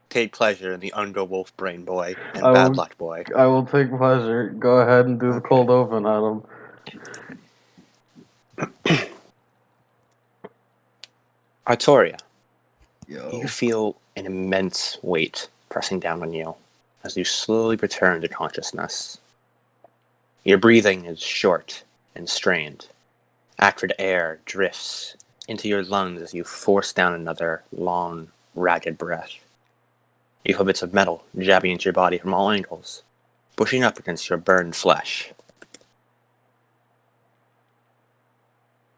take pleasure in the Underwolf Brain Boy and I Bad will, Luck Boy. I will take pleasure. Go ahead and do the Okay. cold open at him. Artoria, Yo. you feel an immense weight pressing down on you as you slowly return to consciousness. Your breathing is short and strained. Acrid air drifts into your lungs as you force down another long, ragged breath. You feel bits of metal jabbing into your body from all angles, pushing up against your burned flesh.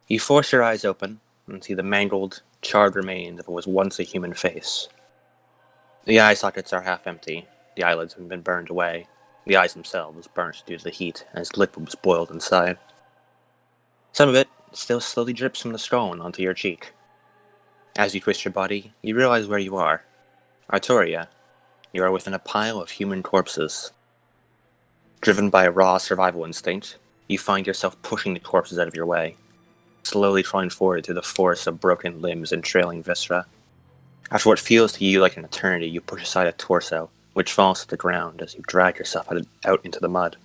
You force your eyes open and see the mangled, charred remains of what was once a human face. The eye sockets are half empty, the eyelids have been burned away, the eyes themselves burnt due to the heat as liquid was boiled inside. Some of it still slowly drips from the skull onto your cheek. As you twist your body, you realize where you are. Artoria, you are within a pile of human corpses. Driven by a raw survival instinct, you find yourself pushing the corpses out of your way, slowly trotting forward through the forest of broken limbs and trailing viscera. After what feels to you like an eternity, you push aside a torso, which falls to the ground as you drag yourself out into the mud.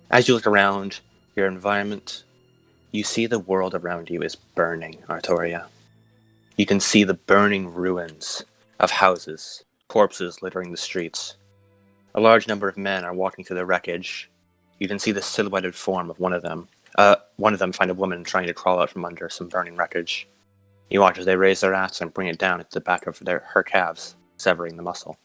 As you look around your environment, you see the world around you is burning, Artoria. You can see the burning ruins of houses, corpses littering the streets. A large number of men are walking through the wreckage. You can see the silhouetted form of one of them. One of them find a woman trying to crawl out from under some burning wreckage. You watch as they raise their axe and bring it down into the back of her calves, severing the muscle.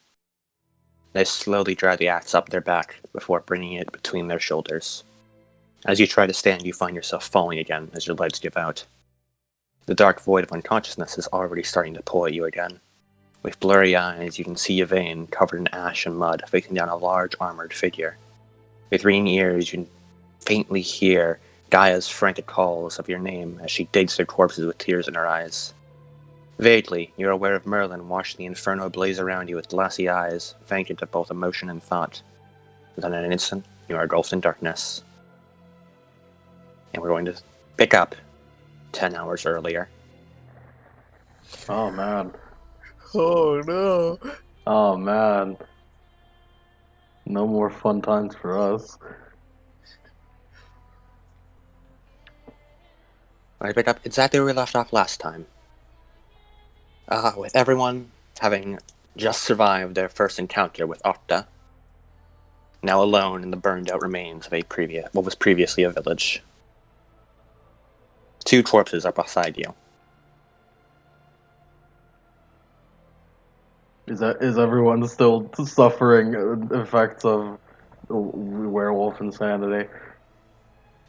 They slowly drag the axe up their back before bringing it between their shoulders. As you try to stand, you find yourself falling again as your legs give out. The dark void of unconsciousness is already starting to pull at you again. With blurry eyes, you can see Yvain covered in ash and mud, facing down a large armored figure. With ringing ears, you can faintly hear Gaia's frantic calls of your name as she digs through corpses with tears in her eyes. Vaguely, you're aware of Merlin watching the inferno blaze around you with glassy eyes, vacant of both emotion and thought. Then in an instant, you are engulfed in darkness. And we're going to pick up 10 hours earlier. Oh man. Oh no. Oh man. No more fun times for us. I pick up exactly where we left off last time. With everyone having just survived their first encounter with Octa, now alone in the burned out remains of what was previously a village. 2 corpses are beside you. Is everyone still suffering effects of werewolf insanity?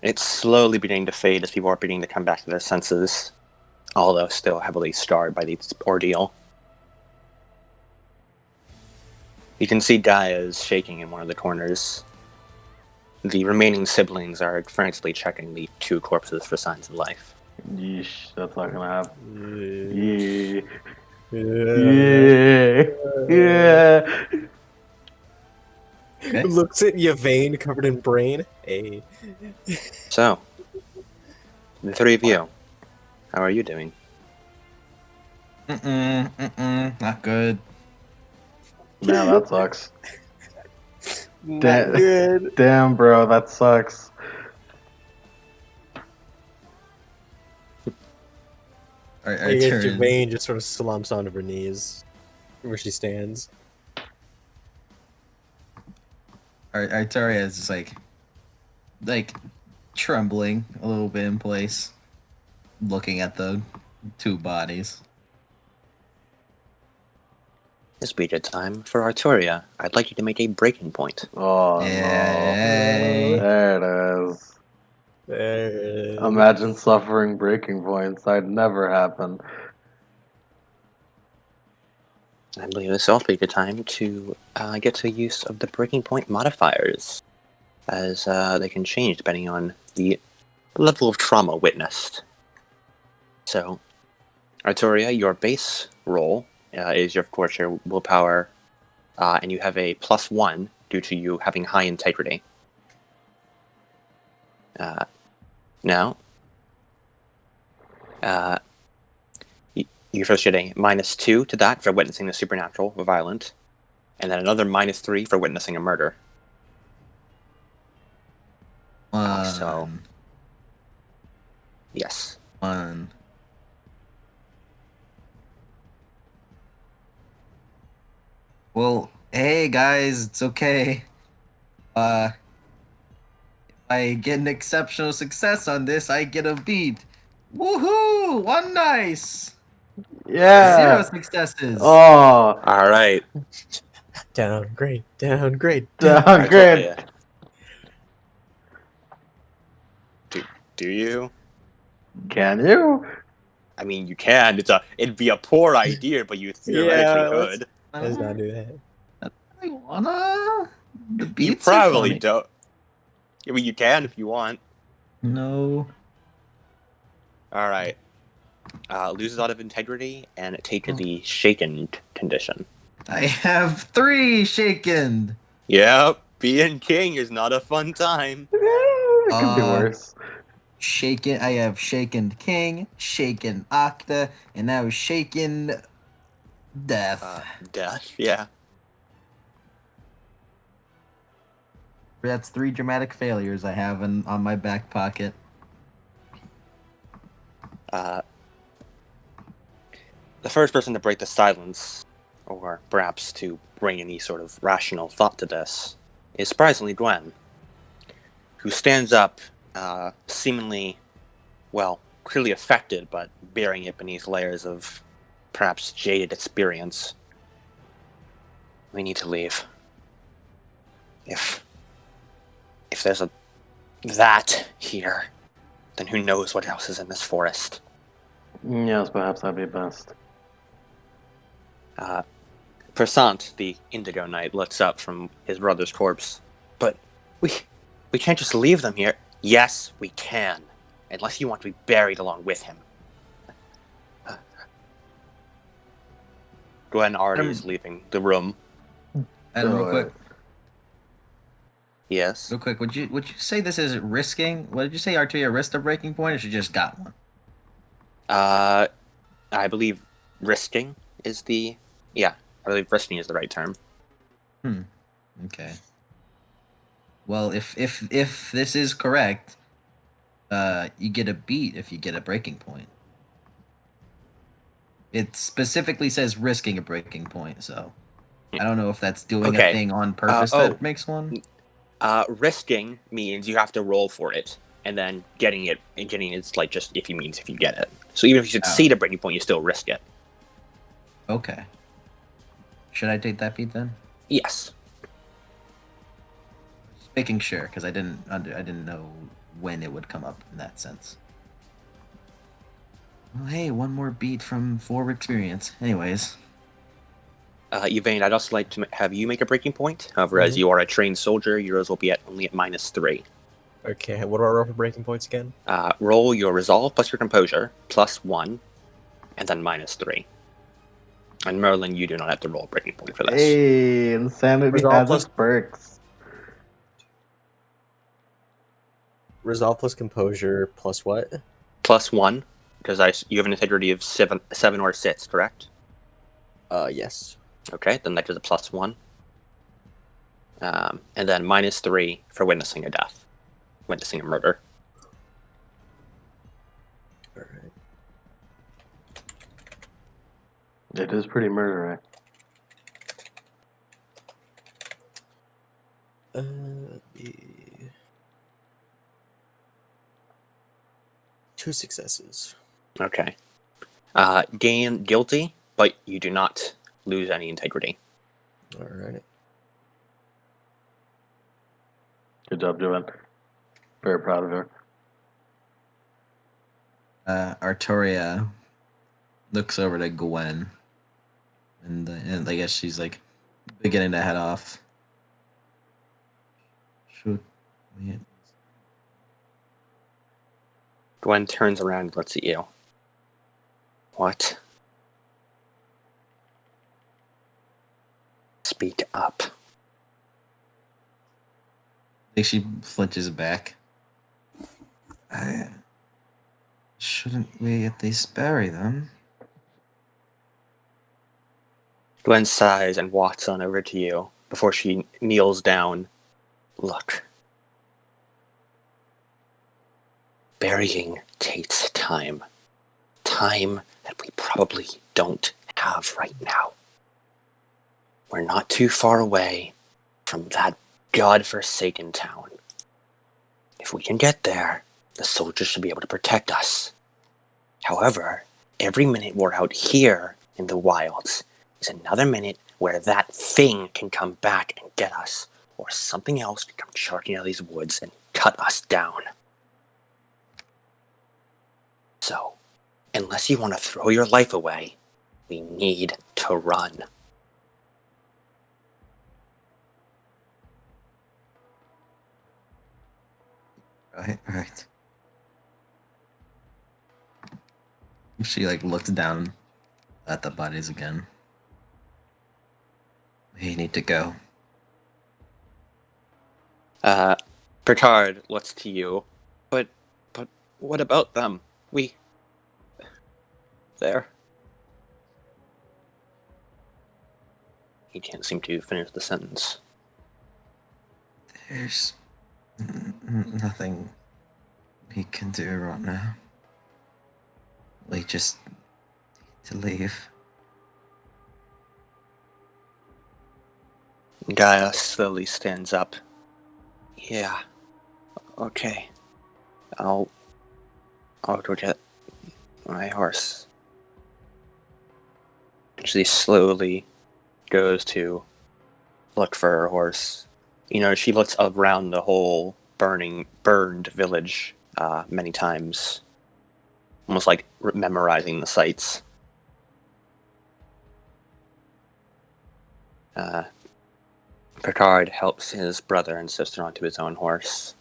It's slowly beginning to fade as people are beginning to come back to their senses, although still heavily scarred by the ordeal. You can see Gaia is shaking in one of the corners. The remaining siblings are frantically checking the 2 corpses for signs of life. Yeesh, that's not gonna happen. Yeah. Okay. Looks at Yvain covered in brain. Hey. So, the 3 of you, how are you doing? Not good. Man, that sucks. Not good. Damn, bro, that sucks. I turn. Yvain just sort of slumps onto her knees where she stands. Artaria is just like trembling a little bit in place, looking at the 2 bodies. This will be a good time for Artoria. I'd like you to make a breaking point. Oh Yay. no. There it is. Imagine suffering breaking points. That'd never happen. I believe this will also be a good time to get to use of the breaking point modifiers, as they can change depending on the level of trauma witnessed. So, Artoria, your base roll is, of course, your willpower, and you have a +1 due to you having high integrity. Now, You first get a -2 to that for witnessing the supernatural or violent, and then another -3 for witnessing a murder. So, yes. One. Well, hey guys, it's okay. If I get an exceptional success on this, I get a beat. Woohoo! One nice. Yeah. 0 successes. Oh, All right. Downgrade, downgrade, downgrade. Yeah. Do you? Can you? I mean, you can. It'd be a poor idea, but you theoretically Yeah, could. Let's not do that. I wanna. The You beats are probably funny. don't. I mean, you can if you want. No. All right. Loses a lot of integrity and take to the shaken condition. I have 3 shaken. Yep, being king is not a fun time. It could be Uh, worse. Shaken. I have shaken king, shaken Octa, and now shaken death. Death, yeah. That's 3 dramatic failures I have on my back pocket. The first person to break the silence, or perhaps to bring any sort of rational thought to this, is surprisingly Gwen, who stands up, seemingly, well, clearly affected, but bearing it beneath layers of perhaps jaded experience. We need to leave. If there's that here, then who knows what else is in this forest. Yes, perhaps that'd be best. Persant, the Indigo Knight, looks up from his brother's corpse. But we can't just leave them here. Yes, we can. Unless you want to be buried along with him. Gwen already is leaving the room. Adam, real quick. Yes. Real quick, would you say this is risking? What did you say, Arturia risked a breaking point, or she just got one? I believe risking is the... Yeah, I believe risking is the right term. Okay. Well, if this is correct, you get a beat if you get a breaking point. It specifically says risking a breaking point, so I don't know if that's doing a Okay. thing on purpose that makes one. Risking means you have to roll for it, and then getting it is like just if you get it. So even if you succeed a breaking point, you still risk it. Okay. Should I take that beat then? Yes. Just making sure, because I didn't know when it would come up in that sense. Well, hey, one more beat from 4 experience. Anyways. Yvain, I'd also like to have you make a breaking point. However, as you are a trained soldier, yours will be only at -3. Okay, what do I roll for breaking points again? Roll your resolve plus your composure +1, and then -3. And Merlin, you do not have to roll a breaking point for this. Hey, insanity Resolve has plus- its perks. Resolve plus composure plus what? +1, because you have an integrity of 7 or 6, correct? Yes. Okay, then that gives a +1. And then -3 for witnessing a death. Witnessing a murder. Alright. It is pretty murdery. The 2 successes. Okay. Gain guilty, but you do not lose any integrity. Alright. Good job, Joanne. Very proud of her. Arturia looks over to Gwen, and I guess she's like beginning to head off. Shoot. Gwen turns around and looks at you. What? Speak up. I think she flinches back. Shouldn't we at least bury them? Gwen sighs and walks on over to you before she kneels down. Look. Burying takes time. Time that we probably don't have right now. We're not too far away from that godforsaken town. If we can get there, the soldiers should be able to protect us. However, every minute we're out here in the wilds is another minute where that thing can come back and get us, or something else can come charging out of these woods and cut us down. So, unless you want to throw your life away, we need to run. Right. She looks down at the bodies again. We need to go. Picard looks to you. But what about them? There. He can't seem to finish the sentence. There's nothing we can do right now. We just need to leave. Gaia slowly stands up. Yeah. Okay. I'll go get my horse. She slowly goes to look for her horse. She looks around the whole burned village many times, almost like memorizing the sights. Picard helps his brother and sister onto his own horse.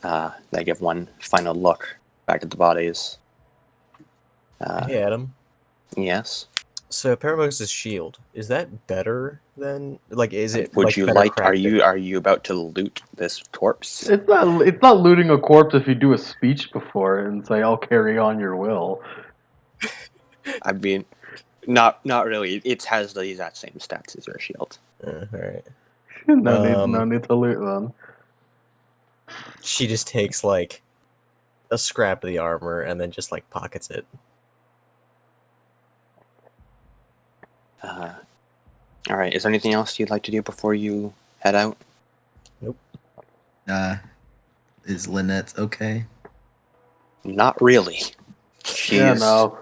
They give one final look back at the bodies. Hey, Adam. Yes. So Paramount's shield, is that better than is it? Would you better like? Are crafted? you about to loot this corpse? It's not looting a corpse if you do a speech before it and say, "I'll carry on your will." I mean, not really. It has the exact same stats as your shield. All right. No need to loot then. She just takes a scrap of the armor and then just pockets it. All right. Is there anything else you'd like to do before you head out? Nope. Is Lynette okay? Not really. Yeah, no.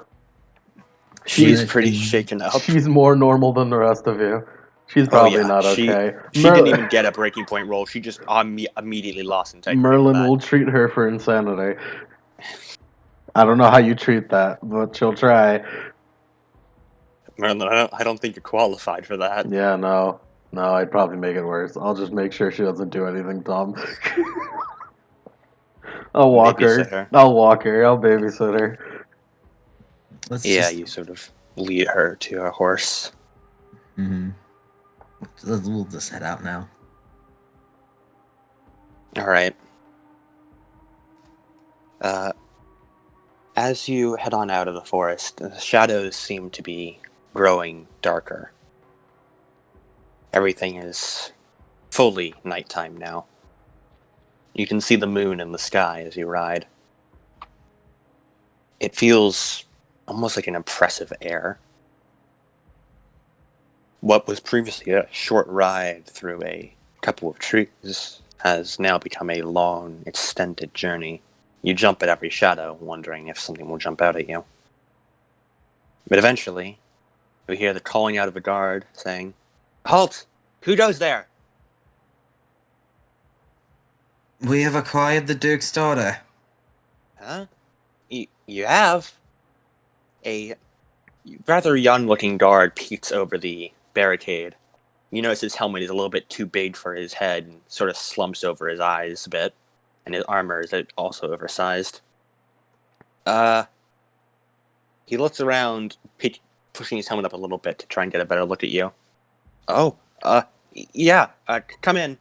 She's pretty shaken up. She's more normal than the rest of you. She's probably not okay. She didn't even get a breaking point roll. She just immediately lost integrity. Merlin will treat her for insanity. I don't know how you treat that, but she'll try. Merlin, I don't think you're qualified for that. Yeah, no, I'd probably make it worse. I'll just make sure she doesn't do anything dumb. I'll walk her. I'll babysit her. You sort of lead her to her horse. Mm-hmm. So we'll just head out now. All right. As you head on out of the forest, the shadows seem to be growing darker. Everything is fully nighttime now. You can see the moon in the sky as you ride. It feels almost like an oppressive air. What was previously a short ride through a couple of trees has now become a long, extended journey. You jump at every shadow, wondering if something will jump out at you. But eventually, you hear the calling out of a guard saying, "Halt! Who goes there?" We have acquired the Duke's daughter. Huh? You have? A rather young-looking guard peeks over the barricade. You notice his helmet is a little bit too big for his head and sort of slumps over his eyes a bit, and his armor is also oversized. He looks around, pushing his helmet up a little bit to try and get a better look at you. Oh, yeah, come in.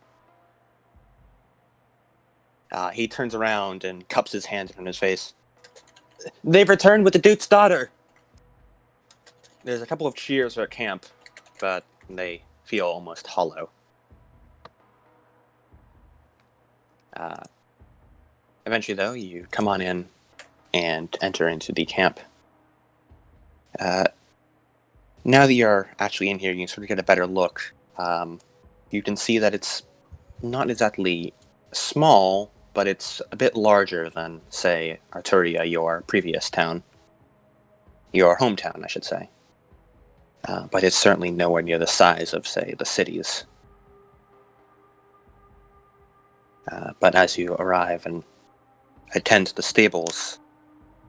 He turns around and cups his hands in his face. They've returned with the Duke's daughter. There's a couple of cheers at camp, but they feel almost hollow. Eventually, though, you come on in and enter into the camp. Now that you're actually in here, you can sort of get a better look. You can see that it's not exactly small, but it's a bit larger than, say, Arturia, your previous town. Your hometown, I should say. But it's certainly nowhere near the size of, say, the cities. But as you arrive and attend to the stables,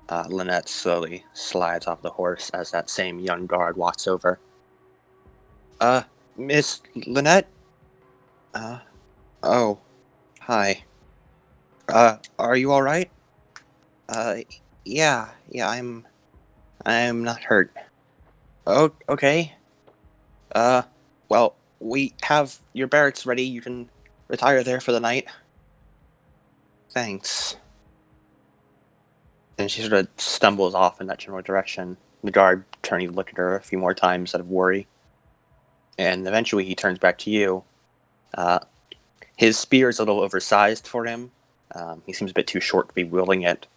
Lynette slowly slides off the horse as that same young guard walks over. Miss Lynette? Oh, hi. Are you alright? Yeah, I'm not hurt. Oh, okay. Well, we have your barracks ready. You can retire there for the night. Thanks. And she sort of stumbles off in that general direction, the guard turning to look at her a few more times out of worry. And eventually he turns back to you. His spear is a little oversized for him. He seems a bit too short to be wielding it.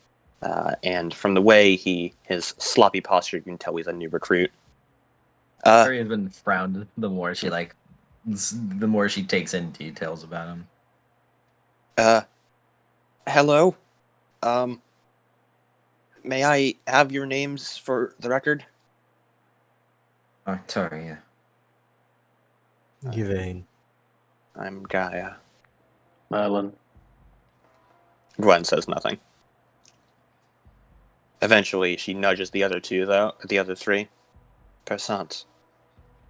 And from the way his sloppy posture, you can tell he's a new recruit. Harry has been frowned the more she takes in details about him. Hello? May I have your names for the record? Sorry, yeah. Yvain. I'm Gaia. Merlin. Gwen says nothing. Eventually, she nudges the other three. Persant.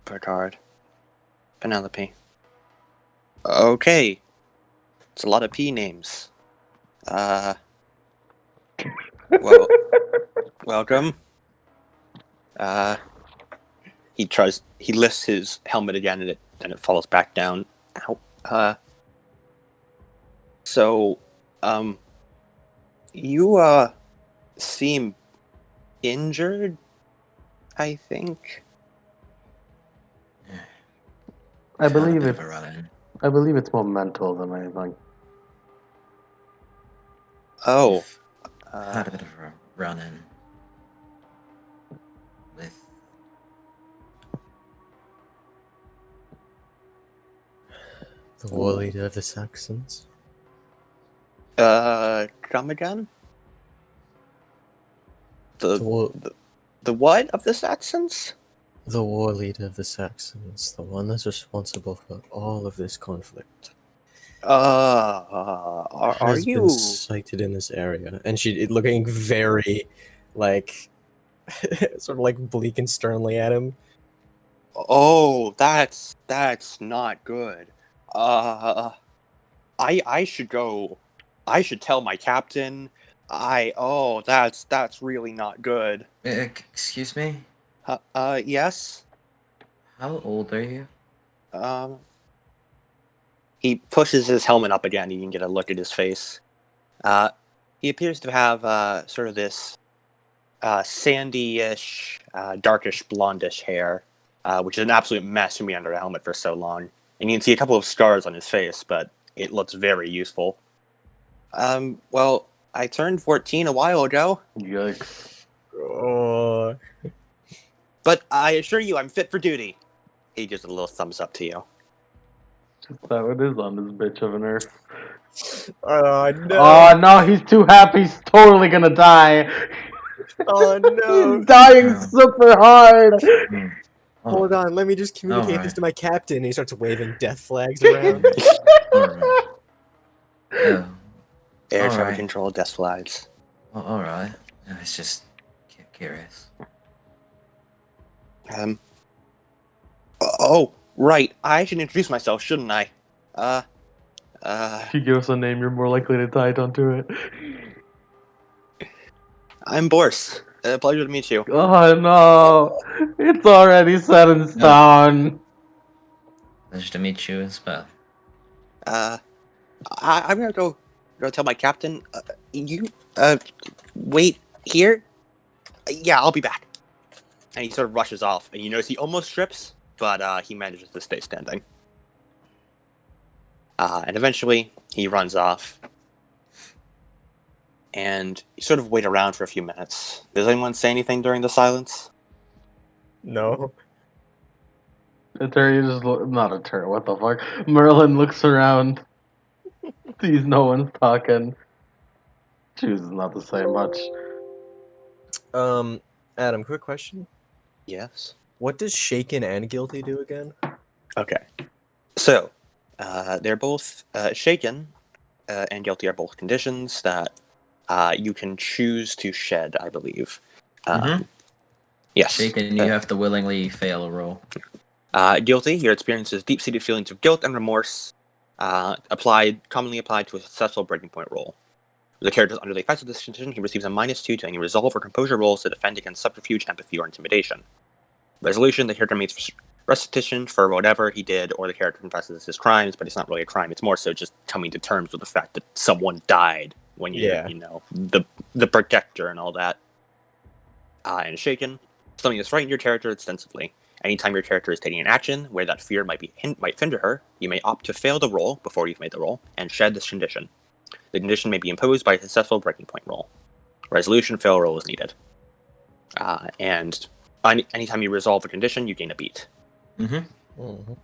Picard. Penelope. Okay. It's a lot of P names. Well, welcome. He lifts his helmet again and it falls back down. Ow. So, you, seem injured, I think? I believe Had a it's bit of a run-in. I believe it's more mental than anything. Oh. Had a bit of a run-in with The war leader of the Saxons. Come again? The what of the Saxons? The war leader of the Saxons, the one that's responsible for all of this conflict, Are has been you? sighted in this area, and she looking very, like, sort of like bleak and sternly at him. Oh, that's not good. I should go. I should tell my captain. That's really not good. excuse me? Yes. How old are you? He pushes his helmet up again. You can get a look at his face. He appears to have sort of this sandy-ish, darkish blondish hair, which is an absolute mess from being under a helmet for so long. And you can see a couple of scars on his face, but it looks very useful. Well, I turned 14 a while ago, Yikes. Oh, but I assure you I'm fit for duty. He gives a little thumbs up to you. Just how it is on this bitch of an earth. oh no! Oh no, he's too happy. He's totally gonna die. Oh no! He's dying No. super hard. Hold on, let me just communicate Alright. this to my captain. He starts waving death flags around. Alright. Oh, Air traffic Alright. control, death flags. Alright. I was just curious. Oh, right. I should introduce myself, shouldn't I? If you give us a name, you're more likely to tie onto it. I'm Boris. Pleasure to meet you. Oh no, it's already set in stone. Pleasure to meet you as well. I'm gonna go tell my captain. You, wait here? Yeah, I'll be back. And he sort of rushes off, and you notice he almost trips, but he manages to stay standing. And eventually, he runs off. And you sort of wait around for a few minutes. Does anyone say anything during the silence? No. Terry just not a Terry. What the fuck? Merlin looks around, sees no one's talking. Chooses not to say much. Adam, quick question. Yes. What does shaken and guilty do again? Okay. So, they're both shaken and guilty are both conditions that you can choose to shed, I believe. Yes. Shaken, you have to willingly fail a roll. Guilty, your experiences deep-seated feelings of guilt and remorse, commonly applied to a successful breaking point roll. The character is under the effects of this condition, he receives a -2 to any resolve or composure rolls to defend against subterfuge, empathy, or intimidation. Resolution, the character makes restitution for whatever he did, or the character confesses his crimes, but it's not really a crime. It's more so just coming to terms with the fact that someone died when the protector and all that. And shaken, something that's frightened your character extensively. Anytime your character is taking an action where that fear might hinder her, you may opt to fail the roll before you've made the roll and shed this condition. The condition may be imposed by a successful breaking point roll. Resolution fail roll is needed. And anytime you resolve a condition, you gain a beat. Mm-hmm.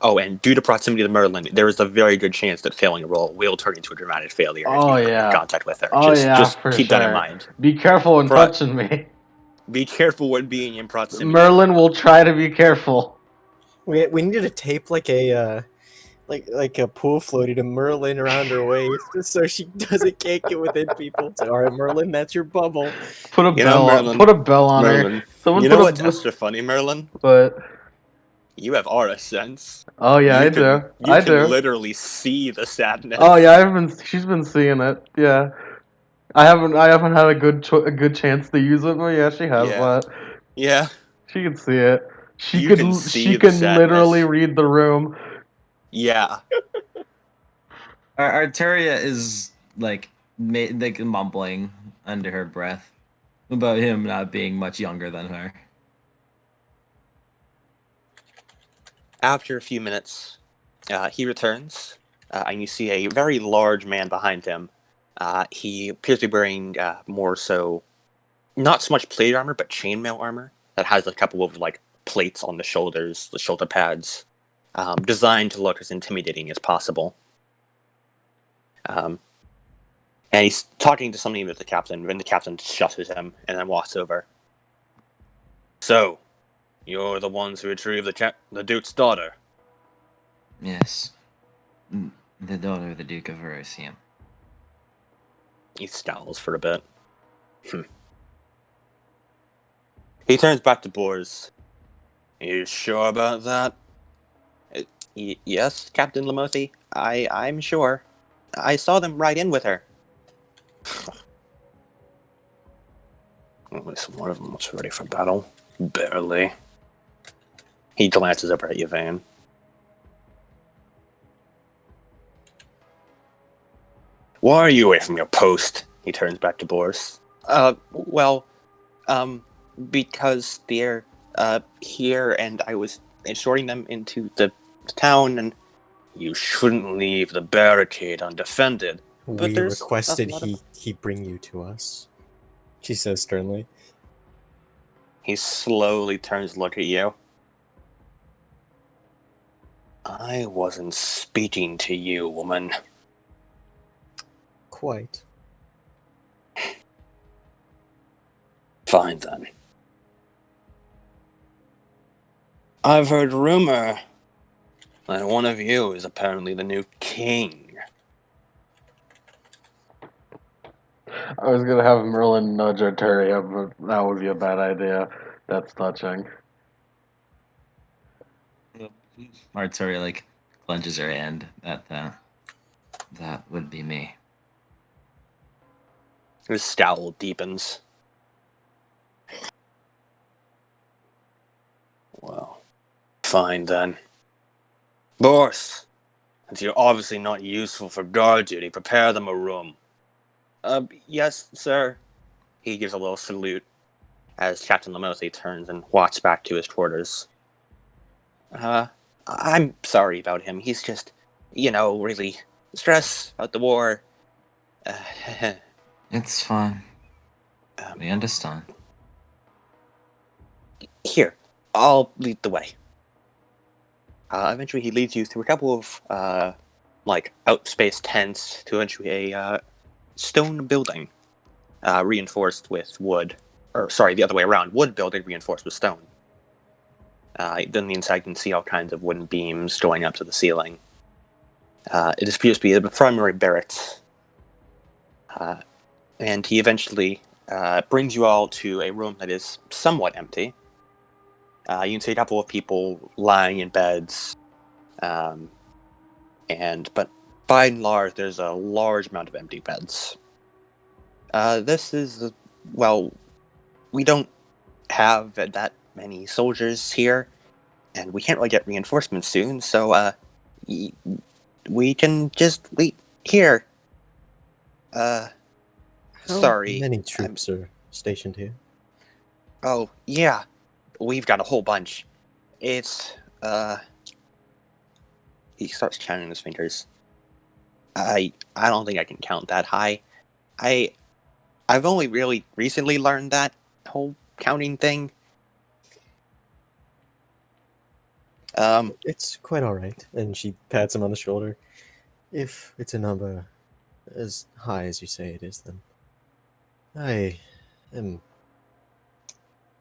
And due to proximity to Merlin, there is a very good chance that failing a roll will turn into a dramatic failure if you come in contact with her. Just keep that in mind. Be careful when touching me. Be careful when being in proximity. Merlin will try to be careful. We need to tape like a pool floaty to Merlin around her waist, just so she can't get within people. So, all right, Merlin, that's your bubble. Put a bell on Merlin. her. Someone you know what's extra funny, Merlin? But you have aura sense. Oh yeah, I do. You can literally see the sadness. Oh yeah, she's been seeing it. Yeah, I haven't had a good chance to use it, but yeah, she has that. Yeah. She can see it. She She can literally read the room. Yeah. Arteria is like mumbling under her breath about him not being much younger than her. After a few minutes, he returns, and you see a very large man behind him. He appears to be wearing more so, not so much plate armor, but chainmail armor that has a couple of plates on the shoulders, the shoulder pads, designed to look as intimidating as possible. And he's talking to somebody with the captain, and the captain shushes him and then walks over. So, you're the ones who retrieved the Duke's daughter? Yes. The daughter of the Duke of Verosium. He scowls for a bit. He turns back to Bors. You sure about that? Yes, Captain Lamothi. I'm sure. I saw them ride in with her. At least one of them was ready for battle. Barely. He glances over at Yvain. Why are you away from your post? He turns back to Boris. Because they're here and I was escorting them into the town, and you shouldn't leave the barricade undefended. But we requested he bring you to us, she says sternly. He slowly turns to look at you. I wasn't speaking to you, woman. Quite. Fine then. I've heard rumor that one of you is apparently the new king. I was gonna have Merlin nudge Arteria, but that would be a bad idea. That's touching. Arteria clenches her hand. That would be me. His scowl deepens. Well, fine then. Boris, since you're obviously not useful for guard duty, prepare them a room. Yes, sir. He gives a little salute as Captain Lamothe turns and walks back to his quarters. I'm sorry about him. He's just, really stressed about the war. It's fine. Um, We understand. Here, I'll lead the way. Eventually, he leads you through a couple of, outspace tents to eventually a stone building, reinforced with wood. Or, sorry, the other way around. Wood building reinforced with stone. Then the inside can see all kinds of wooden beams going up to the ceiling. It appears to be the primary barracks. And he eventually brings you all to a room that is somewhat empty. You can see a couple of people lying in beds. But by and large, there's a large amount of empty beds. This is, we don't have that many soldiers here, and we can't really get reinforcements soon, so we can just wait here. How Sorry. many troops are stationed here? Oh, yeah. We've got a whole bunch. It's, he starts counting his fingers. I don't think I can count that high. I've only really recently learned that whole counting thing. It's quite alright. And she pats him on the shoulder. If it's a number as high as you say it is, then I am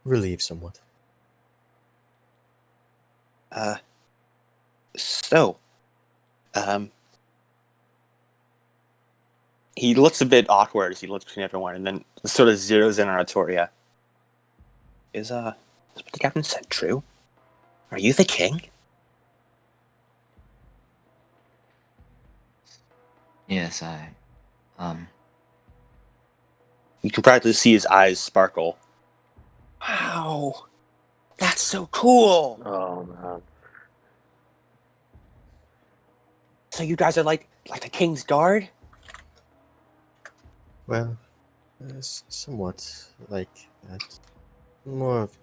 relieved somewhat. So, he looks a bit awkward as he looks between everyone, and then sort of zeroes in on Artoria. Is what the captain said true? Are you the king? Yes, You can practically see his eyes sparkle. Wow, that's so cool! Oh man. So you guys are like the king's guard? Well, somewhat like that. More of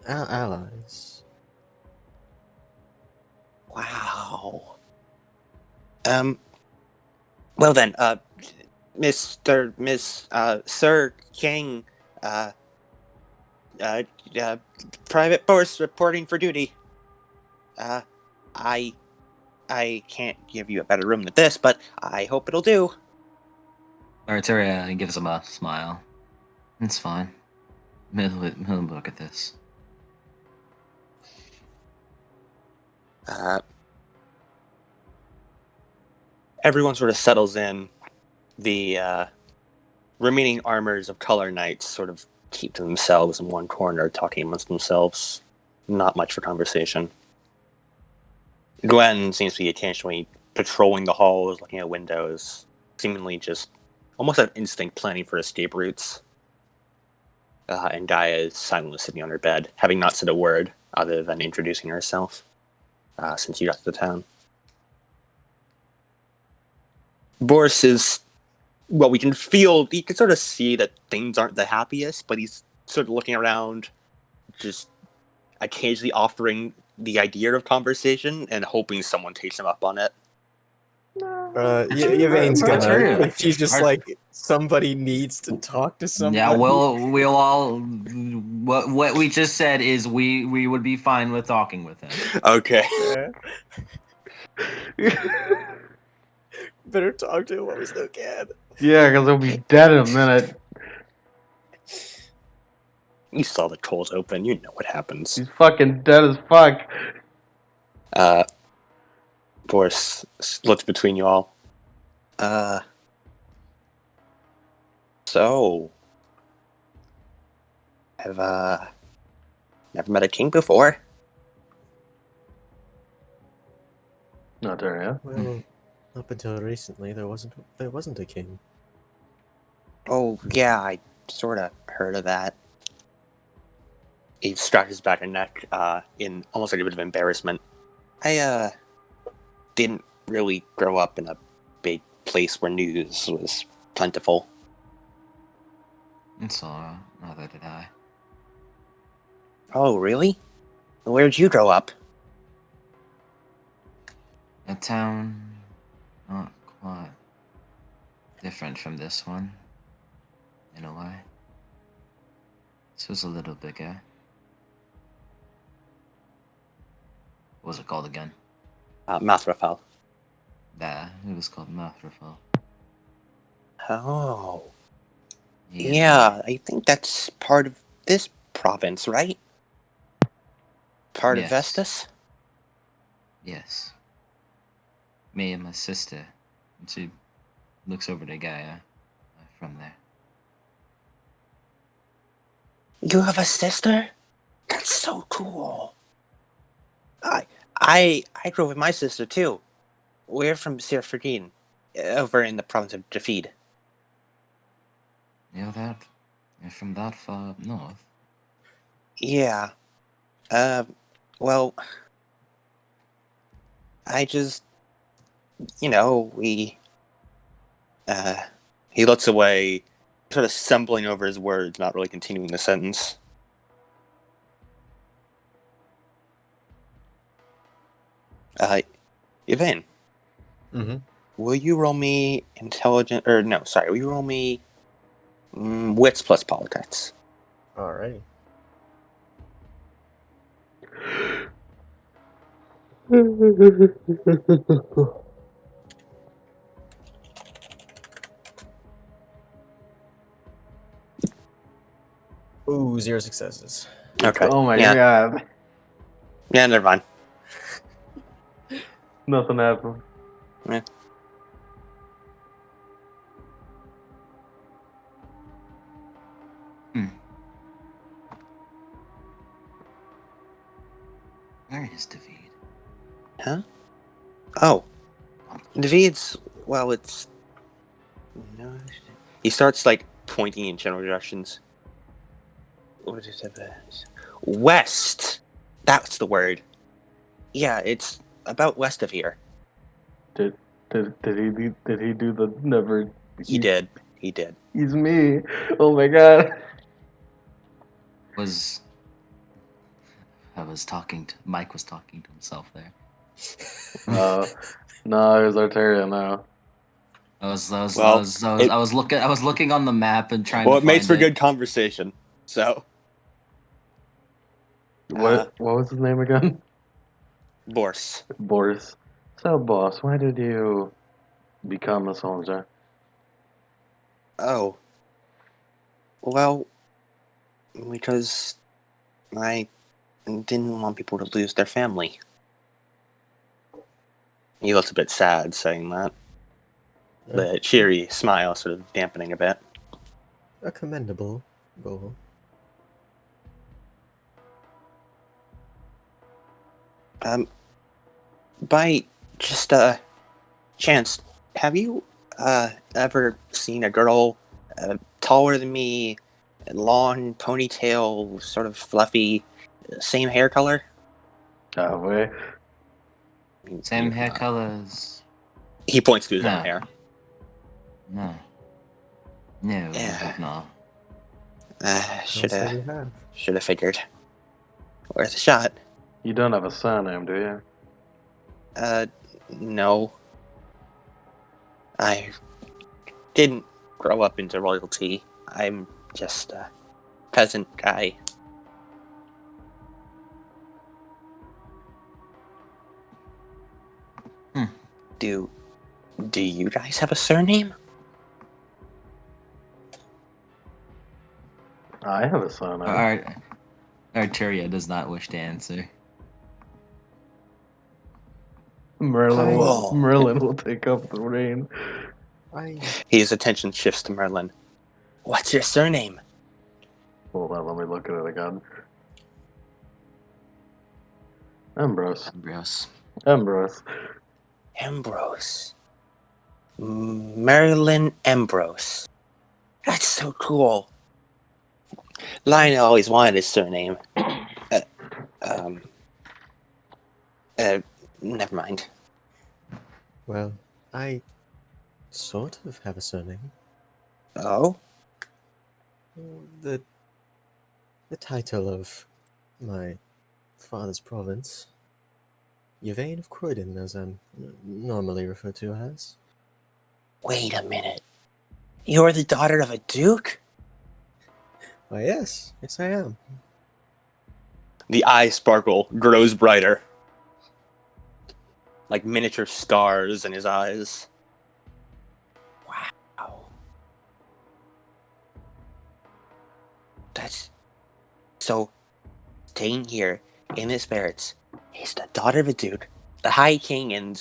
allies. Wow. Well then, Sir King, Private Force reporting for duty. I can't give you a better room than this, but I hope it'll do. Arteria gives him a smile. It's fine. He'll look at this. Everyone sort of settles in. The remaining armors of Color Knights sort of keep to themselves in one corner, talking amongst themselves. Not much for conversation. Gwen seems to be occasionally patrolling the halls, looking at windows, seemingly just almost an instinct planning for escape routes. And Gaia is silently sitting on her bed, having not said a word other than introducing herself since you got to the town. Boris is, we can sort of see that things aren't the happiest, but he's sort of looking around, just occasionally offering the idea of conversation and hoping someone takes him up on it. Yvain's gonna. Arteria. She's just like, somebody needs to talk to somebody. Yeah, we'll all. What we just said is we would be fine with talking with him. Okay. Better talk to him while we still can. Yeah, because he'll be dead in a minute. You saw the coals open. You know what happens. He's fucking dead as fuck. Boris looks between you all. So, I've never met a king before. Not there, yeah. Well, up until recently, there wasn't a king. Oh yeah, I sort of heard of that. He struck his back and neck in almost like a bit of embarrassment. I didn't really grow up in a big place where news was plentiful. It's alright. Neither did I. Oh, really? Where'd you grow up? A town not quite different from this one, in a way. This was a little bigger. What was it called again? Mathrafal. There, it was called Mathrafal. Oh. Yeah, I think that's part of this province, right? Part of Yes. Vestus? Yes. Me and my sister. And she looks over to Gaia from there. You have a sister? That's so cool. I grew up with my sister too. We're from Sir Ferdine, over in the province of Jafid. You're from that far up north? Yeah. Well, I just, we, he looks away, sort of stumbling over his words, not really continuing the sentence. Yvain, Mm-hmm. will you roll me will you roll me wits plus politics? Alrighty. Ooh, 0 successes. Okay. Oh my Yeah. god. Yeah, never mind. Nothing happened. Yeah. Where is David? Huh? Oh. David's, well, it's... No, he starts, pointing in general directions. What is it? West! That's the word. Yeah, it's about west of here. Did he do the never? He did. He's me. Oh my god. Mike was talking to himself there. No, it was Arteria now. I was looking on the map and trying to It makes find for it. good conversation, so... What was his name again? Boris. Boris. So, boss, why did you become a soldier? Oh. Well, because I didn't want people to lose their family. He looks a bit sad saying that. The cheery smile sort of dampening a bit. A commendable goal. By just chance, have you ever seen a girl taller than me, long ponytail, sort of fluffy, same hair color? Wait. Same hair colors. He points to his No. own hair. No. No, Yeah. we have not. Should Don't say we have have. figured. Worth a shot. You don't have a surname, do you? No. I didn't grow up into royalty. I'm just a peasant guy. Do you guys have a surname? I have a surname. Arteria does not wish to answer. Merlin will take up the reign. His attention shifts to Merlin. What's your surname? Hold on, let me look at it again. Ambrose. Ambrose. Merlin Ambrose. That's so cool. Lionel always wanted his surname. Never mind. Well, I sort of have a surname. Oh? The title of my father's province, Yvain of Croydon, as I'm normally referred to as. Wait a minute. You're the daughter of a duke? Why, yes I am. The eye sparkle grows brighter. Like miniature stars in his eyes. Wow. That's... So, staying here in his spirits is the daughter of a duke, the High King, and...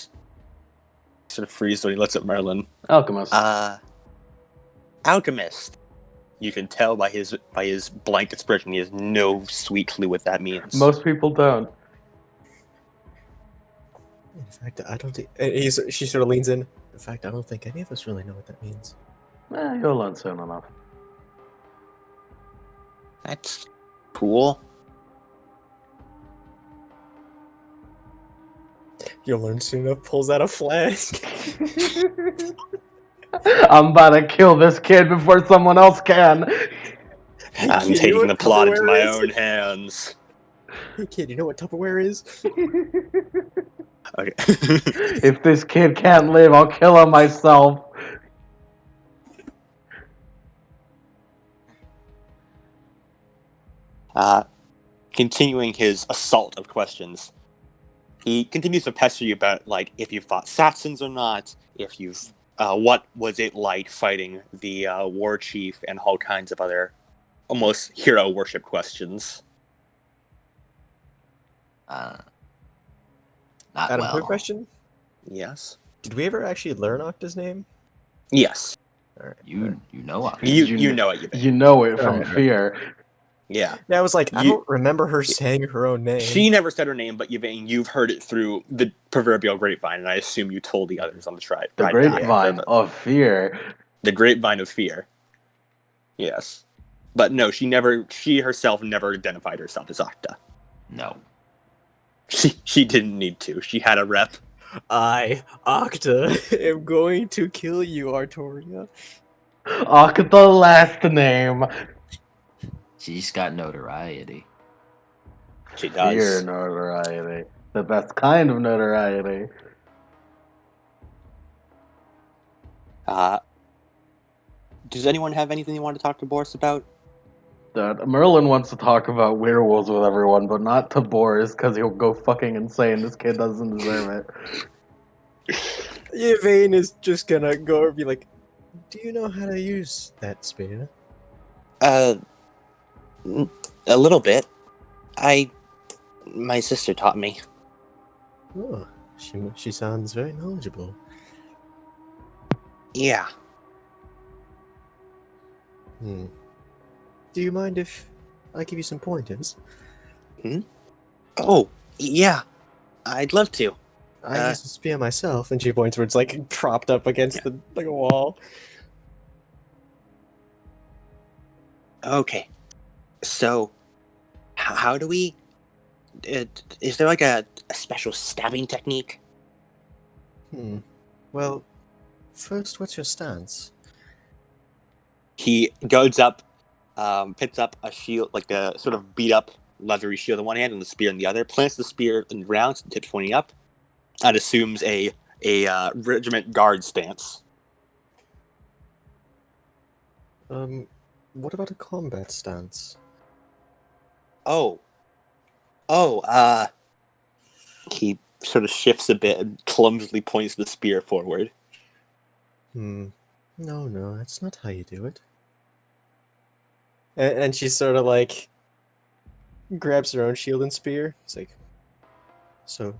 Sort of freezes when he looks at Merlin. Alchemist. Alchemist. You can tell by his blank expression he has no sweet clue what that means. Most people don't. In fact, I don't think... She sort of leans in. In fact, I don't think any of us really know what that means. You'll learn soon enough. That's cool. You'll learn soon enough, pulls out a flask. I'm about to kill this kid before someone else can. Hey, I'm kid, you know taking what the plot into Tupperware my is? own hands. Hey kid, you know what Tupperware is? Okay. If this kid can't live, I'll kill him myself. Continuing his assault of questions, he continues to pester you about, like, if you fought Saxons or not, if you've, what was it like fighting the war chief, and all kinds of other almost hero worship questions. Not Adam, well. quick question. Yes. Did we ever actually learn Octa's name? Yes. Alright. You know what? You know it. You know it from Alright. fear. Yeah. Yeah, I was like, I You- don't remember her saying her own name. She never said her name, but you've heard it through the proverbial grapevine, and I assume you told the others on the tribe. The right? grapevine of fear. The grapevine of fear. Yes. But no, she herself never identified herself as Octa. No. She didn't need to. She had a rep. I, Octa, am going to kill you, Artoria. Octa last name. She's got notoriety. She does. Fear notoriety. The best kind of notoriety. Does anyone have anything they want to talk to Boris about? Merlin wants to talk about werewolves with everyone, but not to Boris, because he'll go fucking insane. This kid doesn't deserve it. Yvain is just gonna go and be like, do you know how to use that spear? A little bit. My sister taught me. Oh, she sounds very knowledgeable. Yeah. Do you mind if I give you some pointers? Oh, yeah. I'd love to. I use a spear myself, and she points where it's like propped up against the like a wall. Okay. So, how do we... is there like a special stabbing technique? Well, first, what's your stance? He goes up, picks up a shield, like a sort of beat up leathery shield in one hand and the spear in the other, plants the spear in the ground, tips pointing up, and assumes a regiment guard stance. What about a combat stance? He sort of shifts a bit and clumsily points the spear forward. No, that's not how you do it. And she sort of like grabs her own shield and spear. It's like, so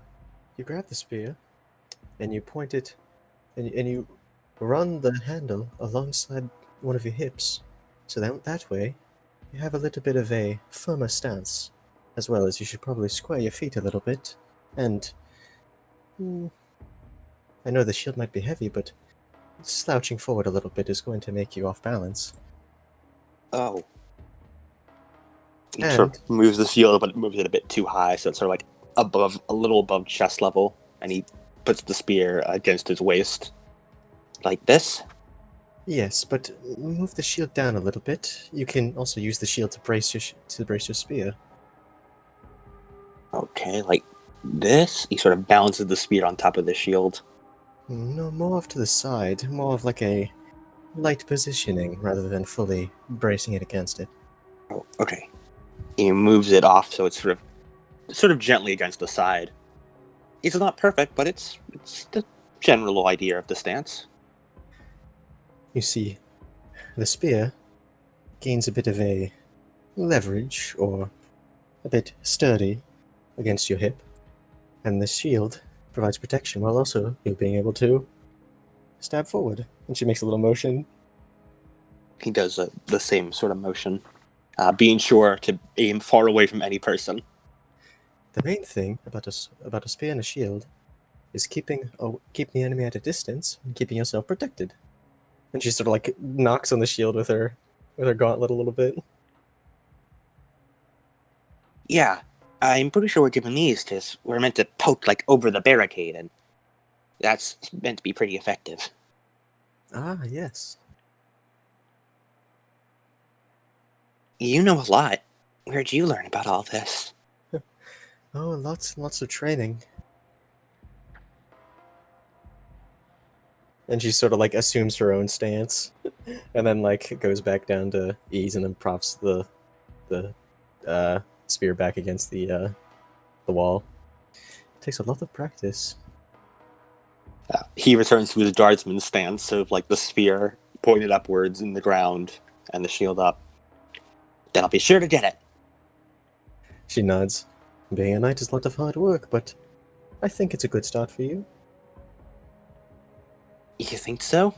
you grab the spear and you point it and you run the handle alongside one of your hips, so that way you have a little bit of a firmer stance, as well as you should probably square your feet a little bit. And I know the shield might be heavy, but slouching forward a little bit is going to make you off balance. Oh. He And- sort of moves the shield, but moves it a bit too high, so it's sort of like a little above chest level, and he puts the spear against his waist. Like this? Yes, but move the shield down a little bit. You can also use the shield to brace your spear. Okay, like this? He sort of balances the spear on top of the shield. No, more off to the side. More of like a light positioning rather than fully bracing it against it. Oh, okay. He moves it off so it's sort of gently against the side. It's not perfect, but it's the general idea of the stance. You see, the spear gains a bit of a leverage or a bit sturdy against your hip, and the shield provides protection while also you being able to stab forward. And she makes a little motion. He does the same sort of motion, being sure to aim far away from any person. The main thing about a spear and a shield is keeping the enemy at a distance and keeping yourself protected. And she sort of like knocks on the shield with her gauntlet a little bit. Yeah, I'm pretty sure we're given these because we're meant to poke like over the barricade, and that's meant to be pretty effective. Ah, yes. You know a lot. Where'd you learn about all this? Oh, lots and lots of training. And she sort of like assumes her own stance, and then like goes back down to ease, and then props the spear back against the wall. It takes a lot of practice. He returns to his guardsman's stance, so like the spear pointed upwards in the ground and the shield up. Then I'll be sure to get it. She nods. Being a knight is a lot of hard work, but I think it's a good start for you. You think so?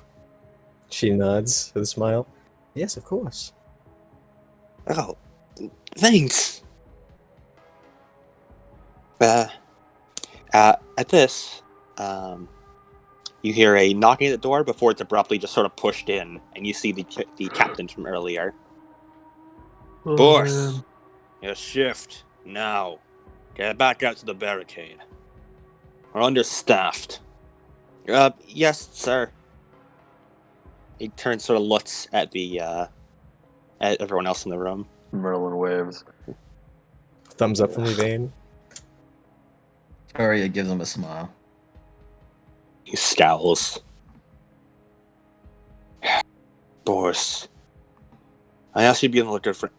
She nods with a smile. Yes, of course. Oh, thanks. At this, you hear a knocking at the door before it's abruptly just sort of pushed in, and you see the captain from earlier. Oh, Boss, man. your shift now. Get back out to the barricade. We're understaffed. Yes, sir. He turns, sort of looks at at everyone else in the room. Merlin waves. Thumbs up from Yvain. Arya gives him a smile. He scowls. Boris, I asked you to be on the lookout for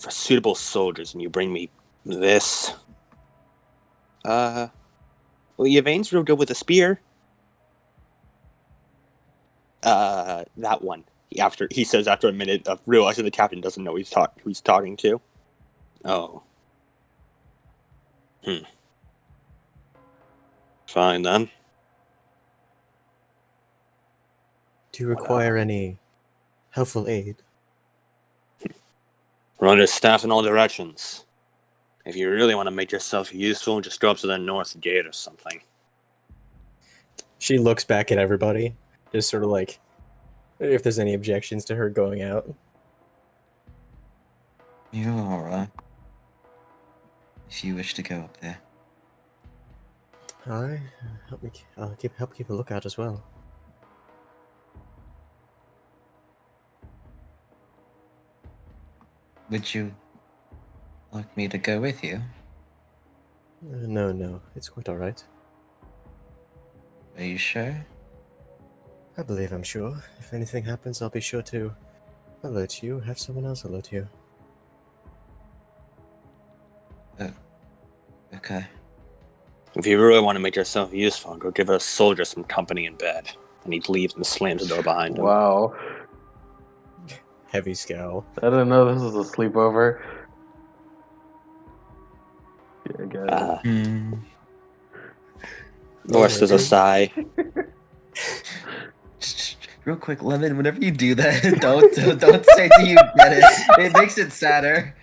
suitable soldiers, and you bring me this. Well, Yvain's real good with a spear. That one. He says after a minute of realizing the captain doesn't know who he's talking to. Oh. Fine then. Do you require any helpful aid? We're understaffed in all directions. If you really want to make yourself useful, just go up to the north gate or something. She looks back at everybody, just sort of like, if there's any objections to her going out. You're alright. If you wish to go up there. I'll help keep a lookout as well. Would you like me to go with you? No, it's quite alright. Are you sure? I believe I'm sure. If anything happens, I'll be sure to alert you, have someone else alert you. Okay. If you really want to make yourself useful, go give a soldier some company in bed. And he leaves and slams the door behind him. Wow. Heavy scowl. I didn't know this was a sleepover. Yeah, I got it. Boris does a sigh. Real quick, Lemon, whenever you do that, don't say that you get it. It makes it sadder.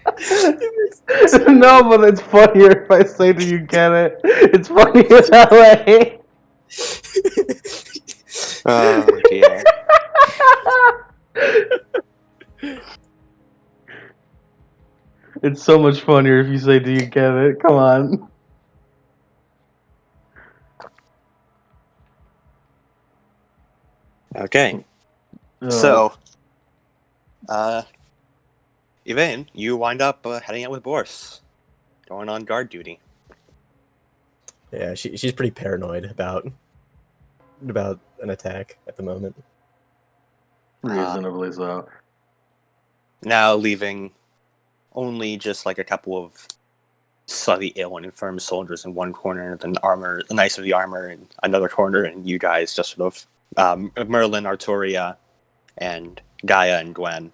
No, but it's funnier if I say do you get it. It's funnier that way. Oh dear. It's so much funnier if you say do you get it. Come on. Okay. So, Yvain, you wind up heading out with Boris, going on guard duty. Yeah, she's pretty paranoid about an attack at the moment. reasonably so. Now leaving only just like a couple of slightly ill and infirm soldiers in one corner, then the knights of the armor in another corner, and you guys just sort of Merlin, Arturia, and Gaia and Gwen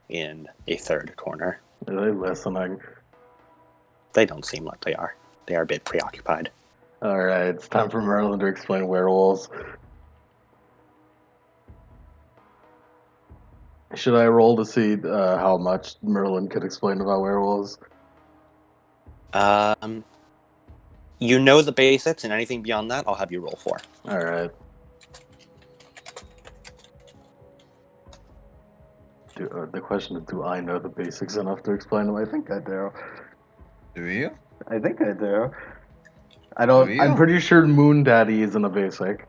in a third corner. Are they listening? They don't seem like they are. They are a bit preoccupied. All right, it's time for Merlin to explain werewolves. Should I roll to see how much Merlin could explain about werewolves? You know the basics, and anything beyond that, I'll have you roll for. All right. The question is, do I know the basics enough to explain them? I think I do. Do you? I think I do. I don't. Do you? I'm pretty sure Moon Daddy isn't a basic.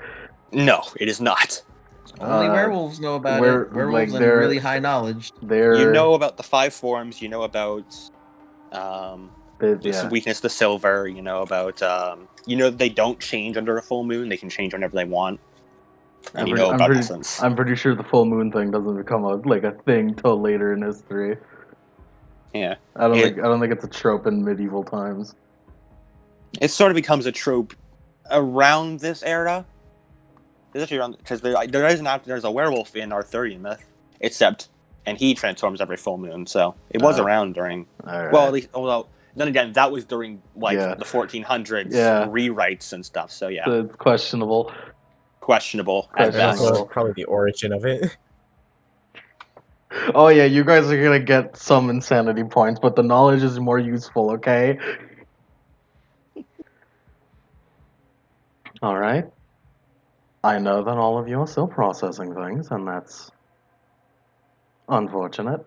No, it is not. Only werewolves know about where- it. Werewolves like, and they're- really high knowledge. They're. You know about the 5 forms. You know about Yeah. weakness to silver. You know about they don't change under a full moon. They can change whenever they want. And essence. I'm pretty sure the full moon thing doesn't become a thing till later in history. Yeah. I don't think it's a trope in medieval times. It sort of becomes a trope around this era. Because there's a werewolf in Arthurian myth, and he transforms every full moon. So it was around during. Right. Well, at least although then again that was during the 1400s rewrites and stuff. So yeah, so it's questionable. Questionable at best. Also, probably the origin of it. Oh yeah, you guys are gonna get some insanity points, but the knowledge is more useful, okay? Alright. I know that all of you are still processing things, and that's unfortunate.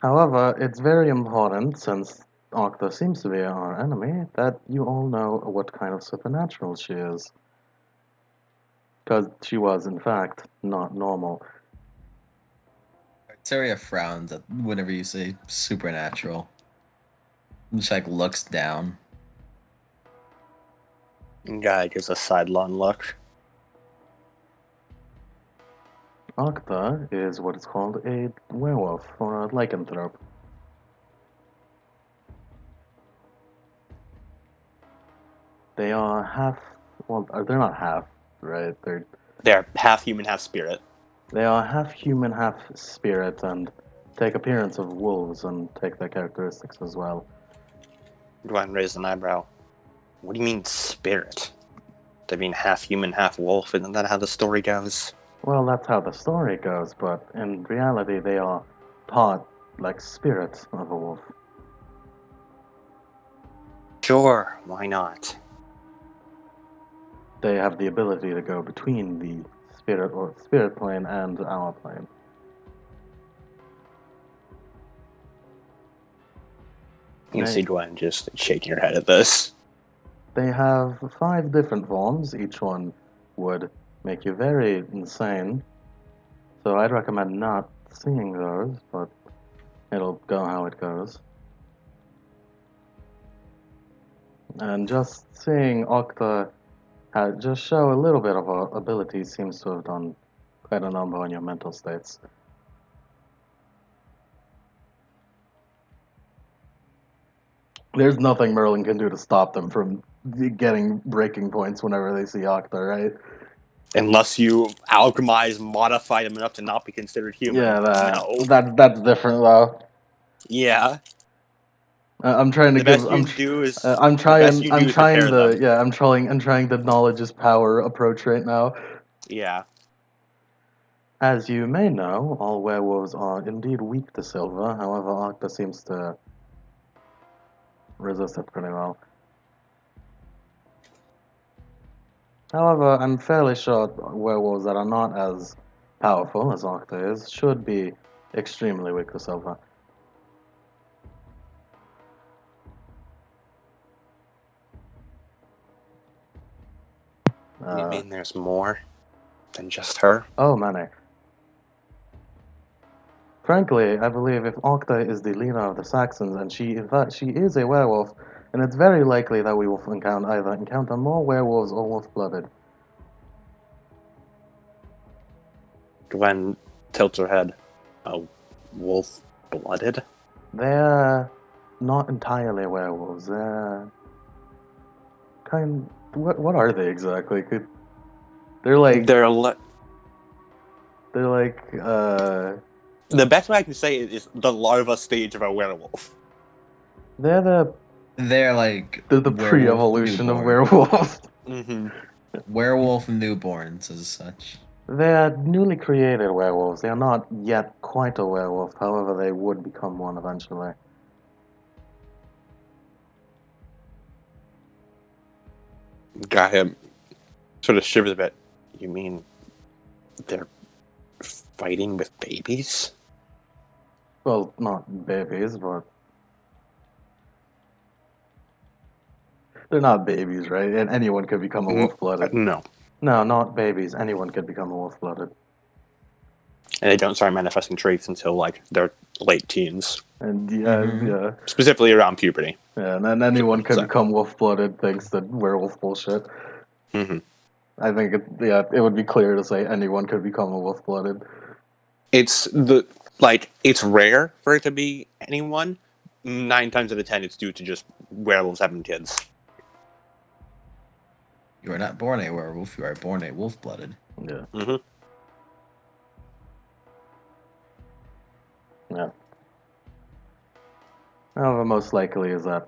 However, it's very important, since Octa seems to be our enemy, that you all know what kind of supernatural she is. Because she was, in fact, not normal. Arteria frowns at whenever you say supernatural. She looks down. Guy gives a sidelong look. Octa is what is called a werewolf, or a lycanthrope. They are half... Well, they're not half, right? They're half human, half spirit. They are half human, half spirit, and take appearance of wolves and take their characteristics as well. Gwen raised an eyebrow. What do you mean spirit? They mean half human, half wolf? Isn't that how the story goes? Well, that's how the story goes, but in reality they are part, spirit of a wolf. Sure, why not? They have the ability to go between the spirit plane and our plane. You see Gwen just shaking her head at this. They have 5 different forms. Each one would make you very insane. So I'd recommend not seeing those, but it'll go how it goes. And just seeing Octa just show a little bit of her ability seems to have done quite a number on your mental states. There's nothing Merlin can do to stop them from getting breaking points whenever they see Octa, right? Unless you alchemize, modify them enough to not be considered human. Yeah, No. that's different though. Yeah. I'm trying to The give. best you can do is. I'm best you trying. can do I'm is trying repair the. them. Yeah, I'm trying the knowledge is power approach right now. Yeah. As you may know, all werewolves are indeed weak to silver. However, Octa seems to resist it pretty well. However, I'm fairly sure werewolves that are not as powerful as Octa is should be extremely weak to silver. You mean there's more? than just her? Oh, many. Frankly, I believe if Octa is the leader of the Saxons and she is a werewolf, and it's very likely that we will encounter more werewolves or wolf-blooded. Gwen tilts her head. Oh, wolf-blooded? They're not entirely werewolves. They're what are they exactly? They're like They're the best way I can say it is the larva stage of a werewolf. they're the They're like werewolf pre-evolution of newborn. werewolves. Mm-hmm. Werewolf newborns as such. They're newly created werewolves. They are not yet quite a werewolf, however, they would become one eventually. Got him. Sort of shivers a bit. You mean they're fighting with babies? Well, not babies, but they're not babies, right? And anyone could become a wolf-blooded. No. No, not babies. Anyone could become a wolf-blooded. And they don't start manifesting traits until, like, their late teens. And Mhm. yeah. Specifically around puberty. Yeah, and then anyone could So- become wolf-blooded thanks to werewolf bullshit. Mm-hmm. I think it would be clear to say anyone could become a wolf-blooded. It's it's rare for it to be anyone. 9 times out of 10, it's due to just werewolves having kids. You are not born a werewolf, you are born a wolf-blooded. Yeah. Mm-hmm. Yeah. However, most likely is that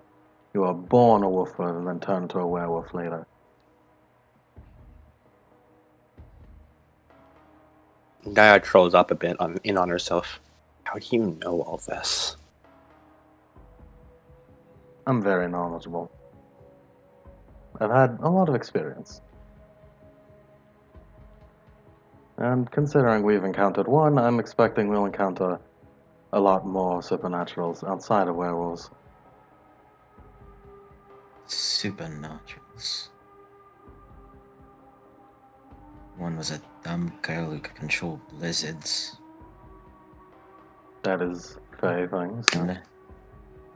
you are born a wolf and then turn into a werewolf later. Gaia trolls up a bit in on herself. How do you know all this? I'm very knowledgeable. I've had a lot of experience. And considering we've encountered one, I'm expecting we'll encounter a lot more supernaturals outside of werewolves. Supernaturals. One was a dumb girl who could control blizzards. That is fae things. Yeah. And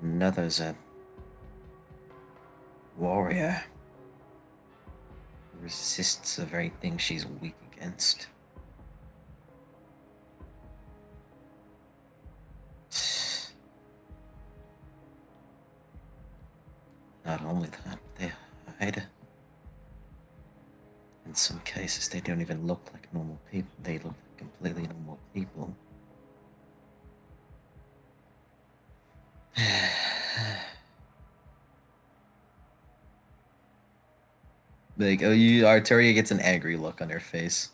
another's a warrior who resists the very thing she's weak against. Not only that, they hide. In some cases, they don't even look like normal people. They look like completely normal people. Like, Arteria gets an angry look on her face.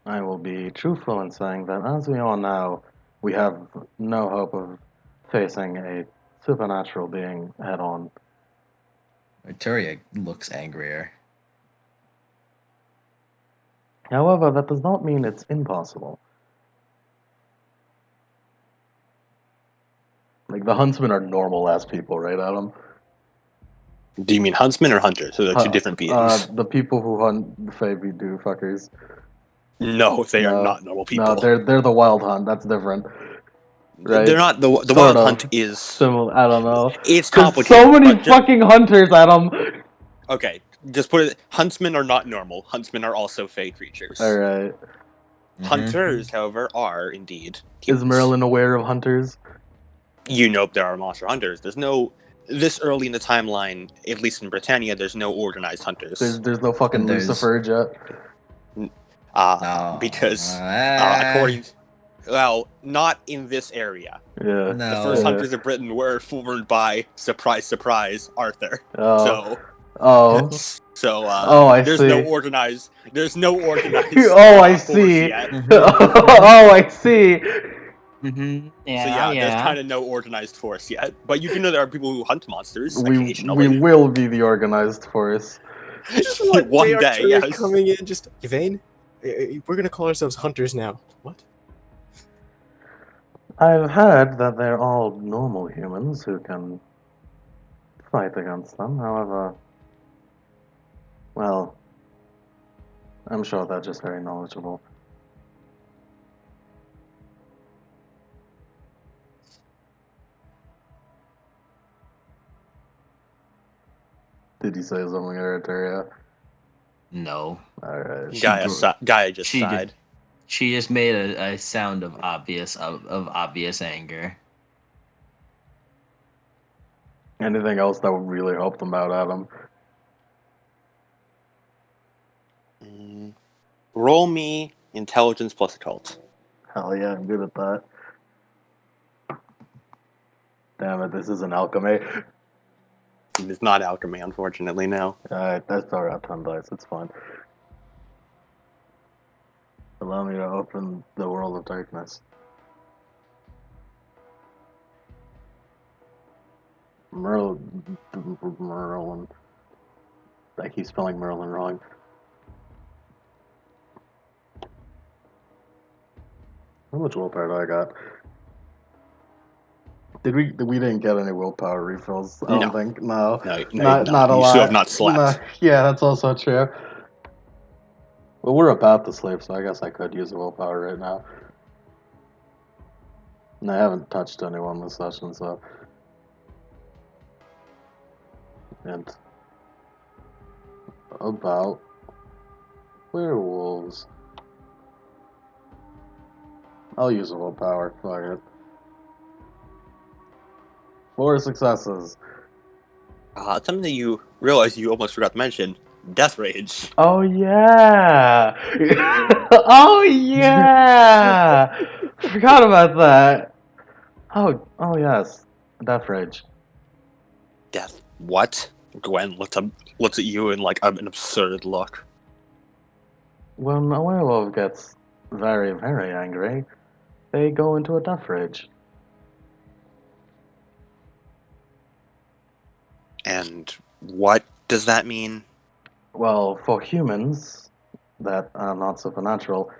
I will be truthful in saying that as we all know, we have no hope of facing a supernatural being head on. Arteria looks angrier. However, that does not mean it's impossible. Like, the huntsmen are normal ass people, right, Adam? Do you mean huntsmen or hunters? So they're two different beings. The people who hunt the Fae do fuckers. No, they are No. not normal people. No, they're the wild hunt. That's different. Right? They're not the Sort wild of. hunt is Similar. I don't know. it's There's complicated. so many but fucking hunters, Adam. okay, just put it. Huntsmen are not normal. Huntsmen are also fey creatures. All right. Hunters, however, are indeed Is humans. Merlin aware of hunters? You know there are monster hunters. There's no this early in the timeline, at least in Britannia, there's no organized hunters. There's no fucking And there's- Lucifer yet. No. Because according, well, not in this area. Yeah. No. The first Yeah. hunters of Britain were formed by surprise, surprise, Arthur. Oh. So, Oh, I there's see. no organized. There's no organized. Oh, I force see. Yet. Oh, I see. Mm-hmm. So there's kind of no organized force yet. But you do know there are people who hunt monsters We occasionally. will be the organized force. One day, Arteria yes. coming in, just Yvain, we're gonna call ourselves hunters now. What? I've heard that they're all normal humans who can fight against them. However, well, I'm sure they're just very knowledgeable. Did you say something, Eritrea? No. Alright. Gaia just she sighed. She just made a sound of obvious anger. Anything else that would really help them out, Adam? Roll me intelligence plus occult. Hell yeah, I'm good at that. Damn it, this isn't alchemy. It's not alchemy, unfortunately, no. Alright, that's alright, 10 dice, it's fine. Allow me to open the world of darkness. Merlin. I keep spelling Merlin wrong. How much willpower do I got? We didn't get any willpower refills, I don't No. think. No. No, Not a you lot. still have not slept. No, yeah, that's also true. Well, we're about to sleep, so I guess I could use a willpower right now. And I haven't touched anyone this session, so. And about werewolves. I'll use a willpower. Fuck it. 4 successes. Something that you realize you almost forgot to mention: Death Rage. Oh yeah! Oh yeah! Forgot about that. Oh yes, Death Rage. Death. What? Gwen looks at you in like an absurd look. When a werewolf gets very, very angry, they go into a death rage. And what does that mean? Well, for humans that are not supernatural,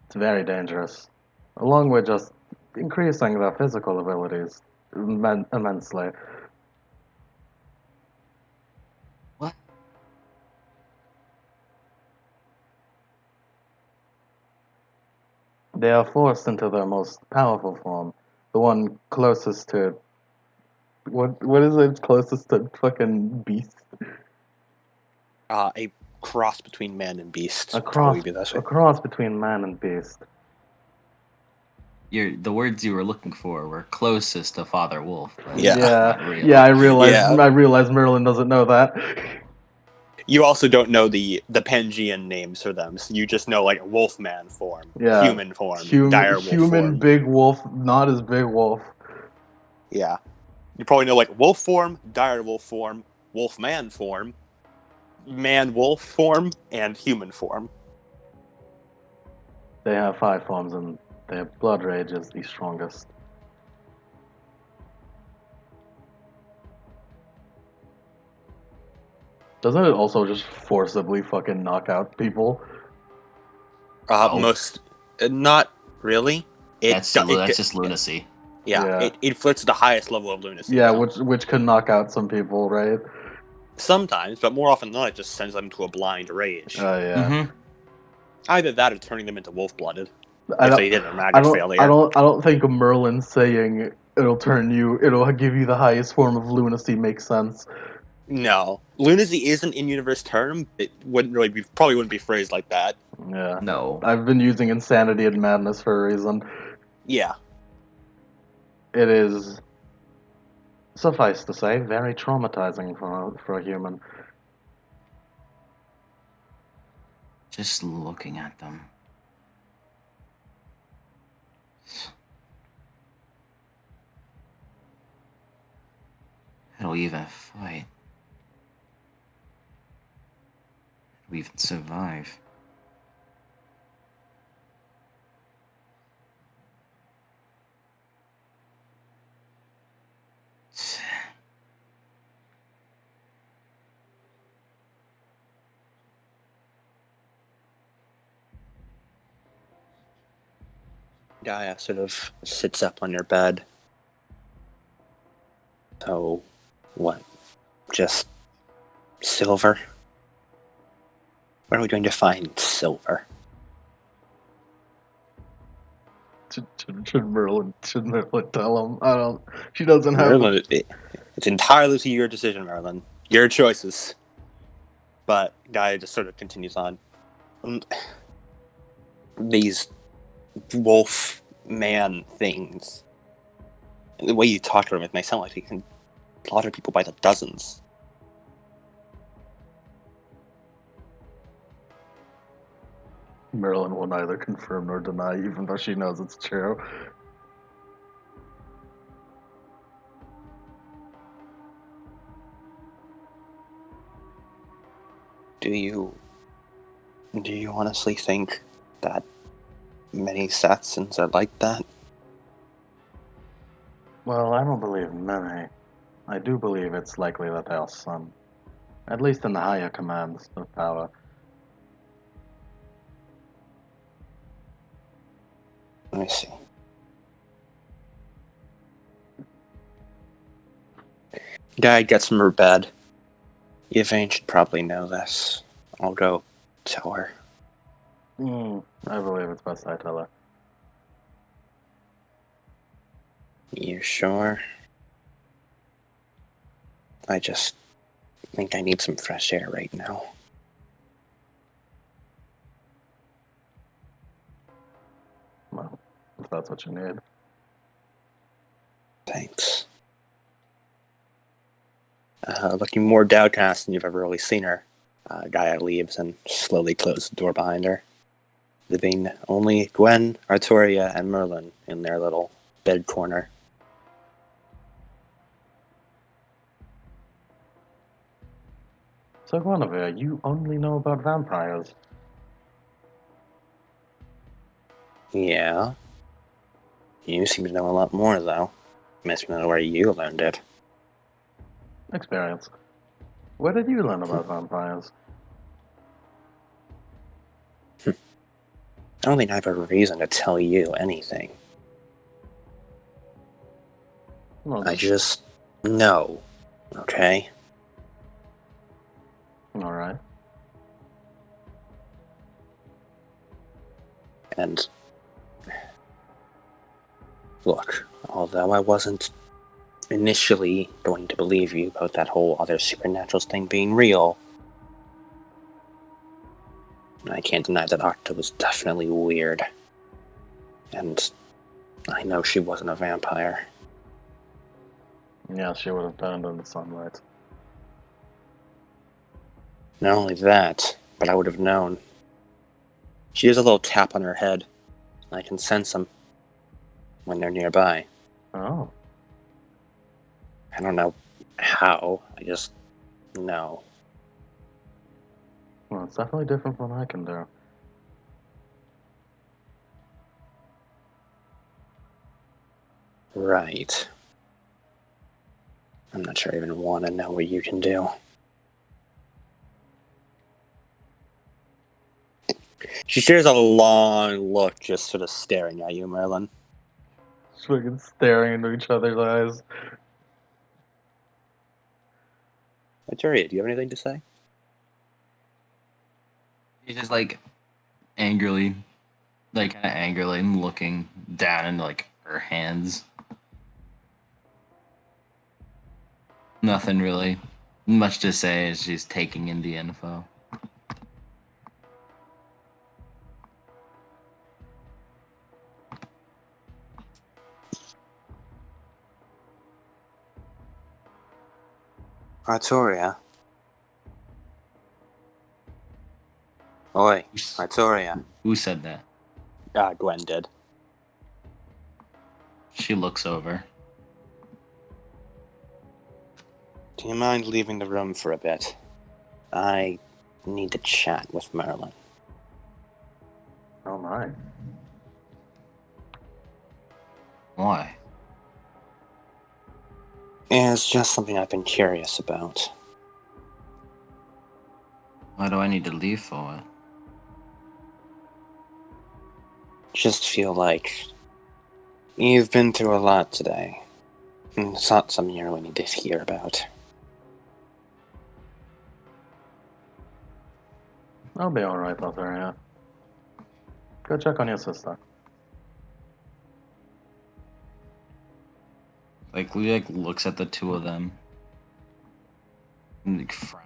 it's very dangerous. Along with just increasing their physical abilities immensely. What? They are forced into their most powerful form, the one closest to what is it closest to fucking beast? A cross between man and beast. A Probably cross, be that a way. cross between man and beast. The words you were looking for were closest to Father Wolf, but Yeah. not real. Yeah, I realized Yeah. Merlin doesn't know that. You also don't know the Pangean names for them, so you just know like wolfman form, Yeah. human form, dire wolf human form. big wolf, not as big wolf. Yeah. You probably know like wolf form, dire wolf form, wolfman form, man wolf form, and human form. They have 5 forms and their blood rage is the strongest. Doesn't it also just forcibly fucking knock out people? No. Not really. That's just lunacy. Yeah. It flirts the highest level of lunacy. Yeah, though. which can knock out some people, right? Sometimes, but more often than not, it just sends them to a blind rage. Yeah. Mm-hmm. Either that or turning them into wolf-blooded. I If don't, they did a magic failure. I don't think Merlin saying it'll give you the highest form of lunacy makes sense. No. Lunacy is an in-universe term. It probably wouldn't be phrased like that. Yeah. No. I've been using insanity and madness for a reason. Yeah. It is, suffice to say, very traumatizing for a human. Just looking at them. How do we even fight? How do we even survive? Gaia sort of sits up on your bed. So, what? Just silver? Where are we going to find silver? Should Merlin tell him? I don't. She doesn't have. Merlin, it's entirely to your decision, Merlin. Your choices. But Guy just sort of continues on. These wolf man things. The way you talk to them, it may sound like they can slaughter people by the dozens. Merlin will neither confirm nor deny, even though she knows it's true. Do you honestly think that many Satsons are like that? Well, I don't believe many. I do believe it's likely that they are some. At least in the higher commands of power. Let me see. Guy gets from her bed. Yvain should probably know this. I'll go tell her. I believe it's best I tell her. You sure? I just think I need some fresh air right now. Well, if that's what you need. Thanks. Looking more downcast than you've ever really seen her. Gaia leaves and slowly closes the door behind her, leaving only Gwen, Arturia, and Merlin in their little bed corner. So, Guinevere, you only know about vampires. Yeah. You seem to know a lot more, though. Makes me know where you learned it. Experience. Where did you learn about vampires? I don't think I have a reason to tell you anything. Well, I just know, okay? Alright. And look, although I wasn't initially going to believe you about that whole other supernatural thing being real, I can't deny that Octa was definitely weird. And I know she wasn't a vampire. Yeah, she would have turned into sunlight. Not only that, but I would have known. She has a little tap on her head. I can sense them when they're nearby. Oh. I don't know how, I just know. Well, it's definitely different from what I can do. Right. I'm not sure I even want to know what you can do. She shares a long look, just sort of staring at you, Merlin. Just fucking staring into each other's eyes. Arturia, do you have anything to say? He's just like angrily, like kind of angrily looking down into like her hands. Nothing really much to say as she's taking in the info. Arturia. Oi, Arturia. Who said that? Gwen did. She looks over. Do you mind leaving the room for a bit? I need to chat with Merlin. Oh my. Why? It's just something I've been curious about. Why do I need to leave for it? Just feel like you've been through a lot today. And it's not something you really need to hear about. I'll be alright, Lotharia. Go check on your sister. Like, Lee looks at the two of them and frowns.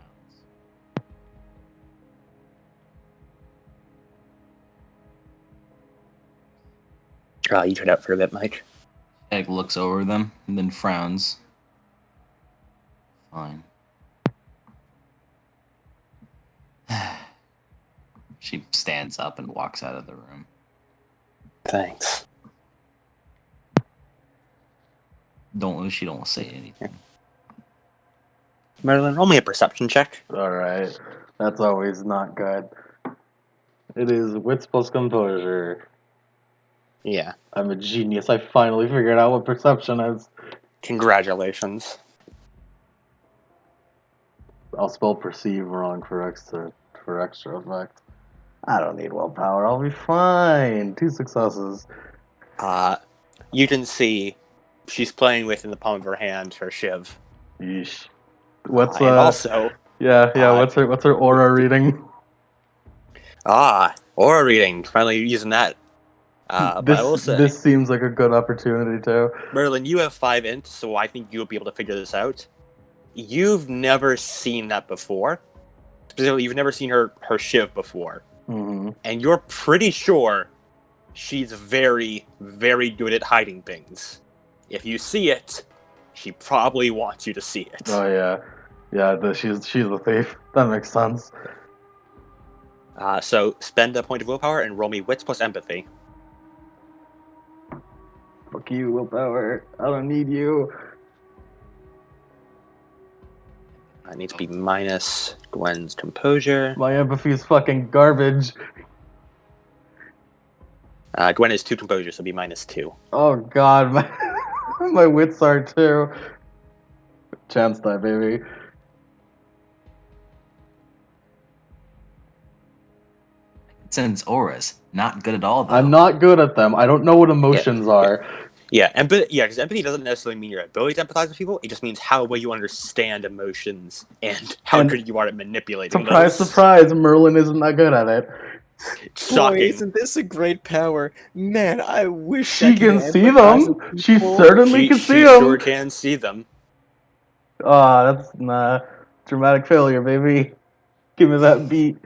You tried out for a bit, Mike. Looks over them and then frowns. Fine. She stands up and walks out of the room. Thanks. She don't say anything. Merlin, roll me a perception check. Alright. That's always not good. It is wits plus composure. Yeah. I'm a genius. I finally figured out what perception is. Congratulations. I'll spell perceive wrong for extra effect. I don't need willpower. I'll be fine. 2 successes. You can see she's playing with in the palm of her hand her shiv. Yeesh. What's and also Yeah. What's her aura reading? Aura reading. Finally using that. But I will say, this seems like a good opportunity too. Merlin, you have 5 int, so I think you'll be able to figure this out. You've never seen that before. Specifically, you've never seen her shiv before. Mm-hmm. And you're pretty sure she's very, very good at hiding things. If you see it, she probably wants you to see it. Oh yeah. She's the thief. That makes sense. So spend a point of willpower and roll me wits plus empathy. Fuck you, willpower. I don't need you. I need to be minus Gwen's composure. My empathy is fucking garbage. Gwen is 2 composure, so be minus 2. Oh god, my wits are too. Chance die, baby. Sense auras. Not good at all, though. I'm not good at them. I don't know what emotions are. Yeah, because empathy doesn't necessarily mean your ability to empathize with people. It just means how well you understand emotions and how good you are at manipulating Surprise, those. surprise, Merlin isn't that good at it. Shocking. Boy, isn't this a great power? Man, I wish She I could can see empathize them. with She people. certainly can see them. Sure can see them. That's dramatic failure, baby. Give me that beat.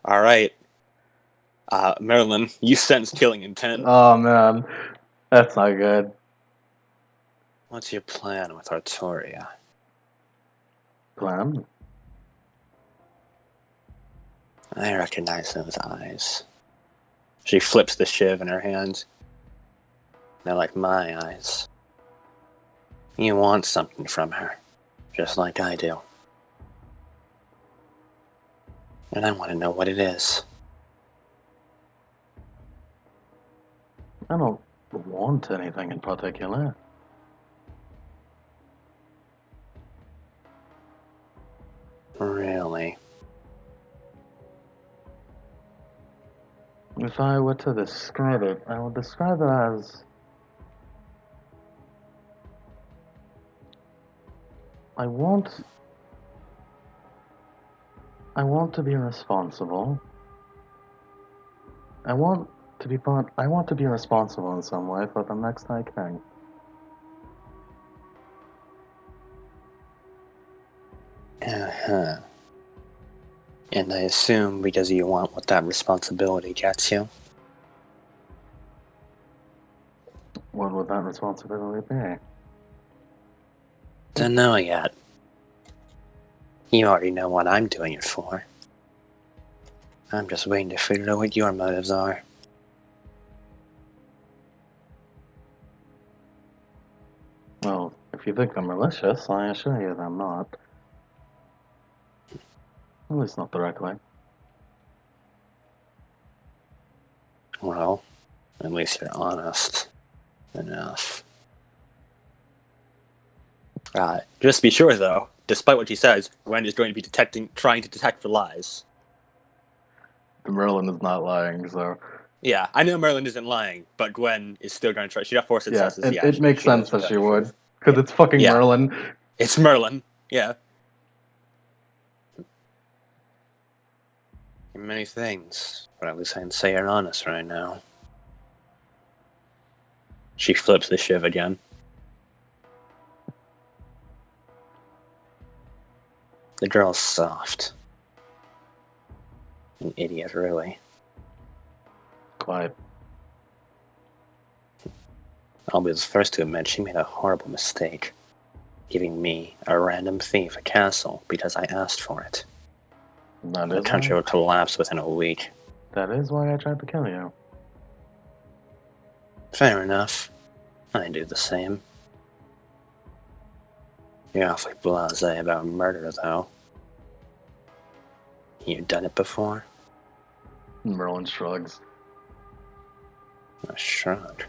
All right. Merlin, you sense killing intent. Oh man, that's not good. What's your plan with Artoria? Plan? I recognize those eyes. She flips the shiv in her hand. They're like my eyes. You want something from her, just like I do. And I want to know what it is. I don't want anything in particular. Really? If I were to describe it, I would describe it as I want to be responsible. I want to be responsible in some way for the next High King. Uh-huh. And I assume because you want what that responsibility gets you. What would that responsibility be? Don't know yet. You already know what I'm doing it for. I'm just waiting to figure out what your motives are. Well, if you think I'm malicious, I assure you that I'm not. At least not directly. Well, at least you're honest enough. Just to be sure, though, despite what she says, Gwen is going to be trying to detect for lies. The Merlin is not lying, so... Yeah, I know Merlin isn't lying, but Gwen is still going to try. She got 4 successes. It makes sense that she would. Because it's fucking Yeah. Merlin. It's Merlin, yeah. Many things, but at least I can say you're honest right now. She flips the shiv again. The girl's soft. An idiot, really. Quite. I'll be the first to admit she made a horrible mistake. Giving me, a random thief, a castle because I asked for it. The country would collapse within a week. That is why I tried to kill you. Fair enough. I do the same. You're awfully blasé about murder, though. You done it before? Merlin shrugs. A shrug.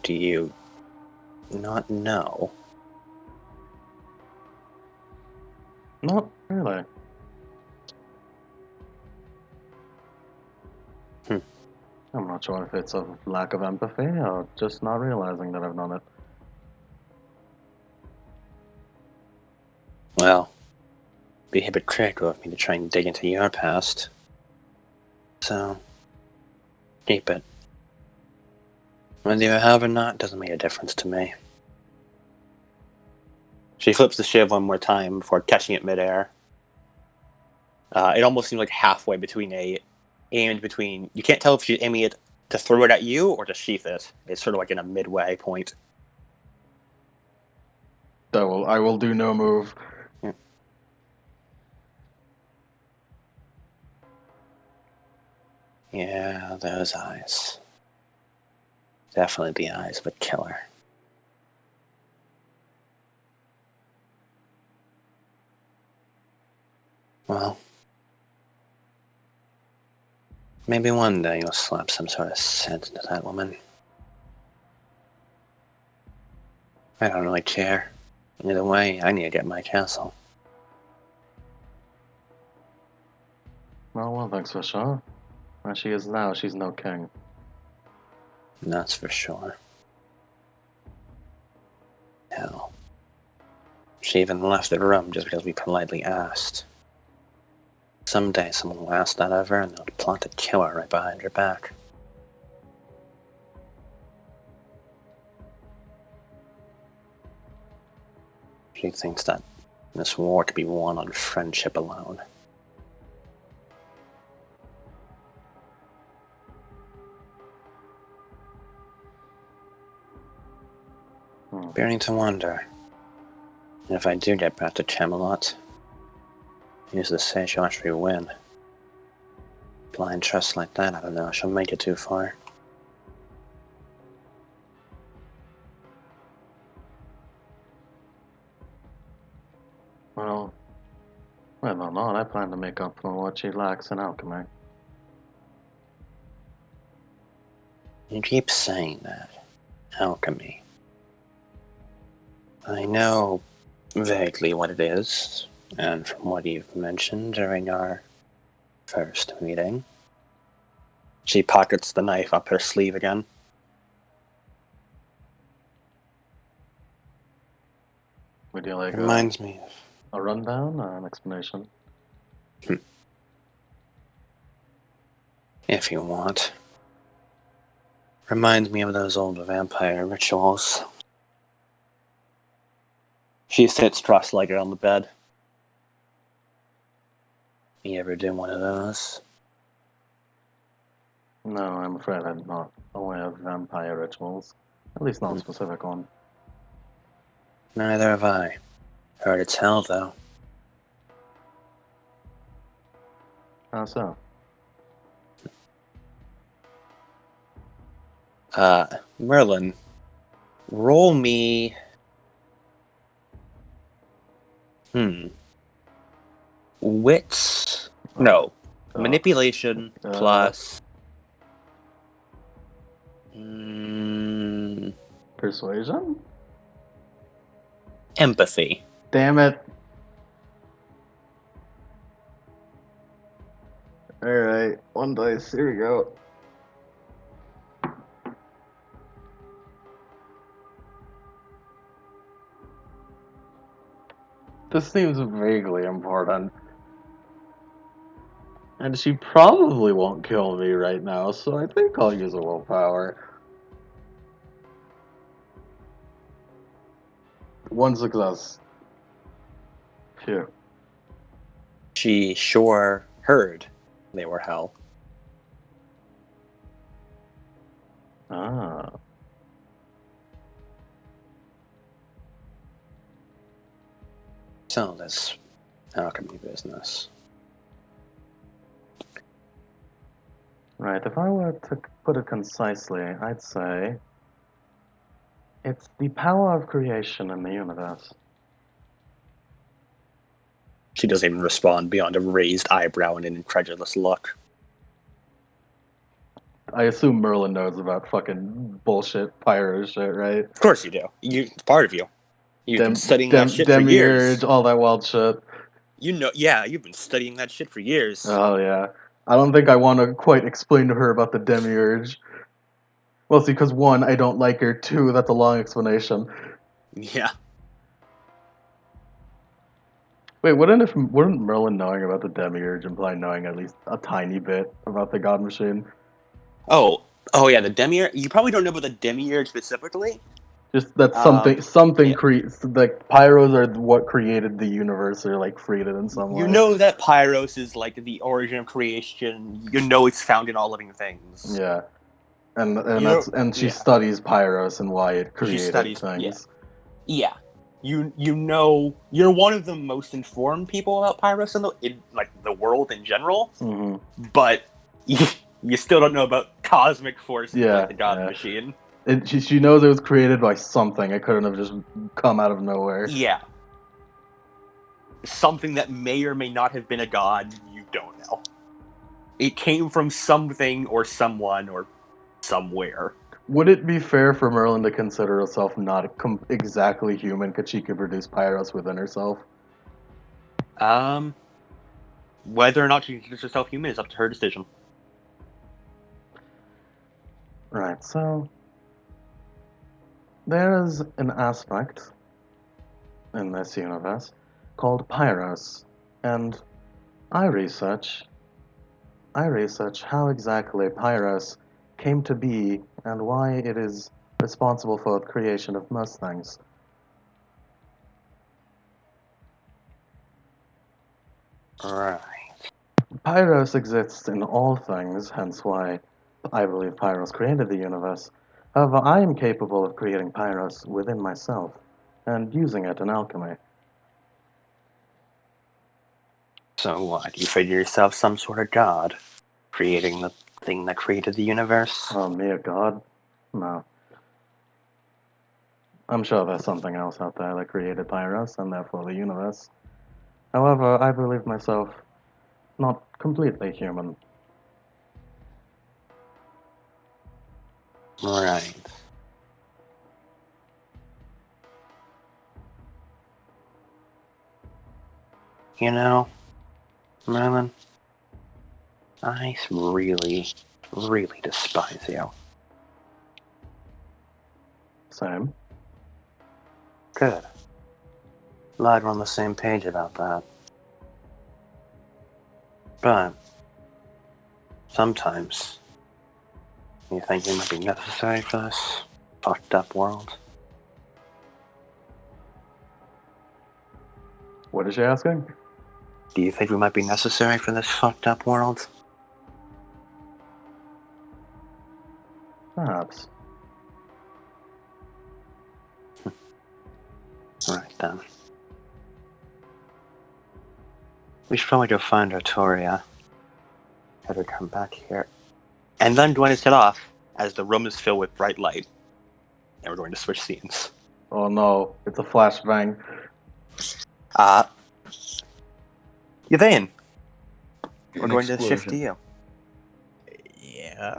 Do you not know? Not really. I'm not sure if it's a lack of empathy or just not realizing that I've done it. Well, it'd be hypocritical of me to try and dig into your past. So, keep it. Whether you have or not doesn't make a difference to me. She flips the shiv one more time before catching it midair. It almost seems like halfway between you can't tell if she's aiming it to throw it at you or to sheath it. It's sort of like in a midway point. I will do no move. Yeah, those eyes. Definitely the eyes of a killer. Well, maybe one day you'll slap some sort of sense into that woman. I don't really care. Either way, I need to get my castle. Oh, well, thanks for sure. As she is now, she's no king. That's for sure. Hell. She even left the room just because we politely asked. Someday someone will ask that of her and they'll plot to kill her right behind her back. She thinks that this war could be won on friendship alone. Beginning to wonder if I do get back to Camelot, who's to say she'll actually win? Blind trust like that, I don't know, she'll make it too far. Well, whether or not, I plan to make up for what she lacks in alchemy. You keep saying that. Alchemy. I know vaguely what it is, and from what you've mentioned during our first meeting. She pockets the knife up her sleeve again. Would you like Reminds me of... a rundown or an explanation? If you want. Reminds me of those old vampire rituals. She sits cross-legged on the bed. You ever do one of those? No, I'm afraid I'm not aware of vampire rituals. At least not a specific one. Neither have I. Heard it's hell, though. How so? Merlin, roll me... Wits? No. Manipulation plus... Persuasion? Empathy. Damn it. Alright, one dice, here we go. This seems vaguely important. And she probably won't kill me right now, so I think I'll use a willpower. One success. Phew. She sure heard they were hell. Ah. So this alchemy business. Right, if I were to put it concisely, I'd say it's the power of creation in the universe. She doesn't even respond beyond a raised eyebrow and an incredulous look. I assume Merlin knows about fucking bullshit pyro shit, right? Of course you do. It's part of you. You've been studying that shit for Demiurge, years. all that wild shit. You know, yeah, you've been studying that shit for years. Oh yeah. I don't think I want to quite explain to her about the Demiurge. Well, see, because one, I don't like her. Two, that's a long explanation. Yeah. Wait, wouldn't Merlin knowing about the Demiurge imply knowing at least a tiny bit about the God Machine? Oh yeah, the Demiurge. You probably don't know about the Demiurge specifically. Just that Yeah. creates, like, pyros are what created the universe or like freed it in some You way. know that Pyros is like the origin of creation. You know it's found in all living things. Yeah, and You she yeah. studies pyros and why it She created studies things. Yeah. You know you're one of the most informed people about Pyros in like the world in general, Hmm. but you still don't know about cosmic forces like the God Yeah. Machine. She knows it was created by something. It couldn't have just come out of nowhere. Yeah. Something that may or may not have been a god, you don't know. It came from something or someone or somewhere. Would it be fair for Merlin to consider herself not exactly human because she could produce pyros within herself? Whether or not she considers herself human is up to her decision. Right, so there is an aspect in this universe called pyros, and I research how exactly pyros came to be and why it is responsible for the creation of most things. Right. Pyros exists in all things, hence why I believe Pyros created the universe. However, I am capable of creating Pyros within myself and using it in alchemy. So what? You figure yourself some sort of god, creating the thing that created the universe? Oh, me a god? No. I'm sure there's something else out there that created Pyros and therefore the universe. However, I believe myself not completely human. Right. You know, Merlin, I really, really despise you. Same. Good. Glad we're on the same page about that. But sometimes you think you might be necessary for this fucked up world. What is she asking? Do you think we might be necessary for this fucked up world? Perhaps. Right then. We should probably go find Artoria. Have her come back here. And then Dwayne is cut off as the room is filled with bright light. And we're going to switch scenes. Oh no, it's a flashbang. Yvain, we're An going to shift to explosion. you. Yeah.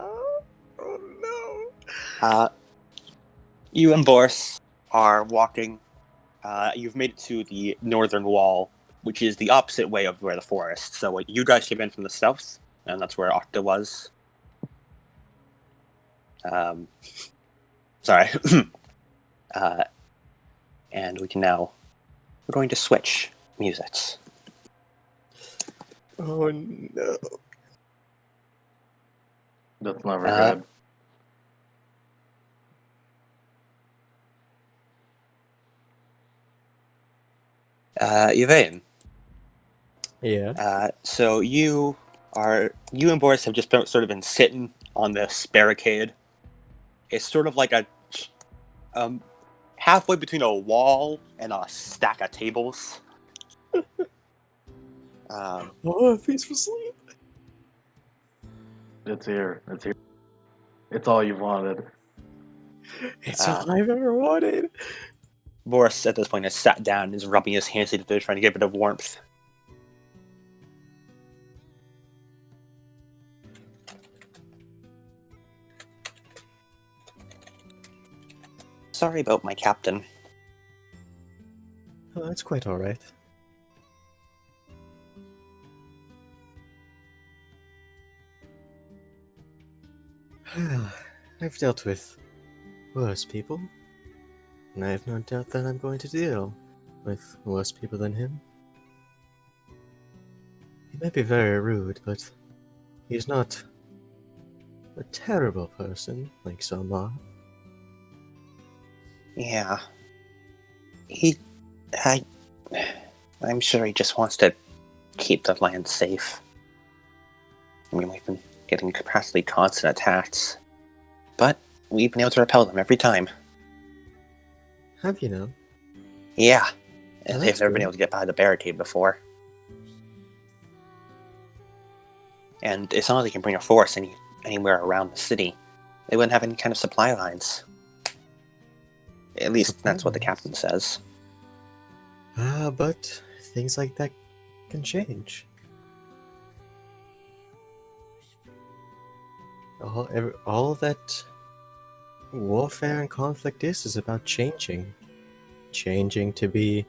Oh no. You and Boris are walking. You've made it to the northern wall, which is the opposite way of where the forest. So you guys came in from the south, and that's where Octa was. Sorry. And we're going to switch musics. Oh no. That's never Uh, good. Yvain, Yeah. so you and Boris have just sort of been sitting on this barricade. It's sort of like a halfway between a wall and a stack of tables. Oh, peaceful sleep. It's here. It's here. It's all you've wanted. It's all I've ever wanted. Boris, at this point, has sat down and is rubbing his hands together, trying to get a bit of warmth. Sorry about my captain. Oh, that's quite all right. I've dealt with worse people, and I have no doubt that I'm going to deal with worse people than him. He may be very rude, but he's not a terrible person like some are. Yeah. I'm sure he just wants to keep the land safe. I mean, we've been getting practically constant attacks, but we've been able to repel them every time. Have you now? Yeah. Well, They've that's never been good. able to get by the barricade before. And it's not like they can bring a force anywhere around the city. They wouldn't have any kind of supply lines. At least that's what the captain says. But things like that can change. All that warfare and conflict is about changing. Changing to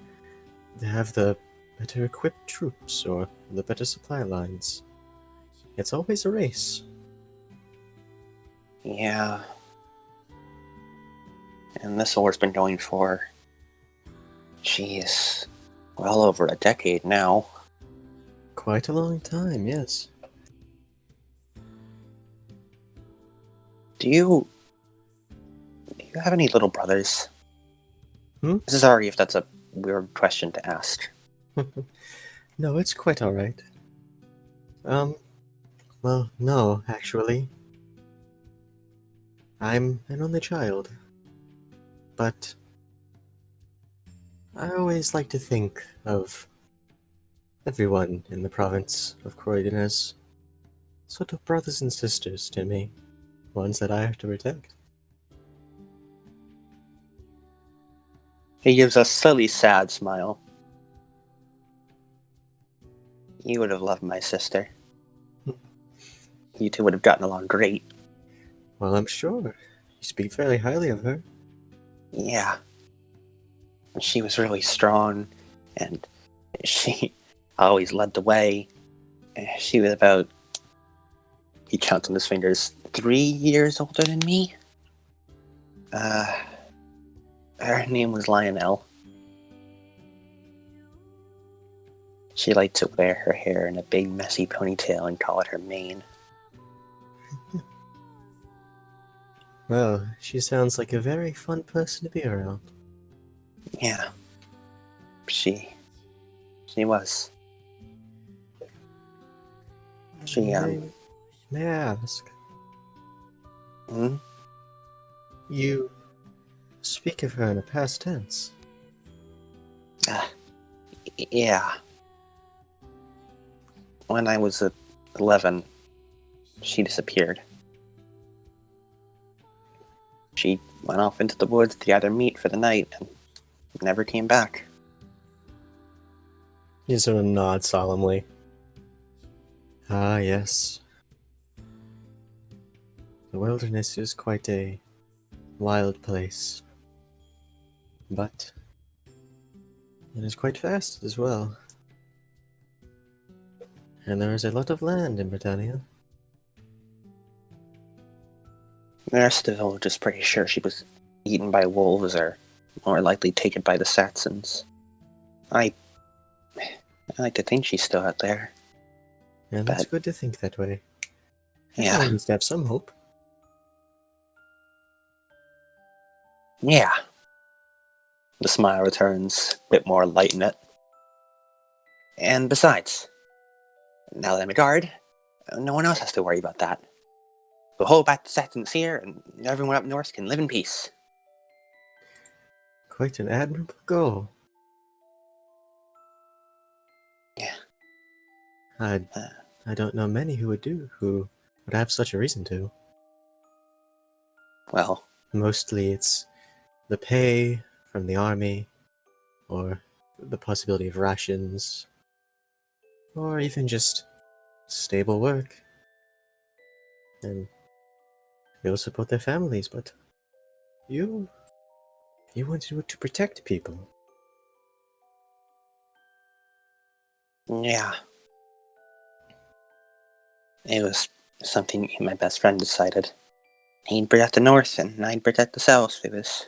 have the better equipped troops or the better supply lines. It's always a race. Yeah. And this war's been going for, geez, well over a decade now. Quite a long time, yes. Do you have any little brothers? Hmm? Sorry if that's a weird question to ask. No, it's quite alright. Well, no, actually. I'm an only child. But I always like to think of everyone in the province of Croydon as sort of brothers and sisters to me. Ones that I have to protect. He gives a silly, sad smile. You would have loved my sister. You two would have gotten along great. Well, I'm sure. You speak fairly highly of her. Yeah. She was really strong, and she always led the way. She was about, he counts on his fingers, 3 years older than me. Her name was Lionel. She liked to wear her hair in a big messy ponytail and call it her mane. Well, she sounds like a very fun person to be around. Yeah. She was. May I ask? Hmm? You speak of her in a past tense. Yeah. When I was 11, she disappeared. She went off into the woods to gather meat for the night and never came back. You sort of nod solemnly. Ah, yes. The wilderness is quite a wild place. But it is quite vast as well. And there is a lot of land in Britannia. The rest of the village is pretty sure she was eaten by wolves or more likely taken by the Satsons. I like to think she's still out there. And that's But- good to think that way. Yeah. Everyone needs to have some hope. Yeah. The smile returns, a bit more light in it. And besides, now that I'm a guard, no one else has to worry about that. The whole Bat Saxon's here, and everyone up north can live in peace. Quite an admirable goal. Yeah. I don't know many who would have such a reason to. Well, Mostly it's the pay from the army, or the possibility of rations, or even just stable work. And they'll support their families, but you want to protect people. yeah. It was something my best friend decided. He'd protect the north, and I'd protect the south. It was...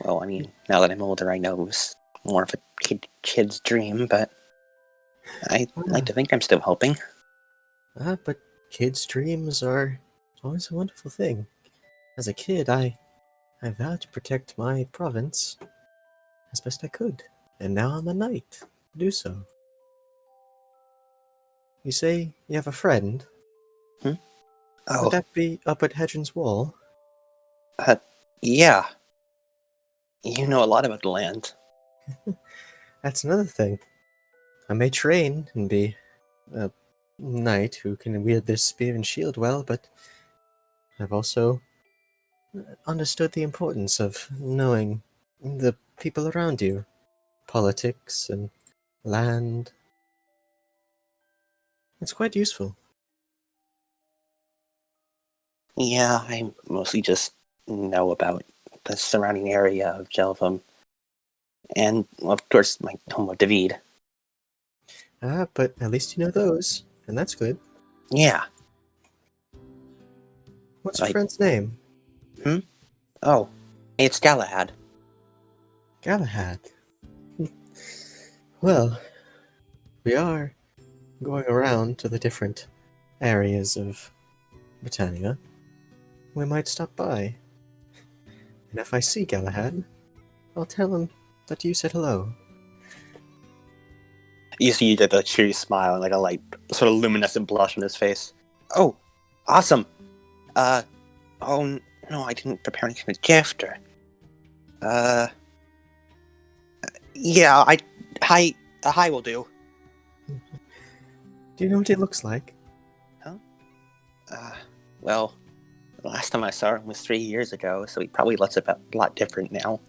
Well, I mean, now that I'm older, I know it was more of a kid's dream, but I like to think I'm still helping. But kids' dreams are always a wonderful thing. As a kid, I vowed to protect my province as best I could, and now I'm a knight to do so. You say you have a friend? Would Oh, that be up at Hedron's Wall? yeah. You know a lot about the land. That's another thing. I may train and be a knight who can wield this spear and shield well, but I've also understood the importance of knowing the people around you, politics and land. It's quite useful. Yeah, I mostly just know about the surrounding area of Jelvum. And, well, of course, my home of David. But at least you know those, and that's good. Yeah. What's your Like, friend's name? oh, it's Galahad. Galahad. Well, we are going around to the different areas of Britannia. We might stop by. And if I see Galahad, I'll tell him that you said hello. You see the cheery smile and like a light, sort of luminescent blush on his face. Oh, awesome. Oh no, I didn't prepare any kind of gift or. Yeah, hi will do. Do you know what he looks like? Huh? Well, the last time I saw him was 3 years ago, so he probably looks a lot different now.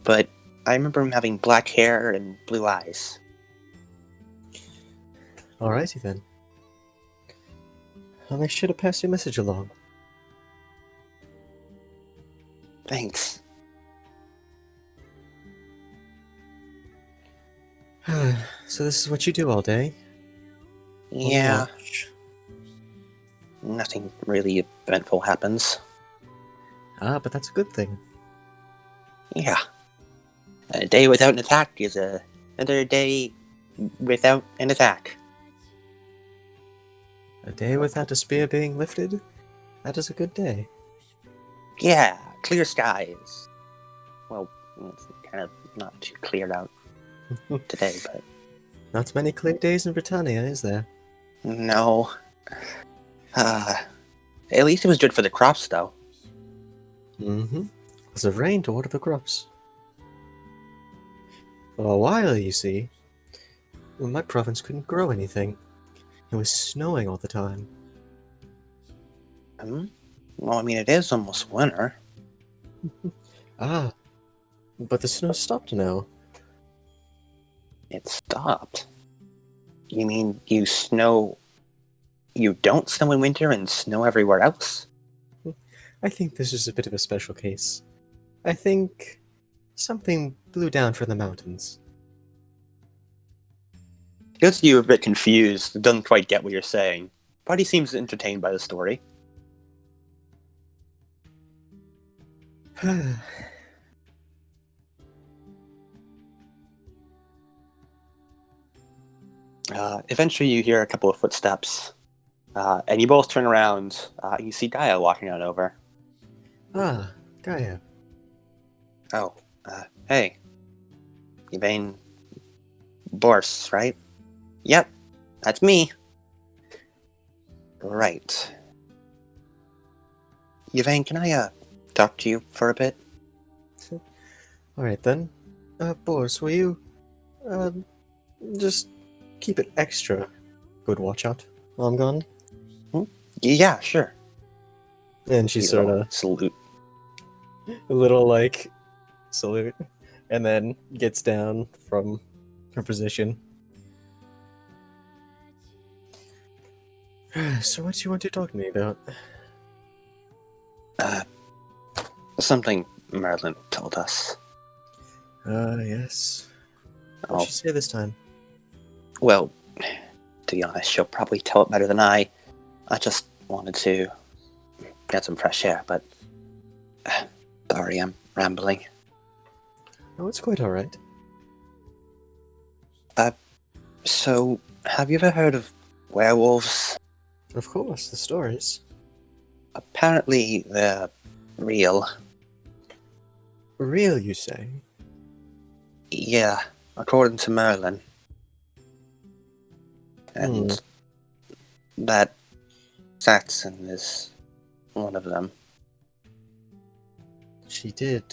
But I remember him having black hair and blue eyes. Alrighty then. I'll make sure to pass your message along. Thanks. So this is what you do all day? Yeah, Watch. nothing really eventful happens. But that's a good thing. Yeah. A day without an attack is another day without an attack. A day without a spear being lifted? That is a good day. Yeah, clear skies. Well, it's kind of not too cleared out today, but Not many clear days in Britannia, is there? no. At least it was good for the crops, though. Mm-hmm. Lots of rain to water the crops. For a while, you see, my province couldn't grow anything. It was snowing all the time. Well, I mean, it is almost winter. But the snow stopped now. It stopped. You mean you don't snow in winter and snow everywhere else? I think this is a bit of a special case. I think something blew down from the mountains. Because you're a bit confused, doesn't quite get what you're saying. But he seems entertained by the story. Eventually, you hear a couple of footsteps, and you both turn around. You see Gaia walking on over. Ah, Gaia. Oh, hey, Yvain Bors, right? Yep, that's me. Right. Yvain, can I talk to you for a bit? Alright then. Boris, will you, just keep it extra good watch out while I'm gone? Yeah, sure. And she You sort little of, salute. a little like, salute, and then gets down from her position. So what do you want to talk to me about? Something Merlin told us. Yes. What'd Oh, she say this time? well, to be honest, she'll probably tell it better than I. I just wanted to get some fresh air, but sorry, I'm rambling. Oh, it's quite alright. So, have you ever heard of werewolves? Of course, the stories. Apparently, they're real. Real, you say? Yeah, according to Merlin. And that Saxon is one of them. She did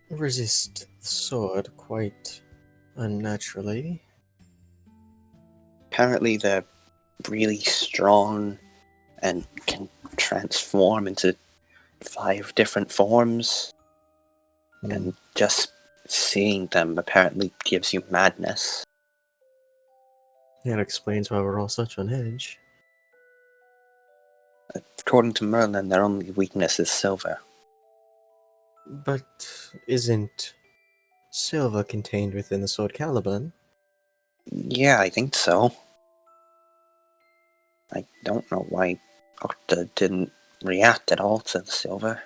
resist the sword quite unnaturally. Apparently, they're really strong and can transform into 5 different forms. And just seeing them apparently gives you madness. That explains why we're all such on edge. According to Merlin, their only weakness is silver. But isn't silver contained within the sword Caliban? Yeah, I think so. I don't know why Octa didn't react at all to the silver.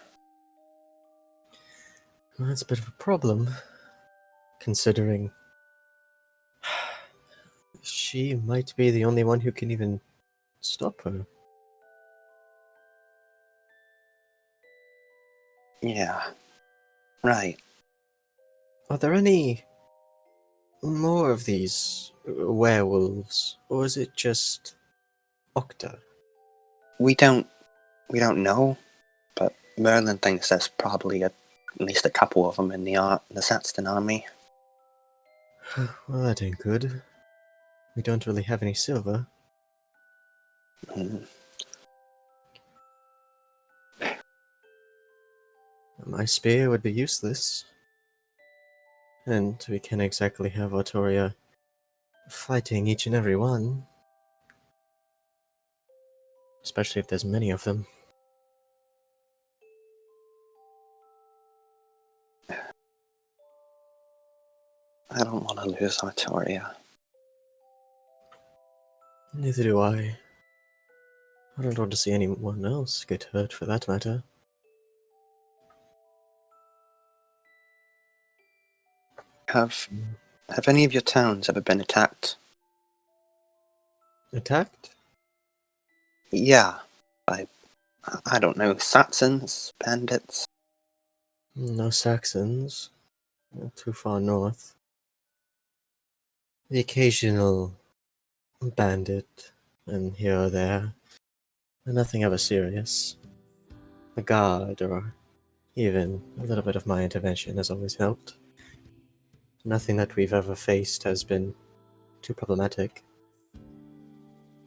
Well, that's a bit of a problem, considering she might be the only one who can even stop her. Yeah, right. Are there any more of these werewolves, or is it just Octa? We don't know, but Merlin thinks there's probably at least a couple of them in the Saxon army. Well, that ain't good. We don't really have any silver. Mm. My spear would be useless. And we can't exactly have Artoria fighting each and every one. Especially if there's many of them. I don't want to lose Artoria. Neither do I. I don't want to see anyone else get hurt for that matter. Have any of your towns ever been attacked? Attacked? Yeah, I don't know, Saxons, bandits. No Saxons. Not too far north. The occasional bandit, and here or there. But nothing ever serious. A guard, or even a little bit of my intervention has always helped. Nothing that we've ever faced has been too problematic.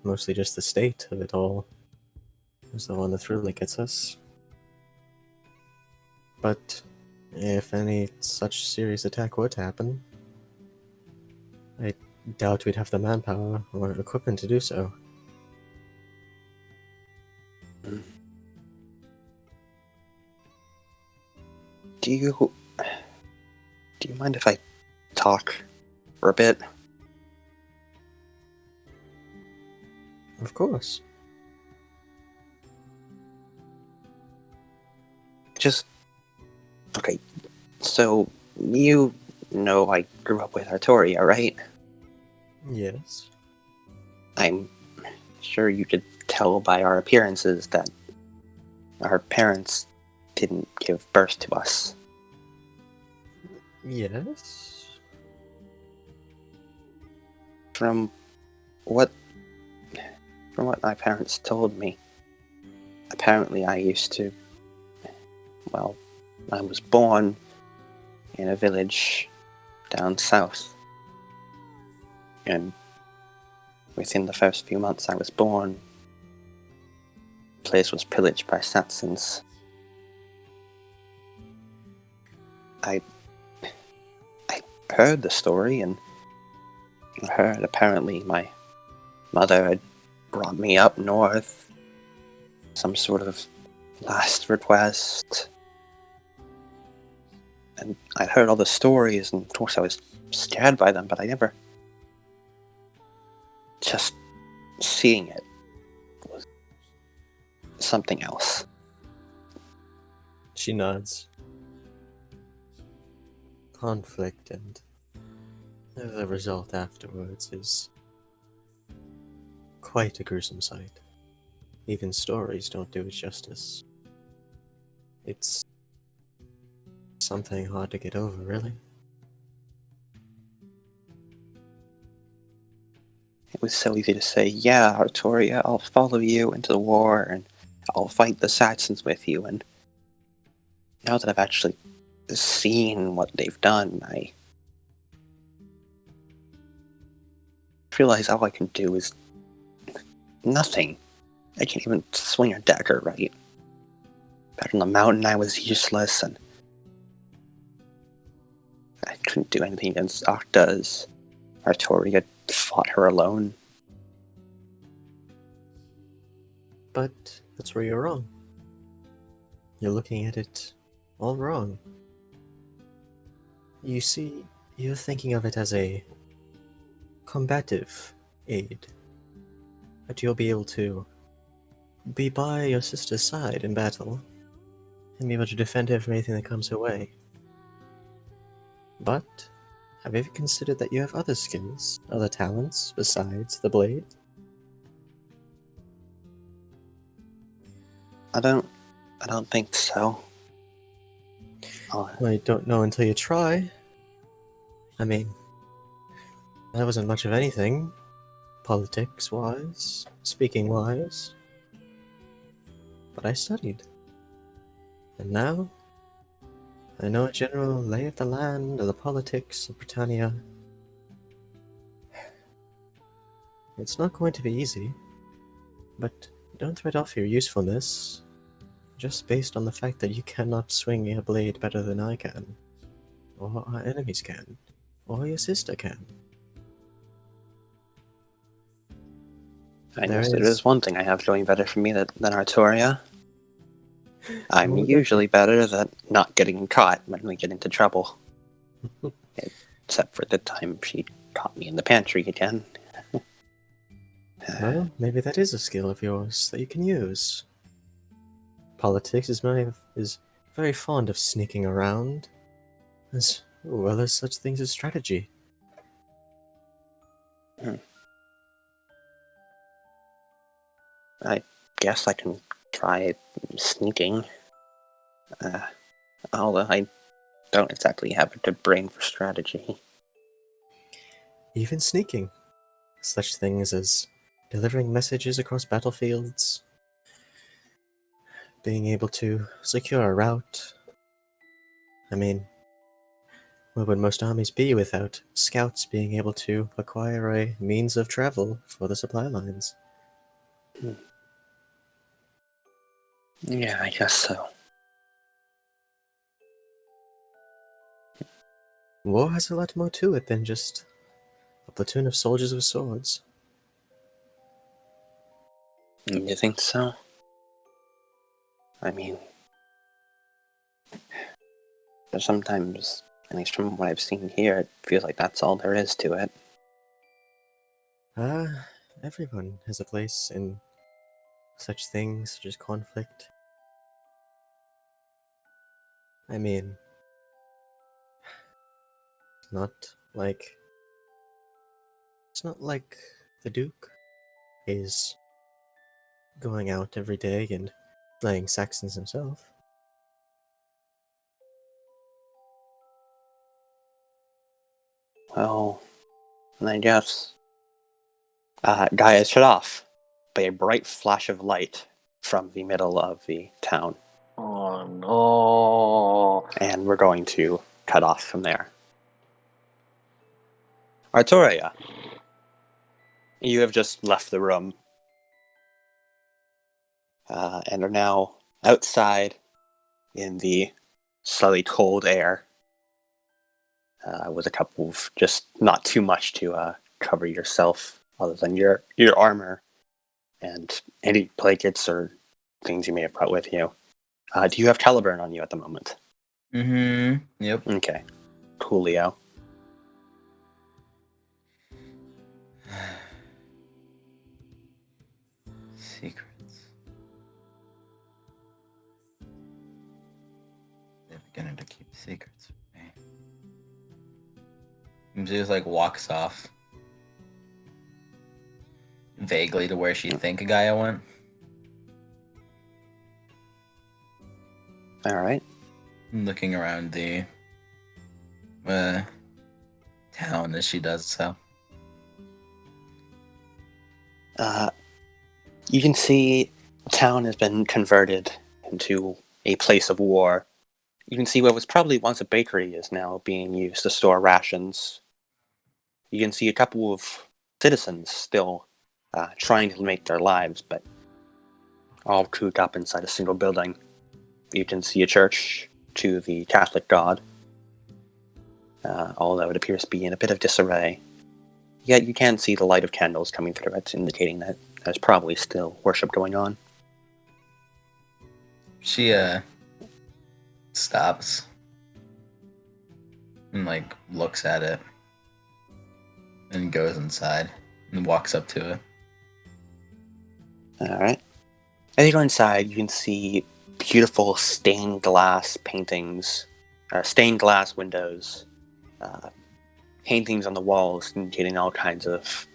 Mostly just the state of it all is the one that really gets us. But if any such serious attack were to happen, I doubt we'd have the manpower or equipment to do so. Do you mind if I talk for a bit? Of course. Just okay. So you know I grew up with Artoria, right? Yes. I'm sure you could tell by our appearances that our parents didn't give birth to us. Yes. From what my parents told me, apparently I used to, well, I was born in a village down south. And within the first few months I was born, the place was pillaged by Satsons. I heard the story, and I heard apparently my mother had brought me up north, some sort of last request. And I heard all the stories, and of course I was scared by them, but I never... Just seeing it was something else. She nods. Conflict and the result afterwards is quite a gruesome sight. Even stories don't do it justice. It's something hard to get over, really. It was so easy to say, yeah, Artoria, I'll follow you into the war, and I'll fight the Saxons with you, and now that I've actually seen what they've done, I realize all I can do is nothing. I can't even swing a dagger right. Back on the mountain I was useless, and I couldn't do anything against Octa's. Artoria fought her alone. But that's where you're wrong. You're looking at it all wrong. You see, you're thinking of it as a combative aid. That you'll be able to be by your sister's side in battle and be able to defend her from anything that comes her way. But have you ever considered that you have other skills, other talents besides the blade? I don't think so. I don't know until you try. I mean, that wasn't much of anything, politics-wise, speaking-wise. But I studied. And now, I know a general lay of the land of the politics of Britannia. It's not going to be easy, but don't write off your usefulness just based on the fact that you cannot swing a blade better than I can, or our enemies can, or your sister can. I There guess there is- is one thing I have going better for me than Artoria. I'm What would that usually better at not getting caught when we get into trouble. Except for the time she caught me in the pantry again. Well, maybe that is a skill of yours that you can use. Politics is very fond of sneaking around, as well as such things as strategy. I guess I can try sneaking. Although I don't exactly have a good brain for strategy. Even sneaking. Such things as delivering messages across battlefields, being able to secure a route. I mean, where would most armies be without scouts being able to acquire a means of travel for the supply lines? Yeah, I guess so. War has a lot more to it than just a platoon of soldiers with swords. You think so? I mean, sometimes, at least from what I've seen here, it feels like that's all there is to it. Everyone has a place in such things such as conflict. I mean, it's not like It's not like the Duke is going out every day and playing Saxons himself. Well, I guess. Gaia is shut off by a bright flash of light from the middle of the town. Oh no. And we're going to cut off from there. Arturia, you have just left the room and are now outside in the slightly cold air with a couple of just not too much to cover yourself other than your armor and any blankets or things you may have brought with you. Do you have Caliburn on you at the moment? Mm-hmm. Yep. Okay. Coolio. Secrets. They're beginning to keep secrets from me. And she just like walks off. Vaguely to where she think Gaia went. Alright. Looking around the town as she does so. You can see the town has been converted into a place of war. You can see what was probably once a bakery is now being used to store rations. You can see a couple of citizens still trying to make their lives, but all cooped up inside a single building. You can see a church to the Catholic God, although it appears to be in a bit of disarray. Yet you can see the light of candles coming through it, indicating that there's probably still worship going on. She stops and like looks at it and goes inside and walks up to it. Alright. As you go inside, you can see beautiful stained glass paintings, stained glass windows, paintings on the walls indicating all kinds of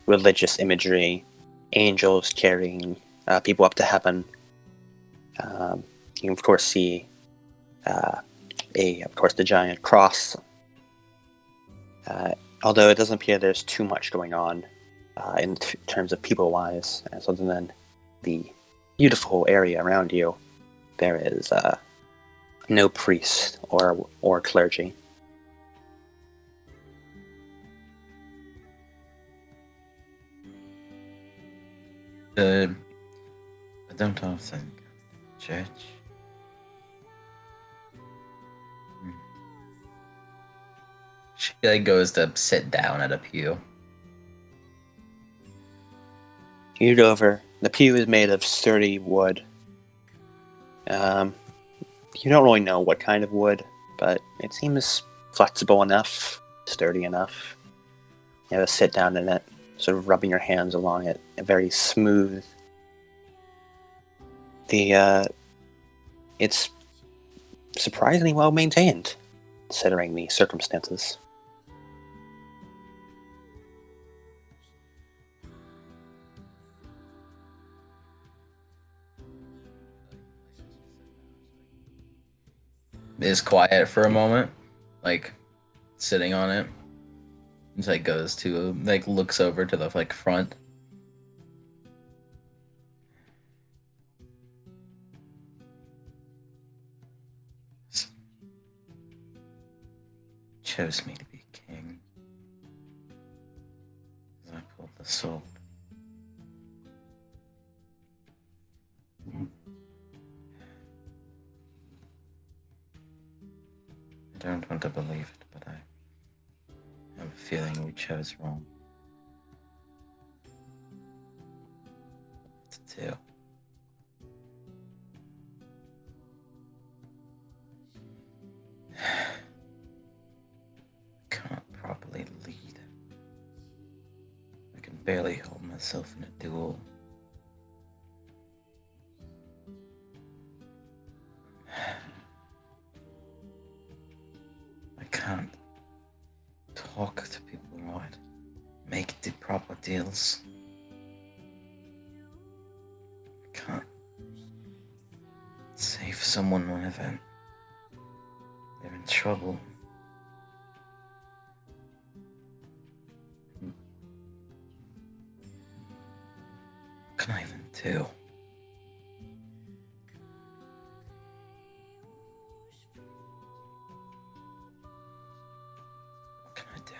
religious imagery, angels carrying people up to heaven. You can of course see the giant cross. Although it doesn't appear there's too much going on in terms of people-wise, other than the beautiful area around you, there is no priest or clergy. I don't often go to church. She like goes to sit down at a pew. You go over. The pew is made of sturdy wood. You don't really know what kind of wood, but it seems flexible enough, sturdy enough. You have to sit down in it, sort of rubbing your hands along it. Very smooth. It's surprisingly well maintained, considering the circumstances. Is quiet for a moment, like sitting on it. And like goes to like looks over to the like front. Chose me to be king. I pulled the sword. I don't want to believe it, but I have a feeling we chose wrong. What to do? I can't properly lead. I can barely hold myself in a duel. I can't talk to people right. deals. I can't save someone whenever they're in trouble. What can I even do? What can I do?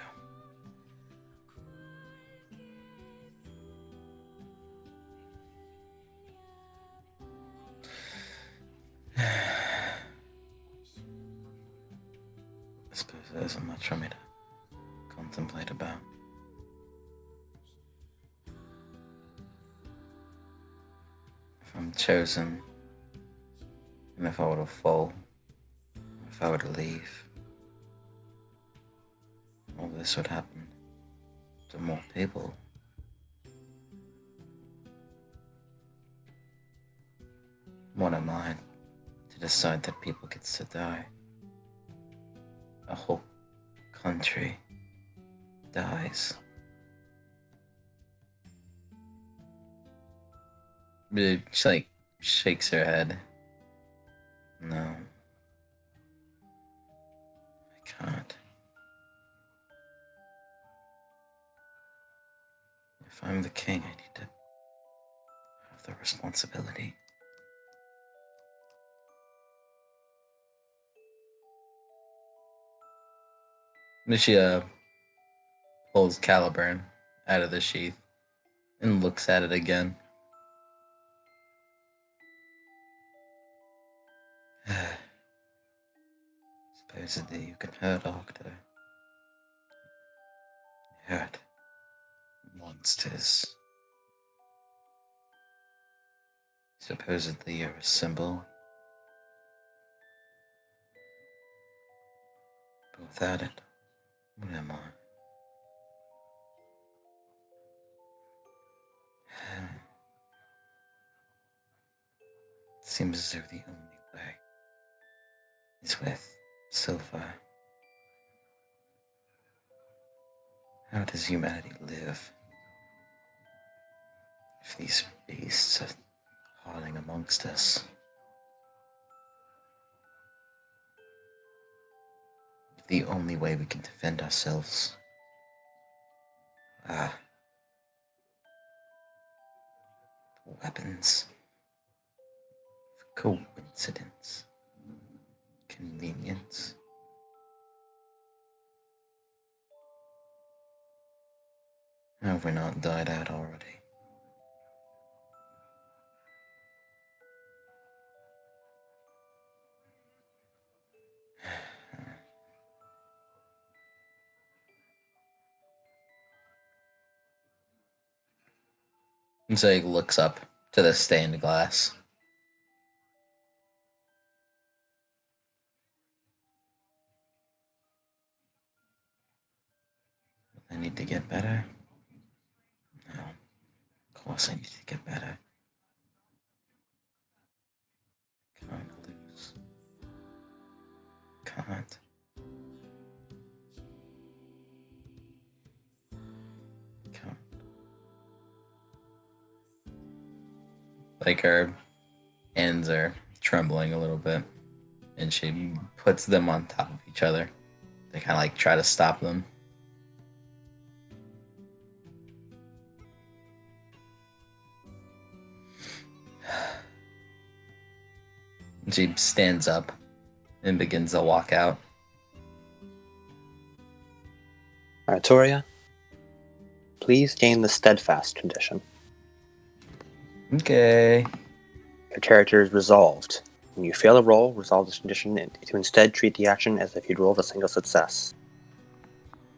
I suppose there isn't much for me to contemplate about. If I'm chosen, and if I were to fall, if I were to leave, all this would happen to more people. What am I to decide that people get to die? A whole country dies. She like shakes her head. No, I can't. If I'm the king, I need to have the responsibility. She pulls Caliburn out of the sheath and looks at it again. Supposedly you can hurt Octo. Hurt monsters. Supposedly you're a symbol. But without it, what am I? It seems as though the only way is with silver. How does humanity live if these beasts are howling amongst us? If the only way we can defend ourselves are weapons of coincidence, convenience. Have we not died out already? And so he looks up to the stained glass. I need to get better? No, of course I need to get better. Can't lose. Can't. Can't. Like her hands are trembling a little bit, and she puts them on top of each other. They kind of like try to stop them. And she stands up and begins to walk out. Artoria, please gain the steadfast condition. Okay. Your character is resolved. When you fail a roll, resolve this condition to instead treat the action as if you'd rolled a single success.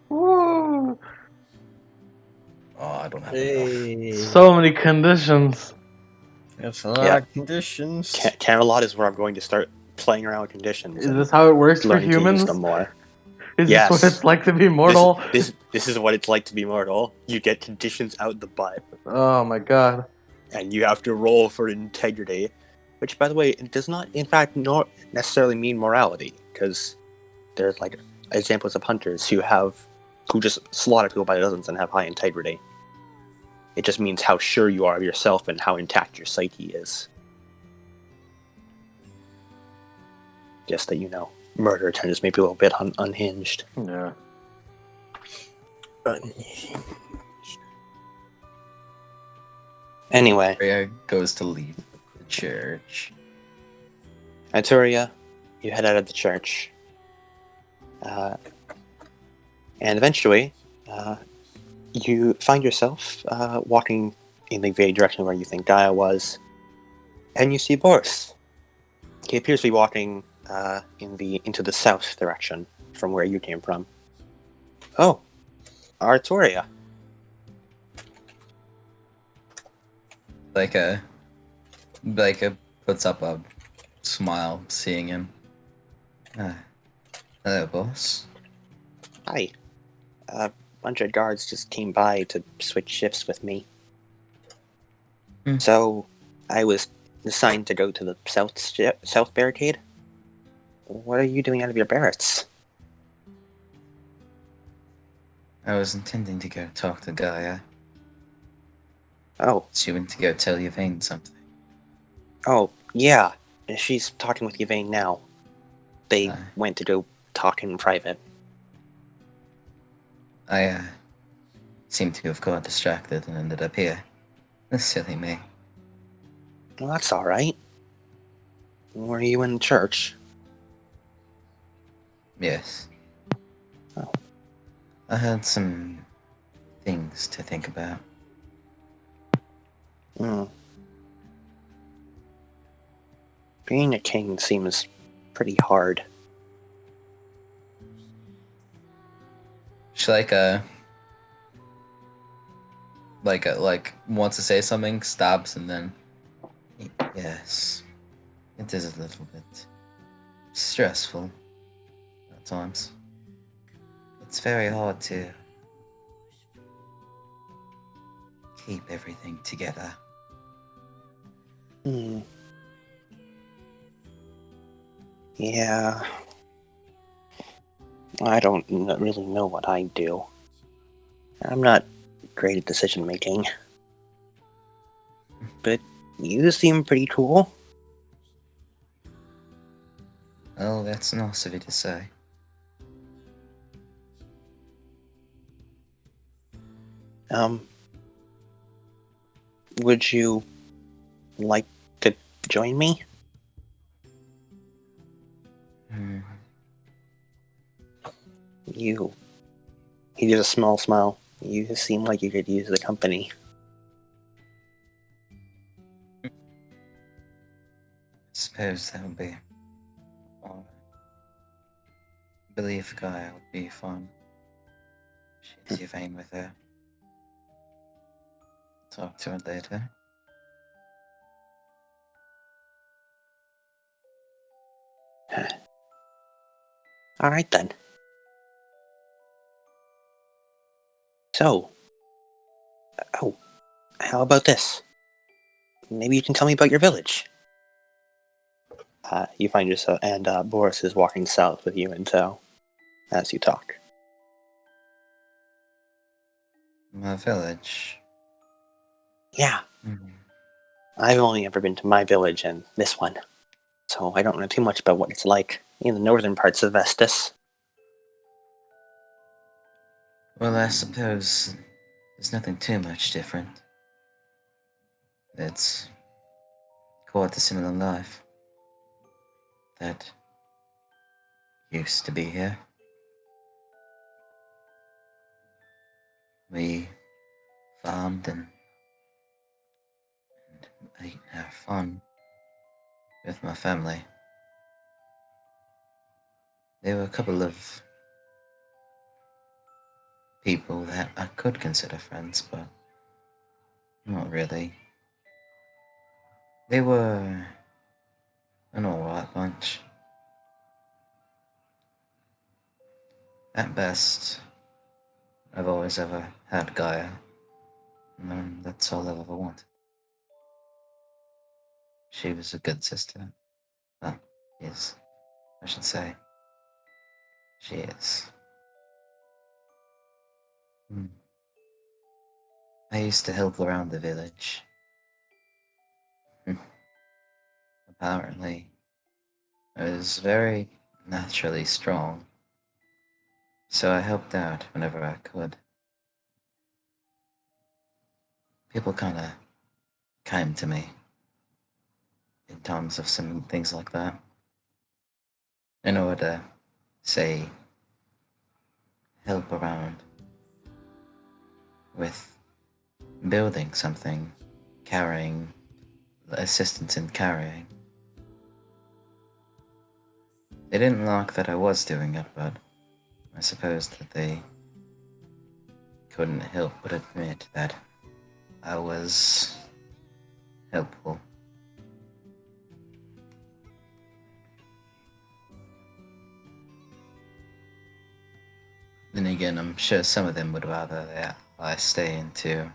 Woo! Oh, I don't have enough. Hey. So many conditions. That's a lot Yeah. of conditions. Camelot is where I'm going to start playing around with conditions. Is and this how it works for learning to use humans? them more. Is Yes. this what it's like to be mortal? This is what it's like to be mortal. You get conditions out the butt, Oh my god. and you have to roll for integrity, which, by the way, it does not, in fact, not necessarily mean morality, because there's like examples of hunters who just slaughter people by dozens and have high integrity. It just means how sure you are of yourself and how intact your psyche is. Just that, murder tends maybe a little bit unhinged. Yeah. Anyway, Rhea goes to leave the church. Ituria, you head out of the church. And eventually, you find yourself walking in the very direction where you think Gaia was, and you see Boris. He appears to be walking into the south direction from where you came from. Oh, Arturia. Like puts up a smile seeing him. Hello, boss. Hi. A bunch of guards just came by to switch shifts with me. So, I was assigned to go to the south barricade. What are you doing out of your barracks? I was intending to go talk to Gaia. Oh, She went to go tell Yvain something. oh, yeah. She's talking with Yvain now. They went to go talk in private. I seem to have got distracted and ended up here. Silly me. Well, that's alright. Were you in church? Yes. Oh. I had some things to think about. Being a king seems pretty hard. She wants to say something, stops, and then yes, it is a little bit stressful at times. It's very hard to keep everything together. Yeah. I don't really know what I'd do. I'm not great at decision making. But you seem pretty cool. Oh, that's nice of you to say. Would you like to join me? He gives a small smile. You seem like you could use the company. I suppose that would be fun. I believe Gaia would be fun. She's Yvain with her. Talk to her later. Alright then. So, how about this? Maybe you can tell me about your village. You find yourself, and Boris is walking south with you in tow as you talk. My village. Yeah. I've only ever been to my village and this one, so I don't know too much about what it's like in the northern parts of Vestus. Well, I suppose there's nothing too much different. It's quite a similar life that used to be here. We farmed and ate and had fun with my family. There were a couple of people that I could consider friends, but not really. They were an alright bunch. At best, I've always ever had Gaia, and that's all I've ever wanted. She was a good sister. Well, is, I should say. She is. I used to help around the village. Apparently, I was very naturally strong, so I helped out whenever I could. People kinda came to me in times of some things like that in order to, say, help around with building something, carrying, assistance in carrying. They didn't like that I was doing it, but I suppose that they couldn't help but admit that I was helpful. Then again, I'm sure some of them would rather that I stay into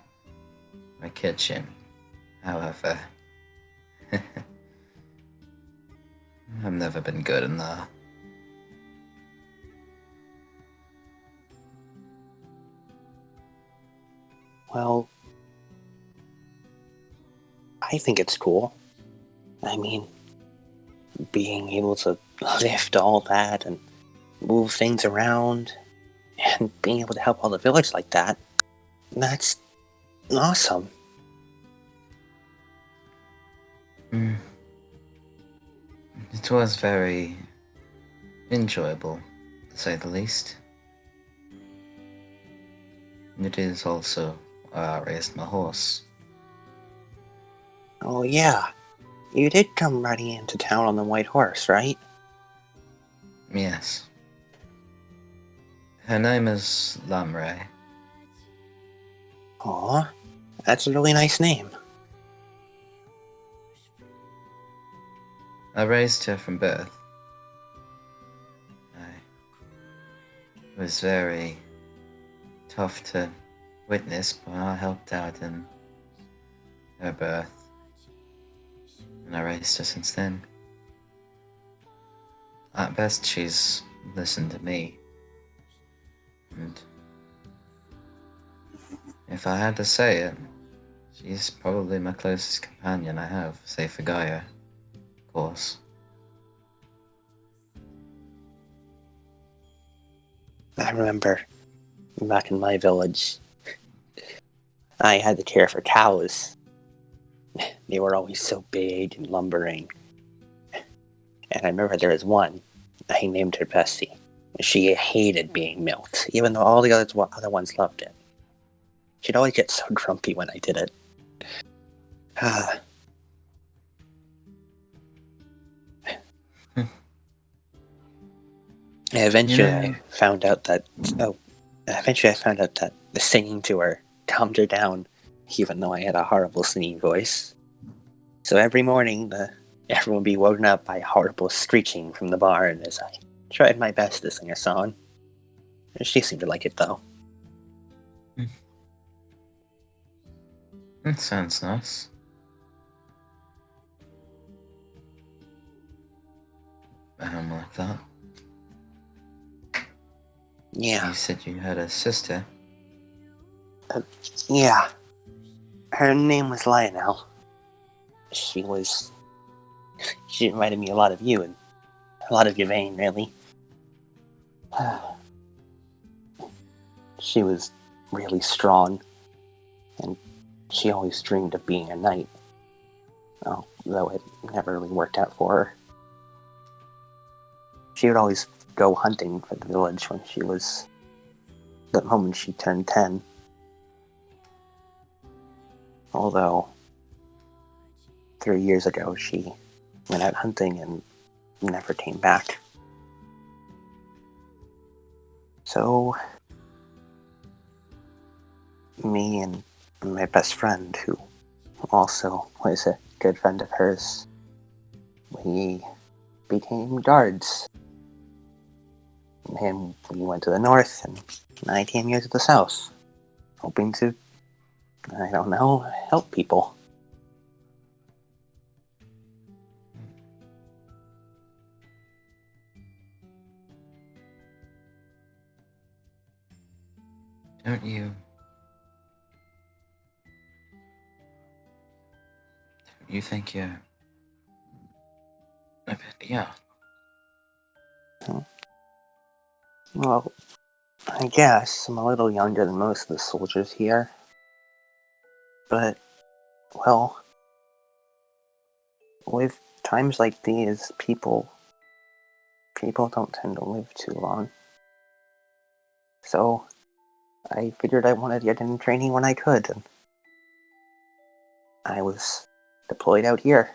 my kitchen. However, I've never been good in that. Well, I think it's cool. I mean, being able to lift all that and move things around and being able to help all the village like that, that's awesome. Mm. It was very enjoyable, to say the least. It is also I raised my horse. Oh, yeah. You did come riding into town on the white horse, right? Yes. Her name is Lamray. Aw, that's a really nice name. I raised her from birth. It was very tough to witness, but I helped out in her birth, and I raised her since then. At best, she's listened to me, and if I had to say it, she's probably my closest companion I have, save for Gaia, of course. I remember back in my village, I had to care for cows. They were always so big and lumbering. And I remember there was one, I named her Bessie. She hated being milked, even though all the other ones loved it. She'd always get so grumpy when I did it. Eventually, Yeah. I found out that the singing to her calmed her down, even though I had a horrible singing voice. So every morning, everyone would be woken up by horrible screeching from the barn as I tried my best to sing a song. She seemed to like it, though. That sounds nice. Like that. Yeah, You said you had a sister. yeah. Her name was Lionel. She reminded me a lot of you, and a lot of Yvain, really. She was really strong, and she always dreamed of being a knight. Though it never really worked out for her. She would always go hunting for the village when the moment she turned 10. Although, 3 years ago, she went out hunting and never came back. So, me and my best friend, who also was a good friend of hers, we became guards. And we went to the north, and I came here to the south, hoping to, I don't know, help people. Don't you You think you're a bit young. Well, I guess I'm a little younger than most of the soldiers here. But, well, with times like these, people don't tend to live too long. So, I figured I wanted to get in training when I could, and I was deployed out here,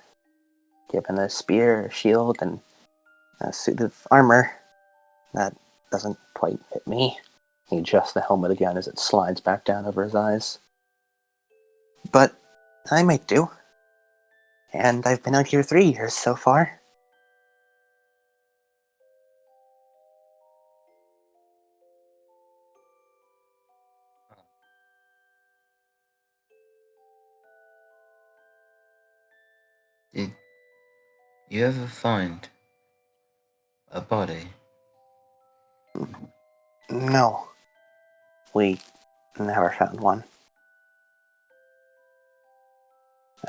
given a spear, a shield, and a suit of armor that doesn't quite fit me. He adjusts the helmet again as it slides back down over his eyes. But I might do. And I've been out here 3 years so far. Did you ever find a body? No, we never found one.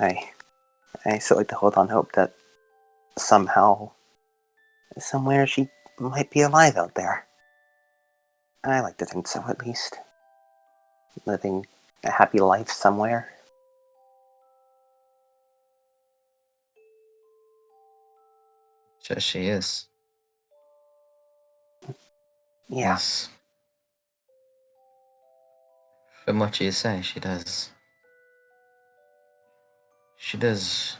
I still like to hold on hope that somehow, somewhere she might be alive out there. I like to think so, at least. Living a happy life somewhere. Sure she is. Yeah. Yes. From what you say, she does. She does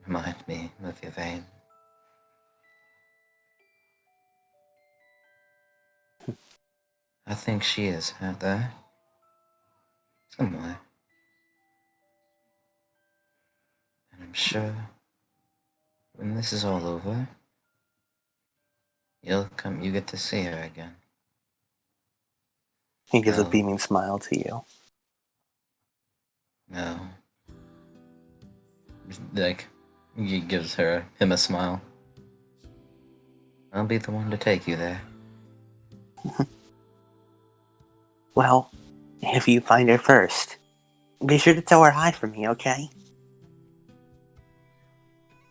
remind me of your vein. I think she is out there. Somewhere. And I'm sure when this is all over, you get to see her again. He gives a No. beaming smile to you. No. Like, he gives him a smile. I'll be the one to take you there. Well, if you find her first, be sure to tell her hi for me, okay?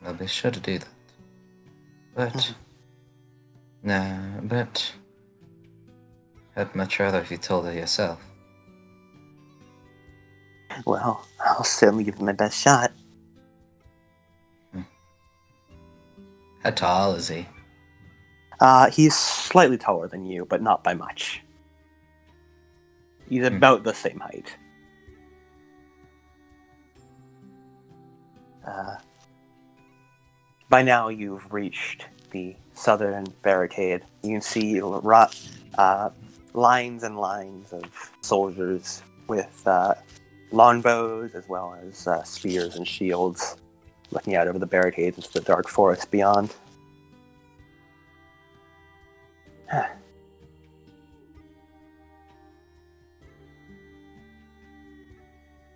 I'll be sure to do that. But, but I'd much rather if you told her yourself. Well, I'll certainly give it my best shot. How tall is he? He's slightly taller than you, but not by much. He's about the same height. By now, you've reached the southern barricade. You can see lines and lines of soldiers with longbows as well as spears and shields looking out over the barricades into the dark forest beyond.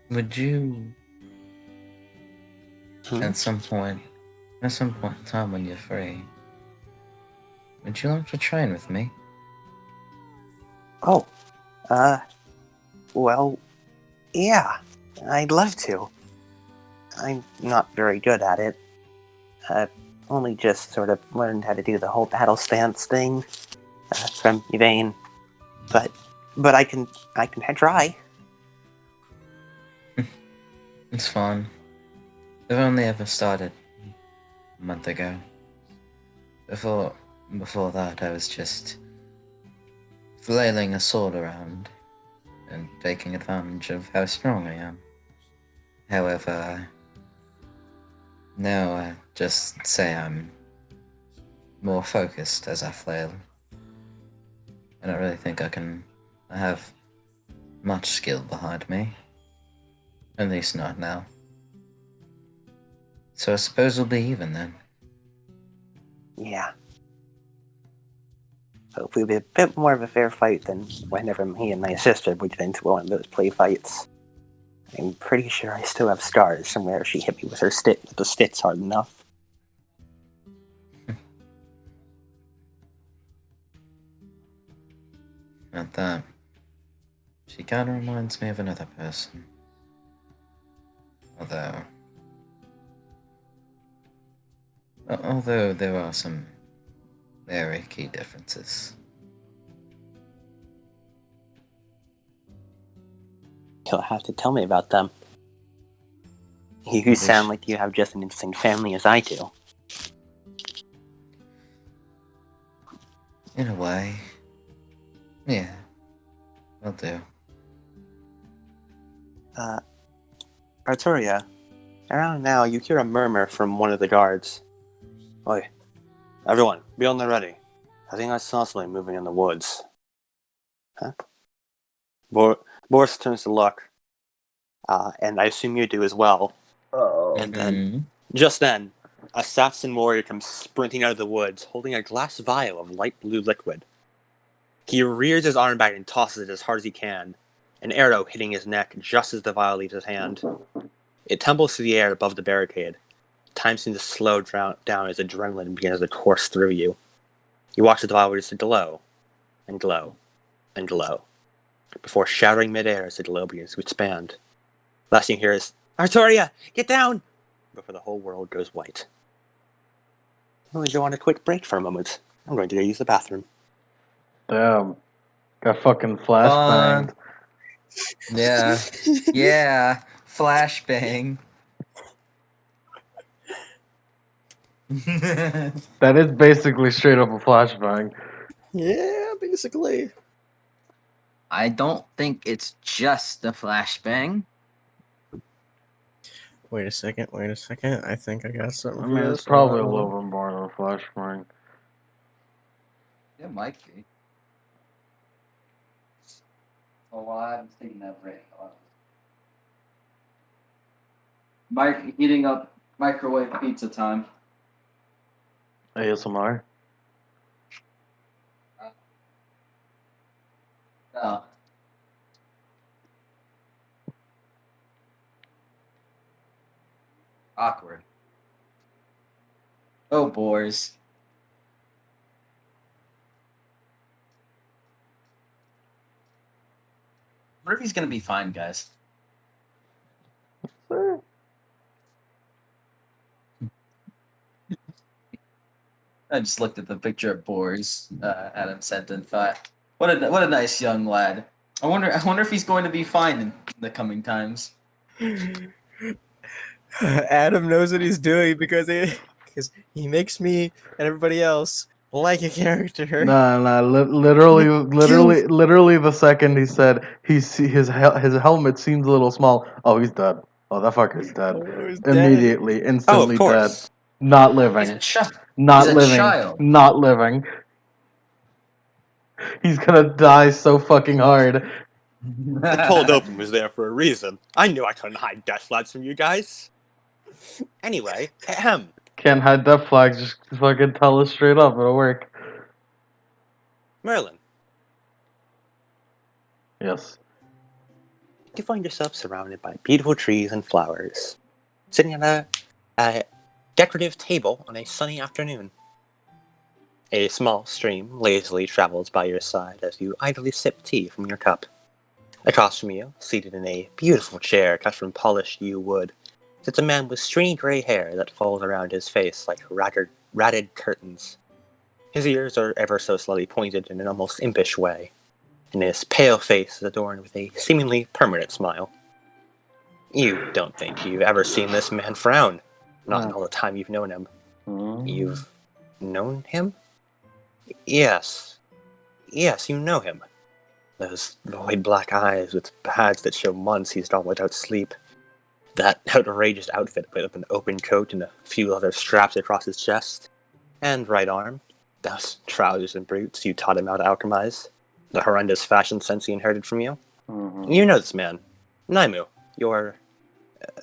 Would you, at some point in time when you're free, would you like to train with me? Oh, well, yeah, I'd love to. I'm not very good at it. I've only just sort of learned how to do the whole battle stance thing from Yvain, but I can try. It's fun. I've only ever started a month ago. Before that, I was just flailing a sword around and taking advantage of how strong I am. However, now I just say I'm more focused as I flail. I don't really think I have much skill behind me. At least not now. So I suppose we'll be even then. Yeah. Hopefully it'll be a bit more of a fair fight than whenever me and my sister would get into one of those play fights. I'm pretty sure I still have scars from where she hit me with her with the sticks hard enough. Not that. She kinda reminds me of another person. Although, Although there are some very key differences. You'll have to tell me about them. You sound like you have just an interesting family as I do. In a way. Yeah. Will do. Arturia, around now you hear a murmur from one of the guards. Oi, everyone, be on the ready. I think I saw something moving in the woods. Huh? Boris turns to look, and I assume you do as well. And then, just then, a Saxon warrior comes sprinting out of the woods, holding a glass vial of light blue liquid. He rears his arm back and tosses it as hard as he can, an arrow hitting his neck just as the vial leaves his hand. It tumbles through the air above the barricade. Time seems to slow down as adrenaline begins to course through you. You watch the vial just glow, and glow, and glow, before shattering midair as the glow begins to expand. Last thing you hear is, Arturia, get down! Before the whole world goes white. I'm going to go on a quick break for a moment. I'm going to go use the bathroom. Damn. Got fucking flashbanged. Yeah. Yeah. Flashbang. That is basically straight up a flashbang. Yeah, basically. I don't think it's just a flashbang. Wait a second. I think I got something I for mean, this. it's probably a Hold on. little bit more than a flashbang. It might be. Oh, well, I'm taking that break. Heating up microwave pizza time. ASMR? No. Awkward. Oh, boys. Murphy's gonna be fine, guys. Sure. I just looked at the picture of Boris Adam sent and thought, what a nice young lad. I wonder if he's going to be fine in the coming times. Adam knows what he's doing because he makes me and everybody else like a character. Nah. Literally, the second he said his helmet seems a little small. Oh, he's dead. Oh, that fucker's dead. Oh, he's dead. Immediately, Oh, instantly of dead. course. Not He's living. a child. Not He's a living. child. Not living. He's gonna die so fucking hard. The cold open was there for a reason. I knew I couldn't hide death flags from you guys. Anyway, ahem. Can't hide death flags. Just fucking tell us straight up. It'll work. Merlin, Yes. you find yourself surrounded by beautiful trees and flowers, sitting at a decorative table on a sunny afternoon. A small stream lazily travels by your side as you idly sip tea from your cup. Across from you, seated in a beautiful chair cut from polished yew wood, sits a man with stringy gray hair that falls around his face like ratted curtains. His ears are ever so slightly pointed in an almost impish way, and his pale face is adorned with a seemingly permanent smile. You don't think you've ever seen this man frown, not in all the time you've known him. You've known him? Yes, you know him. Those void black eyes with pads that show months he's gone without sleep. That outrageous outfit with an open coat and a few leather straps across his chest. And right arm. Those trousers and boots you taught him how to alchemize. The horrendous fashion sense he inherited from you. You know this man. Naimu, your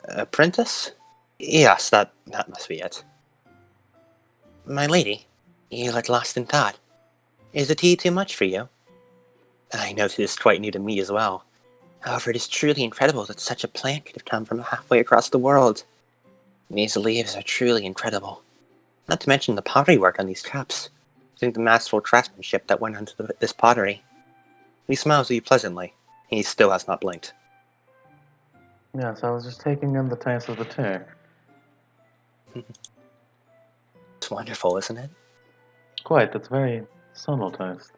apprentice? Yes, that must be it. My lady, you look lost in thought. Is the tea too much for you? I know it is quite new to me as well. However, it is truly incredible that such a plant could have come from halfway across the world. These leaves are truly incredible. Not to mention the pottery work on these cups. Think the masterful craftsmanship that went into this pottery. He smiles at you pleasantly. He still has not blinked. Yes, I was just taking in the taste of the tea. It's wonderful, isn't it? Quite, it's very subtle taste.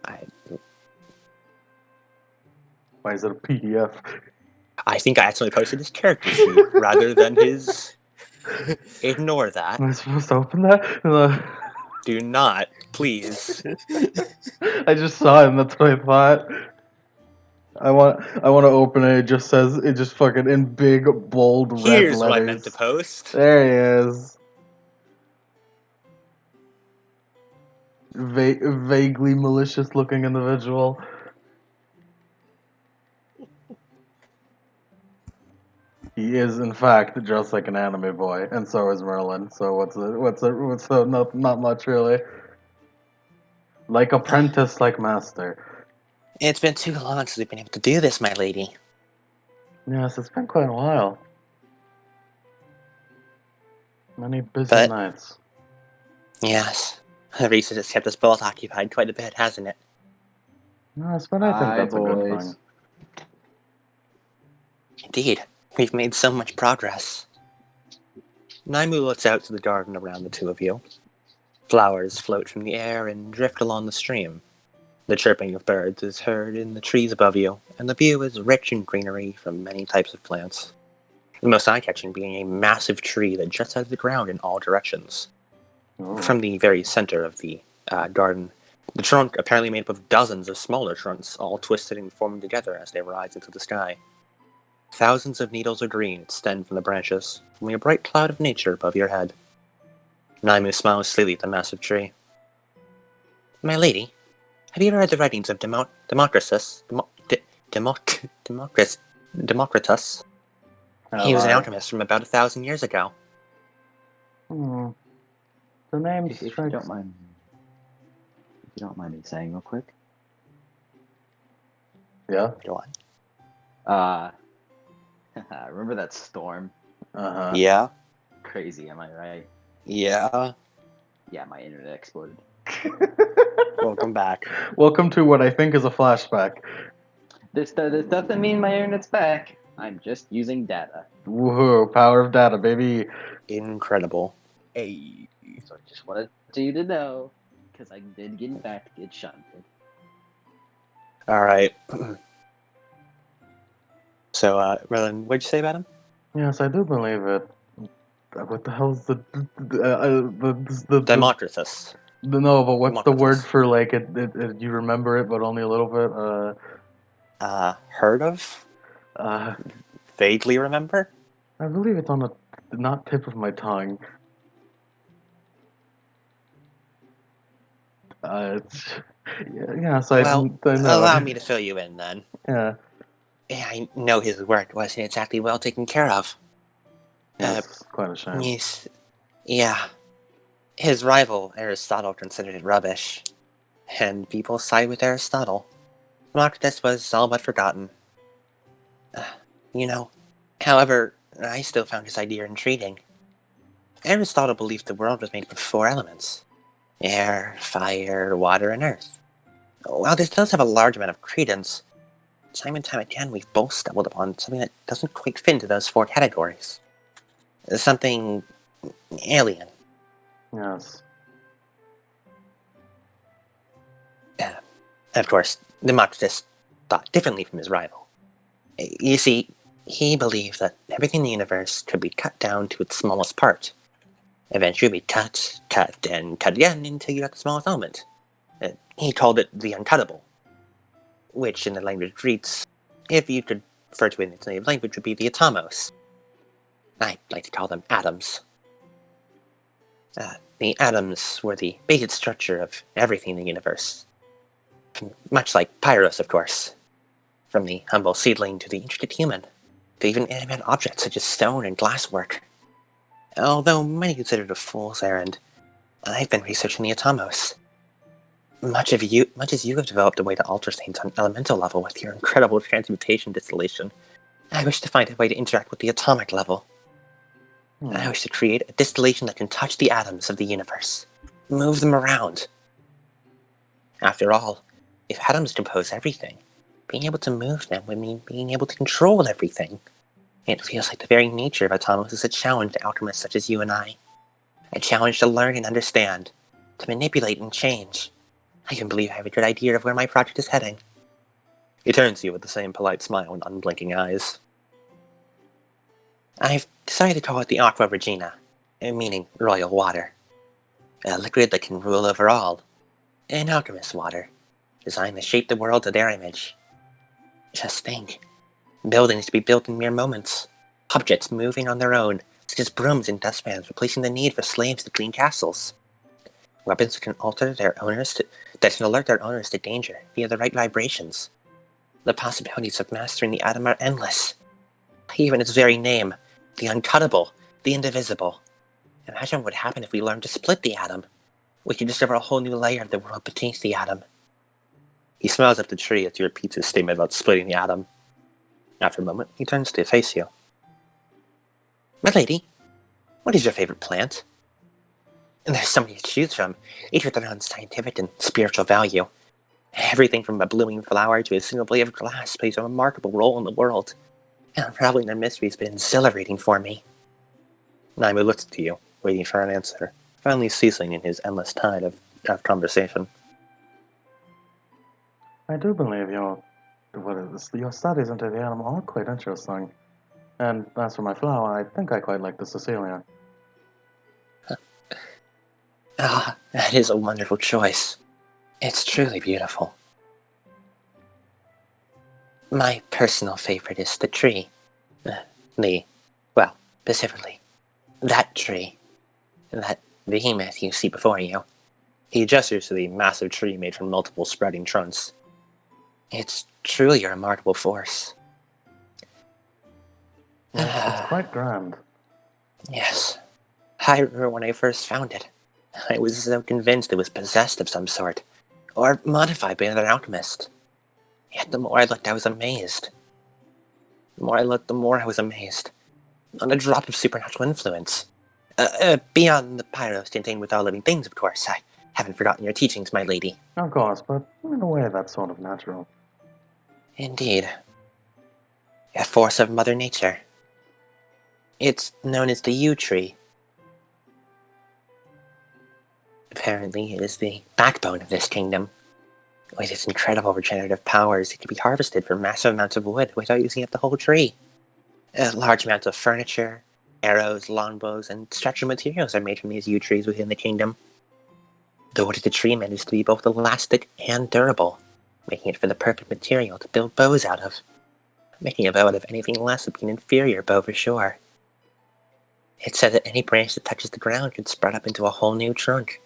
I Why is it a PDF? I think I accidentally posted his character sheet rather than his. Ignore that. Am I supposed to open that? Do not, please. I just saw it and that's what I thought. I want to open it. It just says, it just fucking in big bold red Here's letters. what I meant to post. There he is. Vaguely malicious looking individual. He is in fact just like an anime boy, and so is Merlin. So what's not much really. Like apprentice, like master. It's been too long since we've been able to do this, my lady. Yes, it's been quite a while. Many busy But- nights. Yes. The research has kept us both occupied quite a bit, hasn't it? Yes, but I think Hi, that's a good boys. thing. Indeed. We've made so much progress. Naimu looks out to the garden around the two of you. Flowers float from the air and drift along the stream. The chirping of birds is heard in the trees above you, and the view is rich in greenery from many types of plants. The most eye-catching being a massive tree that juts out of the ground in all directions. Oh. From the very center of the garden, the trunk apparently made up of dozens of smaller trunks, all twisted and forming together as they rise into the sky. Thousands of needles of green extend from the branches, forming a bright cloud of nature above your head. Naimu smiles slightly at the massive tree. My lady, have you ever read the writings of Democritus? Democritus? He was an alchemist from about 1,000 years ago. Hmm. The name If you strikes. don't mind, me saying real quick. Yeah. Go on. Remember that storm? Uh-huh. Yeah? Crazy, am I right? Yeah? Yeah, my internet exploded. Welcome back. Welcome to what I think is a flashback. This doesn't mean my internet's back. I'm just using data. Woohoo! Power of data, baby. Incredible. Hey. So I just wanted you to know, because I did get shunted. Alright. So, Merlin, what'd you say about him? Yes, I do believe it. What the hell is the Democritus. no? But what's the word Democritus. for like it? You remember it, but only a little bit. Heard of? Vaguely remember? I believe it's on the not tip of my tongue. It's, yes, Well, I know. allow me to fill you in then. Yeah. I know his work wasn't exactly well taken care of. It's quite a shame. Yeah. His rival, Aristotle, considered it rubbish. And people side with Aristotle. Democritus was all but forgotten. However, I still found his idea intriguing. Aristotle believed the world was made up of 4 elements: air, fire, water, and earth. While this does have a large amount of credence, time and time again we've both stumbled upon something that doesn't quite fit into those 4 categories. Something alien. Yes. Of course, Democritus thought differently from his rival. You see, he believed that everything in the universe could be cut down to its smallest part. Eventually be cut, and cut again until you got the smallest element. He called it the uncuttable, which in the language reads, if you could refer to it in its native language, would be the atomos. I like to call them atoms. The atoms were the basic structure of everything in the universe. Much like Pyros, of course. From the humble seedling to the intricate human, to even inanimate objects such as stone and glasswork. Although many consider it a fool's errand, I've been researching the atomos. Much as you have developed a way to alter things on elemental level with your incredible transmutation distillation, I wish to find a way to interact with the atomic level. I wish to create a distillation that can touch the atoms of the universe, move them around. After all, if atoms compose everything, being able to move them would mean being able to control everything. It feels like the very nature of Atomos is a challenge to alchemists such as you and I. A challenge to learn and understand, to manipulate and change. I can believe I have a good idea of where my project is heading. He turns to you with the same polite smile and unblinking eyes. I've decided to call it the Aqua Regina, meaning royal water. A liquid that can rule over all. An alchemist's water, designed to shape the world to their image. Just think. Buildings to be built in mere moments. Objects moving on their own, such as brooms and dustpans, replacing the need for slaves to clean castles. Weapons that can alert their owners to danger via the right vibrations. The possibilities of mastering the atom are endless. Even its very name, the uncuttable, the indivisible. Imagine what would happen if we learned to split the atom. We could discover a whole new layer of the world beneath the atom. He smiles up the tree as he repeats his statement about splitting the atom. After a moment, he turns to face you. My lady, what is your favorite plant? And there's so many to choose from, each with their own scientific and spiritual value. Everything from a blooming flower to a single blade of glass plays a remarkable role in the world. And unraveling their mystery has been exhilarating for me. Naimu looks to you, waiting for an answer, finally ceasing in his endless tide of conversation. I do believe your studies into the animal are quite interesting. And as for my flower, I think I quite like the Cecilia. Ah, that is a wonderful choice. It's truly beautiful. My personal favorite is the tree. Specifically, that tree. That behemoth you see before you. He gestures to the massive tree made from multiple spreading trunks. It's truly a remarkable force. Yes, it's quite grand. Yes. I remember when I first found it. I was so convinced it was possessed of some sort, or modified by another alchemist. Yet the more I looked, I was amazed. The more I looked, the more I was amazed. Not a drop of supernatural influence. Beyond the pyros contained with all living things, of course. I haven't forgotten your teachings, my lady. Of course, but in a way that's sort of natural. Indeed. A force of Mother Nature. It's known as the yew tree. Apparently, it is the backbone of this kingdom. With its incredible regenerative powers, it can be harvested for massive amounts of wood without using up the whole tree. Large amounts of furniture, arrows, longbows, and structural materials are made from these yew trees within the kingdom. The wood of the tree manages to be both elastic and durable, making it for the perfect material to build bows out of. Making a bow out of anything less would be an inferior bow for sure. It's said that any branch that touches the ground could sprout up into a whole new trunk,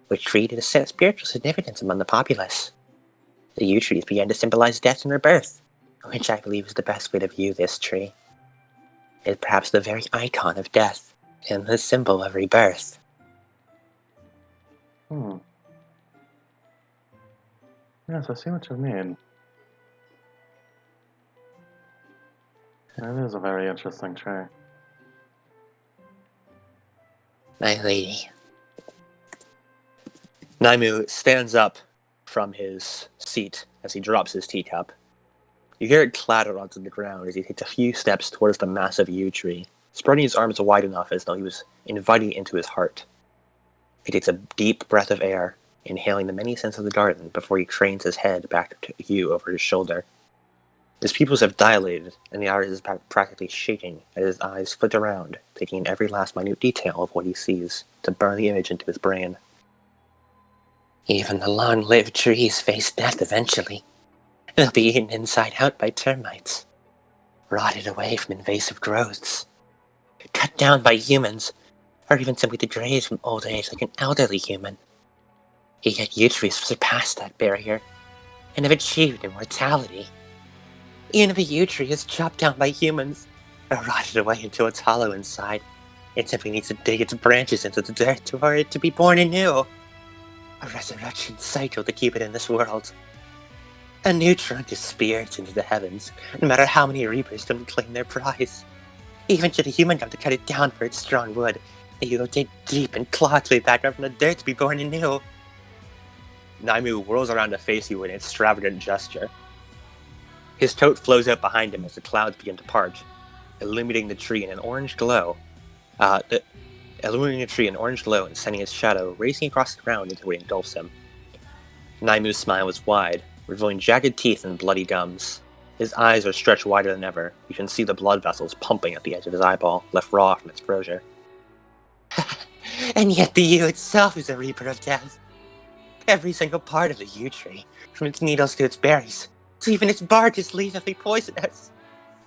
which treated a set of spiritual significance among the populace. The yew trees began to symbolize death and rebirth, which I believe is the best way to view this tree. It is perhaps the very icon of death, and the symbol of rebirth. Yes, I see what you mean. It is a very interesting tree. My lady. Naimu stands up from his seat as he drops his teacup. You hear it clatter onto the ground as he takes a few steps towards the massive yew tree, spreading his arms wide enough as though he was inviting it into his heart. He takes a deep breath of air, inhaling the many scents of the garden before he cranes his head back to you over his shoulder. His pupils have dilated, and the iris is practically shaking as his eyes flit around, taking in every last minute detail of what he sees to burn the image into his brain. Even the long-lived trees face death eventually. They'll be eaten inside out by termites, rotted away from invasive growths, cut down by humans, or even simply degraded from old age like an elderly human. Yet yew trees surpassed that barrier and have achieved immortality. Even if a yew tree is chopped down by humans or rotted away until it's hollow inside, it simply needs to dig its branches into the dirt for it to be born anew. A resurrection cycle to keep it in this world. A new trunk is speared into the heavens, no matter how many reapers come to claim their prize. Even should a human come to cut it down for its strong wood, they will dig deep and claw its way back up from the dirt to be born anew. Naimu whirls around to face you in an extravagant gesture. His tote flows out behind him as the clouds begin to part, illuminating the tree in an orange glow. Illuminating the tree in orange glow and sending its shadow racing across the ground until it engulfs him. Naimu's smile is wide, revealing jagged teeth and bloody gums. His eyes are stretched wider than ever. You can see the blood vessels pumping at the edge of his eyeball, left raw from its corrosion. And yet the yew itself is a reaper of death. Every single part of the yew tree, from its needles to its berries, to even its bark is lethally poisonous.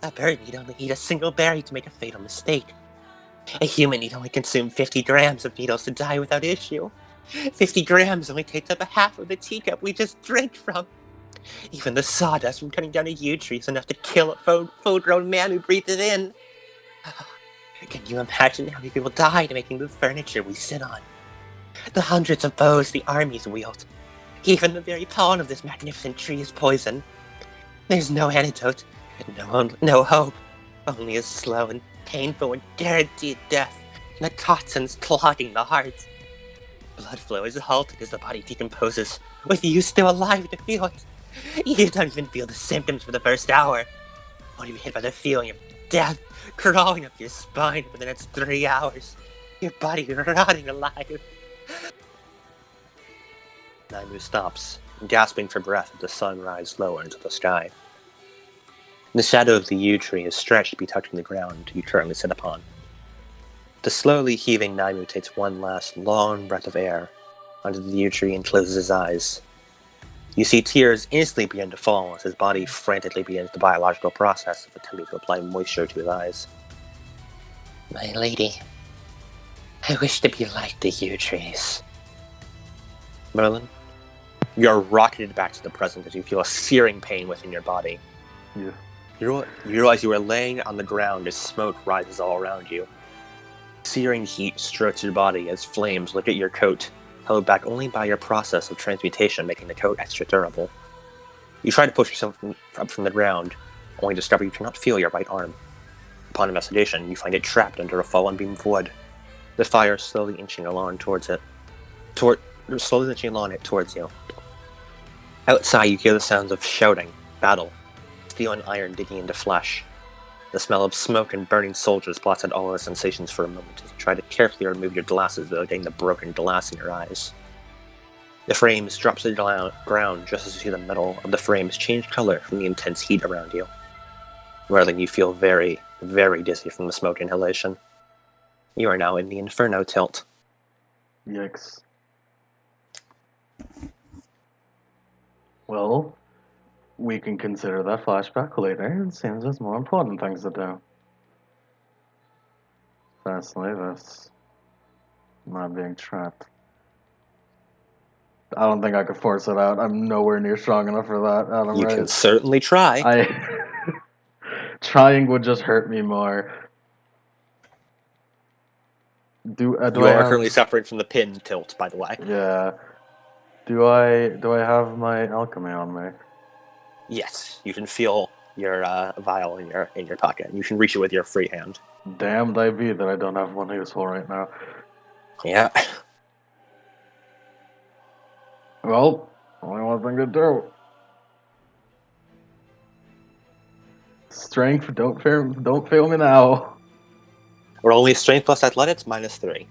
A bird need only eat a single berry to make a fatal mistake. A human need only consume 50 grams of needles to die without issue. 50 grams only takes up a half of the teacup we just drank from. Even the sawdust from cutting down a yew tree is enough to kill a full-grown man who breathed it in. Can you imagine how many people died making the furniture we sit on? The hundreds of bows the armies wield. Even the very pollen of this magnificent tree is poison. There's no antidote, no hope. Only a slow and painful and guaranteed death, and the toxins clogging the heart. Blood flow is halted as the body decomposes, with you still alive to feel it. You don't even feel the symptoms for the first hour. Only be hit by the feeling of death crawling up your spine for the next 3 hours. Your body rotting alive. Naimu stops, gasping for breath as the sun rises lower into the sky. The shadow of the yew tree is stretched to be touching the ground you currently sit upon. The slowly heaving Naimu takes one last long breath of air under the yew tree and closes his eyes. You see tears instantly begin to fall as his body frantically begins the biological process of attempting to apply moisture to his eyes. My lady, I wish to be like the yew trees. Merlin, you are rocketed back to the present as you feel a searing pain within your body. Yeah. You realize you are laying on the ground as smoke rises all around you. Searing heat strokes your body as flames lick at your coat, held back only by your process of transmutation making the coat extra durable. You try to push yourself up from the ground, only to discover you cannot feel your right arm. Upon investigation, you find it trapped under a fallen beam of wood. The fire is slowly inching along towards you. Outside, you hear the sounds of shouting, battle, steel and iron digging into flesh. The smell of smoke and burning soldiers blots out all the sensations for a moment as you try to carefully remove your glasses without getting the broken glass in your eyes. The frames drop to the ground just as you see the metal of the frames change color from the intense heat around you. Merlin, you feel very, very dizzy from the smoke inhalation. You are now in the Inferno tilt. Yikes. Well, we can consider that flashback later. It seems there's more important things to do. Firstly, this not being trapped. I don't think I could force it out. I'm nowhere near strong enough for that. Adam, You right? can certainly try. Trying would just hurt me more. Do You I are have? currently suffering from the pin tilt, by the way. Yeah. Do I have my alchemy on me? Yes, you can feel your vial in your pocket, and you can reach it with your free hand. Damned I be that I don't have one useful right now. Yeah. Well, only one thing to do. Strength, don't fail me now. We're only strength plus athletics -3.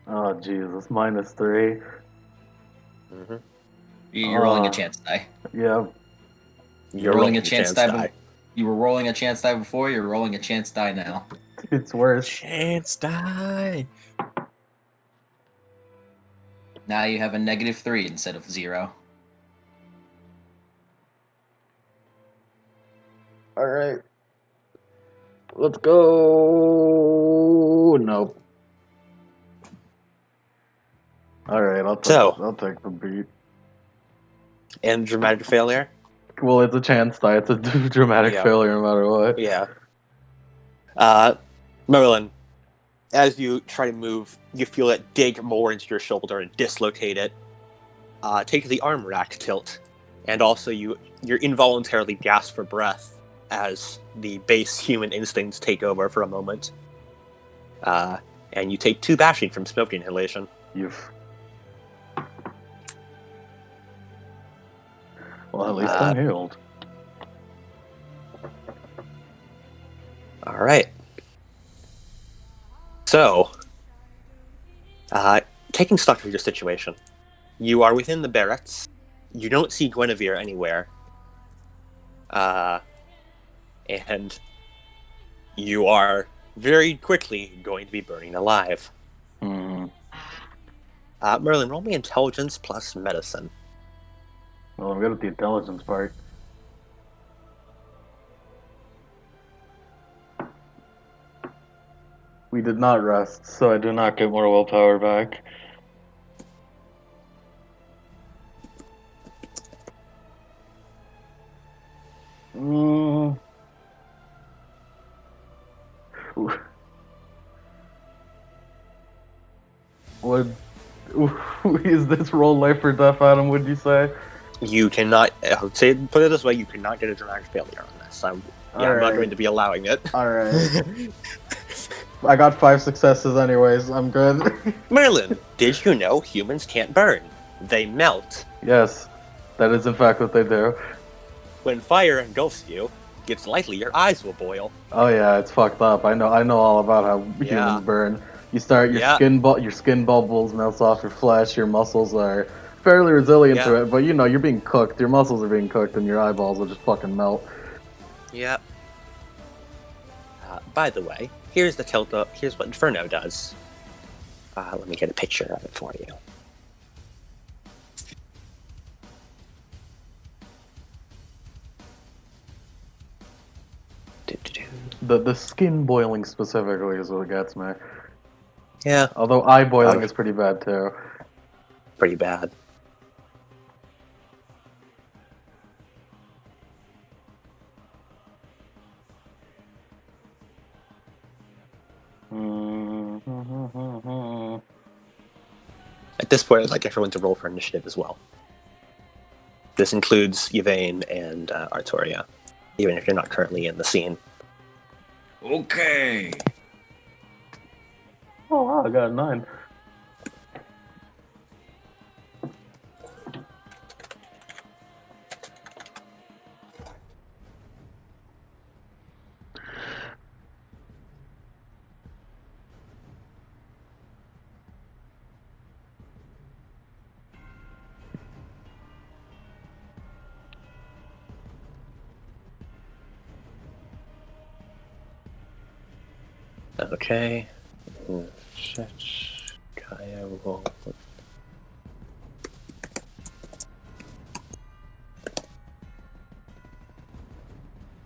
Oh Jesus, -3. Mm-hmm. You're rolling a chance die. Yeah. You're rolling a chance die. You were rolling a chance die before. You're rolling a chance die now. It's worse. Chance die. Now you have a -3 instead of 0. All right. Let's go. Nope. All right, I'll take the beat. And dramatic failure? Well, it's a chance die. It's a dramatic failure no matter what. Yeah. Merlin, as you try to move, you feel it dig more into your shoulder and dislocate it. Take the arm rack tilt. And also you're involuntarily gasp for breath as the base human instincts take over for a moment. And you take 2 bashing from smoke inhalation. Well, at least I'm healed. All right. So, taking stock of your situation, you are within the barracks. You don't see Guinevere anywhere. And you are very quickly going to be burning alive. Hmm. Merlin, roll me intelligence plus medicine. Well, I'm good at the intelligence part. We did not rest, so I do not get more willpower back. Mm. What is this roll life or death, Adam? Would you say? You cannot, I would say, put it this way, you cannot get a dramatic failure on this. I'm not going to be allowing it. All right. I got 5 successes, anyways. I'm good. Merlin, did you know humans can't burn? They melt. Yes, that is in fact what they do. When fire engulfs you, it's likely your eyes will boil. Oh yeah, it's fucked up. I know all about how Yeah. humans burn. You start your Yeah. your skin bubbles melts off your flesh. Your muscles are fairly resilient to Yeah. it, but you know you're being cooked. Your muscles are being cooked, and your eyeballs will just fucking melt. Yep. By the way, here's here's what Inferno does. Let me get a picture of it for you. The skin boiling specifically is what gets me. Yeah, Although eye boiling is pretty bad too. pretty bad. At this point, I'd like everyone to roll for initiative as well. This includes Yvain and Artoria, even if you're not currently in the scene. Okay. Oh wow, I got a 9. Okay. Kaya roll.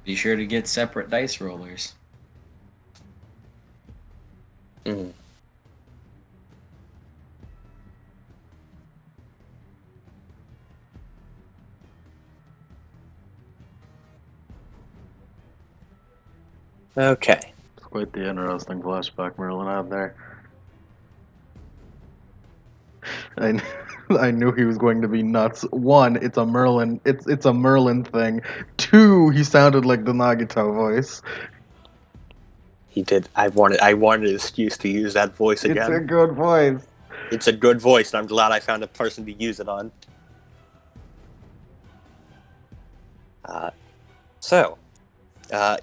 Be sure to get separate dice rollers. Mm. Okay. It's quite the interesting flashback Merlin had there. I knew he was going to be nuts. 1, it's a Merlin. It's a Merlin thing. 2, he sounded like the Nagito voice. He did. I wanted an excuse to use that voice It's a again. good voice. It's a good voice, and I'm glad I found a person to use it on.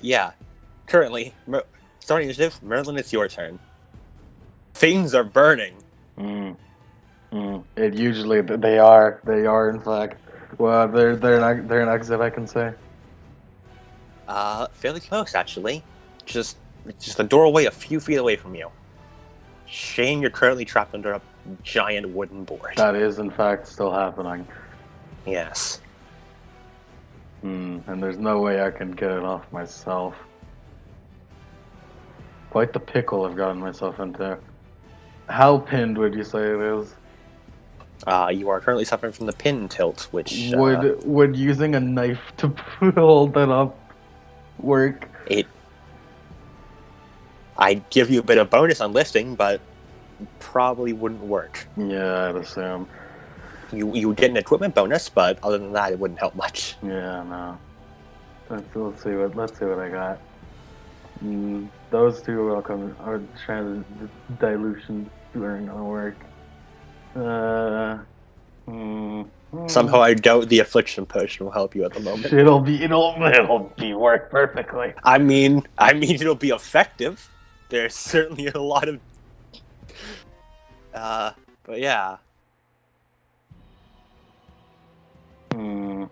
Yeah. Currently, starting initiative, Merlin, it's your turn. Things are burning. It usually they are in fact. Well, they're an exit, I can say. Fairly close actually. Just a doorway a few feet away from you. Shame you're currently trapped under a giant wooden board. That is in fact still happening. Yes. And there's no way I can get it off myself. Quite the pickle I've gotten myself into. How pinned would you say it is? You are currently suffering from the pin tilt, which Would using a knife to hold that up work? I'd give you a bit of bonus on lifting, but probably wouldn't work. Yeah, I'd assume. You would get an equipment bonus, but other than that, it wouldn't help much. Yeah, no. Let's see what I got. Those two are trying to dilution aren't gonna work. Somehow I doubt the affliction potion will help you at the moment. It'll be work perfectly. I mean, it'll be effective. There's certainly a lot of, but yeah. Hmm.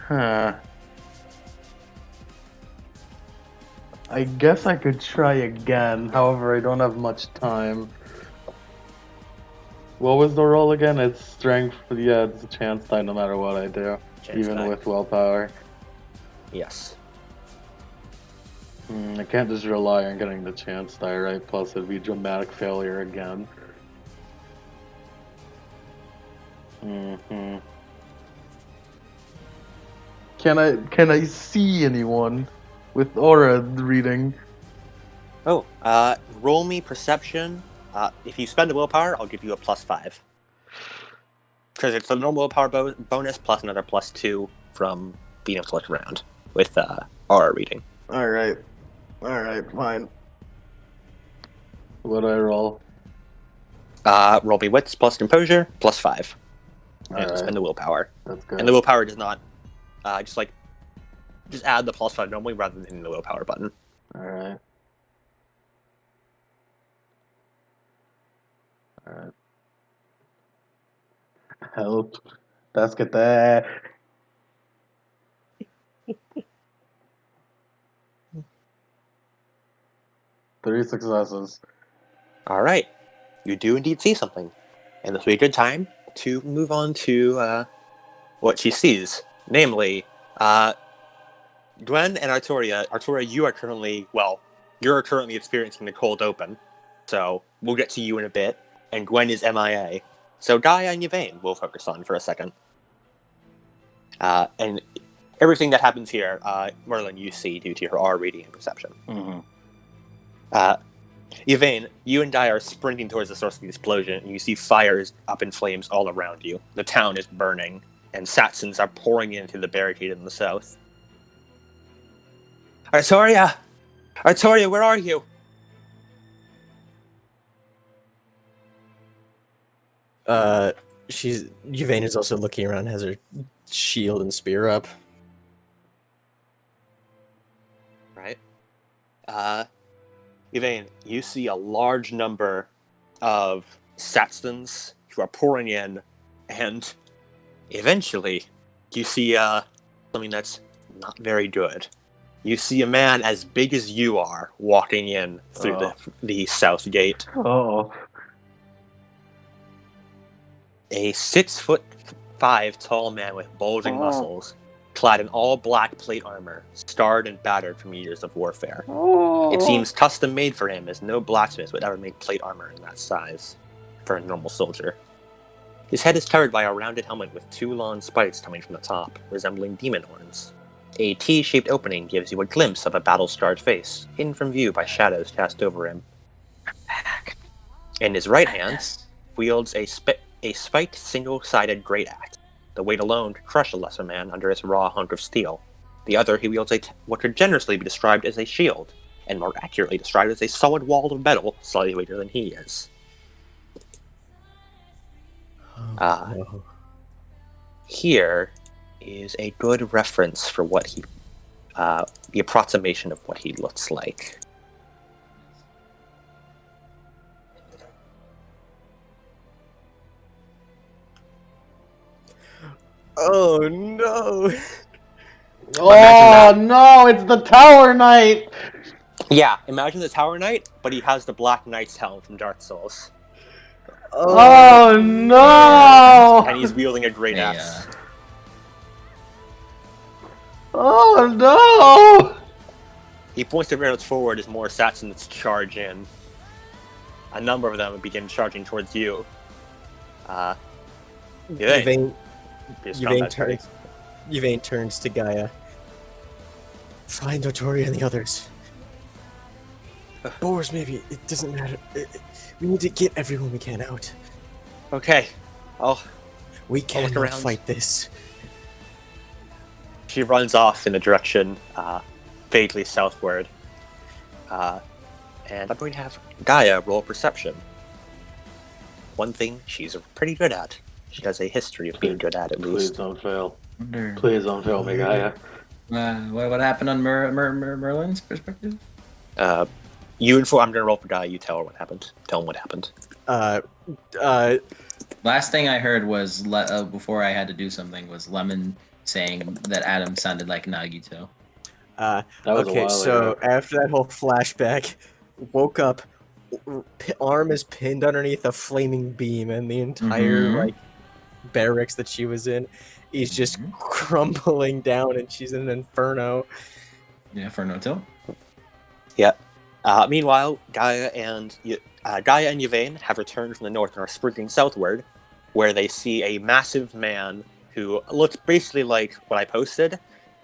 Huh. I guess I could try again. However, I don't have much time. What was the roll again? It's strength. Yeah, it's a chance die no matter what I do, Chance even die. with willpower. Yes. I can't just rely on getting the chance die right. Plus, it'd be dramatic failure again. Can I see anyone with aura reading? Oh, roll me perception. If you spend a willpower, I'll give you a +5. Because it's a normal willpower bonus plus another +2 from being able to look around with aura reading. All right, fine. What do I roll? Roll me wits plus composure +5. And Alright. spend the willpower. That's good. And the willpower does not just add the +5 normally rather than hitting the willpower button. Alright. Help. Let's get there. Three successes. Alright. You do indeed see something. And this will be a good time to move on to what she sees. Namely, Gwen and Arturia. Arturia, you're currently experiencing the cold open. So we'll get to you in a bit. And Gwen is MIA. So Gaia and Yvain we'll focus on for a second. And everything that happens here, Merlin, you see due to your R reading and perception. Yvain, you and Gaia are sprinting towards the source of the explosion, and you see fires up in flames all around you. The town is burning, and Satsons are pouring into the barricade in the south. Arturia, where are you? Yvain is also looking around, has her shield and spear up. Right. Yvain, you see a large number of Satsons who are pouring in, and eventually you see something that's not very good. You see a man as big as you are walking in through the south gate. Oh. A 6'5" tall man with bulging muscles, clad in all black plate armor, scarred and battered from years of warfare. It seems custom made for him, as no blacksmith would ever make plate armor in that size for a normal soldier. His head is covered by a rounded helmet with two long spikes coming from the top, resembling demon horns. A T-shaped opening gives you a glimpse of a battle-scarred face, hidden from view by shadows cast over him. In his right hand, wields a spiked single-sided great axe. The weight alone could crush a lesser man under his raw hunk of steel. The other he wields what could generously be described as a shield, and more accurately described as a solid wall of metal slightly weightier than he is. No. Here is a good reference for what he, the approximation of what he looks like. Oh no! Oh no! It's the Tower Knight. Yeah, imagine the Tower Knight, but he has the Black Knight's helm from Dark Souls. Oh no! And he's wielding a great axe. Oh no! He points the arrows forward as more Satsons charge in. A number of them begin charging towards you. Yvain turns to Gaia. Find Arturia and the others. Boars, maybe. It doesn't matter. We need to get everyone we can out. Okay. We look cannot around. fight this. She runs off in the direction vaguely southward. And I'm going to have Gaia roll perception. One thing she's pretty good at. She has a history of being good at Please least. don't fail. Wonder Please don't fail me, Gaia. what happened on Merlin's perspective? I'm going to roll for Gaia. You tell her what happened. Tell him what happened. Last thing I heard was before I had to do something was Lemon saying that Adam sounded like Nagito. That was a Okay, while so ago. after that whole flashback, woke up, arm is pinned underneath a flaming beam, and the entire Mhm. like barracks that she was in is just Mhm. crumbling down, and she's in an inferno. Yeah, for no till. Yeah. Meanwhile, Gaia and Yvain have returned from the north and are sprinting southward, where they see a massive man who looks basically like what I posted,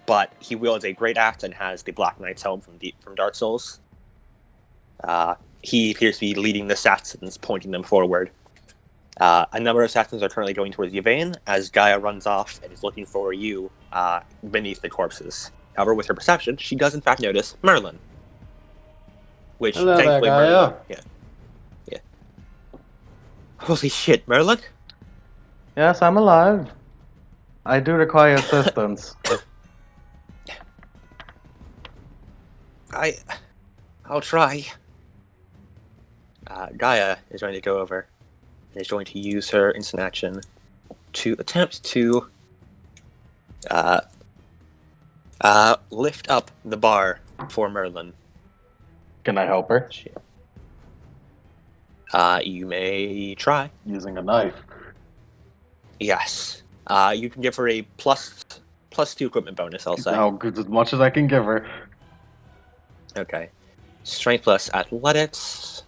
but he wields a great axe and has the Black Knight's helm from Dark Souls. He appears to be leading the Saxons, pointing them forward. A number of Saxons are currently going towards Yvain as Gaia runs off and is looking for you beneath the corpses. However, with her perception, she does in fact notice Merlin. Which, Hello there, thankfully, Gaia. Merlin... Yeah. Holy shit, Merlin? Yes, I'm alive. I do require assistance. I'll try. Gaia is going to go over and is going to use her instant action to attempt to lift up the bar for Merlin. Can I help her? You may try. Using a knife. Yes. You can give her a plus 2 equipment bonus, I'll say. Oh, as much as I can give her. Okay. Strength plus athletics.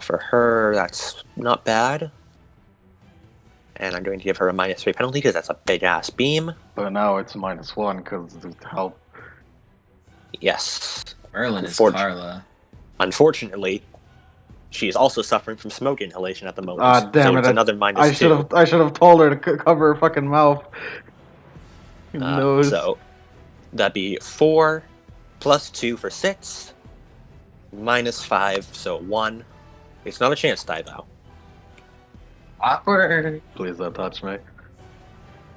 For her, that's not bad. And I'm going to give her a -3 penalty because that's a big ass beam. But now it's -1 because of help. Yes. Merlin is Carla. Unfortunately, she is also suffering from smoke inhalation at the moment. Ah, damn so it! It's another -2. I should have told her to cover her fucking mouth. Nose. So that'd be 4 plus 2 for 6, -5, so 1. It's not a chance die though. Awkward. Please don't touch me.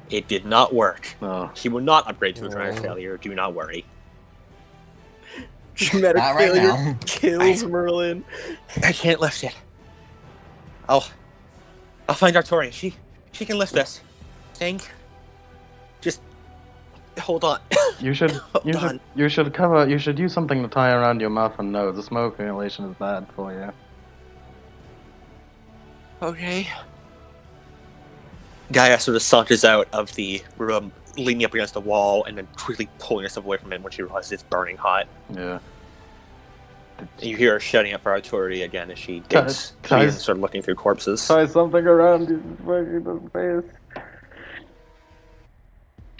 It did not work. No. She will not upgrade to a dramatic failure. Do not worry. Dramatic Not right failure now. kills Merlin. I can't lift it. I'll find Artorian. She can lift this thing. Just hold on. You should use something to tie around your mouth and nose. The smoke inhalation is bad for you. Okay. Gaia sort of saunters out of the room, leaning up against the wall, and then quickly pulling herself away from it when she realizes it's burning hot. Yeah. You hear her shouting out for Artori again as she Guys- begins sort of looking through corpses. Tie something around his fucking face.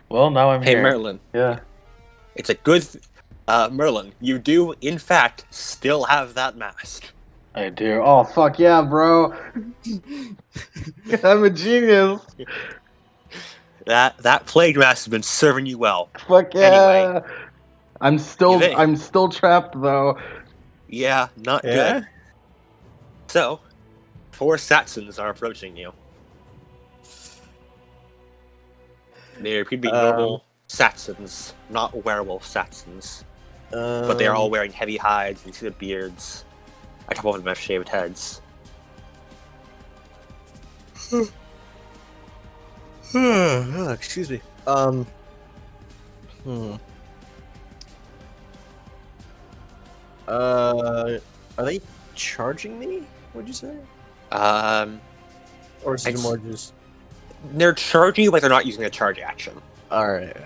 Well, now I'm Hey, here. Merlin. Yeah. It's a good... Merlin, you do, in fact, still have that mask. I do. Oh, fuck yeah, bro. I'm a genius. That plague mask has been serving you well. Fuck yeah. Anyway. I'm Yvain. still trapped though. Yeah, not Yeah? good. So, 4 Saxons are approaching you. They appear to be normal Saxons, not werewolf Saxons. But they are all wearing heavy hides, and you see the beards. A couple of them have shaved heads. Excuse me. Are they charging me? What'd you say? Or is it It's- more just... They're charging you, but they're not using a charge action. Alright.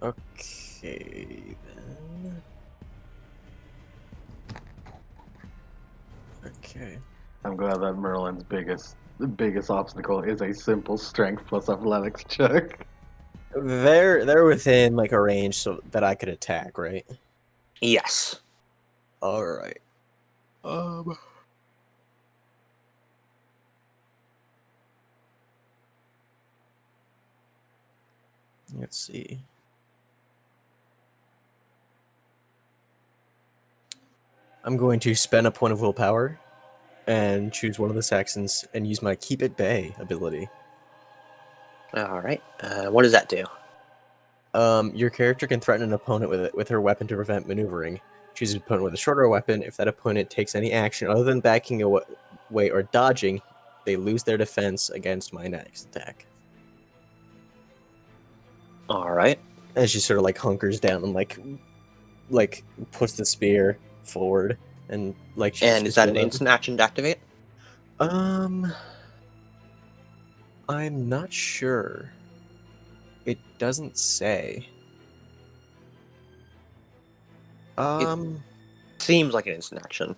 Okay, then. Okay. I'm glad that Merlin's biggest obstacle is a simple strength plus athletics check. They're within like a range so that I could attack, right? Yes. All right. Let's see. I'm going to spend a point of willpower and choose one of the Saxons and use my Keep at Bay ability. All right. What does that do? Your character can threaten an opponent with her weapon to prevent maneuvering. Choose an opponent with a shorter weapon. If that opponent takes any action other than backing away or dodging, they lose their defense against my next attack. All right. And she sort of like hunkers down and like puts the spear forward and like. And is that an instant action to activate? I'm not sure. It doesn't say. Seems like an instant action.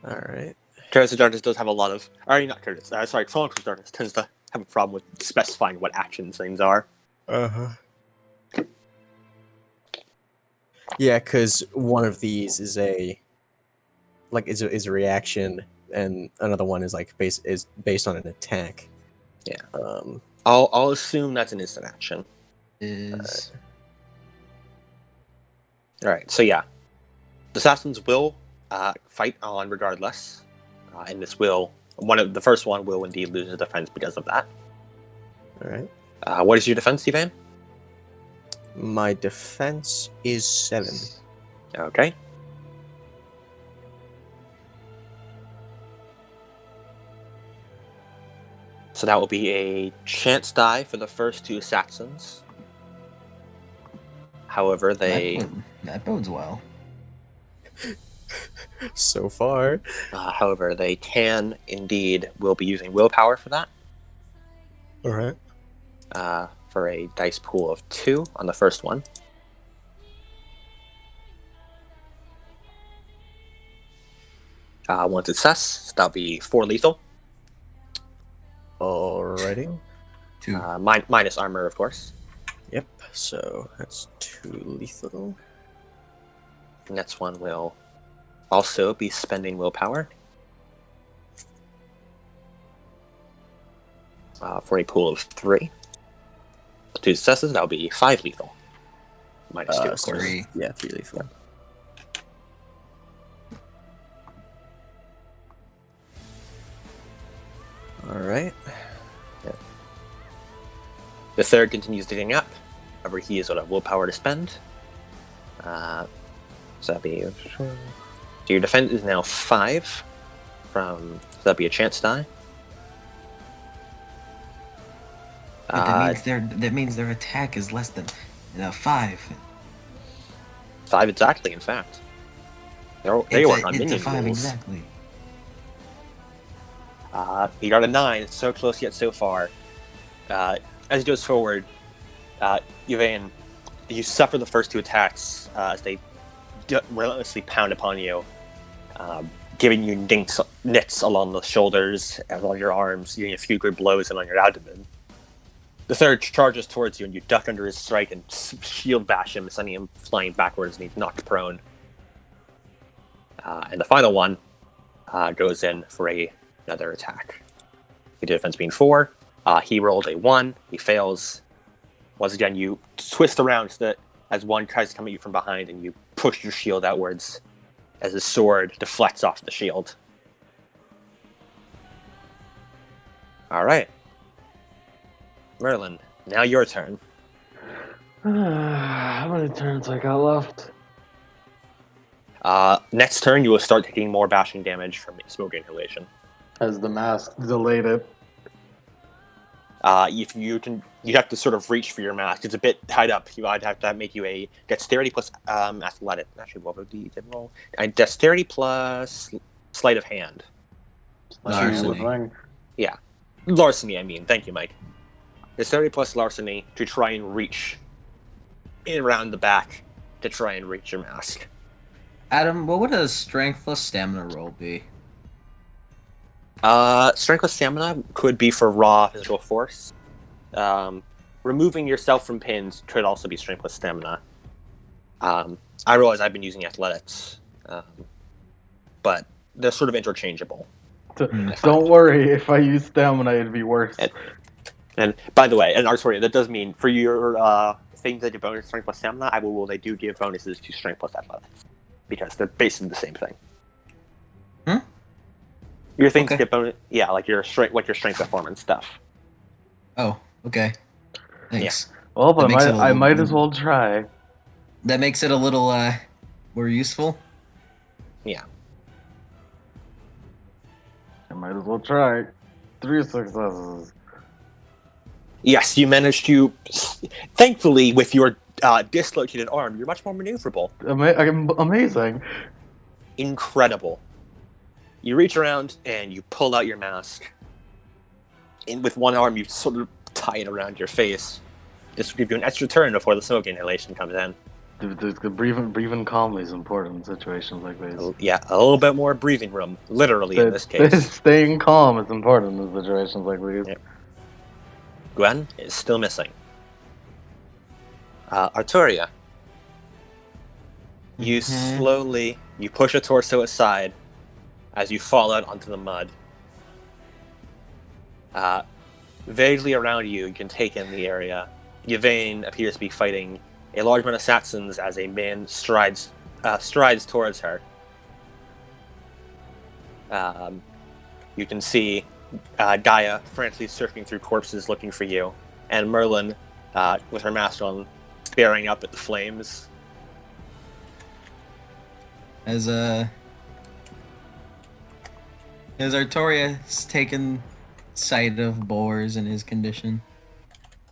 All right. Curse of Darkness does have a lot of... not Curse. Sorry, Chronicles of Darkness tends to have a problem with specifying what actions things are. Uh-huh. Yeah, because one of these is a reaction, and another one is like based on an attack. Yeah. I'll assume that's an instant action. Is All right. So yeah, the assassins will fight on regardless, and the first one will indeed lose his defense because of that. All right. What is your defense, Ivan? My defense is 7. Okay. So that will be a chance die for the first 2 Saxons. However, that bodes well. So far. However, they will be using willpower for that. All right. For a dice pool of 2 on the first one. One success, so that'll be 4 lethal. Alrighty. 2. Minus armor, of course. Yep. So that's 2 lethal. Next one will also be spending willpower. For a pool of 3. 2 successes, that'll be 5 lethal. Minus 2, of course. 3. Yeah, 3 lethal. Alright. Yeah. The third continues digging up. However, he has got a willpower to spend. So that'd be... So your defense is now 5. So that'd be a chance die. That means their attack is less than 5. 5 exactly, in fact. They work on minion 5 rules. exactly. He got a 9. So close yet so far. As he goes forward, Yvain, you suffer the first 2 attacks as they relentlessly pound upon you, giving you nicks along the shoulders and along your arms, giving a few good blows and on your abdomen. The third charges towards you, and you duck under his strike and shield bash him, sending him flying backwards, and he's knocked prone. And the final one goes in for another attack. He did defense being 4. He rolled a 1. He fails. Once again, you twist around so that as one tries to come at you from behind, and you push your shield outwards as his sword deflects off the shield. All right. Merlin, now your turn. How many turns I got left? Next turn, you will start taking more bashing damage from smoke inhalation. As the mask delayed it. If you have to sort of reach for your mask. It's a bit tied up. I'd have to make you a dexterity plus athletic. Actually, what would you roll? Dexterity plus sleight of hand. Larceny. Yeah, larceny. I mean, thank you, Mike. Dexterity plus larceny to try and reach in around the back to try and reach your mask. Adam, what would a strength plus stamina roll be? Strength with stamina could be for raw physical force. Removing yourself from pins could also be strength with stamina. I realize I've been using athletics, but they're sort of interchangeable. I find. Don't worry, if I use stamina, it'd be worse. And by the way, and sorry, that does mean for your things that give bonus strength plus stamina, I will rule they do give bonuses to strength plus athletics because they're basically the same thing. Your things get bonus, yeah, like your strength performance stuff. Oh, okay. Thanks. Well, That makes it a I little- might as well try. That makes it a little more useful. Yeah. I might as well try. 3 successes. Yes, you managed to. Thankfully, with your dislocated arm, you're much more maneuverable. Amazing. Incredible. You reach around and you pull out your mask. And with one arm, you sort of tie it around your face. This will give you an extra turn before the smoke inhalation comes in. Breathing calmly is important in situations like this. Yeah, a little bit more breathing room, literally in this case. Staying calm is important in situations like these. Yep. Gwen is still missing. Arturia. You slowly, you push a torso aside as you fall out onto the mud. Vaguely around you, you can take in the area. Yvain appears to be fighting a large amount of Saxons as a man strides towards her. You can see Gaia frantically searching through corpses looking for you, and Merlin, with her mask on, staring up at the flames. As Artorias taken sight of Boars in his condition.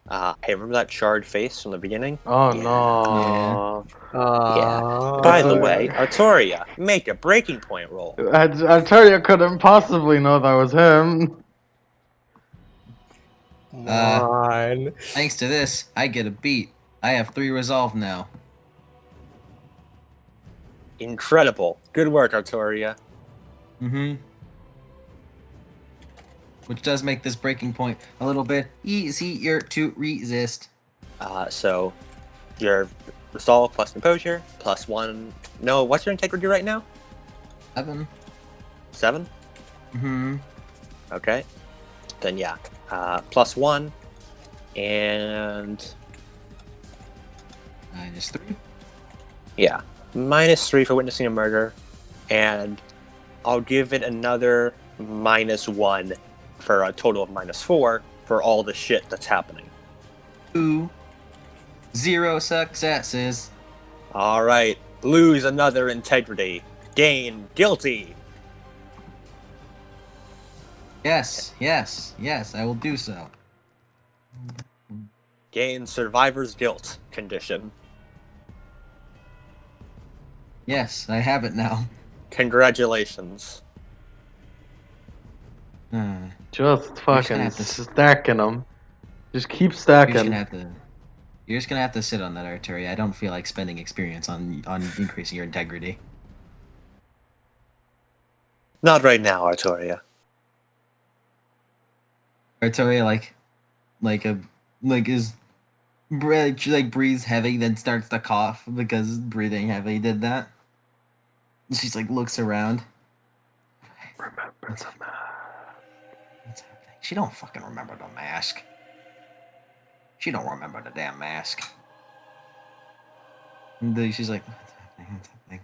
Hey, remember that charred face from the beginning? Oh Yeah. no. Yeah. By the way, Artoria, make a breaking point roll. Arturia couldn't possibly know that was him. Come on. Thanks to this, I get a beat. I have 3 resolve now. Incredible. Good work, Artoria. Which does make this breaking point a little bit easier to resist. So, your resolve plus composure plus 1. No, what's your integrity right now? 7. 7? Okay. Then yeah. Plus 1. And -3. yeah. -3 for witnessing a murder. And I'll give it another -1 for a total of -4 for all the shit that's happening. 0 successes. Alright. Lose another integrity. Gain guilty. Yes, I will do so. Gain survivor's guilt condition. Yes, I have it now. Congratulations. Just fucking have to- stacking them. Just keep You're just stacking. gonna have to sit on that, Arteria. I don't feel like spending experience on increasing your integrity. Not right now, Artoria. Arteria breathes heavy, then starts to cough because breathing heavy did that. She's like looks around. Remember the mask. What's happening? She don't fucking remember the mask. She don't remember the damn mask. And then she's like, what's happening?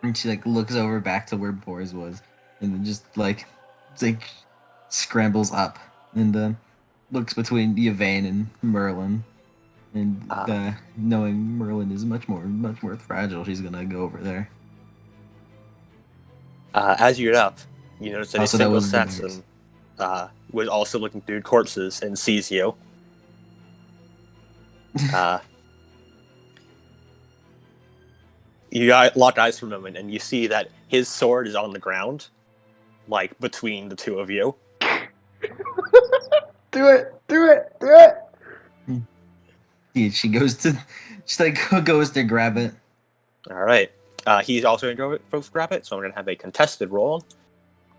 And she like looks over back to where Boris was, and then just like scrambles up and looks between Yvain and Merlin, and knowing Merlin is much more fragile, she's gonna go over there. As you get up, you notice that a So that single was the Saxon was also looking through corpses and sees you. You lock eyes for a moment, and you see that his sword is on the ground, like between the two of you. Do it! Yeah, she goes to grab it. All right. He's also going to go grab it, so I'm going to have a contested roll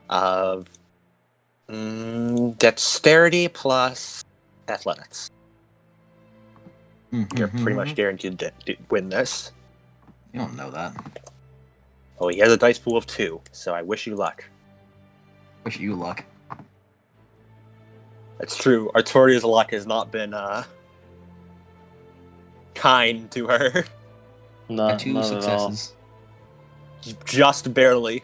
of dexterity plus athletics. You're pretty much guaranteed to win this. You don't know that. Oh, he has a dice pool of 2, so I wish you luck. Wish you luck. That's true. Artoria's luck has not been kind to her. Not, Two not at all. successes. Just barely.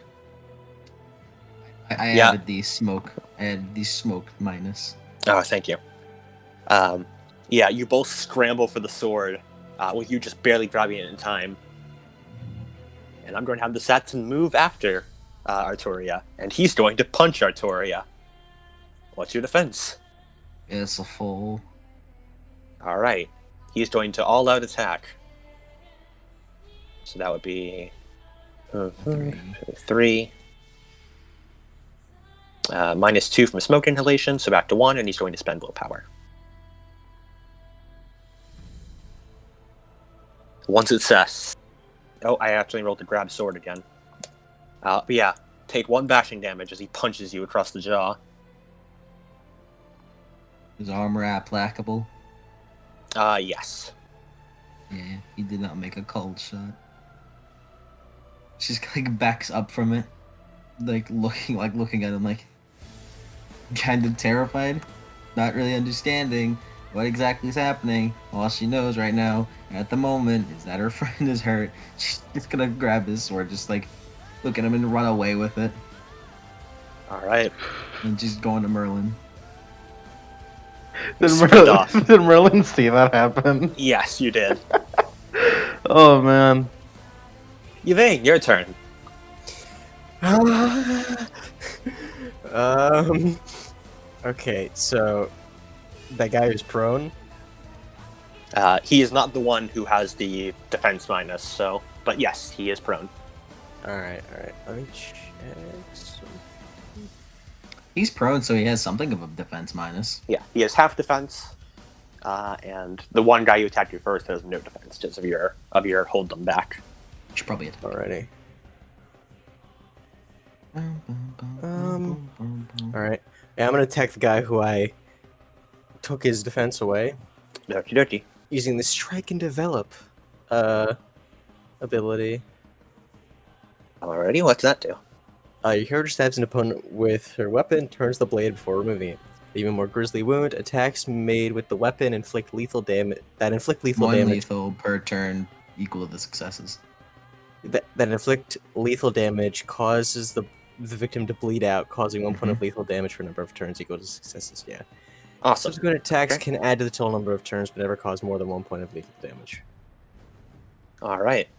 I Yeah. added the smoke. I added the smoke minus. Oh, thank you. Yeah, you both scramble for the sword, with you just barely grabbing it in time. And I'm going to have the Saxon move after Artoria, and he's going to punch Artoria. What's your defense? It's a full. All right. He's going to all-out attack. So that would be 3. -2 from smoke inhalation, so back to 1, and he's going to spend willpower. One success. Oh, I actually rolled to grab sword again. But yeah, take 1 bashing damage as he punches you across the jaw. Is armor applicable? Yes. Yeah, he did not make a cold shot. She's like backs up from it, looking at him like kind of terrified, not really understanding what exactly is happening. All she knows right now, at the moment, is that her friend is hurt. She's just gonna grab his sword, just like look at him and run away with it, All right. and just going to Merlin. Sprint off. Did Merlin see that happen? Yes, you did. Oh man. Yvain, your turn. Okay, so that guy who's prone. He is not the one who has the defense minus, so... But yes, he is prone. Alright. Let me check. He's prone, so he has something of a defense minus. Yeah, he has half defense, and the one guy who attacked you first has no defense, just of your hold them back. Should probably attack. Alrighty. Alright. Yeah, I'm gonna attack the guy who I took his defense away Okie dokie. using the strike and develop ability. Alrighty, what's that do? Your character stabs an opponent with her weapon, turns the blade before removing it. Even more grisly wound. Attacks made with the weapon inflict lethal damage. That inflict lethal One damage. lethal per turn equal to the successes. That inflict lethal damage causes the victim to bleed out, causing 1 point of lethal damage for a number of turns equal to successes. Yeah. Awesome. Subsequent attacks Okay. can add to the total number of turns, but never cause more than 1 point of lethal damage. Alright.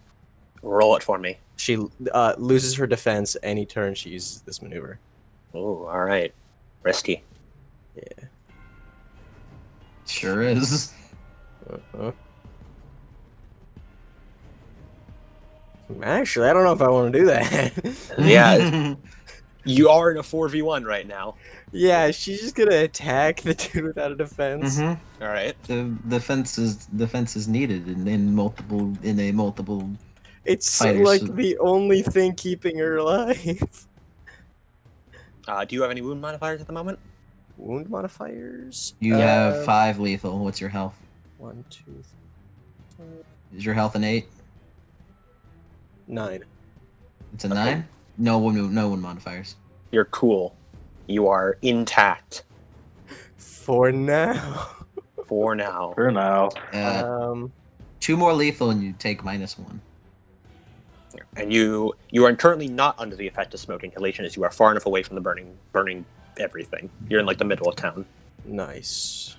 Roll it for me. She loses her defense any turn she uses this maneuver. Ooh, alright. Risky. Yeah. Sure is. Uh-huh. Actually, I don't know if I want to do that. Yeah, you are in a 4v1 right now. Yeah, she's just gonna attack the dude without a defense. Alright. The defense is needed in a multiple It's Fighters. like the only thing keeping her alive. Do you have any wound modifiers at the moment? Wound modifiers. You have 5 lethal. What's your health? 1, 2, 3, Is your health an 8? 9. It's a 9? No one modifiers. You're cool. You are intact. For now. For now. For now. 2 more lethal and you take -1. And you are currently not under the effect of smoke inhalation, as you are far enough away from the burning everything. You're in like the middle of town. Nice.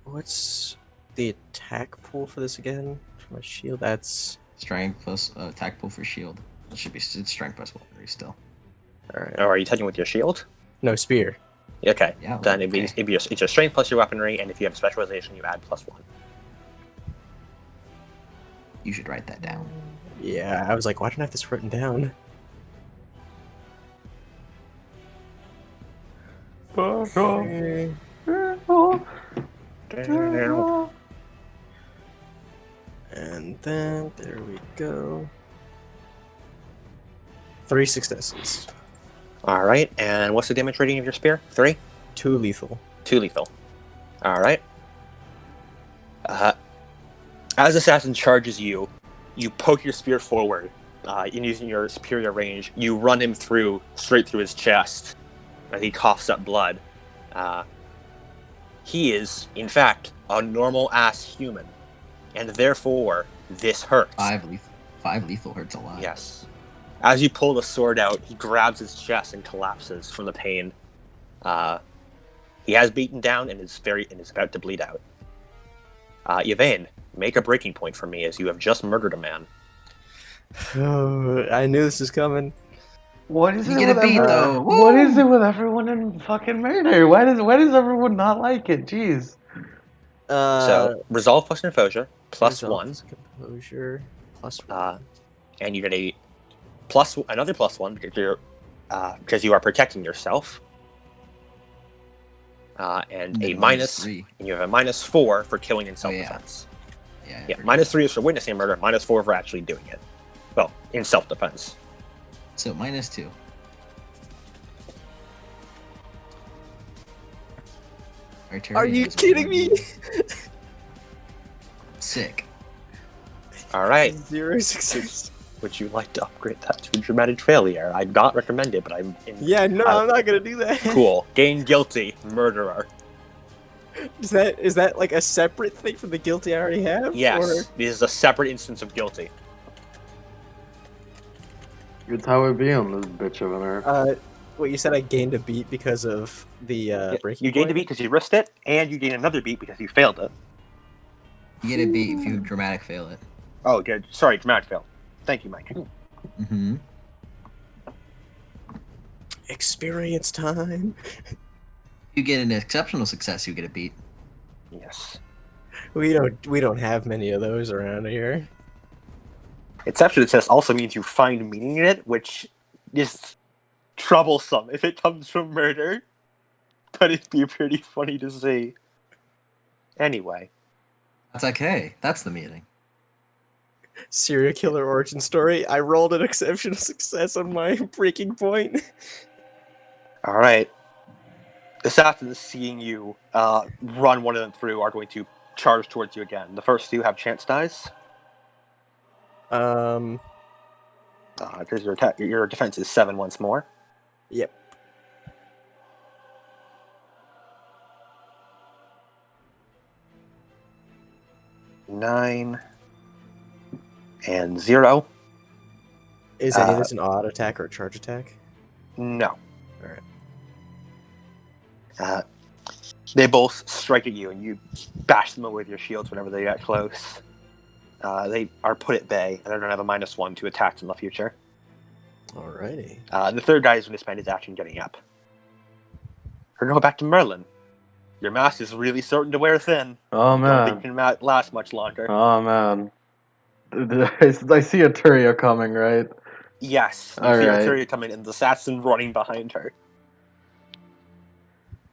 What's the attack pool for this again? For my shield, that's Strength plus attack pool for shield. It should be it's strength plus weaponry still. alright. Oh, are you touching with your shield? No, spear. Okay. Yeah, Then okay. it's your strength plus your weaponry, and if you have specialization, you add +1. You should write that down. Yeah, I was like, why don't I have this written down? And then, there we go. 3 successes. All right, and what's the damage rating of your spear? 3? 2 lethal. 2 lethal. All right. As Assassin charges you, you poke your spear forward. In using your superior range, you run him straight through his chest as he coughs up blood. He is, in fact, a normal-ass human, and therefore, this hurts. 5 lethal hurts a lot. Yes. As you pull the sword out, he grabs his chest and collapses from the pain. He has beaten down and is about to bleed out. Yvain, make a breaking point for me as you have just murdered a man. Oh, I knew this was coming. What is You it get with a beat, though. What Woo! is it with everyone in fucking murder? Why does everyone not like it? Jeez. So, resolve plus composure, plus Resolve 1. Composure, plus 1. And you get another plus 1 because you are protecting yourself. And a minus, -3. and you have a -4 for killing in self-defense. Yeah. -3 is for witnessing murder, -4 for actually doing it. Well, in self-defense. So -2. Are you kidding me? Sick. All right. 0 success. Would you like to upgrade that to a dramatic failure? I'd not recommend it, but I'm... Yeah, no, I'm not gonna do that. Cool. Gain guilty. Murderer. Is that like a separate thing from the guilty I already have? Yes. Or... This is a separate instance of guilty. It's how it be on this bitch over there. Wait, you said I gained a beat because of the breaking You gained a point? beat because you risked it, and you gain another beat because you failed it. You get a beat if you dramatic fail it. Oh, good. Sorry, dramatic fail. Thank you, Mike. Mm-hmm. Experience time. You get an exceptional success, you get a beat. Yes. We don't have many of those around here. Exception success also means you find meaning in it, which is troublesome if it comes from murder. But it'd be pretty funny to see. Anyway. That's okay. That's the meeting. Serial killer origin story. I rolled an exceptional success on my breaking point. Alright. Assassins seeing you run one of them through are going to charge towards you again. The first two have chance dice. Because your defense is 7 once more. Yep. Nine and 0. Is any of this an odd attack or a charge attack? No. Alright. They both strike at you, and you bash them with your shields whenever they get close. They are put at bay, and they're going to have a -1 to attacks in the future. Alrighty. The third guy is going to spend his action getting up. We're going to go back to Merlin. Your mask is really starting to wear thin. Oh Don't think man. it can last much longer. Oh man. I see a Turia coming, right? Yes, you All see right. Arturia coming, and the assassin running behind her.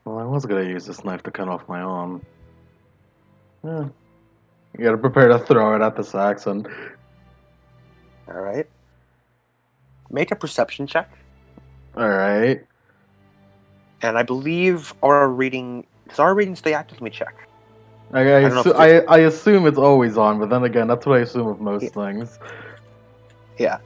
Well, I was gonna use this knife to cut off my arm. Yeah. You gotta prepare to throw it at the Saxon. All right. Make a perception check, Alright. and I believe our reading. Does our reading stay active? Let me check. I don't know if I assume it's always on, but then again, that's what I assume with most things. Yeah.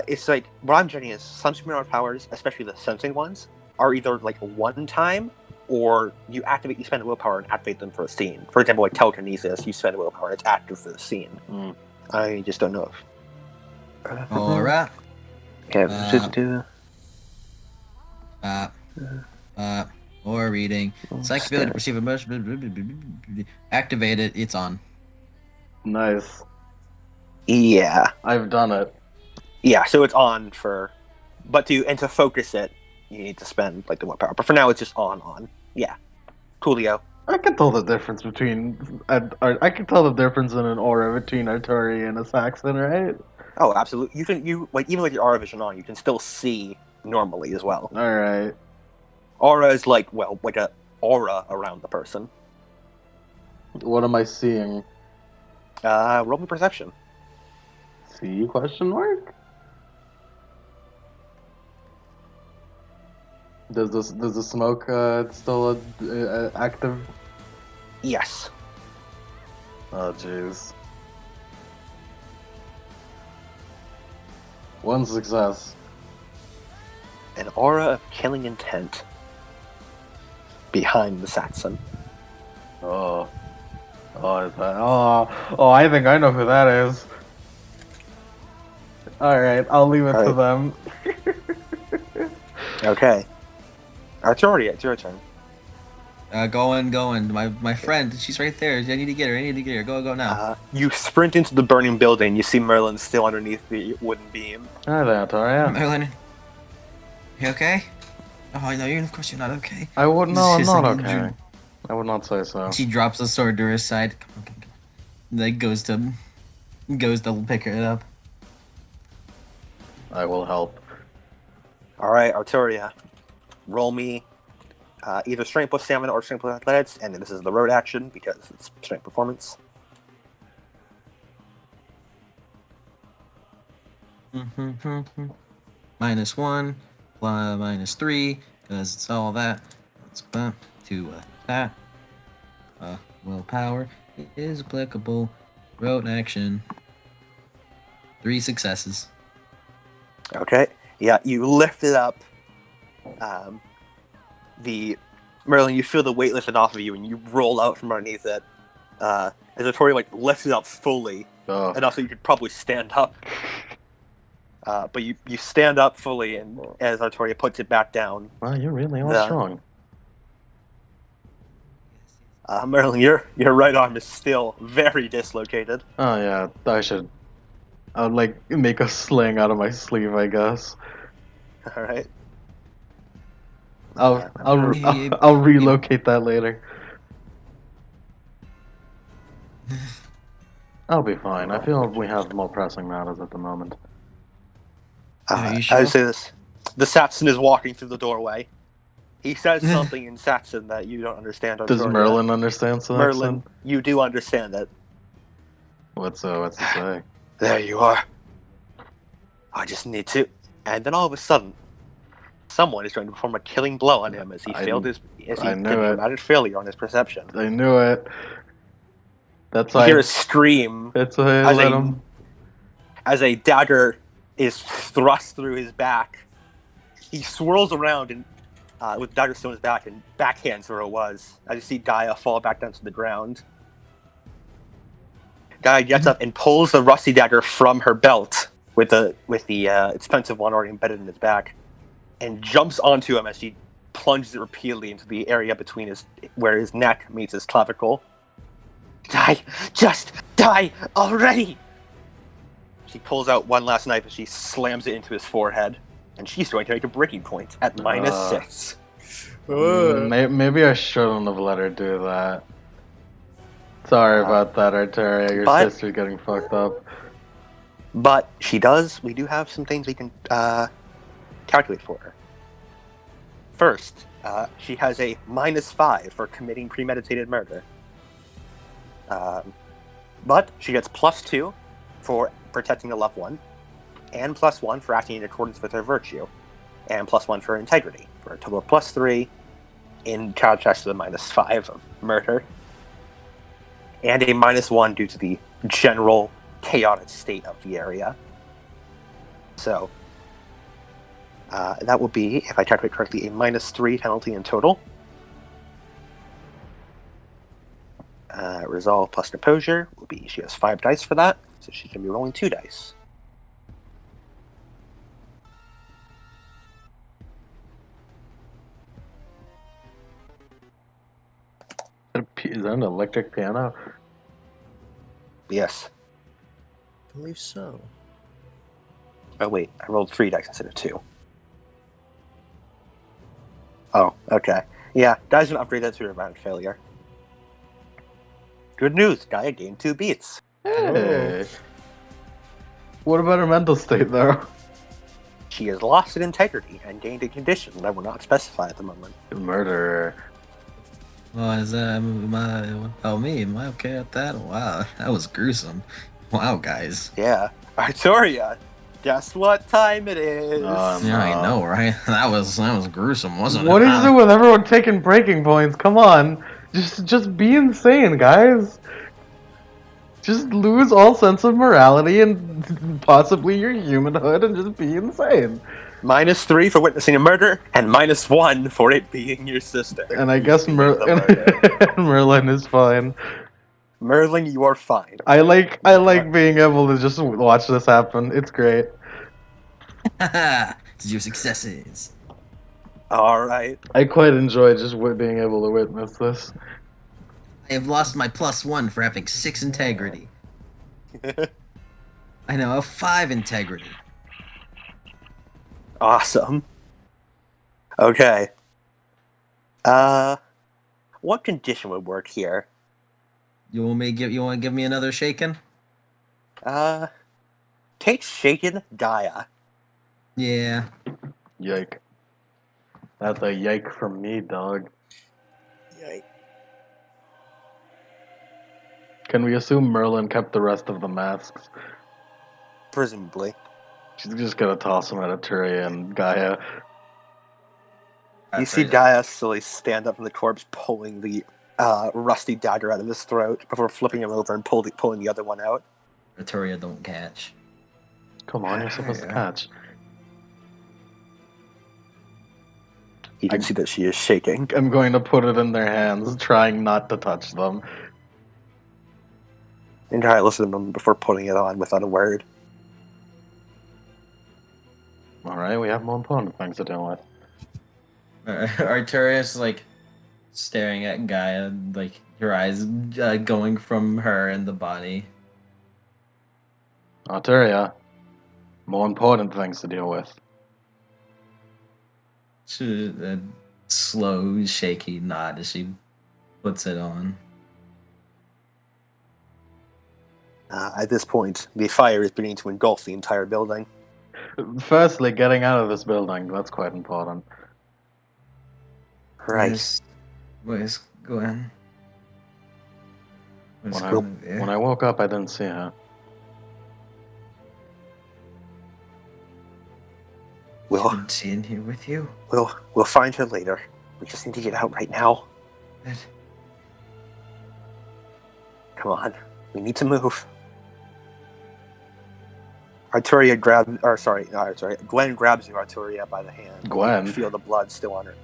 It's like what I'm judging is some superpower powers, especially the sensing ones, are either like one time or you spend a willpower and activate them for a scene. For example, like telekinesis, you spend a willpower and it's active for the scene. Mm. I just don't know if. Alright. Okay, Or reading. Psychic ability to perceive emotion. Activate it, it's on. Nice. Yeah. I've done it. Yeah, so it's on to focus it, you need to spend like the willpower. But for now, it's just on. Yeah. Coolio. I can tell the difference between I can tell the difference in an aura between Arturi and a Saxon, right? Oh, absolutely. You like even with your aura vision on, you can still see normally as well. Alright. Aura is like a aura around the person. What am I seeing? Roll me perception. See, question mark? Does the smoke still active? Yes. Oh jeez. One success. An aura of killing intent behind the Saxon. Oh. Oh, is that? Oh, I think I know who that is. Alright, I'll leave it to them. Okay. Artoria, it's your turn. Going. My friend, she's right there. I need to get her. Go now. You sprint into the burning building. You see Merlin still underneath the wooden beam. Hi there, Toria. Merlin, you okay? Oh no, of course you're not okay. I would no, I'm She's not like, okay. I would not say so. She drops the sword to her side. Come on. Like goes to pick it up. I will help. Alright, Artoria. Roll me either strength plus stamina or strength plus athletics, and this is the road action because it's strength performance. -1, -3, because it's all that. It's about to that. Willpower is applicable. Road action. 3 successes. Okay. Yeah, you lift it up. Merlin, you feel the weight lifted off of you, and you roll out from underneath it. As Artoria lifts it up fully, enough so you could probably stand up. But you stand up fully, and as Artoria puts it back down. Wow, you really are strong. Merlin, your right arm is still very dislocated. Oh yeah, I'll make a sling out of my sleeve, I guess. All right. I'll relocate that later. I'll be fine. I feel we have more pressing matters at the moment. Are you sure? I would say this. The Saxon is walking through the doorway. He says something in Saxon that you don't understand. Does Merlin understand Saxon? Merlin, you do understand it. What's he say? There you are. I just need to. And then all of a sudden, someone is going to perform a killing blow on him as he did a magic failure on his perception. I knew it. That's you hear a scream. That's why I let him. As a dagger is thrust through his back, he swirls around and with dagger still in his back and backhands where it was. I just see Gaia fall back down to the ground. Gaia gets up and pulls the rusty dagger from her belt with the expensive one already embedded in his back, and jumps onto him as she plunges it repeatedly into the area between where his neck meets his clavicle. Die! Just die already! She pulls out one last knife and she slams it into his forehead. And she's going to make a breaking point at -6. Maybe I shouldn't have let her do that. Sorry about that, Arteria. Your sister's getting fucked up. But she does. We do have some things we can calculate for her. First, she has a -5 for committing premeditated murder. But she gets +2 for protecting a loved one, and +1 for acting in accordance with her virtue, and +1 for integrity, for a total of +3 in contrast to the -5 of murder, and a -1 due to the general chaotic state of the area. So, that will be, if I calculate correctly, a -3 penalty in total. Resolve plus composure will be, she has 5 dice for that, so she can be rolling 2 dice. Is that an electric piano? Yes. I believe so. Oh wait, I rolled 3 dice instead of 2. Oh, okay. Yeah, Gaia's gonna upgrade that to a round failure. Good news, Gaia gained 2 beats. Hey. What about her mental state, though? She has lost in integrity and gained a condition that will not specify at the moment. Murderer. Oh, is that what about me? Am I okay at that? Wow, that was gruesome. Wow, guys. Yeah. Arturia, guess what time it is? Yeah, I No. know, right? That was gruesome, wasn't What it? is it with everyone taking breaking points? Come on, just be insane, guys. Just lose all sense of morality and possibly your humanhood and just be insane. -3 for witnessing a murder, and -1 for it being your sister. And I who's guess being the murder. Merlin is fine. Merlin, you are fine. I like being able to just watch this happen. It's great. This is your successes. All right. I quite enjoy just being able to witness this. I have lost my +1 for having 6 integrity. I now have 5 integrity. Awesome. Okay. What condition would work here? You want to give me another shaken? Take shaken Gaia. Yeah. Yike. That's a yike from me, dog. Yikes. Can we assume Merlin kept the rest of the masks? Presumably. She's just gonna toss them at Aturia and Gaia. You see Gaia slowly stand up from the corpse, pulling the rusty dagger out of his throat before flipping him over and pulling the other one out. Arturia don't catch. Come on, you're supposed to Yeah. catch. You can see that she is shaking. I'm going to put it in their hands, trying not to touch them. And Gaia listens to them before putting it on without a word. Alright, we have more important things to deal with. Arturia's like staring at Gaia, like her eyes going from her and the body. Aturia, more important things to deal with. She, a slow, shaky nod as she puts it on. At this point, the fire is beginning to engulf the entire building. Firstly, getting out of this building, that's quite important. Right. Where's Gwen? Where's When I, Gwen? when I woke up, I didn't see her. We'll Is she in here with you? we'll find her later. We just need to get out right now. Good. Come on. We need to move. Gwen grabs you, Arturia, by the hand. Gwen? You feel the blood still on her.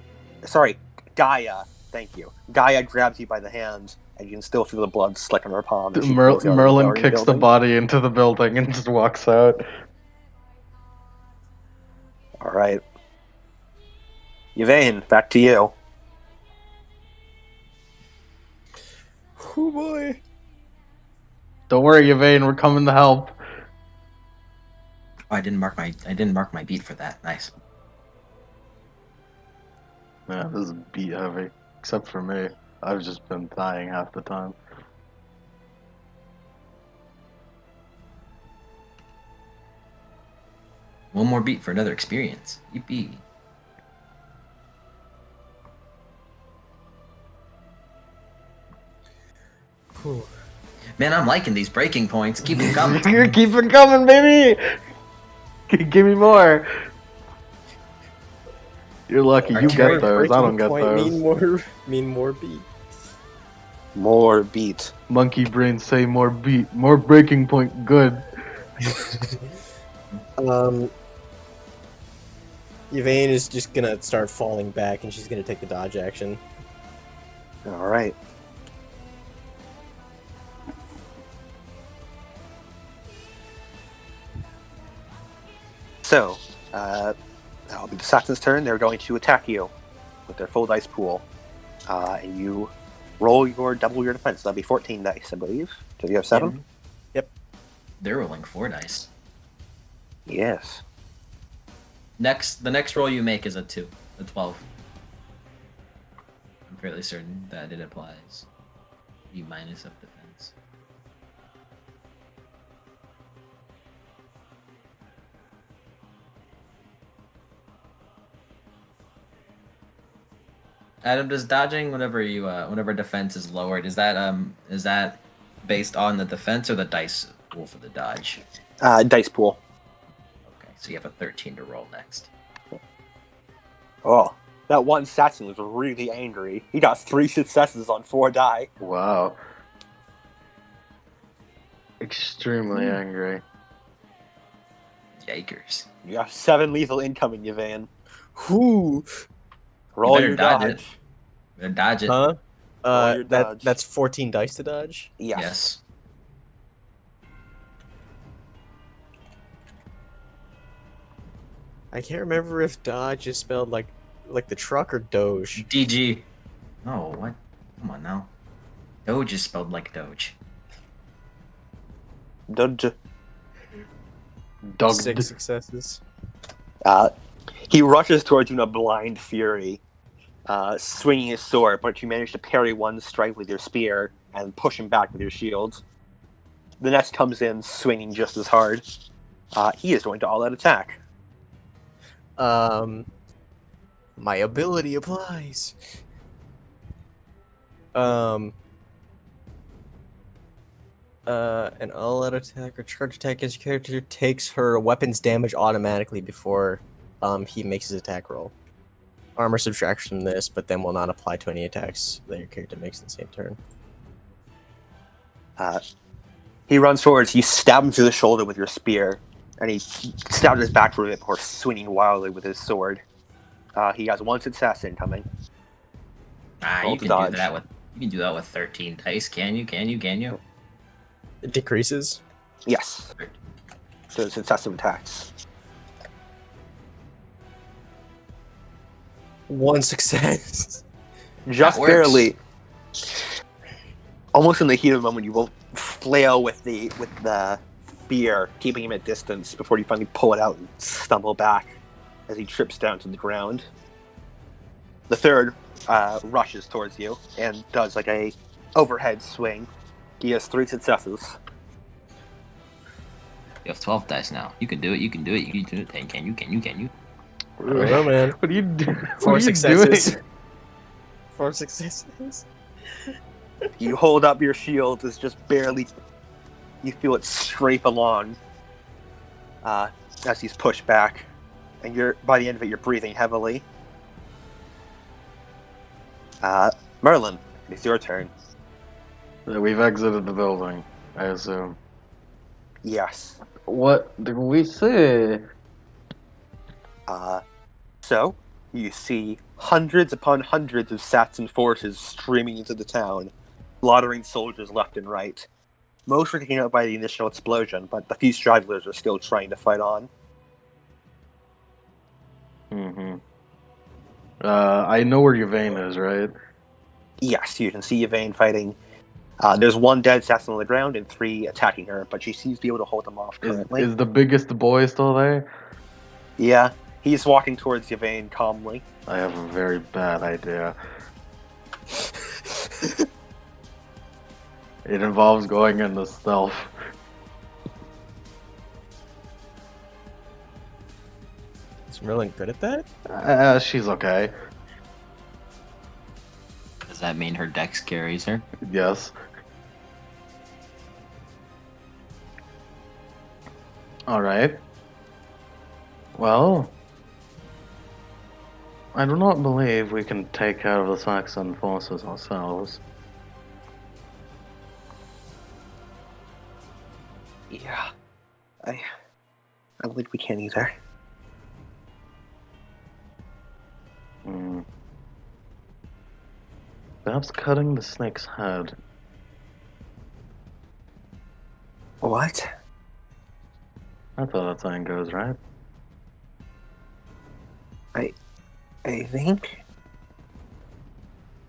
Sorry, Gaia. Thank you. Gaia grabs you by the hand, and you can still feel the blood slick on her palm. as she pulls you out of Merlin the kicks the building. body into the building and just walks out. All right. Yvain, back to you. Oh boy. Don't worry, Yvain, we're coming to help. Oh, I didn't mark my beat for that. Nice. Yeah, this is beat heavy. Except for me. I've just been dying half the time. One more beat for another experience. Yippee. Cool. Man, I'm liking these breaking points. Keep them coming. Keep it coming, baby! Give me more! You're lucky, you Arterial get those, I don't get Point those. mean more beat. More beat. Monkey brains say more beat, more breaking point, good. Yvain is just gonna start falling back, and she's gonna take the dodge action. All right. So, that'll be the assassin's turn. They're going to attack you with their full dice pool. And you roll double your defense. That'll be 14 dice, I believe. Do you have 7? Yep. They're rolling 4 dice. Yes. The next roll you make is a 2, a 12. I'm fairly certain that it applies. E minus of defense. Adam, does dodging whenever defense is lowered, is that based on the defense or the dice pool for the dodge? Dice pool. Okay, so you have a 13 to roll next. Oh, that one assassin was really angry. He got 3 successes on 4 die. Wow. Extremely angry. Yikers. You have 7 lethal incoming, Yvain. Whoo! Roll better your dodge it. dodge. Better dodge it. Huh? Roll your dodge. That's 14 dice to dodge. Yes. I can't remember if dodge is spelled like the truck or doge. DG. Oh, what? Come on now. Doge is spelled like Doge. Dodge. Dog. 6 successes. He rushes towards you in a blind fury, swinging his sword, but you manage to parry one strike with your spear and push him back with your shield. The next comes in swinging just as hard. He is going to all-out attack. My ability applies. An all-out attack or charge attack against your character takes her weapon's damage automatically before he makes his attack roll. Armor subtracts from this, but then will not apply to any attacks that your character makes in the same turn. He runs forwards, you stab him through the shoulder with your spear, and he stabs his back for a bit before swinging wildly with his sword. He has 1 success incoming. Roll You to can dodge. do that with 13 dice, can you? It decreases. Yes. So successive attacks. 1 success. Just works. barely. Almost in the heat of the moment, you will flail with the spear, keeping him at distance before you finally pull it out and stumble back as he trips down to the ground. The third rushes towards you and does like a overhead swing. He has 3 successes. You have 12 dice now. You can do it. Can you? Can you? I don't know, man. What are you doing? 4 What are you successes. doing? 4 successes. You hold up your shield as just barely you feel it scrape along as he's pushed back, and by the end of it you're breathing heavily. Merlin, it's your turn. We've exited the building, I assume. Yes. What do we see? So you see hundreds upon hundreds of Saxon forces streaming into the town, slaughtering soldiers left and right. Most were taken out by the initial explosion, but the few stragglers are still trying to fight on. Mm-hmm. I know where Yvain is, right? Yes, you can see Yvain fighting. There's 1 dead Saxon on the ground and 3 attacking her, but she seems to be able to hold them off currently. Is the biggest boy still there? Yeah, he's walking towards Yvain calmly. I have a very bad idea. It involves going into stealth. Is Merlin good at that? She's okay. Does that mean her dex carries her? Yes. Alright. Well, I do not believe we can take care of the Saxon forces ourselves. Yeah, I don't think we can either. Perhaps cutting the snake's head. What? That's how that saying goes, right? I think?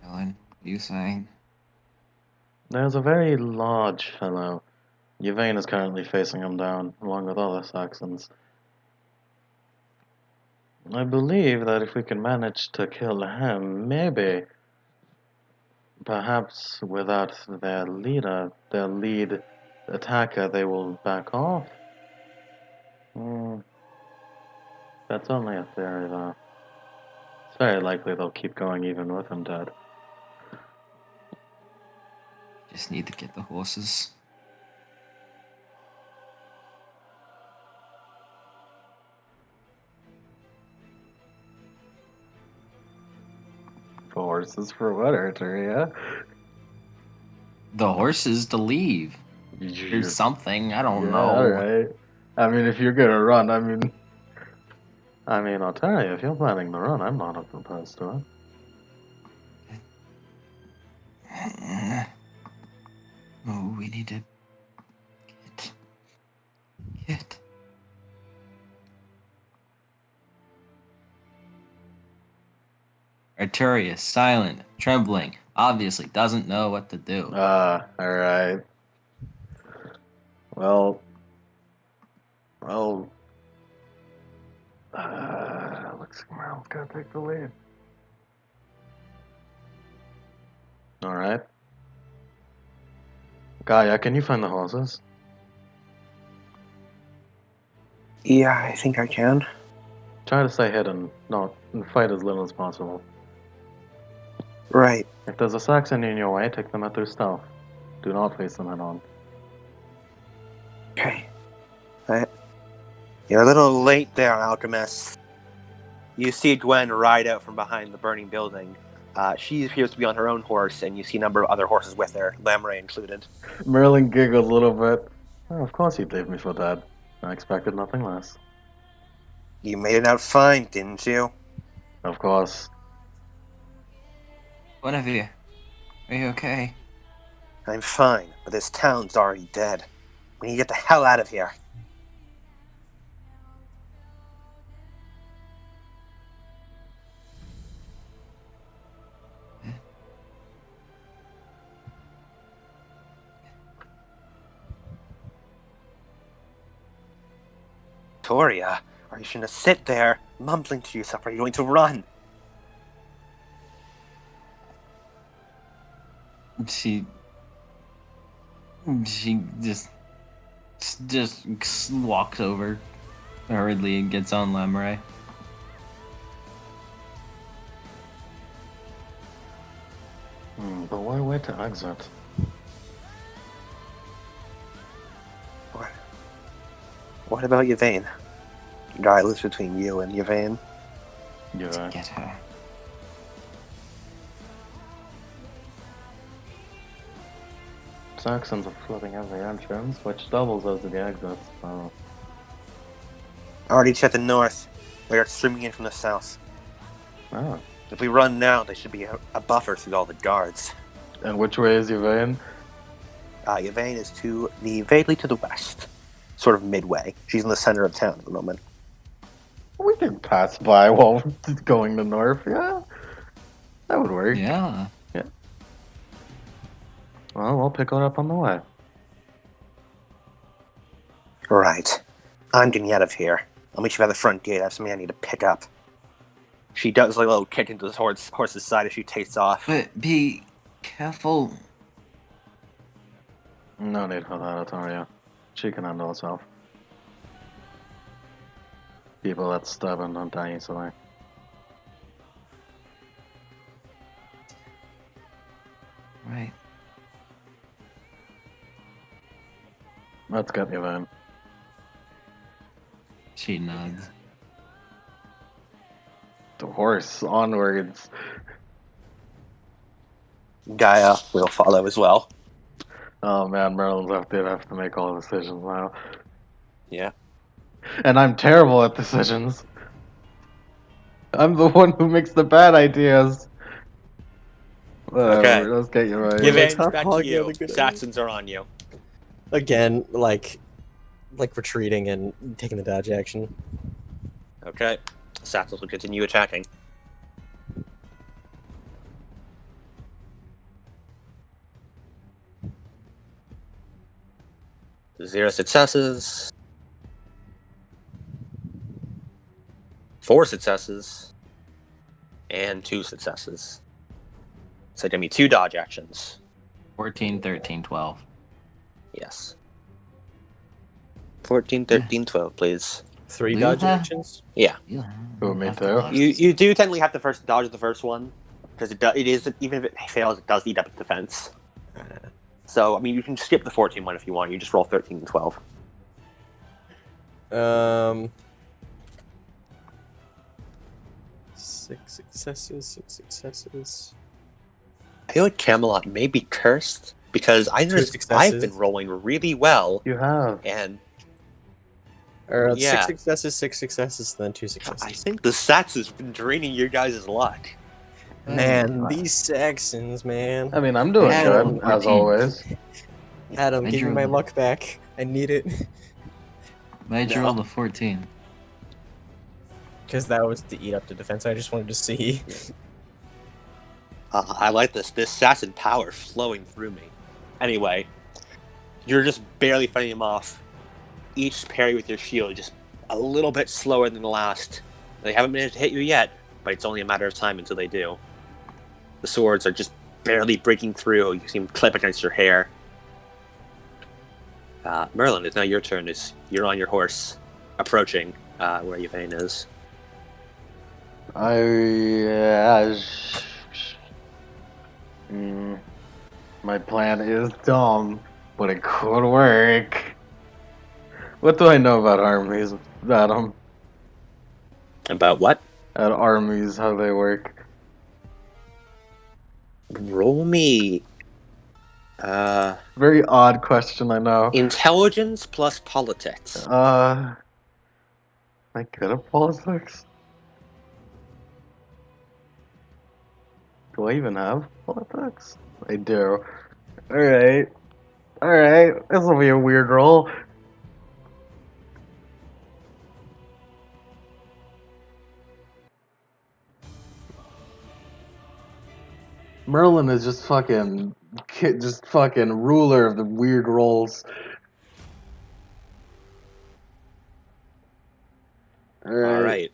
Ellen, what are you saying? There's a very large fellow. Yvain is currently facing him down, along with other Saxons. I believe that if we can manage to kill him, maybe, perhaps without their leader, their lead attacker, they will back off. That's only a theory, though. very likely they'll keep going even with him dead. Just need to get the horses. The horses for what, Arteria? The horses to leave. Or something. I don't know. Alright. I mean, if you're gonna run, I mean, I'll tell you, if you're planning to run, I'm not opposed to it. Oh, we need to get. Arturius, silent, trembling, obviously doesn't know what to do. Alright. Well, looks like Merlin's gonna take the lead. Alright. Gaia, can you find the horses? Yeah, I think I can. Try to stay hidden, and fight as little as possible. Right. If there's a Saxon in your way, take them out through stealth. Do not face them head on. Okay. You're a little late there, Alchemist. You see Gwen ride out from behind the burning building. She appears to be on her own horse, and you see a number of other horses with her, Lamray included. Merlin giggles a little bit. Oh, of course you'd leave me for dead. I expected nothing less. You made it out fine, didn't you? Of course. What have you? Are you okay? I'm fine, but this town's already dead. We need to get the hell out of here. Toria, are you going to sit there, mumbling to yourself, or are you going to run? She just walks over hurriedly and gets on Lamray. But why wait to exit? What about Yvain? Guy lives between you and Yvain. Yeah. Get her. Saxons are flooding every entrance, which doubles as the exits, so... Already checked the north. They are streaming in from the south. Ah. If we run now, there should be a buffer through all the guards. And which way is Yvain? Yvain is vaguely to the west. Sort of midway. She's in the center of town at the moment. We can pass by while going to north, yeah? That would work. Yeah. Well, we'll pick her up on the way. Right. I'm getting out of here. I'll meet you by the front gate. I have something I need to pick up. She does like a little kick into the horse's side as she takes off. But be careful. No need for that, Ataria. She can handle herself. People that stubborn don't die easily. Right. Let's get Yvain. She nods. The horse, onwards. Gaia will follow as well. Oh man, Merlin's have to make all the decisions now. Yeah. And I'm terrible at decisions. I'm the one who makes the bad ideas. Whatever, Okay. let's get you right. Yvain's Top back to hog, you. really good Saxons are on you. Again, like retreating and taking the dodge action. Okay. Saxons will continue attacking. Zero successes. 4 successes. And 2 successes. So give me 2 dodge actions. 14, 13, 12. Yes. 14, 13, 12, please. 3 You dodge have- actions? Yeah. You Oh, me have to too. dodge You this. you do technically have to first dodge the first one because it is, even if it fails, it does eat up its defense. So I mean, you can skip the 14 one if you want. You just roll 13 and 12. 6 successes, 6 successes. I feel like Camelot may be cursed because I've successes. been rolling really well, You have. and Or Yeah. 6 successes, then 2 successes. I think the Sats has been draining your guys' luck. Man, these Saxons, man. I mean, I'm doing Yeah, good, 14. as always. Adam, I give me drew my them. luck back. I need it. I No. rolled a 14. Because that was to eat up the defense. I just wanted to see. I like this assassin power flowing through me. Anyway, you're just barely fighting him off. Each parry with your shield just a little bit slower than the last. They haven't managed to hit you yet, but it's only a matter of time until they do. The swords are just barely breaking through. You see them clip against your hair. Merlin, it's now your turn. You're on your horse, approaching where Yvain is. My plan is dumb, but it could work. What do I know about armies, Adam? About what? At armies, how they work. Roll me. Very odd question, I know. Intelligence plus politics. Am I good at politics? Do I even have politics? I do. Alright. Alright. This will be a weird roll. Merlin is just fucking ruler of the weird rolls. All right.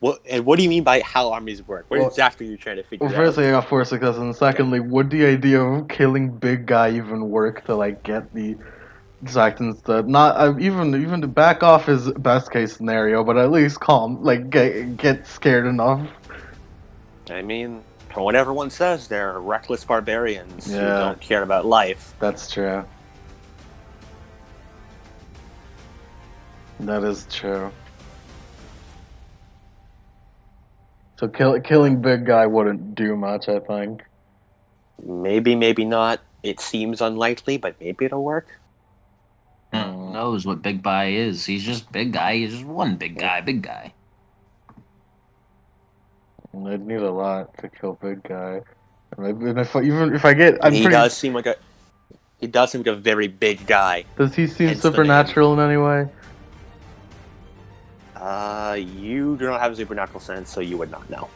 What do you mean by how armies work? What Well- exactly are you trying to figure Well, out? firstly, I got 4 successes, and secondly, would the idea of killing big guy even work to like get the exact instead? Not even to back off is best case scenario, but at least calm, like get scared enough. I mean, from what everyone says, they're reckless barbarians who Yeah. don't care about life. That's true. That is true. So killing big guy wouldn't do much, I think. Maybe, maybe not. It seems unlikely, but maybe it'll work. Who knows what Big Guy is? He's just big guy. He's just one big guy. Big guy. I'd need a lot to kill big guy. And if I get, I'm he pretty. does seem like a very big guy. Does he seem hence the supernatural in any way? You do not have a supernatural sense, so you would not know.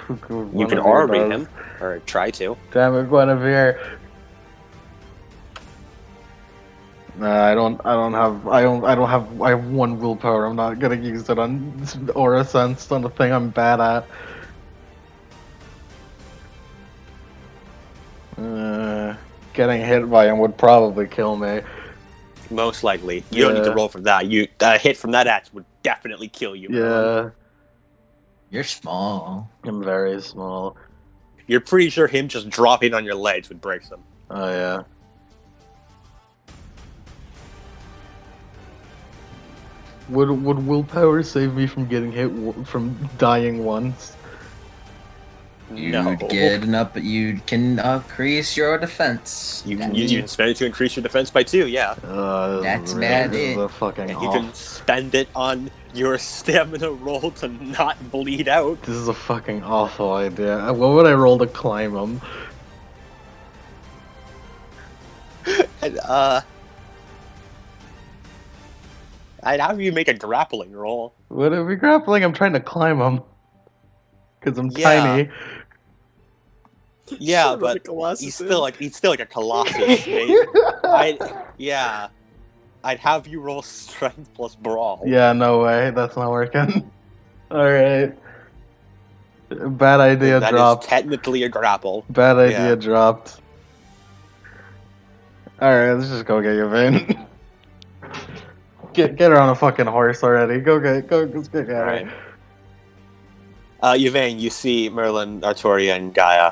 You Guinevere can aura read does. him, or try to. Damn it, Guinevere. Nah, I have 1 willpower. I'm not gonna use it on aura sense on the thing I'm bad at. Getting hit by him would probably kill me. Most likely. You don't need to Yeah. roll for that. A hit from that axe would definitely kill you. Merlin. Yeah, You're small. I'm very small. You're pretty sure him just dropping on your legs would break them. Oh yeah. Would willpower save me from getting hit from dying once? No. You'd get up. You can increase your defense. You can spend it to increase your defense by 2, yeah. That's really, bad, This is eh? a fucking And you can awful. spend it on your stamina roll to not bleed out. This is a fucking awful idea. What would I roll to climb him? And, I'd have you make a grappling roll. Would it be grappling? I'm trying to climb him. Because I'm Yeah. tiny. Yeah, Should've run but a Colossus he's in. still like a colossus, mate. I'd have you roll strength plus brawl. Yeah, no way. That's not working. Alright. Bad idea That is dropped. technically a grapple. Bad idea Yeah. dropped. Alright, let's just go get your vein. Get her on a fucking horse already. Go get her. Alright. Yvain, you see Merlin, Artoria, and Gaia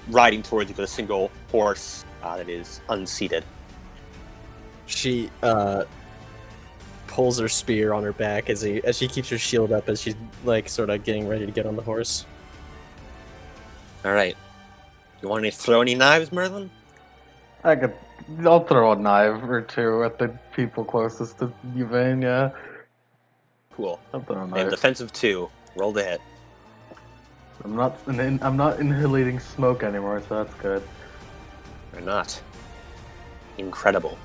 riding towards you with a single horse that is unseated. She pulls her spear on her back as she keeps her shield up as she's like sort of getting ready to get on the horse. Alright. You want me to throw any knives, Merlin? I'll throw a knife or two at the people closest to Yvain, yeah. Cool. I'll throw a They have knife. defensive 2. Roll the hit. I'm not inhalating smoke anymore, so that's good. Or not. Incredible.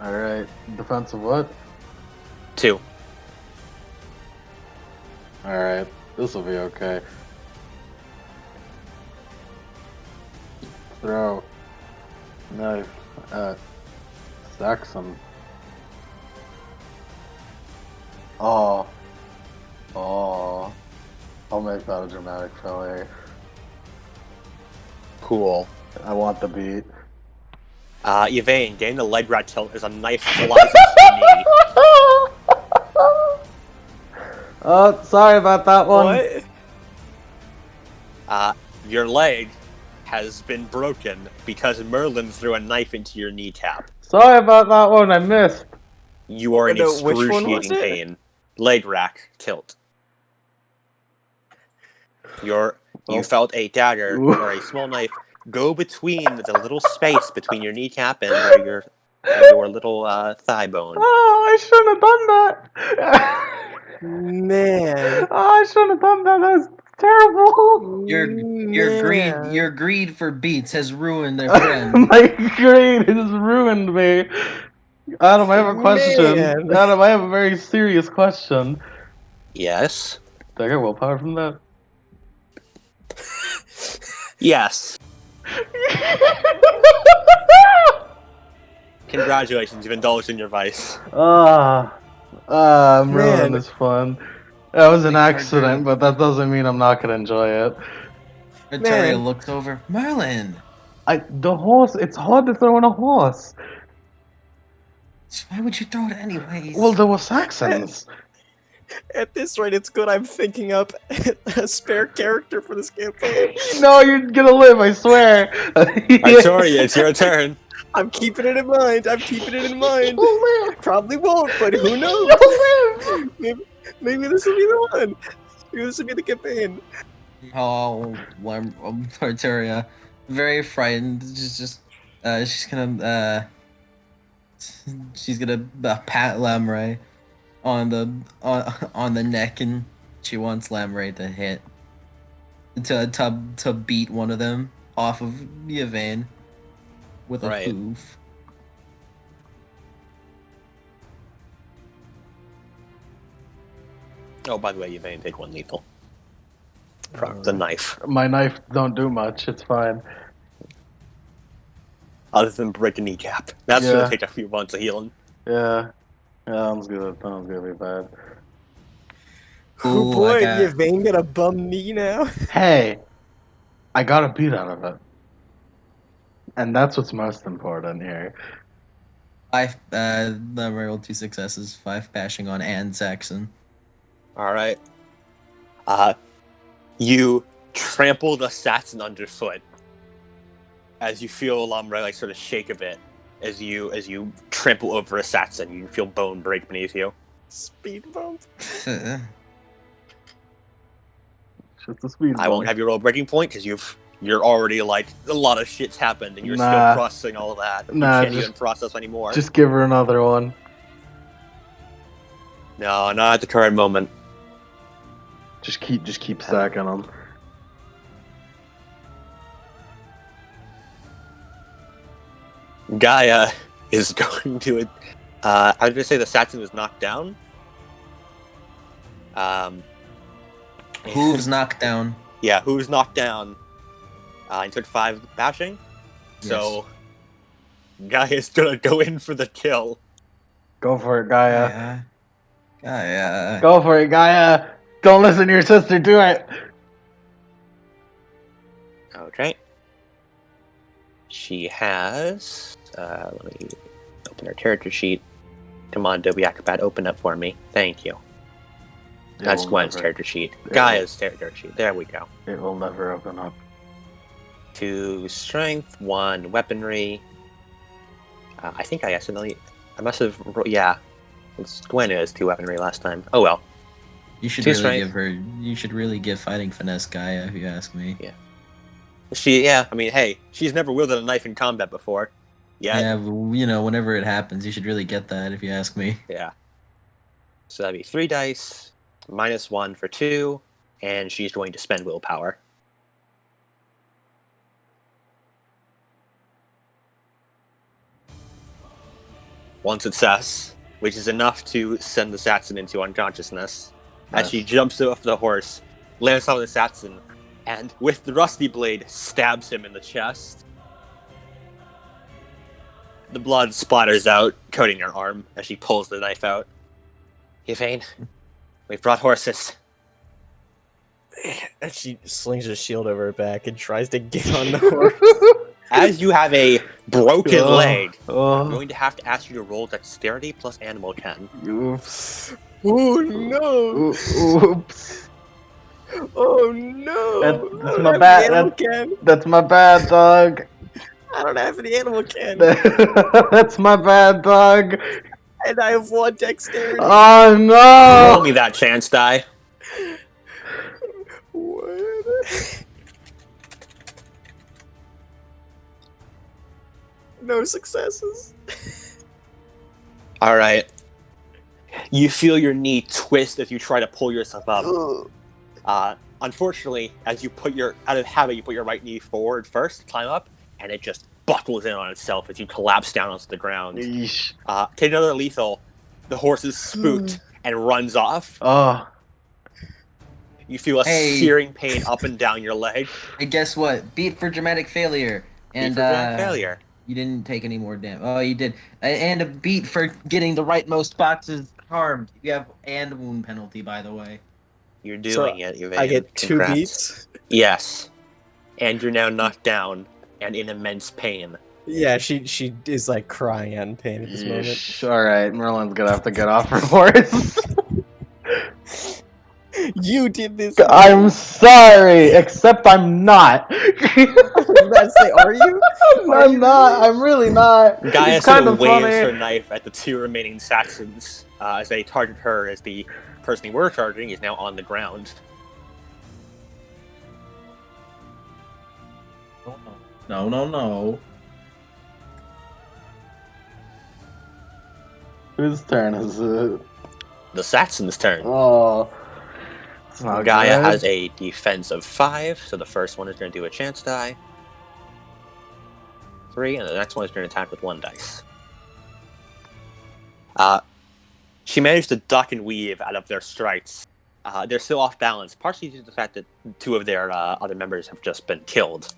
Alright. Defensive what? 2. Alright. This'll be okay. Throw knife at Saxon. Oh. I'll make that a dramatic failure. Cool. I want the beat. Yvain, getting the leg rat tilt as a knife flies into your knee. Oh, sorry about that one. What? Your leg has been broken because Merlin threw a knife into your kneecap. Sorry about that one, I missed. You are in No, which one was excruciating it? pain. Leg rack tilt. You Oh. felt a dagger Ooh. or a small knife go between the little space between your kneecap and where your little thigh bone. Oh, I shouldn't have done that. Man. Oh, I shouldn't have done that. That was terrible. Your greed for beats has ruined their friend. My grade has ruined me. Adam, I have a question. Man. Adam, I have a very serious question. Yes. Do I get willpower from that? Yes. Congratulations, you've indulged in your vice. Merlin Man. is fun. That was an Like accident, but that doesn't mean I'm not gonna enjoy it. Victoria Man. looks over. Merlin! The horse, it's hard to throw in a horse. So why would you throw it anyways? Well, there were Saxons. At this rate, it's good I'm thinking up a spare character for this campaign. No, you're gonna live, I swear. Artoria, it's your turn. I'm keeping it in mind. You'll live. Probably won't, but who knows? You'll live. Maybe this will be the one. Maybe this will be the campaign. Oh, Victoria, very frightened. She's gonna pat Lamray on the neck, and she wants Lamray to hit to beat one of them off of Yvain with a Right. hoof. Oh, by the way, Yvain, take 1 lethal. The knife. My knife don't do much. It's fine. Other than break a kneecap. That's Yeah. gonna take a few months of healing. Yeah. Yeah, sounds good. Sounds gonna be bad. Oh Ooh, boy, I got- Yvain got a bum knee now. Hey, I got a beat out of it. And that's what's most important here. 5 Lamray rolled 2 successes, 5 bashing on and Saxon. Alright. You trample the Saxon underfoot as you feel Lamray like sort of shake a bit as you trample over a Saxon. You feel bone break beneath you. Speed bump. It's just a speed I won't bump. have you roll a breaking point because you're already like a lot of shit's happened and you're Nah. still processing all of that. Nah, You can't just- even process anymore. Just give her another one. No, not at the current moment. Just keep stacking them. Gaia is going to. I was gonna say the Saxon was knocked down. Hooves knocked down. Yeah, who's knocked down? And took 5 bashing. So Gaia's gonna go in for the kill. Go for it, Gaia. Yeah. Gaia. Go for it, Gaia. Don't listen to your sister. Do it. Okay. She has. Let me open her character sheet. Come on, Adobe Acrobat, open up for me. Thank you. That's Gwen's character sheet. Gaia's character sheet. There we go. It will never open up. 2 strength, 1 weaponry. I think I must have. Yeah. Gwen is 2 weaponry last time. Oh well. You should 2 really strength. give her. You should really give fighting finesse Gaia, if you ask me. Yeah. I mean, hey, she's never wielded a knife in combat before. Yeah, but, whenever it happens, you should really get that, if you ask me. Yeah. So that'd be 3 dice, -1 for 2, and she's going to spend willpower. One success, which is enough to send the Saxon into unconsciousness. As she jumps off the horse, lands on the Saxon, and with the rusty blade, stabs him in the chest. The blood splatters out, coating her arm as she pulls the knife out. Yvain, we've brought horses. And she slings her shield over her back and tries to get on the horse. As you have a broken leg, I'm Oh, going to have to ask you to roll dexterity plus animal ken. oops. Oh no! Oops. Oh no! That's I don't my have bad. any animal can. That's my bad, dog. I don't have any animal can. That's my bad, dog. And I have 1 dexterity. Oh Roll no! me that chance die. What? No successes. Alright. You feel your knee twist as you try to pull yourself up. Unfortunately, as you out of habit, you put your right knee forward first to climb up, and it just buckles in on itself as you collapse down onto the ground. Yeesh. Take another lethal. The horse is spooked and runs off. Oh, You feel a Hey. searing pain up and down your leg. And guess what? Beat for dramatic failure. And For dramatic failure. You didn't take any more damage. Oh, you did. And a beat for getting the rightmost boxes harmed. You have and wound penalty, by the way. You're doing it, Yvain. I get 2 Congrats. beats. Yes. And you're now knocked down and in immense pain. Yeah, she is like crying out in pain at this moment. yeesh. All right, Merlin's gonna have to get off her horse. You did this. I'm sorry, except I'm not. I was about to say, are you? I'm not. I'm really not. Gaia It's sort kind of of waves funny. her knife at the 2 remaining Saxons as they target her as the person they were targeting is now on the ground. No, no, no. Whose turn is it? The Saxons' turn. Oh, it's not Gaia good. has a defense of 5, so the first one is going to do a chance die. 3, and the next one is going to attack with 1 dice. She managed to duck and weave out of their strikes. They're still off balance, partially due to the fact that 2 of their other members have just been killed.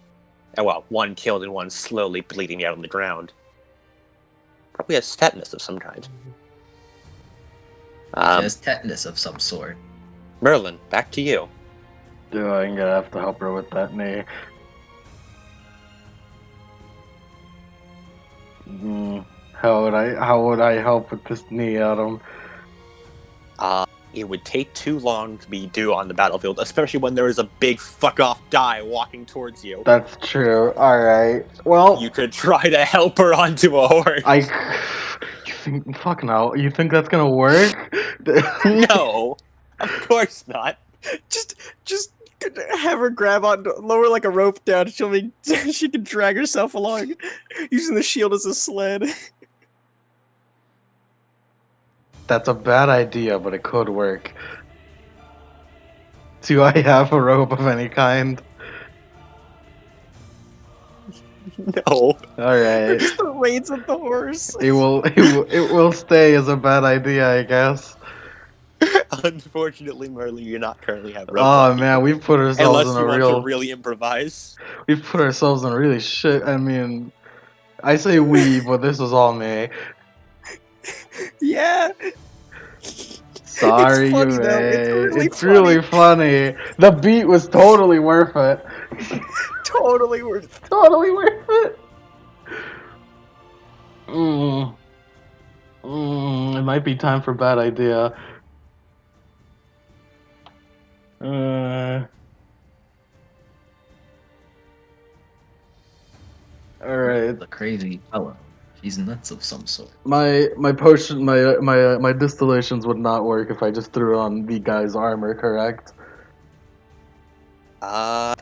Well, 1 killed and 1 slowly bleeding out on the ground. Probably has tetanus of some kind. Has tetanus of some sort. Merlin, back to you. Dude, I'm gonna have to help her with that knee. How would I help with this knee, Adam? It would take too long to be due on the battlefield, especially when there is a big fuck-off die walking towards you. That's true. All right. Well, You could try to help her onto a horse. you think? Fuck no. You think that's gonna work? No, of course not. Just have her grab on, lower like a rope down. She can drag herself along, using the shield as a sled. That's a bad idea, but it could work. Do I have a rope of any kind? No. All right. Just the reins of the horse. It will stay as a bad idea, I guess. Unfortunately, Merlin, you do not currently have rope. Oh man, we've put ourselves Unless in you a want real. to really improvise. We've put ourselves in really shit. I mean, I say we, but this is all me. Yeah. Sorry, It's funny, you though. man. It's really funny. The beat was totally worth it. Totally worth. Totally worth it. It might be time for bad idea. Alright. The crazy fellow. She's nuts of some sort. My potion, my distillations would not work if I just threw on the guy's armor, correct?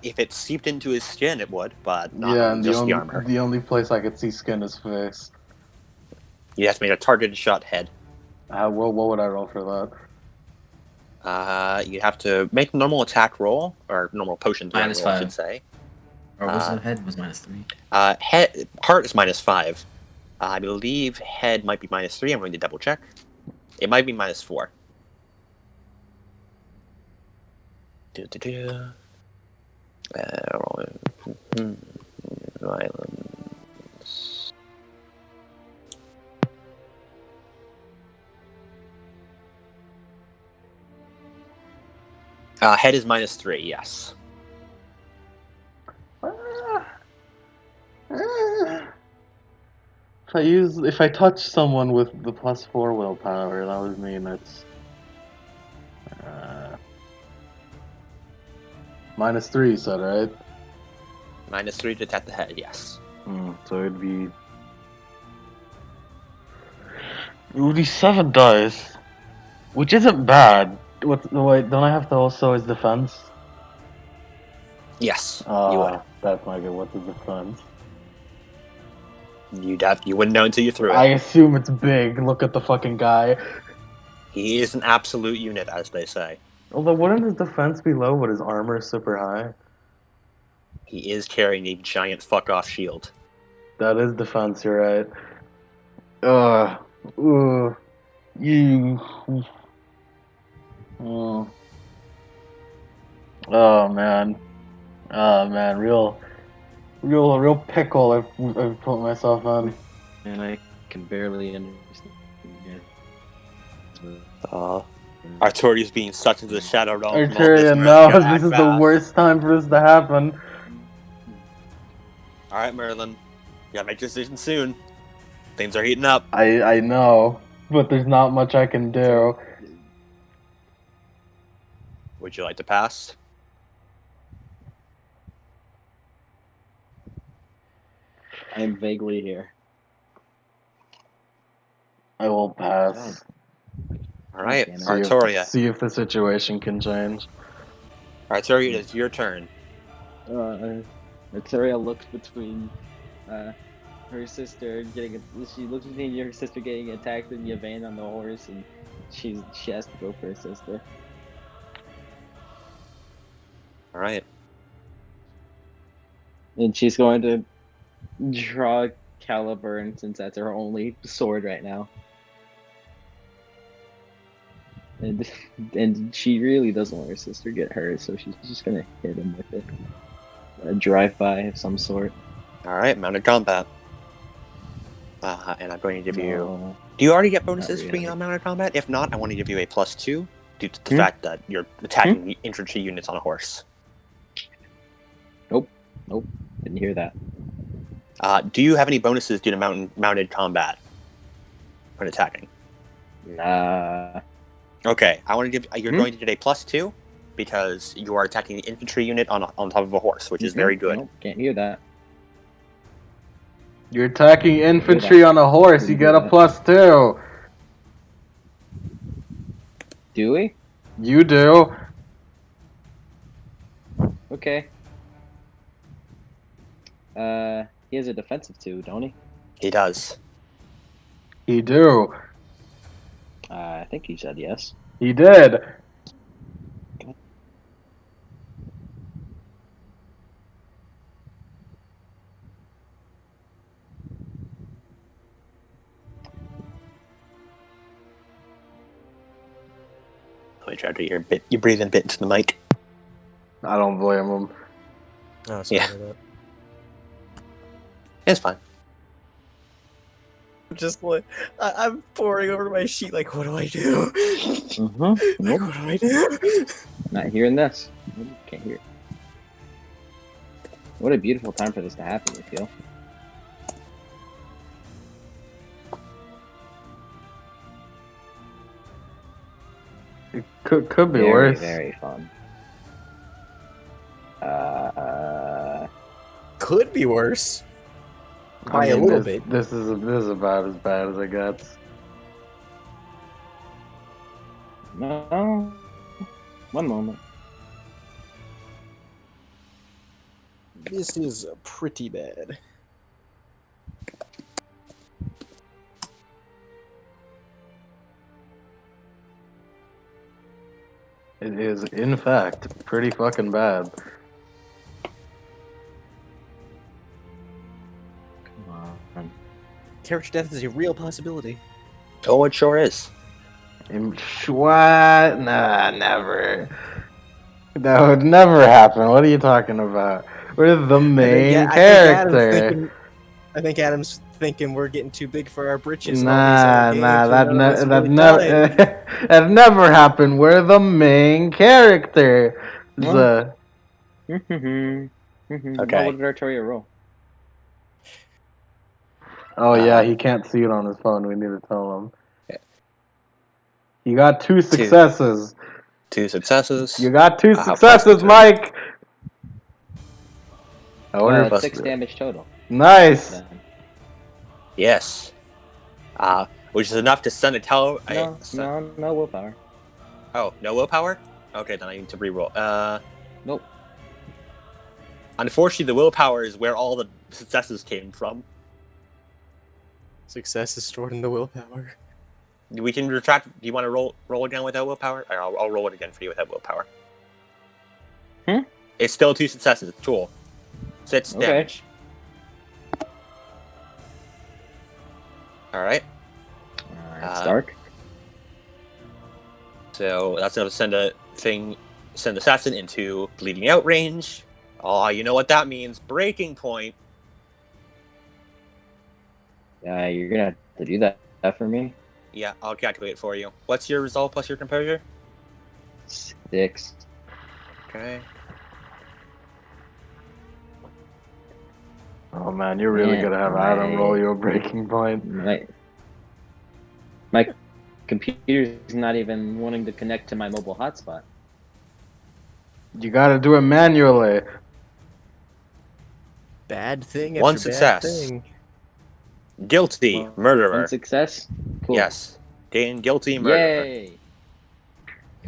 If it seeped into his skin, it would, but not Yeah, on and just the armor. the only place I could see skin is face. You have to make a targeted shot head. What would I roll for that? You have to make a normal attack roll, or normal potion throwing roll, I -5. should say. Or was the head was -3? Heart is -5. I believe head might be -3. I'm going to double check. It might be -4. Violence. Head is -3. Yes. If I touch someone with the +4 willpower, that would mean it's -3. You said, right? -3 to attack the head. Yes. So it'd be 7 dice, which isn't bad. Wait, don't I have to also his defense? Yes. You would. That's not good. What's his defense? You wouldn't know until you threw it. I assume it's big. Look at the fucking guy. He is an absolute unit, as they say. Although, wouldn't his defense be low, but his armor is super high? He is carrying a giant fuck-off shield. That is defense, you're right. You. Oh man. Oh man, real pickle I've put myself in. And I can barely understand. Arturius being sucked into the Shadow Realm. Arturian knows this is the worst time for this to happen. Alright, Merlin. You gotta make a decision soon. Things are heating up. I know, but there's not much I can do. Would you like to pass? I'm vaguely here. I will pass. Alright, Okay, Arturia. See if the situation can change. Arturia, it is your turn. Arturia looks between her sister she looks between her sister getting attacked and Yvain on the horse, and she has to go for her sister. Alright. And she's going to draw Caliburn, since that's her only sword right now. And she really doesn't want her sister to get hurt, so she's just gonna hit him with it. A drive-by of some sort. Alright, mounted combat. And I'm going to give you... Do you already get bonuses for being on mounted combat? If not, I want to give you a +2 due to the fact that you're attacking infantry units on a horse. Nope. Didn't hear that. Do you have any bonuses due to mounted combat when attacking? Nah. Okay, I want to give... You're going to get a +2 because you are attacking the infantry unit on top of a horse, which is very good. Nope, can't hear that. You're attacking infantry on a horse, you get a +2. Do we? You do. Okay. He has a defensive 2, don't he? He does. He do. I think he said yes. He did. Let me try to hear a bit. You breathe in a bit into the mic. I don't blame him. Oh, sorry Yeah. about that. It's fine. Just like I'm poring over my sheet, like, what do I do? Nope. Like, what do I do? Not hearing this. Nope, can't hear. What a beautiful time for this to happen, I feel. Could be Very, worse. very fun. Could be worse. I By a mean, little this bit. this is about as bad as it gets. No. One moment. This is pretty bad. It is, in fact, pretty fucking bad. Come on. Character death is a real possibility. Oh, it sure is. What? Nah, never. That would never happen. What are you talking about? We're the main character. I think Adam's thinking we're getting too big for our britches in all these Nah, games. nah, Where none of us that really never, died. that never happened. We're the main character. Well. Okay. Well, what did Arturia roll? Oh yeah, he can't see it on his phone. We need to tell him. He got two successes. Two successes. You got two How fast successes, the turn? Mike. I wonder if 6 damage total. Nice. Then. Yes. Which is enough to send a No willpower. Oh, no willpower? Okay, then I need to reroll. Nope. Unfortunately, the willpower is where all the successes came from. Success is stored in the willpower. We can retract. Do you want to roll again without willpower? I'll roll it again for you without willpower. It's still two successes. Cool. 6 damage. Alright. Stark. So that's enough to send the assassin into bleeding out range. Oh, you know what that means. Breaking point. Yeah, you're gonna have to do that for me. Yeah, I'll calculate it for you. What's your resolve plus your composure? 6. Okay. Oh man, you're really gonna have Adam roll you a breaking point. My computer's not even wanting to connect to my mobile hotspot. You gotta do it manually. Bad thing One after success. bad thing. Guilty murderer. One success. Cool. Yes. Gain guilty murderer. Yay.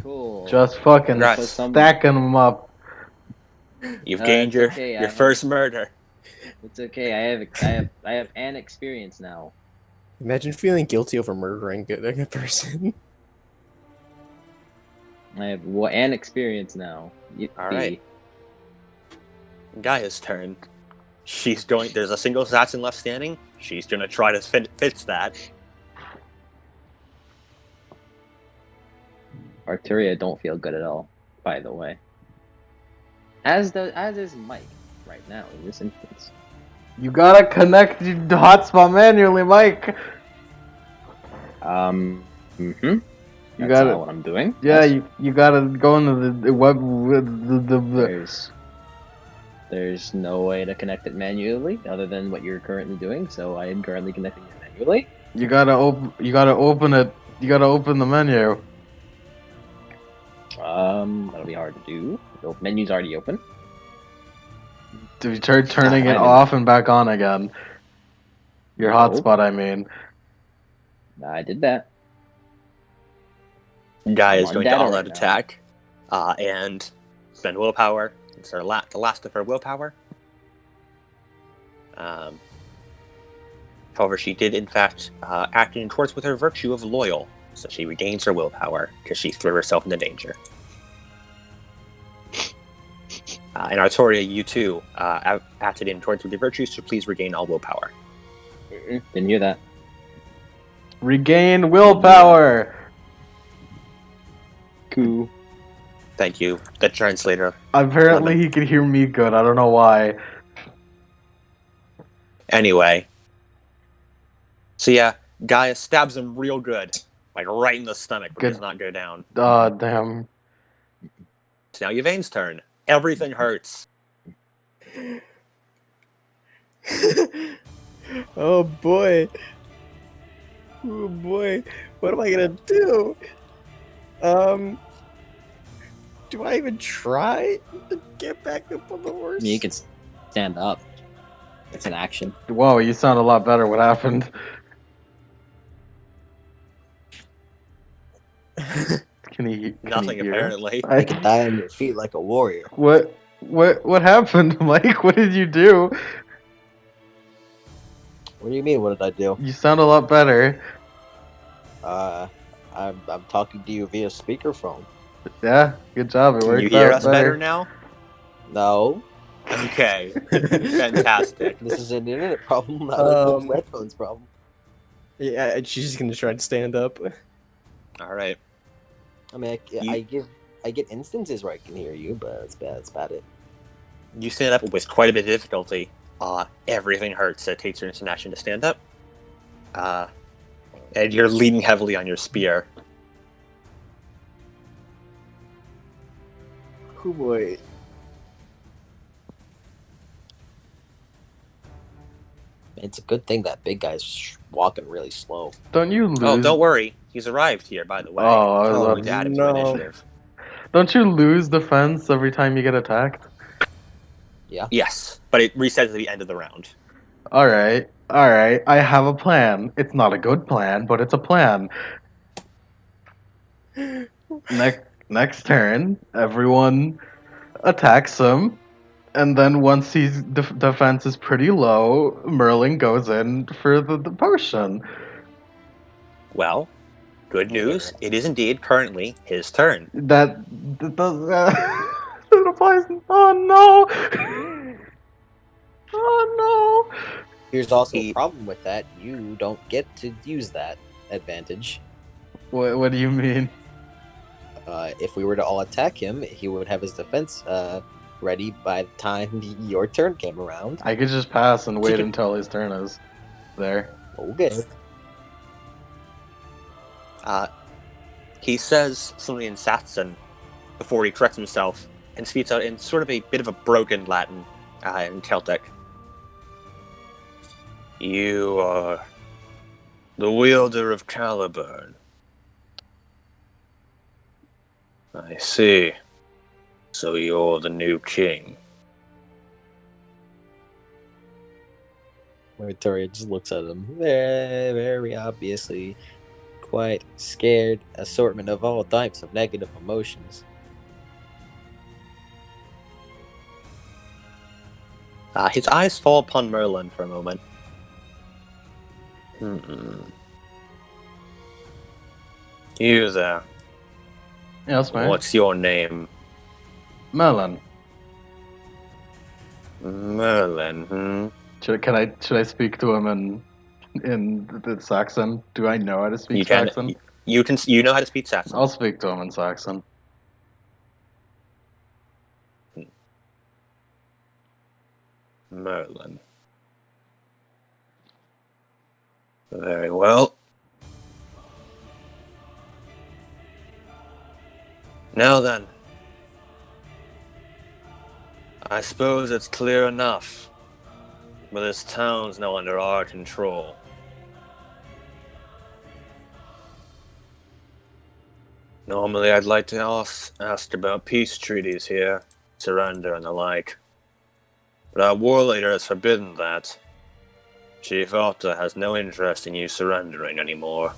Cool. Just fucking Congrats. stacking them up. You've gained your okay, first murder. It's okay. I have an experience now. Imagine feeling guilty over murdering a person. I have an experience now. All right. Gaia's turn. There's a single assassin left standing. She's gonna try to fix that. Arturia don't feel good at all, by the way. As is Mike right now in this instance. You gotta connect the hotspot manually, Mike. That's gotta- not what I'm doing. Yeah, you gotta go into the web. There's no way to connect it manually other than what you're currently doing. So I am currently connecting it manually. You gotta open it. You gotta open the menu. That'll be hard to do. The menu's already open. To be turning it off and back on again. Your hotspot, I mean. I did that. Gaia I'm is on going to data all-out right now. attack, and spend willpower. It's the last of her willpower. However, she did in fact act in accordance with her virtue of loyal, so she regains her willpower because she threw herself into danger. And Arturia, you too acted in accordance with your virtues, so please regain all willpower. Didn't hear that. Regain willpower. Cool. Thank you, the translator. Apparently, he could hear me good. I don't know why. Anyway. So yeah, Gaia stabs him real good. Like right in the stomach, but does not go down. Oh, damn. It's now Yvain's turn. Everything hurts. Oh boy. Oh boy. What am I gonna do? Do I even try to get back up on the I horse? mean, you can stand up. It's an action. Whoa, you sound a lot better. What happened? Can you Nothing hear? apparently. You can die on your feet like a warrior. What happened, Mike? What did you do? What do you mean? What did I do? You sound a lot better. I'm talking to you via speakerphone. Yeah, good job. It Can you worked hear out us better better. now? No, Okay. Fantastic. this is an internet problem, not a headphones problem. Yeah, she's just gonna try to stand up. All right. I mean, I get instances where I can hear you, but that's about it. You stand up with quite a bit of difficulty. Everything hurts. It takes your instant action to stand up. And you're leaning heavily on your spear. Oh boy. It's a good thing that big guy's walking really slow. Don't you lose? Oh, don't worry. He's arrived here, by the way. Oh, I was I'm about going to add him to no. initiative. Don't you lose defense every time you get attacked? Yeah. Yes, but it resets at the end of the round. All right. I have a plan. It's not a good plan, but it's a plan. Next turn, everyone attacks him, and then once his defense is pretty low, Merlin goes in for the potion. Well, good news. It is indeed currently his turn. That does that applies. Oh no! Oh no! Here's also He- a problem with that. You don't get to use that advantage. What do you mean? If we were to all attack him, he would have his defense ready by the time your turn came around. I could just pass and wait could- until his turn is there. Okay. He says something in Saxon before he corrects himself and speaks out in sort of a bit of a broken Latin in Celtic. You are the wielder of Caliburn. I see. So you're the new king. Victoria just looks at him very, very obviously quite scared. Assortment of all types of negative emotions. His eyes fall upon Merlin for a moment. You there. Yes, man. What's your name? Merlin. Merlin, Should I speak to him in the Saxon? Do I know how to speak You can. Saxon? You know how to speak Saxon. I'll speak to him in Saxon. Merlin. Very well. Now then. I suppose it's clear enough. But this town's now under our control. Normally I'd like to ask about peace treaties here, surrender and the like. But our war leader has forbidden that. Chief Otta has no interest in you surrendering anymore.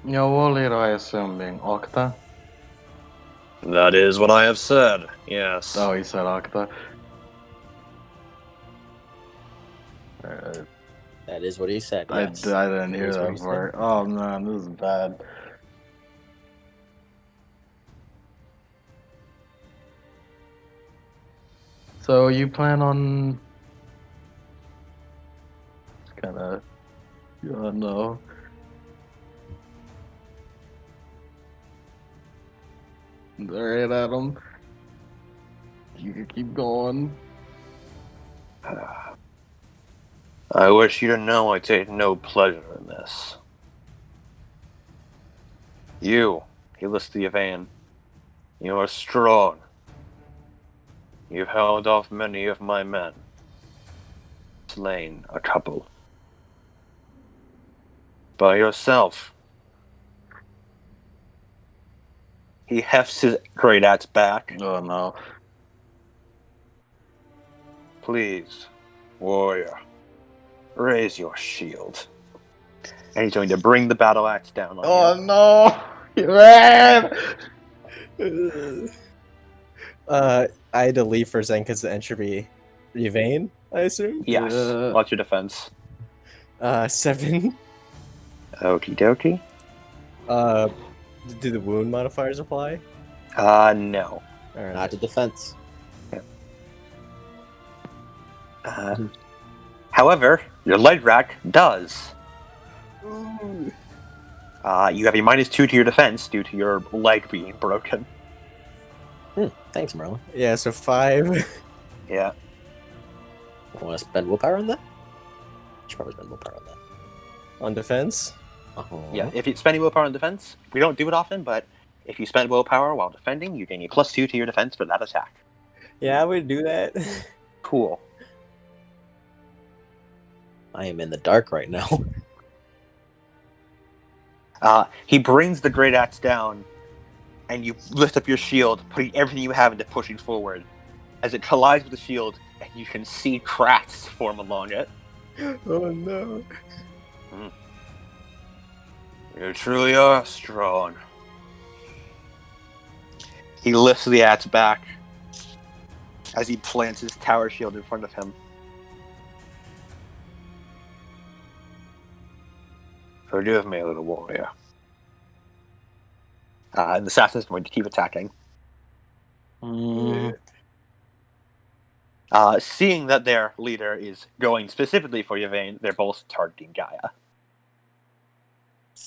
Your war leader, I assume, being Octa? That is what I have said, yes. Oh, he said Octa. That is what he said. I Yes. didn't hear That is what that he said. part. Oh man, this is bad. So you plan on kind of, no. Alright, Adam. You can keep going. I wish you to know I take no pleasure in this. You, Van, you are strong. You've held off many of my men. Slain a couple. By yourself. He hefts his great axe back. Oh no. Please, warrior, raise your shield. And he's going to bring the battle axe down on Oh you. no! Man! I had to leave for Zen because the entropy Yvain, I assume. Yes. What's your defense? 7. Okie dokie. Do the wound modifiers apply? No. All right. Not to defense. However, your leg rack does. Ooh. You have a -2 to your defense due to your leg being broken. Thanks, Merlin. Yeah, so 5. Yeah. Want to spend willpower on that? Should probably spend willpower on that. On defense. Oh. Yeah. If you spend willpower on defense, we don't do it often, but if you spend willpower while defending, you gain a +2 to your defense for that attack. Yeah, I would do that. Cool. I am in the dark right now. He brings the great axe down, and you lift up your shield, putting everything you have into pushing forward. As it collides with the shield, and you can see cracks form along it. Oh no. You truly are strong. He lifts the axe back as he plants his tower shield in front of him. Forgive me, little warrior. And the assassin's going to keep attacking. Seeing that their leader is going specifically for Yvain, they're both targeting Gaia.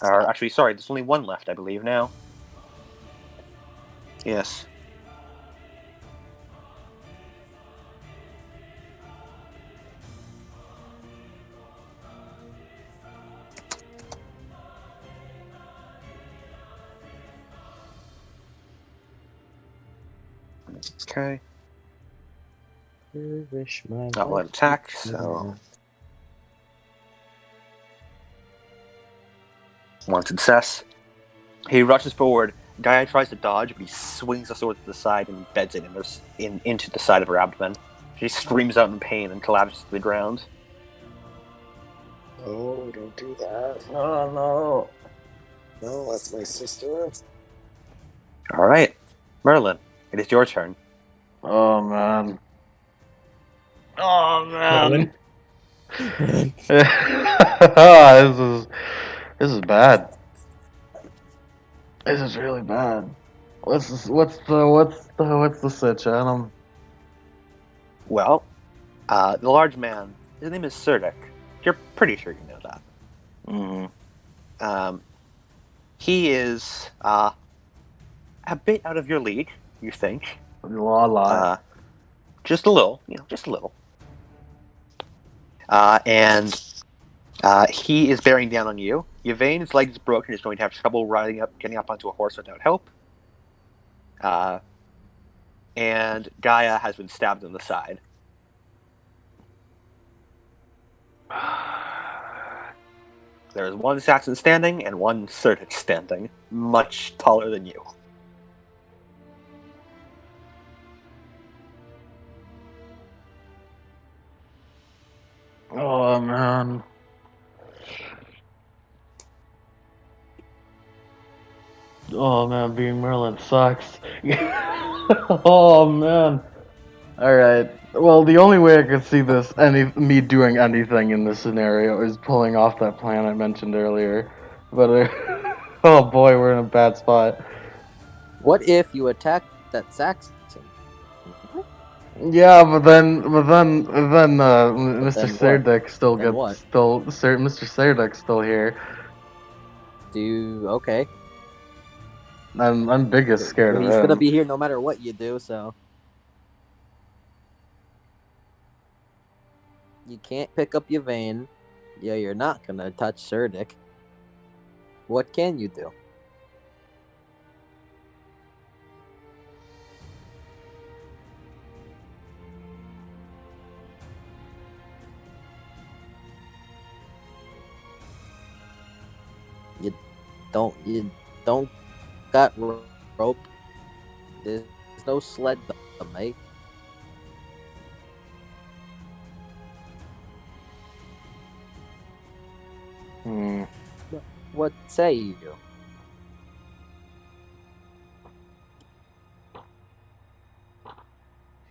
Actually, sorry, there's only one left, I believe, now. Yes. Okay. Wish my Not one life attack, was so one success. He rushes forward. Gaia tries to dodge, but he swings the sword to the side and embeds it into the side of her abdomen. She screams out in pain and collapses to the ground. Oh, don't do that. Oh no! No, that's my sister. All right, Merlin, it is your turn. Oh man! Oh man! Merlin? This is bad. This is really bad. What's the sitch, Adam? Well, the large man, his name is Serdic. You're pretty sure you know that. Mm-hmm. He is a bit out of your league, you think. La. Just a little, just a little. And he is bearing down on you. Yvain's leg is broken. He's going to have trouble getting up onto a horse without help. And Gaia has been stabbed in the side. There is one Saxon standing and one Serdic standing, much taller than you. Oh man. Oh man, being Merlin sucks. Oh man. Alright. Well, the only way I could see me doing anything in this scenario is pulling off that plan I mentioned earlier. But, oh boy, we're in a bad spot. What if you attack that Saxon? Yeah, but then, Mr. then what? Serdic still Then gets, what? Mr. Serdic's still here. Okay. I'm biggest scared of He's him. gonna be here no matter what you do, so. You can't pick up Yvain. Yeah, you're not gonna touch Serdic. What can you do? You don't got rope. There's no sled, mate. Hmm. What say you?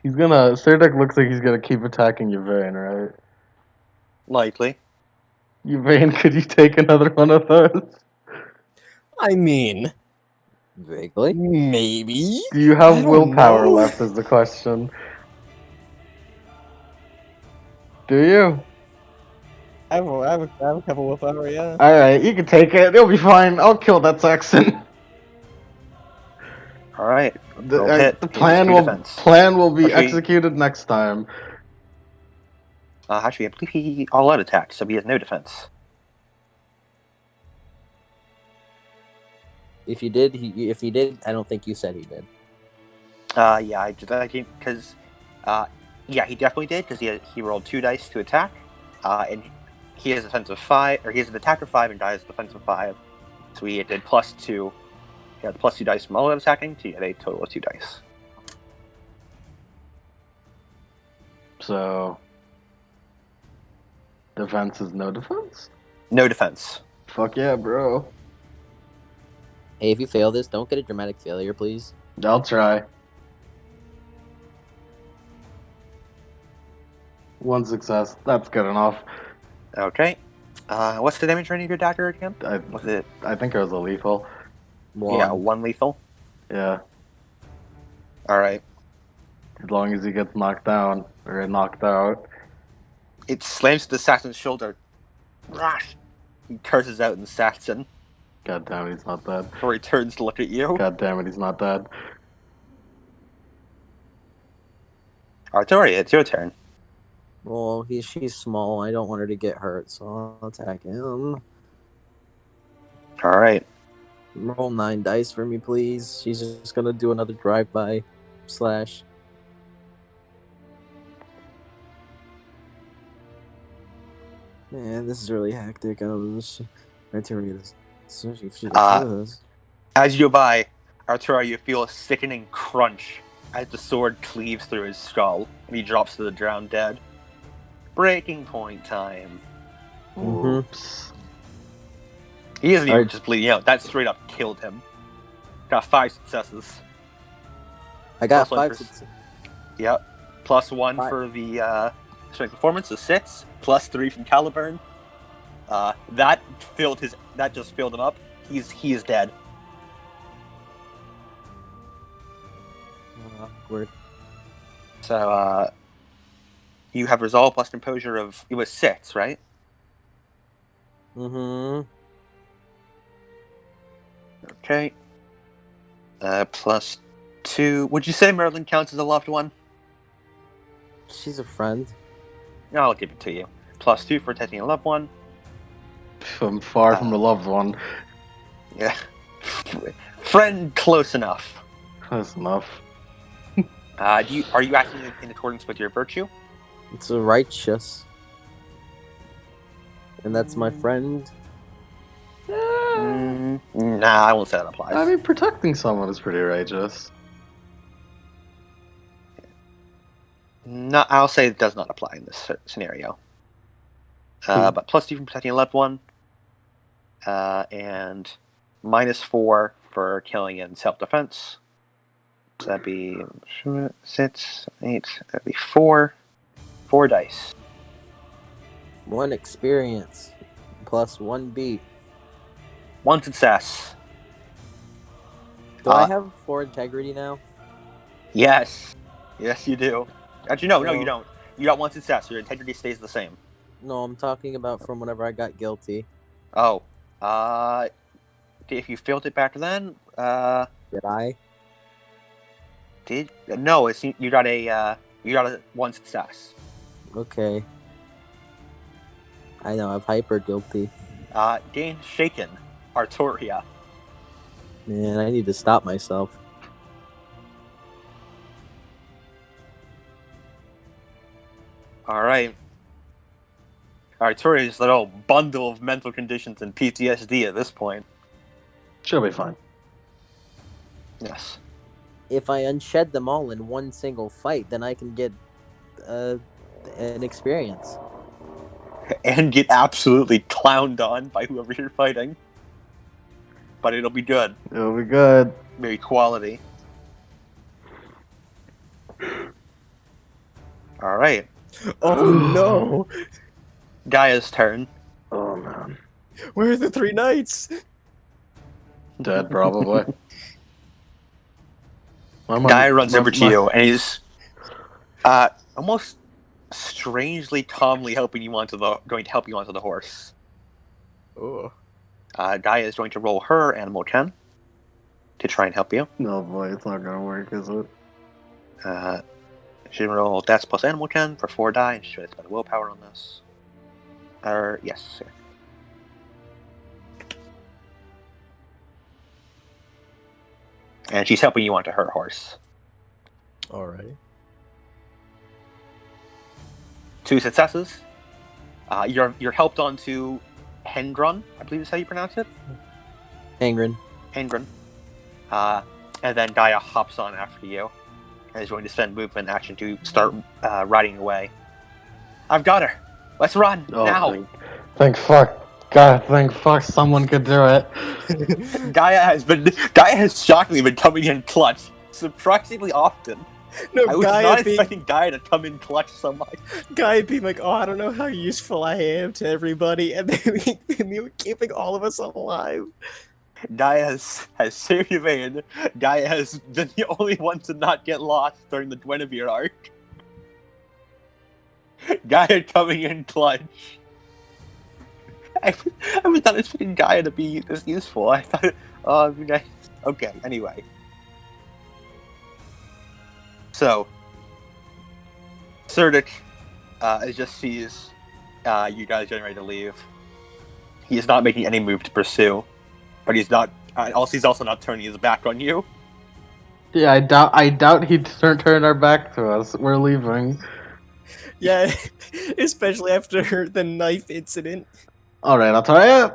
Serdek looks like he's gonna keep attacking Yvain, right? Likely. Yvain, could you take another one of those? I mean, Vaguely. maybe. Do you I have don't willpower know. left is the question. Do you? I have a couple willpower, yeah. Alright, you can take it. It'll be fine. I'll kill that Saxon. All right. The, Roll hit. the He has plan 2 will defense. be Actually- executed next time. Actually, I believe he all-out attacked, so he has no defense. If he did, I don't think you said he did. Yeah, I think because, yeah, he definitely did because he rolled 2 dice to attack, and he has a defense of 5, or he has an attack of 5 and dies defense of 5, so he did +2. He had +2 dice from all out attacking to get a total of 2 dice. So, defense is no defense? No defense. Fuck yeah, bro. Hey, if you fail this, don't get a dramatic failure, please. I'll try. 1 success. That's good enough. Okay. What's the damage rating of your dagger again? I Was it? think it was a lethal. Yeah, 1 lethal. Yeah. All right. As long as he gets knocked down or knocked out. It slams to the Saxon's shoulder. Rash! He curses out in Saxon God damn it, he's not dead. before he turns to look at you. God damn it, he's not dead. Artoria, it's your turn. Well, she's small. I don't want her to get hurt, so I'll attack him. All right. Roll 9 dice for me, please. She's just gonna do another drive-by slash. Man, this is really hectic. I don't know. Arteria does. So she does. As you go by, Artoria, you feel a sickening crunch as the sword cleaves through his skull, and he drops to the ground dead. Breaking point time. Mhm. Oops. He isn't even Alright. just bleeding out. That straight up killed him. Got 5 successes. I got Plus one 5 for- success. Yep. +1 Five. for the strength performance is 6. +3 from Caliburn. That just filled him up. He is dead. Awkward. So you have resolve plus composure of it was 6, right? Mm-hmm. Okay. +2. Would you say Merlin counts as a loved one? She's a friend. No, I'll give it to you. +2 for protecting a loved one. I'm far from a loved one. Yeah. Friend close enough. That's enough. Are you acting in accordance with your virtue? It's a righteous. And that's my friend. Nah, I won't say that applies. I mean, protecting someone is pretty righteous. No, I'll say it does not apply in this scenario. But +2 from protecting a loved one, and -4 for killing in self-defense. So that'd be 6, 8. That'd be 4 dice. 1 experience. Plus 1 beat. 1 success. Do I have 4 integrity now? Yes, you do. Actually, no, So- you don't. You got 1 success. Your integrity stays the same. No, I'm talking about from whenever I got guilty. Oh, if you failed it back then, Did I? no? You got a 1 success. Okay. I know, I'm hyper guilty. Gain shaken, Artoria. Man, I need to stop myself. All right. Artoria's little bundle of mental conditions and PTSD at this point. She'll be fine. Yes. if I unshed them all in one single fight, then I can get an experience. And get absolutely clowned on by whoever you're fighting. But it'll be good. It'll be good. Maybe quality. Alright. Oh no! Gaia's turn. Oh man. Where are the 3 knights? Dead, probably. Gaia runs over to you, and he's almost strangely calmly going to help you onto the horse. Oh. Gaia is going to roll her animal chen to try and help you. No boy, it's not gonna work, is it? She can roll Dex plus animal chen for 4 die, and she should spend willpower on this. Yes. Sir. And she's helping you onto her horse. Alright. 2 successes. You're helped onto Hendron, I believe is how you pronounce it. Angren. Hendron. And then Gaia hops on after you and is going to spend movement action to start riding away. I've got her. Let's run now. Thank fuck. God, thank fuck someone could do it. Gaia has shockingly been coming in clutch surprisingly often. No, I was not expecting Gaia to come in clutch so much. Gaia being like, oh, I don't know how useful I am to everybody, and then keeping all of us alive. Gaia has saved Yvain. Gaia has been the only one to not get lost during the Guinevere arc. Gaia coming in clutch. I was not expecting Gaia to be this useful. I thought, it'd be nice. Okay, anyway. So, Serdic just sees you guys getting ready to leave. He is not making any move to pursue, but he's also not turning his back on you. Yeah, I doubt he'd turn our back to us. We're leaving. Yeah, especially after the knife incident. Alright, I'll try it.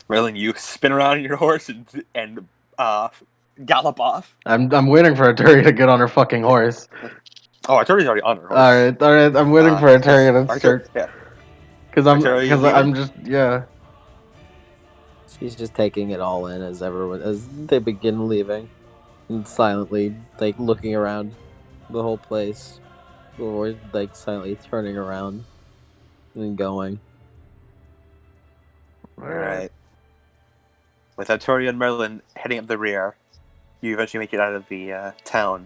Merlin, you spin around on your horse and gallop off. I'm waiting for Arturi to get on her fucking horse. Oh, Arturi's already on her horse. Alright, I'm waiting for Arturi to start. Yeah. Because I'm just, yeah. She's just taking it all in as they begin leaving, and silently looking around the whole place, or silently turning around and going. Alright. With Arturi and Merlin heading up the rear, you eventually make it out of the town.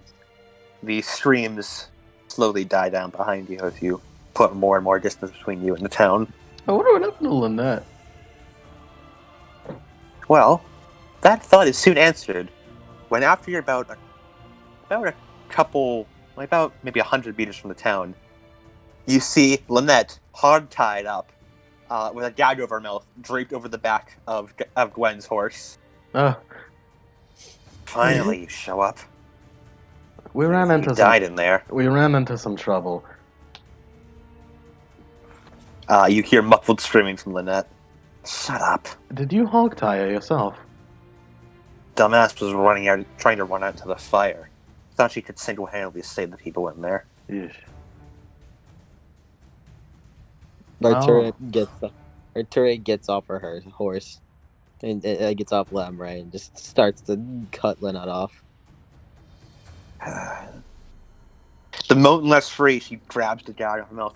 The streams slowly die down behind you as you put more and more distance between you and the town. I wonder what happened to Lynette. Well, that thought is soon answered. When after you're about maybe 100 meters from the town, you see Lynette hog-tied up, with a gag over her mouth, draped over the back of Gwen's horse. Finally, you show up. We ran into died in there. We ran into some trouble. You hear muffled screaming from Lynette. Shut up. Did you hog tie her yourself? Dumbass was trying to run out to the fire. Thought she could single-handedly save the people in there. Yeesh. Arturi gets off her horse, and gets off Lem, right, and just starts to cut Lynette off. The moment less free, she grabs the gag out of her mouth.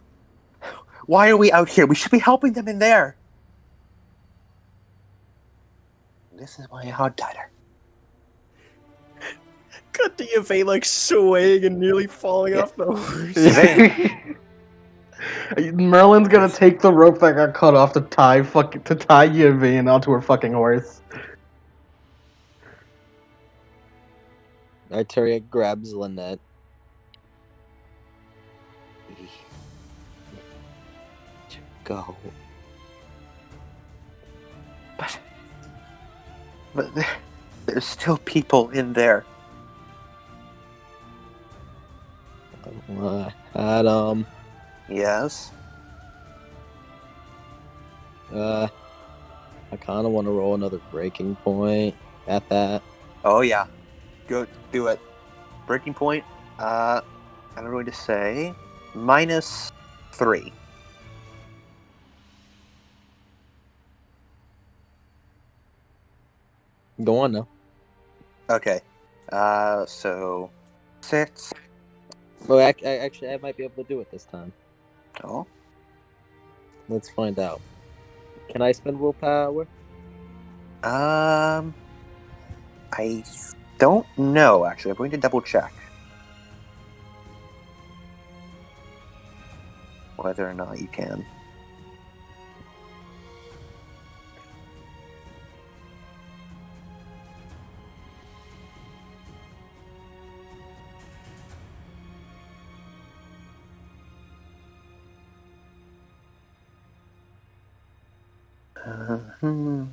Why are we out here? We should be helping them in there. This is why I hog-tied her. Cut to Yvain swaying and nearly falling off the horse. Merlin's gonna take the rope that got cut off to tie Yvain onto her fucking horse. Arturia grabs Lynette. Go. But there's still people in there. Adam. Yes? I I kind of want to roll another breaking point at that. Oh yeah, go do it. Breaking point. I'm going to say -3. Go on now. Okay. So 6. Oh, actually, I might be able to do it this time. Oh. Let's find out. Can I spend willpower? I don't know actually. I'm going to double check whether or not you can. Hmm.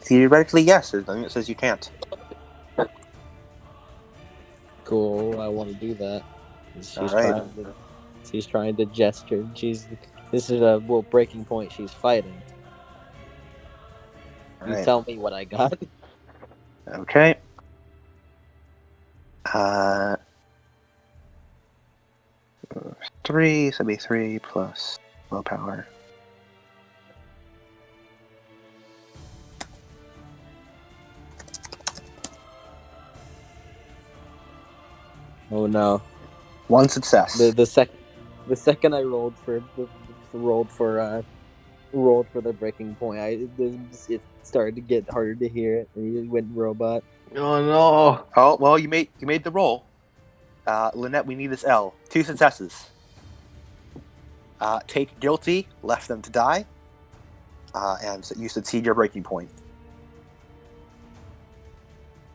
Theoretically, yes. There's nothing that says you can't. Cool. I want to do that. All right. She's trying to gesture. This is a breaking point. She's fighting. All You right. tell me what I got. Okay. 3, so it'd be 3 plus willpower. Oh no! 1 success. The second I rolled for the breaking point, it started to get harder to hear it. And it went robot. Oh no! Oh well, you made the roll. Lynette, we need this L. 2 successes. Take guilty, left them to die, and you succeed your breaking point.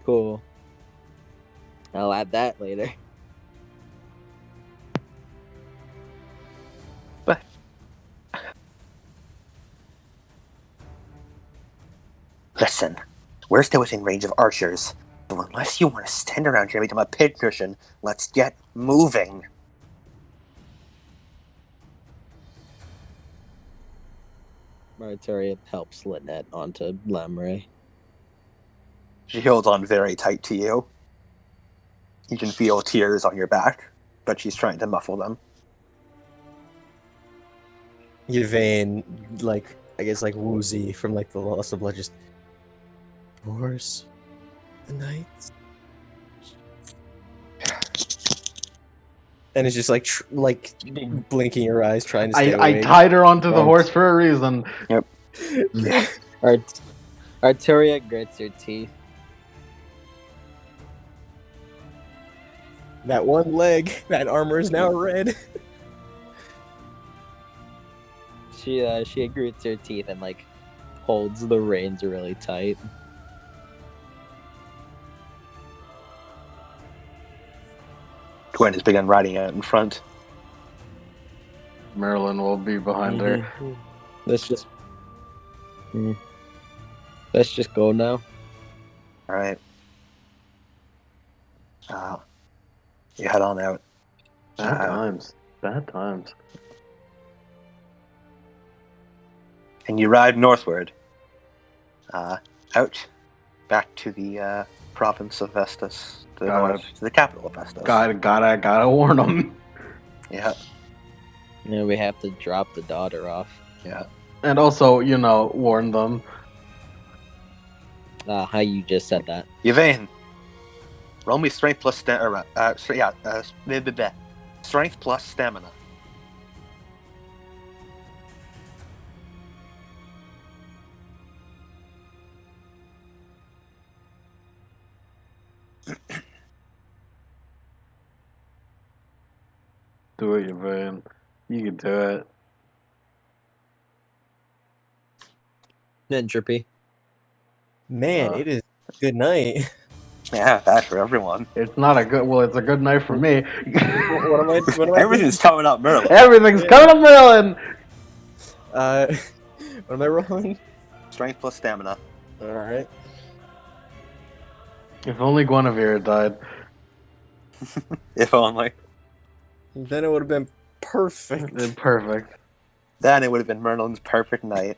Cool. I'll add that later. Listen, we're still within range of archers, so unless you want to stand around here and become a pincushion, let's get moving. Maritaria helps Lynette onto Lamray. She holds on very tight to you. You can feel tears on your back, but she's trying to muffle them. Yvain, I guess woozy from the Lost of Blood, just Wars, the Knights, and it's just blinking her eyes, trying to stay I awake. tied her onto the Right. horse for a reason. Yep. Arturia grits her teeth. That one leg, that armor is now red. She grits her teeth and holds the reins really tight. Gwen has begun riding out in front. Merlin will be behind her. Let's just go now. All right. You head on out. Bad times. Bad times. And you ride northward. Out. Back to the province of Vestus. To the north, to the capital of Vestus. Gotta warn them. Yeah. Yeah, we have to drop the daughter off. Yeah. And also, warn them. How you just said that. Yvain. Roll me strength plus strength plus stamina. Do it, Yvain. You can do it. Entropy. Man, it is good night. Yeah, bad for everyone. It's not a good. Well, it's a good night for me. What am I? Everything's coming up, Merlin. Everything's coming up, Merlin. What am I rolling? Strength plus stamina. All right. If only Guinevere had died. If only. Then it would have been perfect. Perfect. Then it would have been Merlin's perfect night.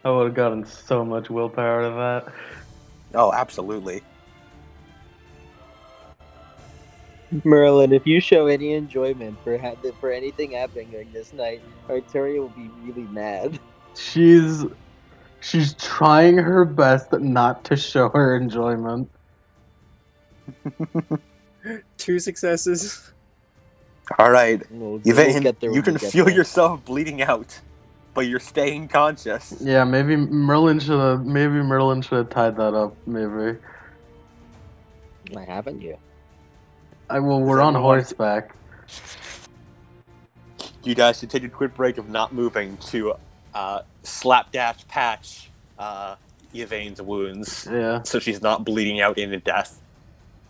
I would have gotten so much willpower to that. Oh, absolutely. Merlin, if you show any enjoyment for anything happening during this night, Arteria will be really mad. She's trying her best not to show her enjoyment. 2 successes. All right. We'll Yvain, get there you when can we get feel there. yourself bleeding out, but you're staying conscious. Yeah, maybe Merlin should have tied that up. Maybe. Why haven't you? We're on horseback. You guys should take a quick break of not moving to slapdash patch Yvain's wounds, Yeah. so she's not bleeding out into death.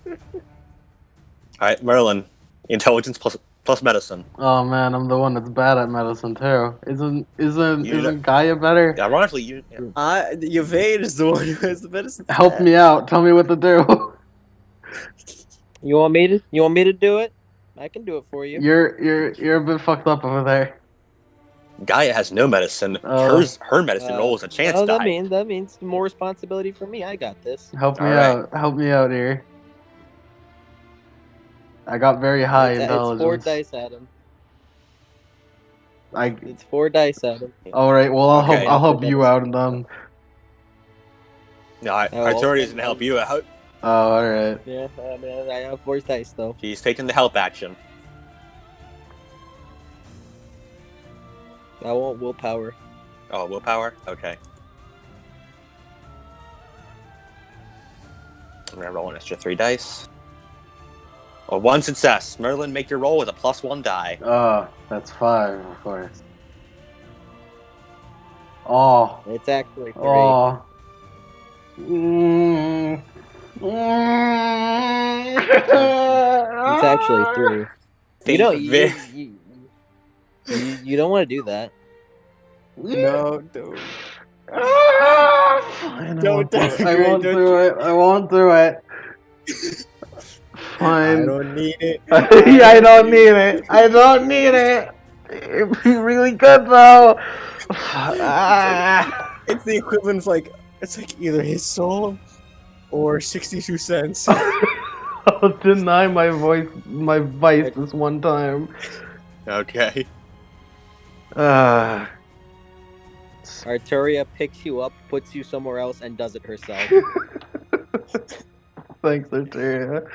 All right, Merlin, intelligence plus medicine. Oh man, I'm the one that's bad at medicine too. Isn't Gaia better? Ironically, you. Yvain is the one who has the medicine. Help me out. Tell me what to do. You want me to do it? I can do it for you. You're a bit fucked up over there. Gaia has no medicine. Her medicine roll is a chance die. That means more responsibility for me. I got this. Help me All right. out. Help me out here. I got very high intelligence. It's 4 dice, Adam. I. It's 4 dice, Adam. All right. Well, Okay. I'll help you out then. No, I'll Artoria's spend gonna help you out. Oh, all right. Yeah, I have 4 dice though. She's taking the help action. I want willpower. Oh, willpower? Okay. I'm gonna roll an extra 3 dice. Oh, 1 success. Merlin, make your roll with a +1 die. That's 5, of course. Oh. It's actually 3. Oh. It's actually 3. Think You don't want to do that. No, don't. Fine, Don't I won't do it. I won't do it. Fine. I don't need it. I don't need it. I don't need it. It'd be really good though. It's the equivalent of it's like either his soul or 62 cents. I'll deny my vice this one time. Okay. Arteria picks you up, puts you somewhere else, and does it herself. Thanks, Arteria.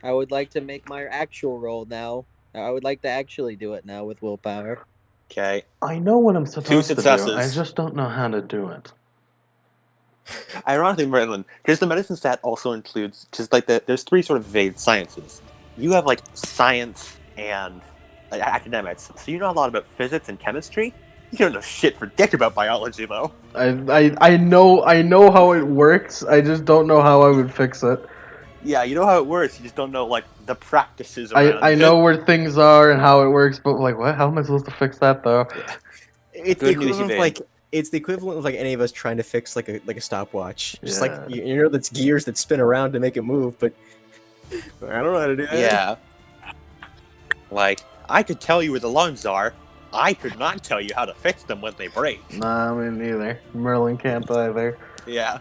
I would like to make my actual roll now. I would like to actually do it now with willpower. Okay. I know what I'm supposed 2 to do. successes. I just don't know how to do it. Ironically, Merlin, because the medicine stat also includes just there's 3 sort of vague sciences. You have science and academics, so you know a lot about physics and chemistry. You don't know shit for dick about biology, though. I know how it works. I just don't know how I would fix it. Yeah, you know how it works. You just don't know the practices around I it. know where things are and how it works, but what? How am I supposed to fix that though? It's the Good news, equivalent of Yvain. it's the equivalent of any of us trying to fix like a stopwatch. Just Yeah. you know that's gears that spin around to make it move, but I don't know how to do that. Yeah. I could tell you where the lungs are. I could not tell you how to fix them when they break. Nah, me neither. Merlin can't either. Yeah.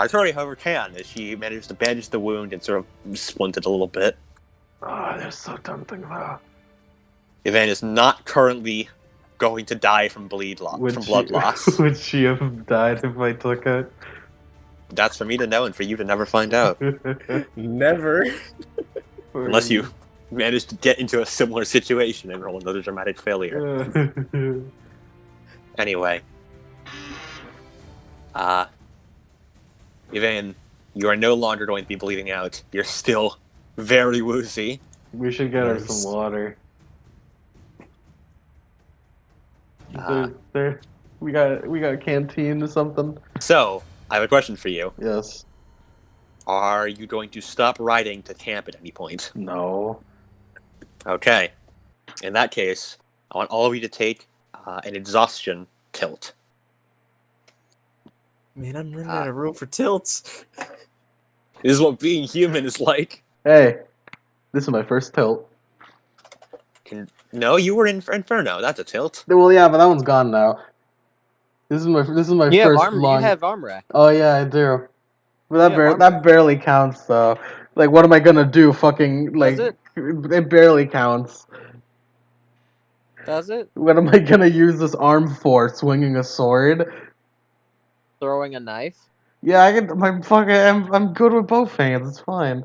Tori, however, can, as she manages to bandage the wound and sort of splint it a little bit. Oh, they're so tempting though. Yvain is not currently going to die from blood loss. Would she have died if I took it? That's for me to know and for you to never find out. Never. Unless you manage to get into a similar situation and roll another dramatic failure. Anyway. Yvain, you are no longer going to be bleeding out. You're still very woozy. We should get her Nice. some water. Uh, We got a canteen or something. So, I have a question for you. Yes. Are you going to stop riding to camp at any point? No. Okay. In that case, I want all of you to take an exhaustion tilt. Man, I'm running out of room for tilts. This is what being human is like. Hey, this is my first tilt. No, you were in Inferno. That's a tilt. Well, yeah, but that one's gone now. This is my You have first arm. long. You have arm rack. Oh yeah, I do. But Yeah, arm that rack. barely counts though. Like, what am I gonna do? Fucking like, Does it? it barely counts. Does it? What am I gonna use this arm for? Swinging a sword? Throwing a knife. Yeah, I can. I'm good with both hands. It's fine.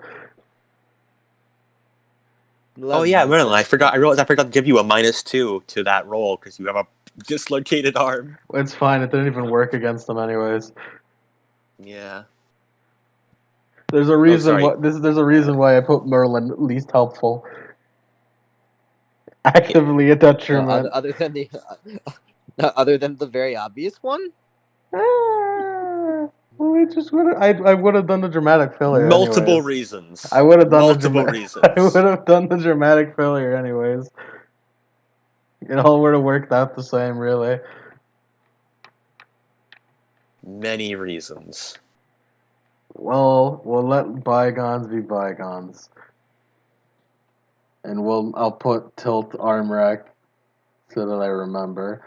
Oh yeah, Merlin. I realized I forgot to give you a -2 to that roll because you have a dislocated arm. It's fine. It didn't even work against them anyways. Yeah. There's a reason sorry. why there's a reason why I put Merlin least helpful. Actively a detriment. Other than the other than the very obvious one. I would have done the dramatic failure Multiple anyways. reasons. I would have done Multiple I reasons. would have done the dramatic failure anyways. It all would have worked out the same, really. Many reasons. Well, we'll let bygones be bygones, and I'll put tilt arm rack so that I remember.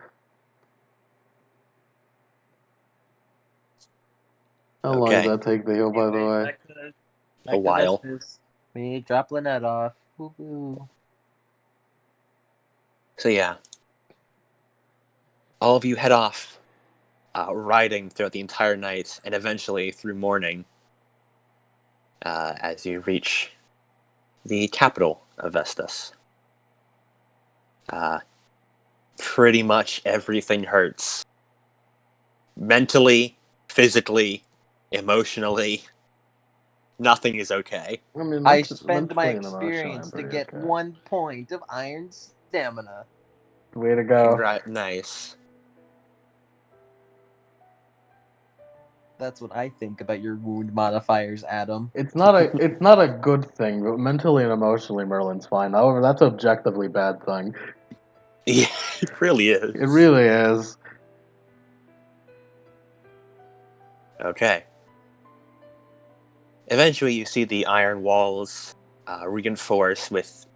How long does Okay. that take to heal, by the way? A while. Me drop Lynette off. Woo-hoo. So yeah. All of you head off, riding throughout the entire night and eventually through morning, as you reach the capital of Vestas. Pretty much everything hurts. Mentally, physically, emotionally, nothing is okay. I mean, I spend my mentally and emotionally, I'm experience to pretty get okay. 1 point of iron stamina. Way to go. Nice. That's what I think about your wound modifiers, Adam. It's not a good thing, but mentally and emotionally, Merlin's fine. However, that's an objectively bad thing. Yeah, it really is. It really is. Okay. Eventually, you see the iron walls reinforced with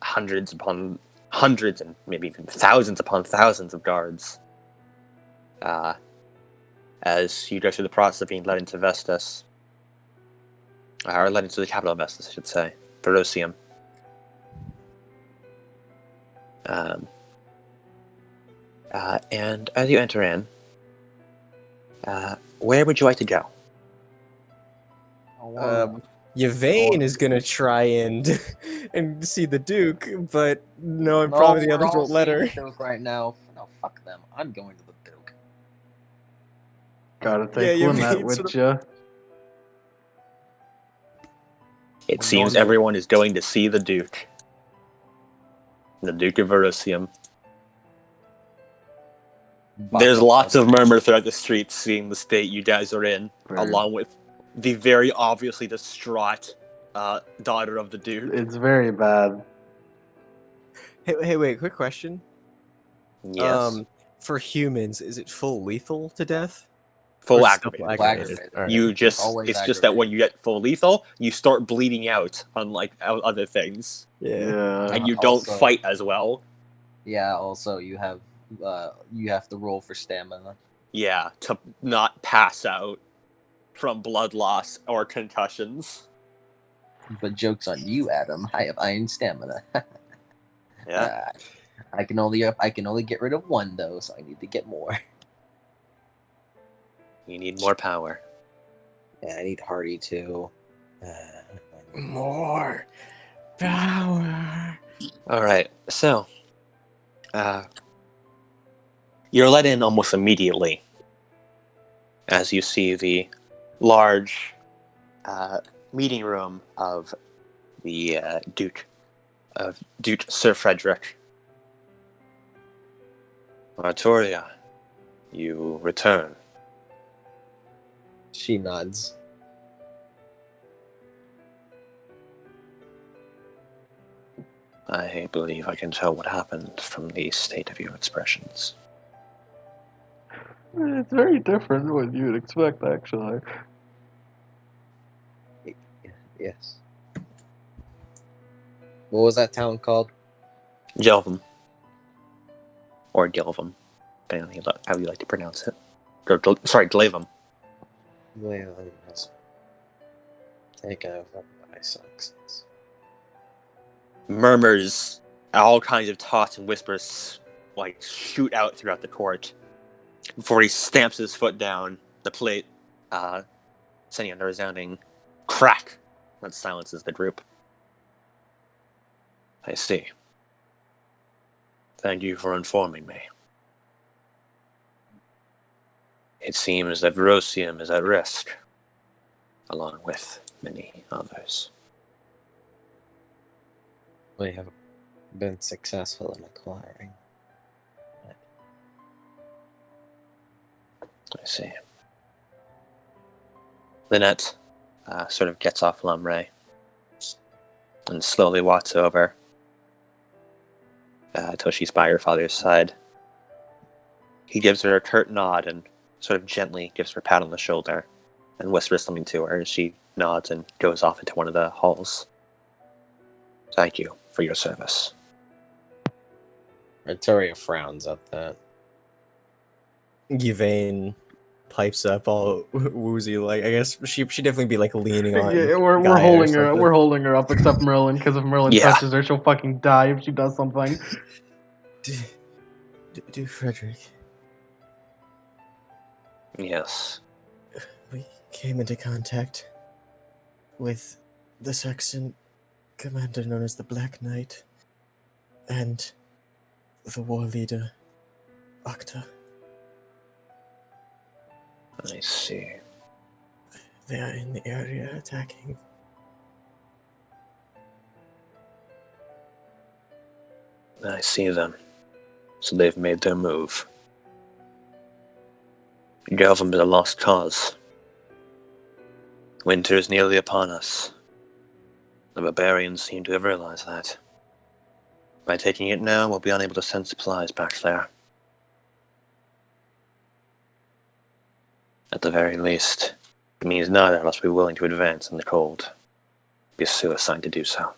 hundreds upon hundreds and maybe even thousands upon thousands of guards. As you go through the process of being led into Vestas, or led into the capital of Vestas, I should say, Verosium. And as you enter in, where would you like to go? Yvain is gonna try and see the Duke, but no, probably the others won't let her. The Duke right now. No, fuck them. I'm going to the Duke. Gotta take Lynette with you. It seems everyone is going to see the Duke. The Duke of Verosium. There's lots of murmur throughout the streets seeing the state you guys are in, along with the very obviously distraught daughter of the Duke. It's very bad. Hey, wait, quick question. Yes. For humans, is it full lethal to death? Full Or aggravated. aggravated. All right. It's just that when you get full lethal, you start bleeding out, unlike other things. Yeah. And you don't fight as well. Yeah, also you have to roll for stamina. Yeah, to not pass out from blood loss or concussions. But joke's on you, Adam. I have iron stamina. Yeah. I can only get rid of 1 though, so I need to get more. You need more power. Yeah, I need hardy too. More power. Alright, so you're let in almost immediately as you see the large meeting room of the Duke Sir Frederick. Artoria, you return. She nods. I believe I can tell what happened from the state of your expressions. It's very different than what you'd expect, actually. Yes. What was that town called? Gelvum. Or Gelvum, depending on how you like to pronounce it. Sorry, Glavum. Well, that's taken over by Saxons. Murmurs, all kinds of thoughts and whispers, like, shoot out throughout the court. Before he stamps his foot down, the plate, sending out a resounding crack that silences the group. I see. Thank you for informing me. It seems that Verosium is at risk, along with many others. We have been successful in acquiring. I see. Lynette sort of gets off Lumray and slowly walks over till she's by her father's side. He gives her a curt nod and sort of gently gives her a pat on the shoulder and whispers something to her as she nods and goes off into one of the halls. Thank you for your service. Arturia frowns at that. Yvain pipes up all woozy, like I guess she definitely be like leaning on. Yeah, we're Gaia or holding her. something. We're holding her up, except Merlin, because if Merlin Yeah. touches her, she'll fucking die if she does something. Do Frederick, Yes. we came into contact with the Saxon commander known as the Black Knight and the war leader, Octa. I see. They are in the area attacking. I see them. So they've made their move. Galvin is a lost cause. Winter is nearly upon us. The barbarians seem to have realized that. By taking it now, we'll be unable to send supplies back there. At the very least, it means neither of us will be willing to advance in the cold. It'd be a suicide to do so.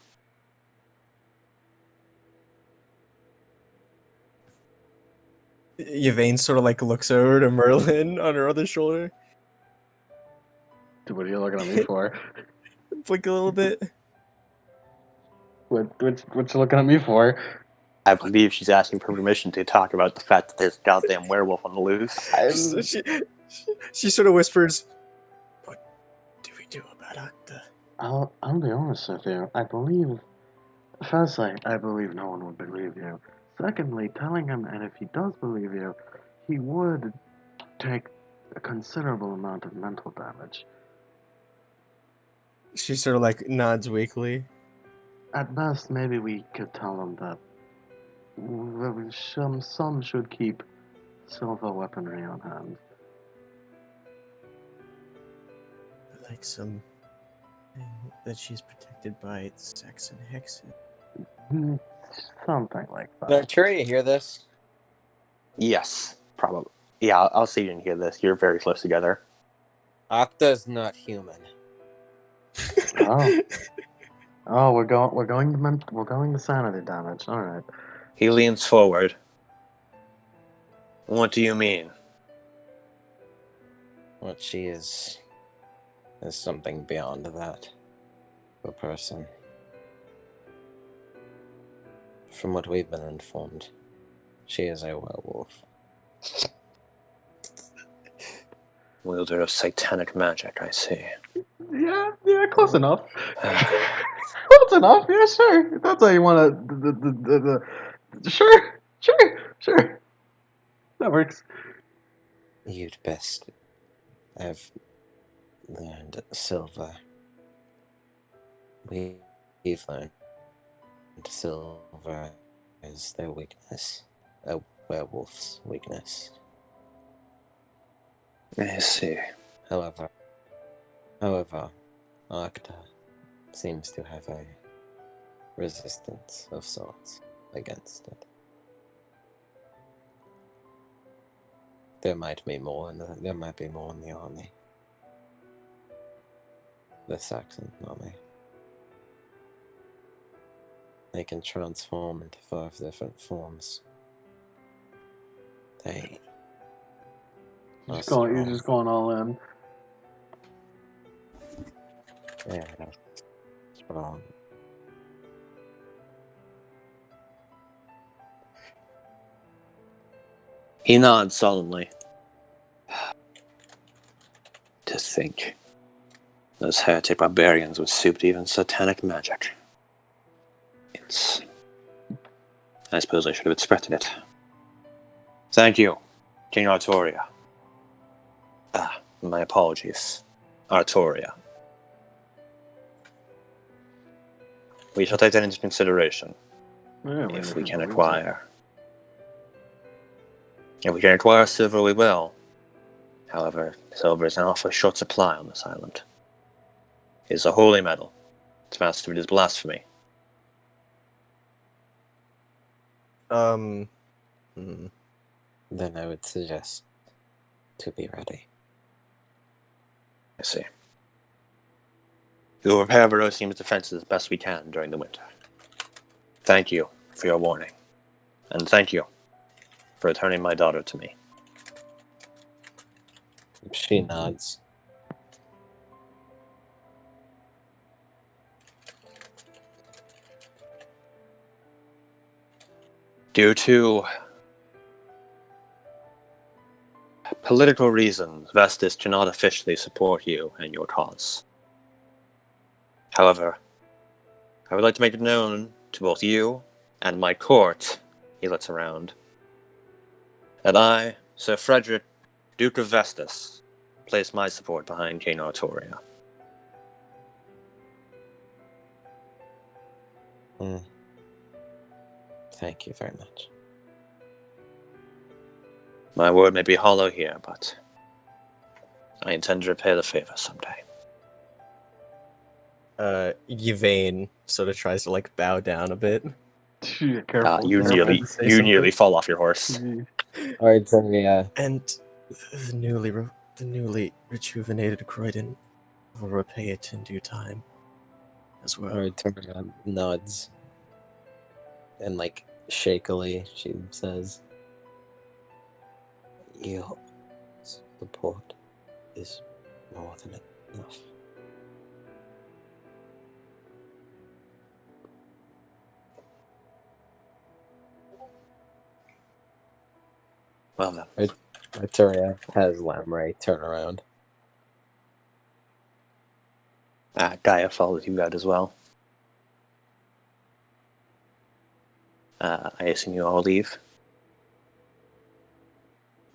Yvain sort of like looks over to Merlin on her other shoulder, Dude, what are you looking at me for? blink a little bit. What you looking at me for? I believe she's asking for permission to talk about the fact that there's a goddamn werewolf on the loose. So she sort of whispers, "What do we do about Octa?" I'll be honest with you. I believe. Firstly, I believe no one would believe you. Secondly, telling him, and if he does believe you, he would take a considerable amount of mental damage. She sort of like nods weakly. At best, maybe we could tell him that some should keep silver weaponry on hand. Like some that she's protected by Saxon hexes. Something like Did that. Arturia hear this? Yes, probably. Yeah, I'll see you and hear this. You're very close together. Octa's not human. Oh. Oh, we're going to sanity damage. All right. He leans forward. What do you mean? What she is something beyond that. A person. From what we've been informed, she is a werewolf. Wielder of satanic magic, I see. Yeah, close enough. Close enough. Yeah, sure. If that's how you want to. Sure. That works. You'd best have learned silver. We've learned silver is their weakness. A werewolf's weakness. I see. However, Octa seems to have a resistance of sorts against it. there might be more in the army. The Saxon army. They can transform into 5 different forms. They You're are just strong. going all in. Yeah, strong. He nods solemnly. To think, those heretic barbarians would stoop to even satanic magic. I suppose I should have expected it. Thank you, King Artoria. My apologies. Artoria. We shall take that into consideration if we can acquire. If we can acquire silver, we will. However, silver is in awfully short supply on this island. It is a holy metal. To master it is blasphemy. Then I would suggest to be ready. I see. We will repair Verosium's defenses as best we can during the winter. Thank you for your warning. And thank you for returning my daughter to me. She nods. Due to political reasons, Vestas cannot officially support you and your cause. However, I would like to make it known to both you and my court, he looks around, that I, Sir Frederick, Duke of Vestas, place my support behind King Artoria. Thank you very much. My word may be hollow here, but I intend to repay the favor someday. Yvain sort of tries to like bow down a bit. Careful. You nearly fall off your horse. Alright, so yeah. And the newly rejuvenated Croydon will repay it in due time as well. Alright, turn around, nods. And like shakily she says, your support is more than enough. Well then. Arturia has Lamray turn around. Gaia follows you out as well. I assume you all leave?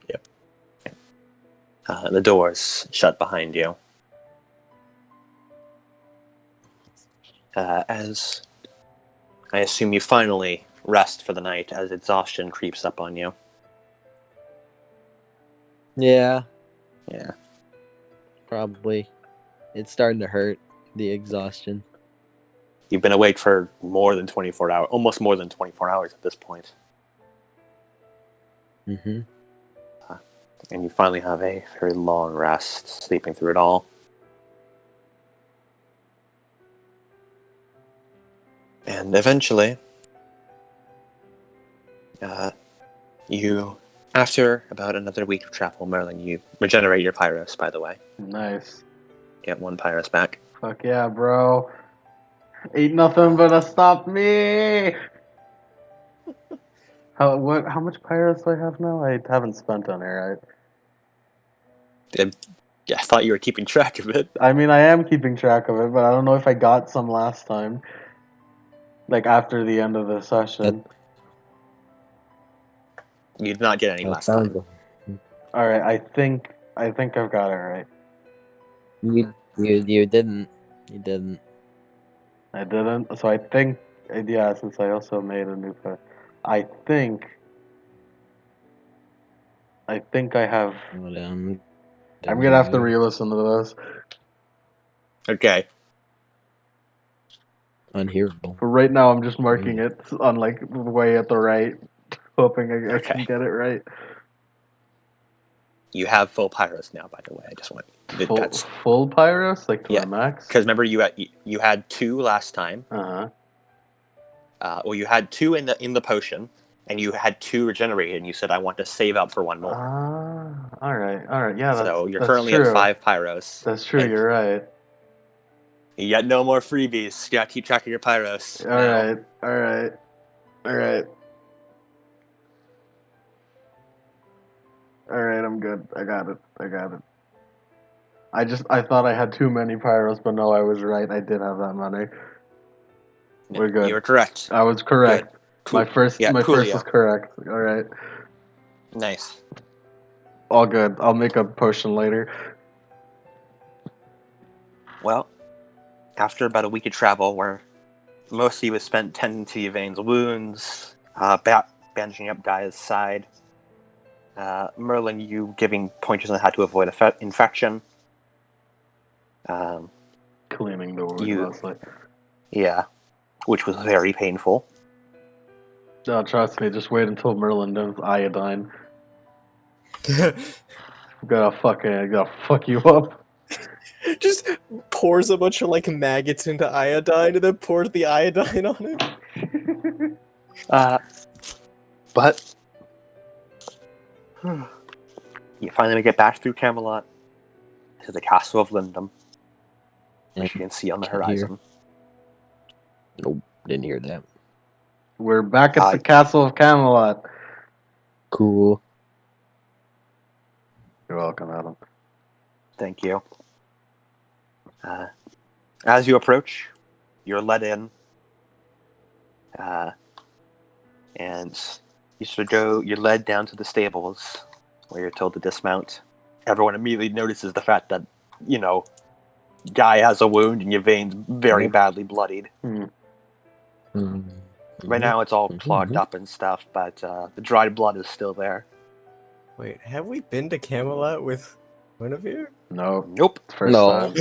Yep. The doors shut behind you. As I assume you finally rest for the night as exhaustion creeps up on you. Yeah, Yeah. probably. It's starting to hurt, the exhaustion. You've been awake for more than 24 hours, almost more than 24 hours at this point. Mm-hmm. And you finally have a very long rest, sleeping through it all. And eventually, you, after about another week of travel, Merlin, you regenerate your Pyrus, by the way. Nice. Get 1 Pyrus back. Fuck yeah, bro. Ain't nothing but a stop me. How much Pyrus do I have now? I haven't spent on it, right? Yeah, I thought you were keeping track of it. I mean, I am keeping track of it, but I don't know if I got some last time. Like after the end of the session. You did not get any That last sounds time. All right, I think I've got it right. You didn't. You didn't. I didn't. So I think, yeah, since I also made a new pair, I think I have. I'm gonna have to re-listen to this. Okay. Unhearable. For right now, I'm just marking it on like way at the right, hoping I can get it right. You have full pyros now, by the way. I just want that's Full pyros, like to Yeah. my max. because remember you had 2 last time. Well, you had 2 in the potion, and you had 2 regenerated, and you said I want to save up for 1 more. All right. Yeah, So you're that's currently true. at 5 pyros. That's true. And You're right. you got no more freebies. You got to keep track of your pyros. All right. I'm good. I got it. I thought I had too many pyros, but no, I was right. I did have that many. We're good. You were correct. I was correct. Good. Cool. My first Coolio. was correct. All right. Nice. All good. I'll make a potion later. Well, after about a week of travel, where most of you was spent tending to Yvain's wounds, bandaging up Gaia's side, Merlin, you giving pointers on how to avoid infection. Cleaning the wound mostly. Yeah, which was very painful. No, trust me. Just wait until Merlin does iodine. Gotta fuck you up. Just pours a bunch of like maggots into iodine and then pours the iodine on it. But you finally get back through Camelot to the castle of Lindum, which you can see on the horizon. Nope, didn't hear that. We're back at the castle of Camelot. Cool. You're welcome, Adam. Thank you. As you approach, you're let in, and you're led down to the stables, where you're told to dismount. Everyone immediately notices the fact that, Guy has a wound and Yvain's very badly bloodied. Right now it's all clogged up and stuff, but the dried blood is still there. Wait, have we been to Camelot with Guinevere? No. Nope. First time.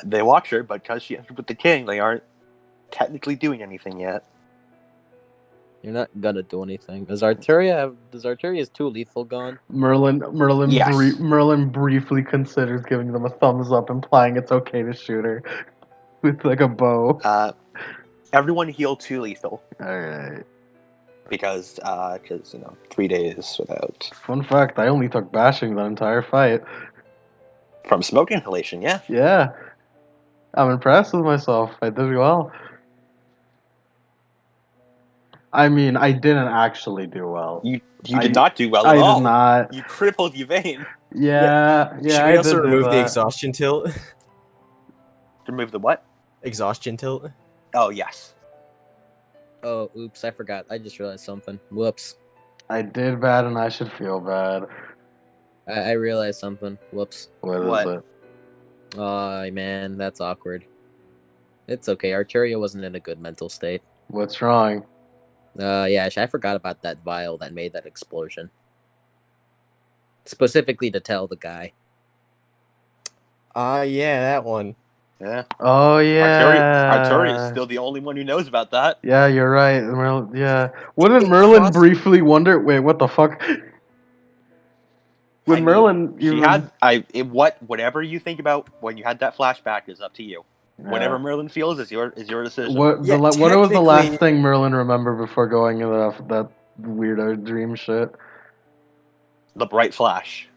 They watch her, but because she entered with the king, they aren't technically doing anything yet. You're not gonna do anything. Does Arteria's 2 lethal gone? Merlin Yes. Merlin briefly considers giving them a thumbs up, implying it's okay to shoot her with like a bow. Everyone heal 2 lethal. Alright. Because 3 days without. Fun fact, I only took bashing the entire fight. From smoke inhalation, yeah. Yeah. I'm impressed with myself. I did well. I mean, I didn't actually do well. You did not do well at all. I did not. You crippled Yvain. Yeah, Should we also remove the exhaustion tilt? Remove the what? Exhaustion tilt? Oh, yes. Oh, oops, I forgot. I just realized something. Whoops. I did bad and I should feel bad. I realized something. Whoops. What is it? Oh, man, that's awkward. It's okay. Arteria wasn't in a good mental state. What's wrong? Yeah, I forgot about that vial that made that explosion. Specifically to tell the guy. Yeah, that one. Yeah. Oh, yeah. Arteria is still the only one who knows about that. Yeah, you're right. Yeah. Wouldn't Merlin briefly wonder? Wait, what the fuck? Merlin, whatever you think about when you had that flashback is up to you. Yeah. Whatever Merlin feels is your decision. What was the last thing Merlin remembered before going into that weirdo dream shit? The bright flash.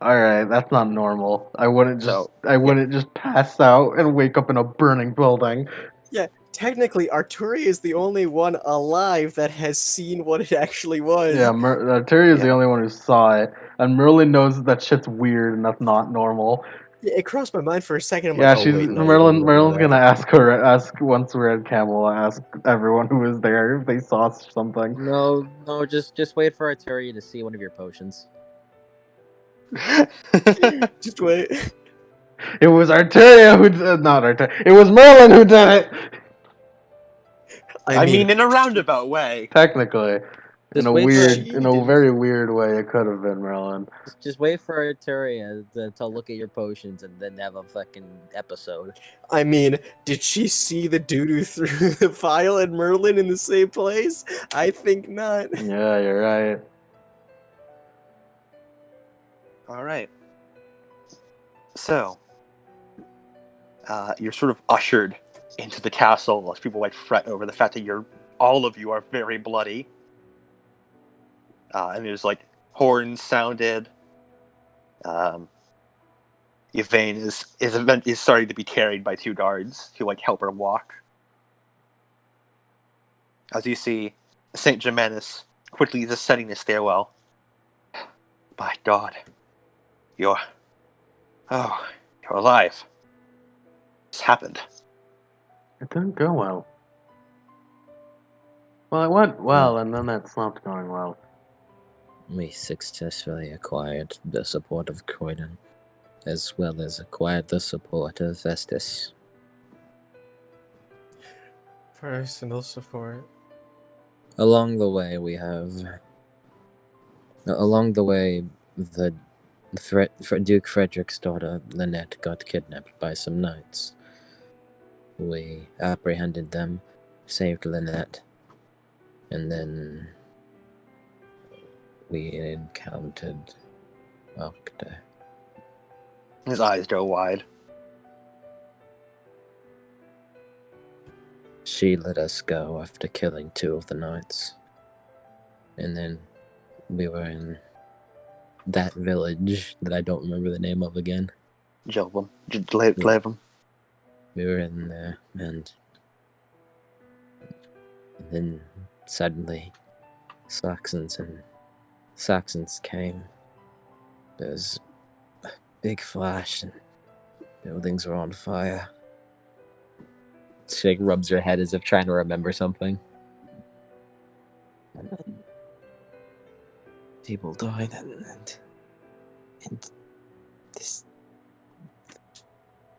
All right, that's not normal. I wouldn't just pass out and wake up in a burning building. Yeah, technically, Arteria is the only one alive that has seen what it actually was. Yeah, Arteria is the only one who saw it, and Merlin knows that shit's weird and that's not normal. Yeah, it crossed my mind for a second. I'm Merlin's gonna ask once we're at Camelot, ask everyone who was there if they saw something. No, just wait for Arteria to see one of your potions. Just wait. It was Arteria who did not Arteria. It was Merlin who did it. I mean, in a roundabout way. Technically, in a very weird way, it could have been Merlin. Just wait for Arteria to look at your potions and then have a fucking episode. I mean, did she see the doo-doo through the vial and Merlin in the same place? I think not. Yeah, you're right. All right. So, you're sort of ushered into the castle as people like fret over the fact that all of you are very bloody. And there's like horns sounded. Yvain is starting to be carried by 2 guards who like help her walk. As you see, Saint Germanus quickly descending the stairwell. By God, you're alive. This happened. It didn't go well. Well, it went well, and then it stopped going well. We successfully acquired the support of Croydon, as well as acquired the support of Vestus. Personal support. Along the way, the Duke Frederick's daughter, Lynette, got kidnapped by some knights. We apprehended them, saved Lynette, and then we encountered Octa. His eyes go wide. She let us go after killing 2 of the knights. And then we were in that village that I don't remember the name of again. Jobum. Glevum. We were in there, and then suddenly Saxons came. There was a big flash, and buildings were on fire. She like, rubs her head as if trying to remember something. And then people died, and this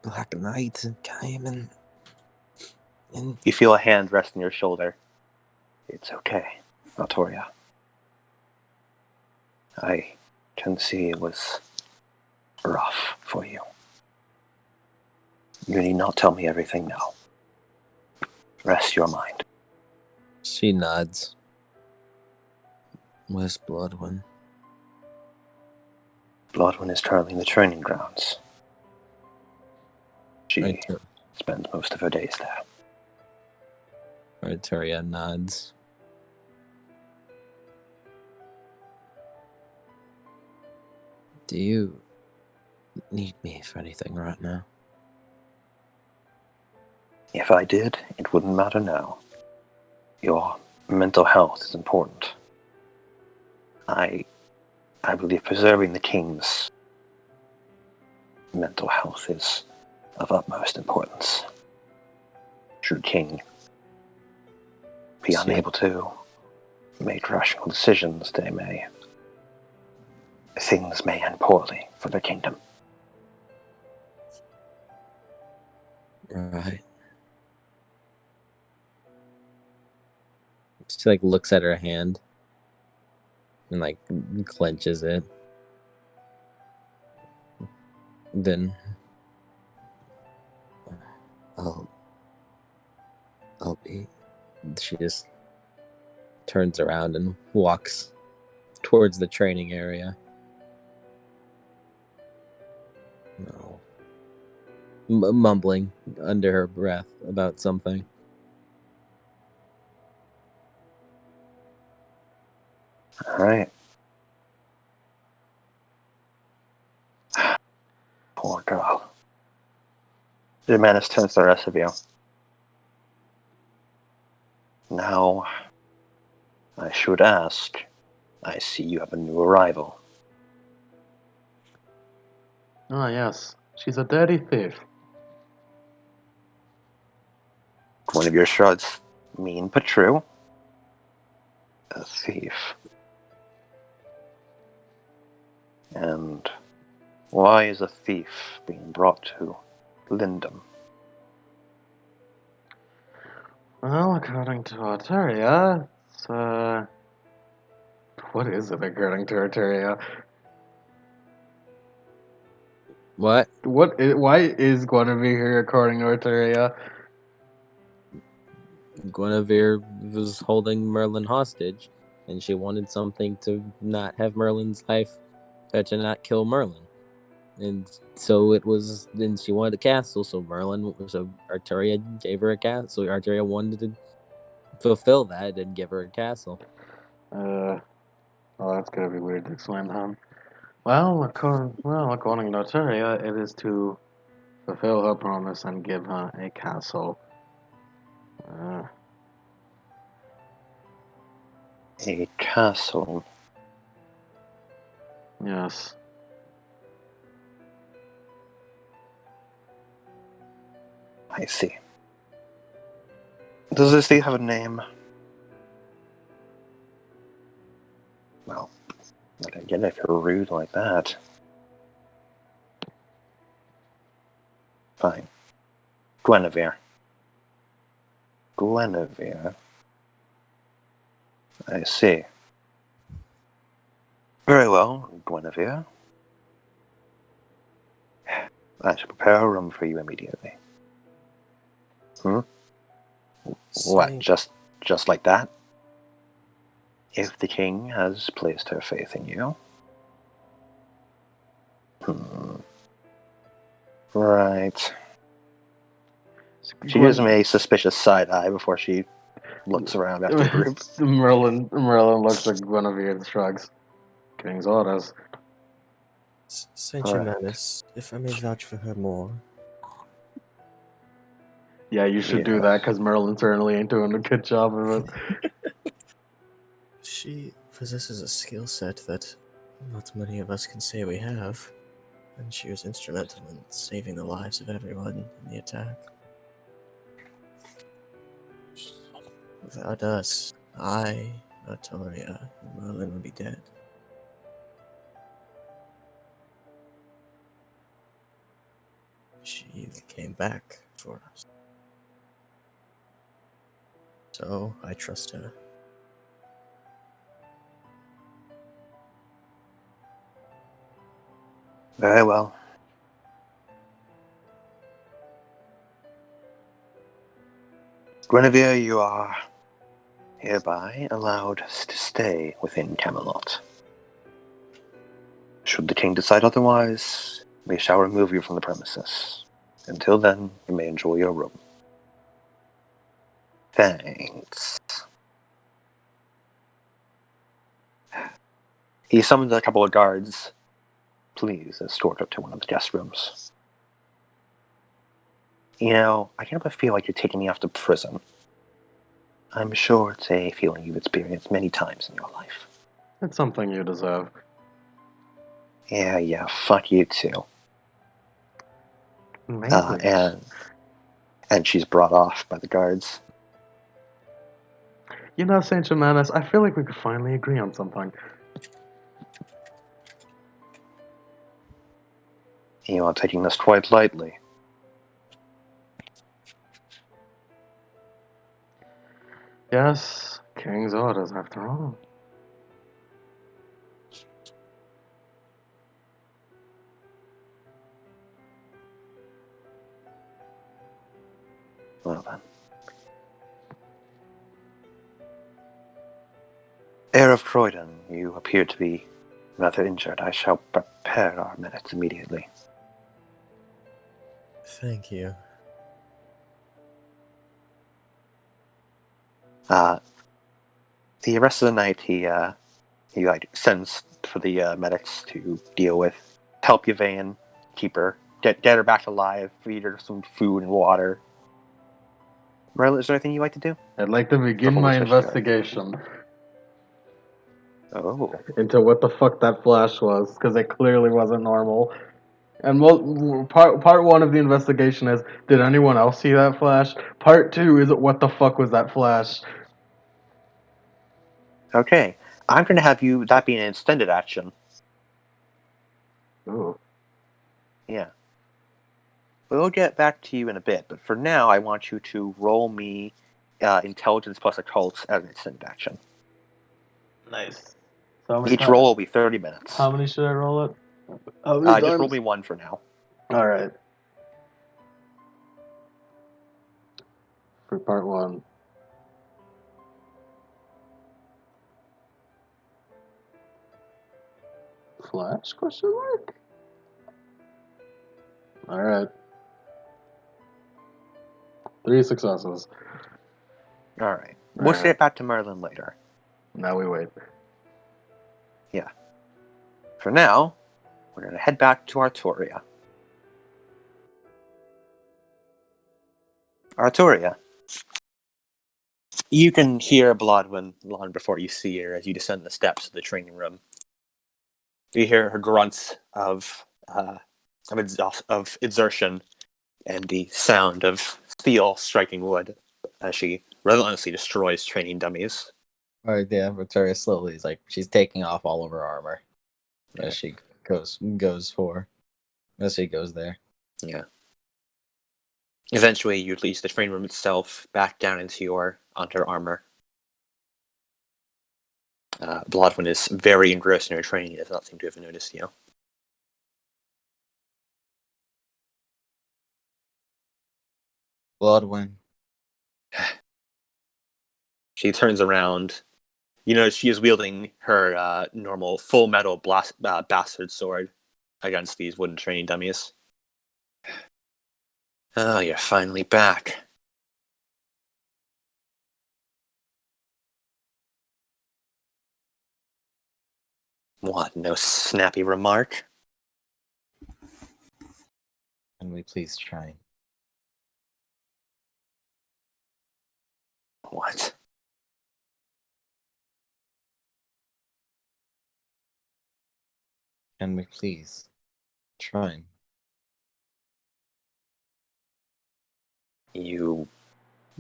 Black Knight came, and You feel a hand rest on your shoulder. It's okay, Valtoria. I can see it was rough for you. You need not tell me everything now. Rest your mind. she nods. Where's Bloodwin? Bloodwin is currently in the training grounds. She Right, spends most of her days there. Arturia nods. Do you need me for anything right now? If I did, it wouldn't matter now. Your mental health is important. I believe preserving the king's mental health is of utmost importance. Should king be unable to make rational decisions, things may end poorly for the kingdom. Right. She like looks at her hand and like clenches it. Then I'll be. She just turns around and walks towards the training area. No. Mumbling under her breath about something. Alright. Poor girl. Germanus turns to the rest of you. Now, I should ask, I see you have a new arrival. Ah, yes. She's a dirty thief. One of your shrugs, mean but true. A thief. And why is a thief being brought to Lindum? Well, according to Arteria, it's, what is it according to Arteria? What? Why is Guinevere here according to Arteria? Guinevere was holding Merlin hostage, and she wanted something to not have Merlin's life to not kill Merlin. And so it was. Then she wanted a castle, so Arturia gave her a castle. So Arturia wanted to fulfill that and give her a castle. Oh, that's gonna be weird to explain, huh? Well, according to Notaria, it is to fulfill her promise and give her a castle. A castle. Yes. I see. Does this thing have a name? Well, not again if you're rude like that. Fine. Guinevere. Guinevere. I see. Very well, Guinevere. I shall prepare a room for you immediately. What, just like that? If the king has placed her faith in you? Right. She gives me a suspicious side eye before she looks around after the group. Merlin looks at Guinevere and shrugs. King's orders. Saint Alright. Germanus, if I may vouch for her more. Yeah, you should do that because Merlin certainly ain't doing a good job of it. She possesses a skill set that not many of us can say we have, and she was instrumental in saving the lives of everyone in the attack. Without us, I, Arturia, and Merlin would be dead. She came back for us. So I trust her. Very well. Guinevere, you are hereby allowed to stay within Camelot. Should the king decide otherwise, we shall remove you from the premises. Until then, you may enjoy your room. Thanks. He summons a couple of guards. Please escort her to one of the guest rooms. You know, I can't but feel like you're taking me off to prison. I'm sure it's a feeling you've experienced many times in your life. It's something you deserve. Yeah, fuck you too. Amazing. And she's brought off by the guards. You know, Saint Germanus, I feel like we could finally agree on something. You are taking this quite lightly. Yes, King's orders, after all. Well then. Heir of Croydon, you appear to be rather injured. I shall prepare our minutes immediately. Thank you. The rest of the night, he sends for the medics to deal with, help Yvain, keep her, get her back alive, feed her some food and water. Merlin, is there anything you'd like to do? I'd like to begin my investigation into what the fuck that flash was, because it clearly wasn't normal. And part one of the investigation is, did anyone else see that flash? Part two is, what the fuck was that flash? Okay, I'm going to have that be an extended action. Ooh. Yeah. We'll get back to you in a bit, but for now, I want you to roll me intelligence plus occult as an extended action. Nice. Each roll will be 30 minutes. How many should I roll it? Just roll me one for now. Alright. For part one. flesh? Question mark. All right. 3 successes. Alright. We'll Alright. get back to Merlin later. Now we wait. Yeah. For now, we're going to head back to Arturia. Arturia. You can hear Blodwyn long before you see her as you descend the steps of the training room. You hear her grunts of exertion and the sound of steel striking wood as she relentlessly destroys training dummies. Alright, yeah, Victoria slowly is like she's taking off all of her armor Yeah. as she goes there. Yeah. Eventually, you release the training room itself back down into your under armor. Blodwyn is very engrossed in her training. He does not seem to have noticed you. Bloodwind. She turns around. You know, she is wielding her normal full metal bastard sword against these wooden training dummies. Oh, you're finally back. What, no snappy remark? Can we please try? What? Can we please try? You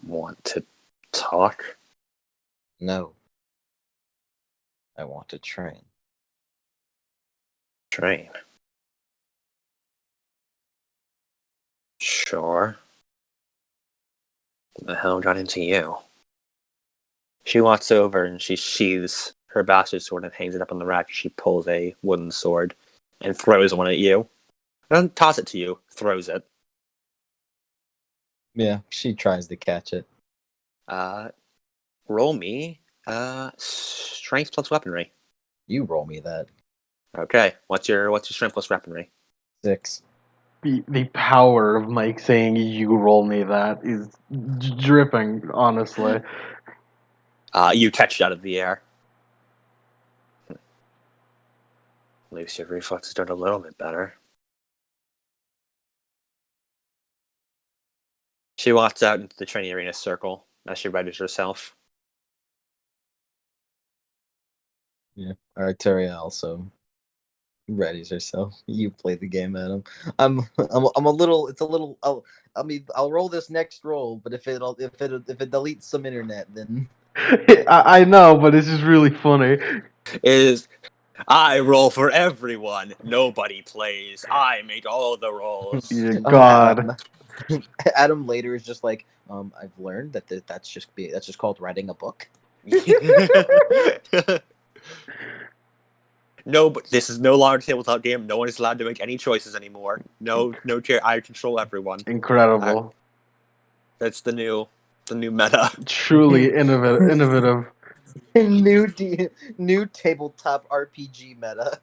want to talk? No. I want to train. Train. Sure. What the hell got into you? She walks over and she sheathes her bastard sword and hangs it up on the rack. She pulls a wooden sword and throws one at you. Doesn't toss it to you, throws it. Yeah, she tries to catch it. Roll me strength plus weaponry. You roll me that. Okay, what's your strength plus weaponry? 6. The power of Mike saying you roll me that is dripping, honestly. You catch it out of the air. At least your reflexes done a little bit better. She walks out into the training arena circle as she readies herself. Yeah. Arteria also readies herself. You play the game, Adam. I'm a little. It's a little. I'll roll this next roll, but if it deletes some internet, then I know, but it's just really funny. Is I roll for everyone. Nobody plays. I make all the rolls. Yeah, God. Adam later is just like, I've learned that that's just called writing a book. No, but this is no longer a tabletop game. No one is allowed to make any choices anymore. No chair. I control everyone. Incredible. That's the new meta. Truly innovative. New tabletop RPG meta.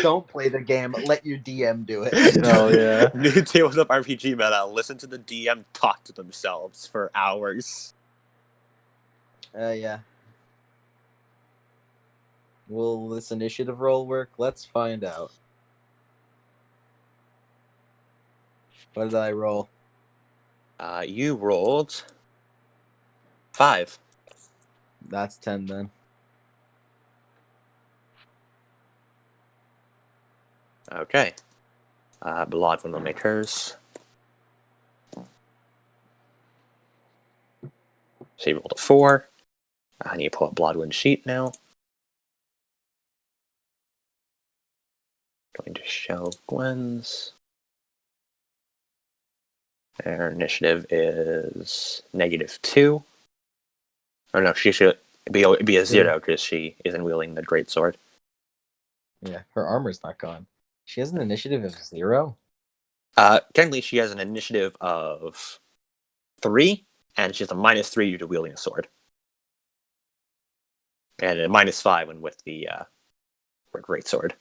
Don't play the game. Let your DM do it. Hell yeah. New tabletop RPG meta. Listen to the DM talk to themselves for hours. Yeah. Will this initiative roll work? Let's find out. What did I roll? You rolled 5. That's 10 then. Okay. Blodwyn will make hers. She rolled a 4. I need to pull up Blodwyn's sheet now. Going to show Gwen's. Her initiative is -2. Or no, she should be a 0 because she isn't wielding the greatsword. Yeah, her armor's not gone. She has an initiative of 0? Technically, she has an initiative of 3, and she has a -3 due to wielding a sword. And a -5 when with the greatsword.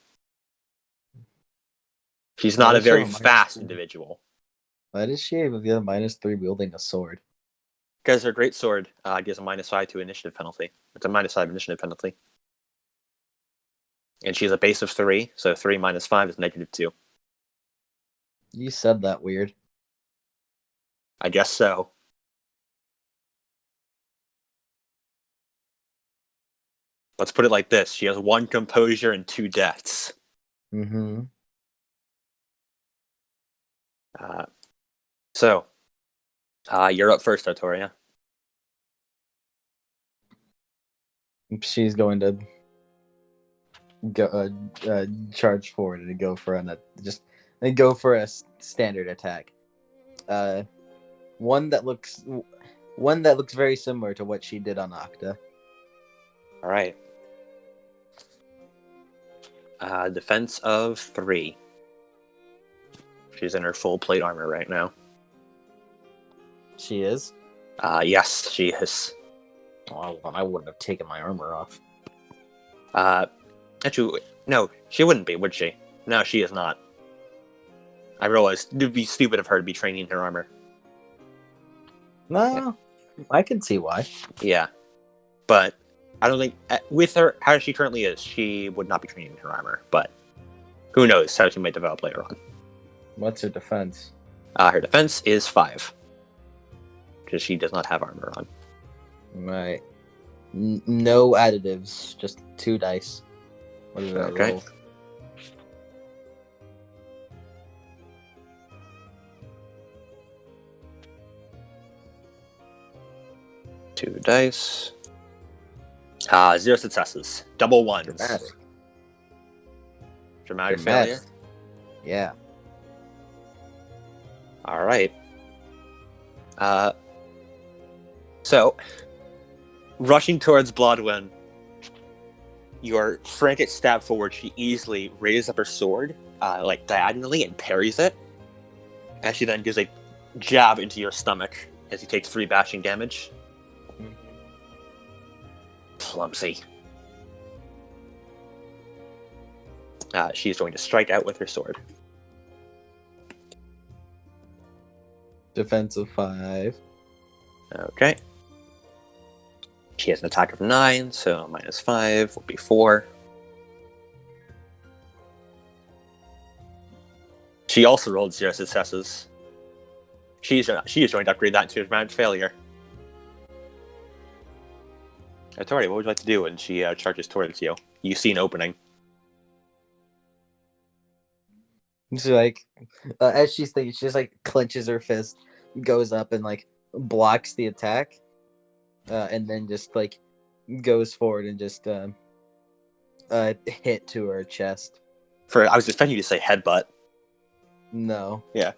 She's Why not a does she have very a minus fast three? individual. Why does she have a -3 wielding a sword? Because her great sword gives a -5 to initiative penalty. It's a -5 initiative penalty. And she's a base of 3, so 3 minus 5 is -2. You said that weird. I guess so. Let's put it like this. She has 1 composure and 2 deaths. Mm-hmm. So, you're up first, Artoria. She's going to go charge forward and go for a standard attack. One that looks very similar to what she did on Octa. All right. Defense of 3. She's in her full plate armor right now. She is. Yes, she is. Oh, I wouldn't have taken my armor off. Actually, no, she wouldn't be, would she? No, she is not. I realized it would be stupid of her to be training her armor. No, I can see why. Yeah, but I don't think with her how she currently is, she would not be training her armor. But who knows how she might develop later on. What's her defense? Her defense is 5 because she does not have armor on. Right. No additives, just 2 dice. What did I Okay. roll? Two dice. 0 successes. Double ones. Dramatic failure. Yeah. All right. So, rushing towards Bloodwin, your frantic stab forward, she easily raises up her sword, like diagonally, and parries it. And she then gives a jab into your stomach as you take 3 bashing damage. Clumsy. She's going to strike out with her sword. Defense of 5. Okay. She has an attack of 9, so -5 will be 4. She also rolled 0 successes. She is going to upgrade that to a dramatic failure. Tori, what would you like to do when she charges towards you? You see an opening. She like, as she's thinking, she just like clenches her fist, goes up and like blocks the attack, and then just like goes forward and just hit to her chest. I was expecting you to say headbutt. No. Yeah.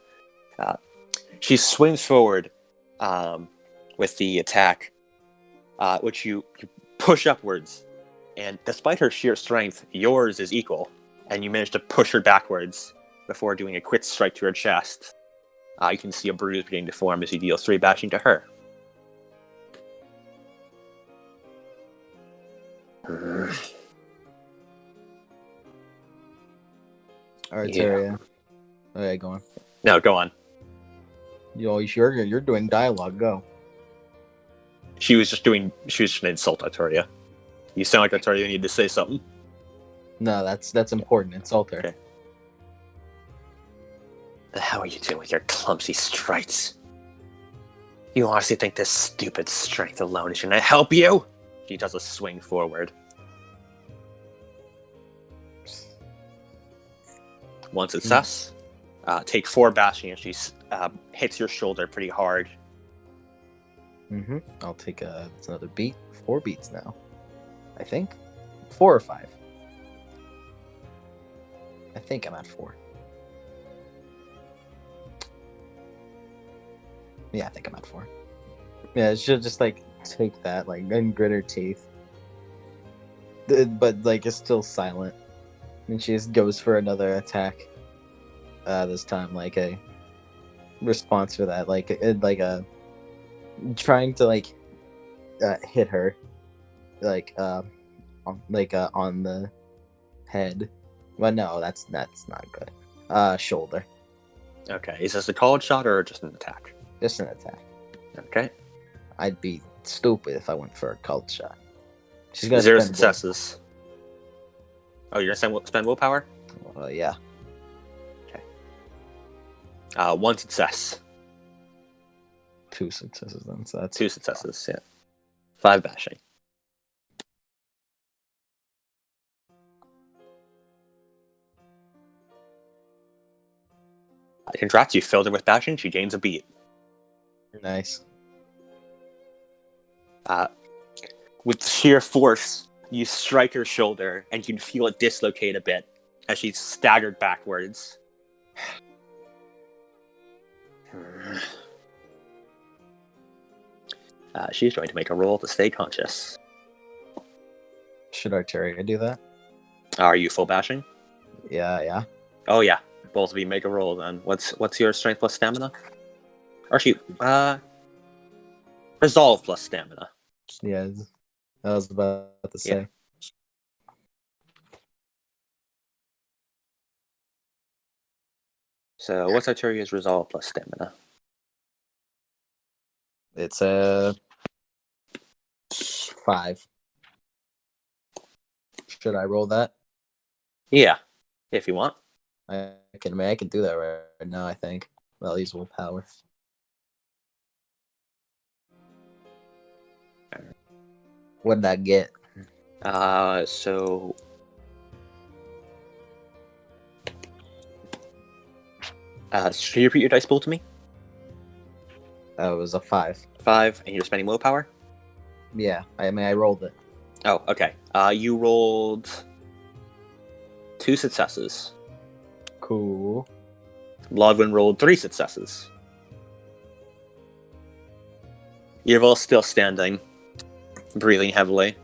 She swings forward with the attack, which you push upwards. And despite her sheer strength, yours is equal. And you manage to push her backwards before doing a quick strike to her chest. You can see a bruise beginning to form as you deal 3 bashing to her. Arteria. Okay, go on. No, go on. You're doing dialogue. Go. She was just an insult, Artoria. You sound like Artoria needed to say something. No, that's important. Insult her. Okay. The hell are you doing with your clumsy strides? You honestly think this stupid strength alone is gonna help you? She does a swing forward. One success. Take 4 bashing and she hits your shoulder pretty hard. Mm-hmm. I'll take it's another beat. 4 beats now. I think 4 or 5. I think I'm at 4. Yeah, I think I'm at 4. Yeah, she'll just like take that, like, and grit her teeth. But like it's still silent. And she just goes for another attack. This time like a response for that, like a trying to like hit her on the head. Well, no, that's not good. Shoulder. Okay, is this a called shot or just an attack? Just an attack. Okay. I'd be stupid if I went for a cult shot. She's gonna 0 spend successes. Oh, you're gonna spend willpower? Yeah. 1 success. 2 successes then, so that's 2 successes, yeah. 5 bashing. Congrats, you filled her with bashing, she gains a beat. nice. With sheer force, you strike her shoulder, and you can feel it dislocate a bit as she's staggered backwards. She's going to make a roll to stay conscious. Should Arteria do that? Are you full bashing? Yeah. Oh yeah, both of you make a roll then. What's your strength plus stamina? Or shoot, resolve plus stamina. Yeah, I was about to say. Yeah. So what's Arteria's resolve plus stamina? It's a 5. Should I roll that? Yeah, if you want. I can do that right now, I think. Well, I'll use willpower. What did I get? So should you repeat your dice pool to me? It was a 5. 5, and you're spending willpower? Yeah, I rolled it. Oh, okay. You rolled 2 successes. Cool. Lodwin rolled 3 successes. You're both still standing, breathing heavily.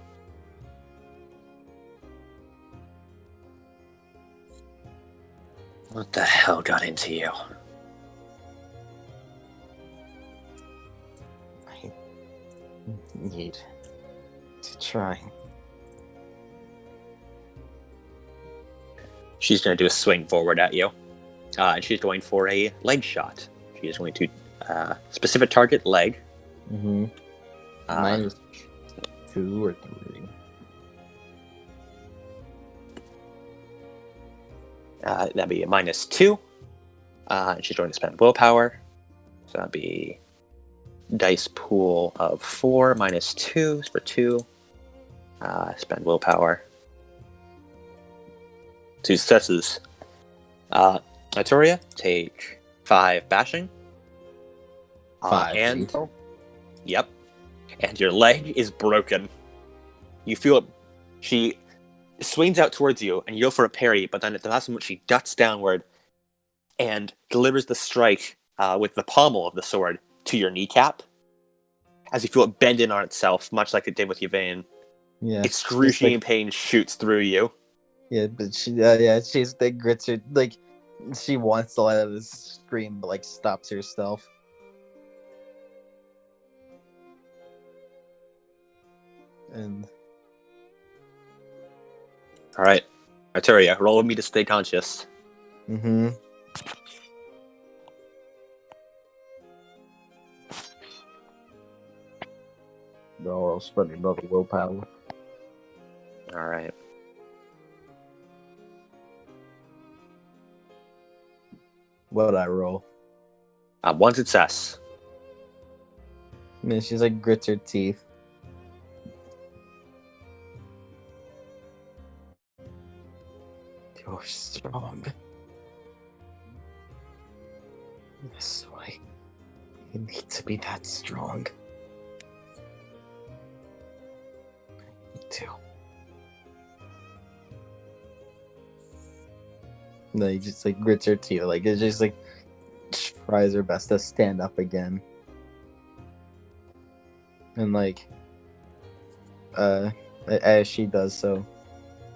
What the hell got into you? I need to try. She's going to do a swing forward at you. And she's going for a leg shot. She is going to specific target leg. Mm-hmm. Mine is 2 or 3. That'd be a -2. And she's going to spend willpower. So that'd be dice pool of 4 -2 for 2. Spend willpower. 2 successes. Arturia, take 5 bashing. 5. And lethal? yep. And your leg is broken. You feel it. She swings out towards you, and you go for a parry, but then at the last moment she ducks downward and delivers the strike with the pommel of the sword to your kneecap. As you feel it bend in on itself, much like it did with Yvain. Yeah. Excruciating pain shoots through you. Yeah, but she's grits her, like, she wants to let out this scream, but, like, stops herself. And Alright. Arturia, roll with me to stay conscious. mm-hmm. No, I'll spend another willpower. Alright. What did I roll? 1 success. Man, she's like grits her teeth. You're strong. That's why you need to be that strong. Me too. No, he just like grits her teeth. Like it's just like tries her best to stand up again. And like as she does so,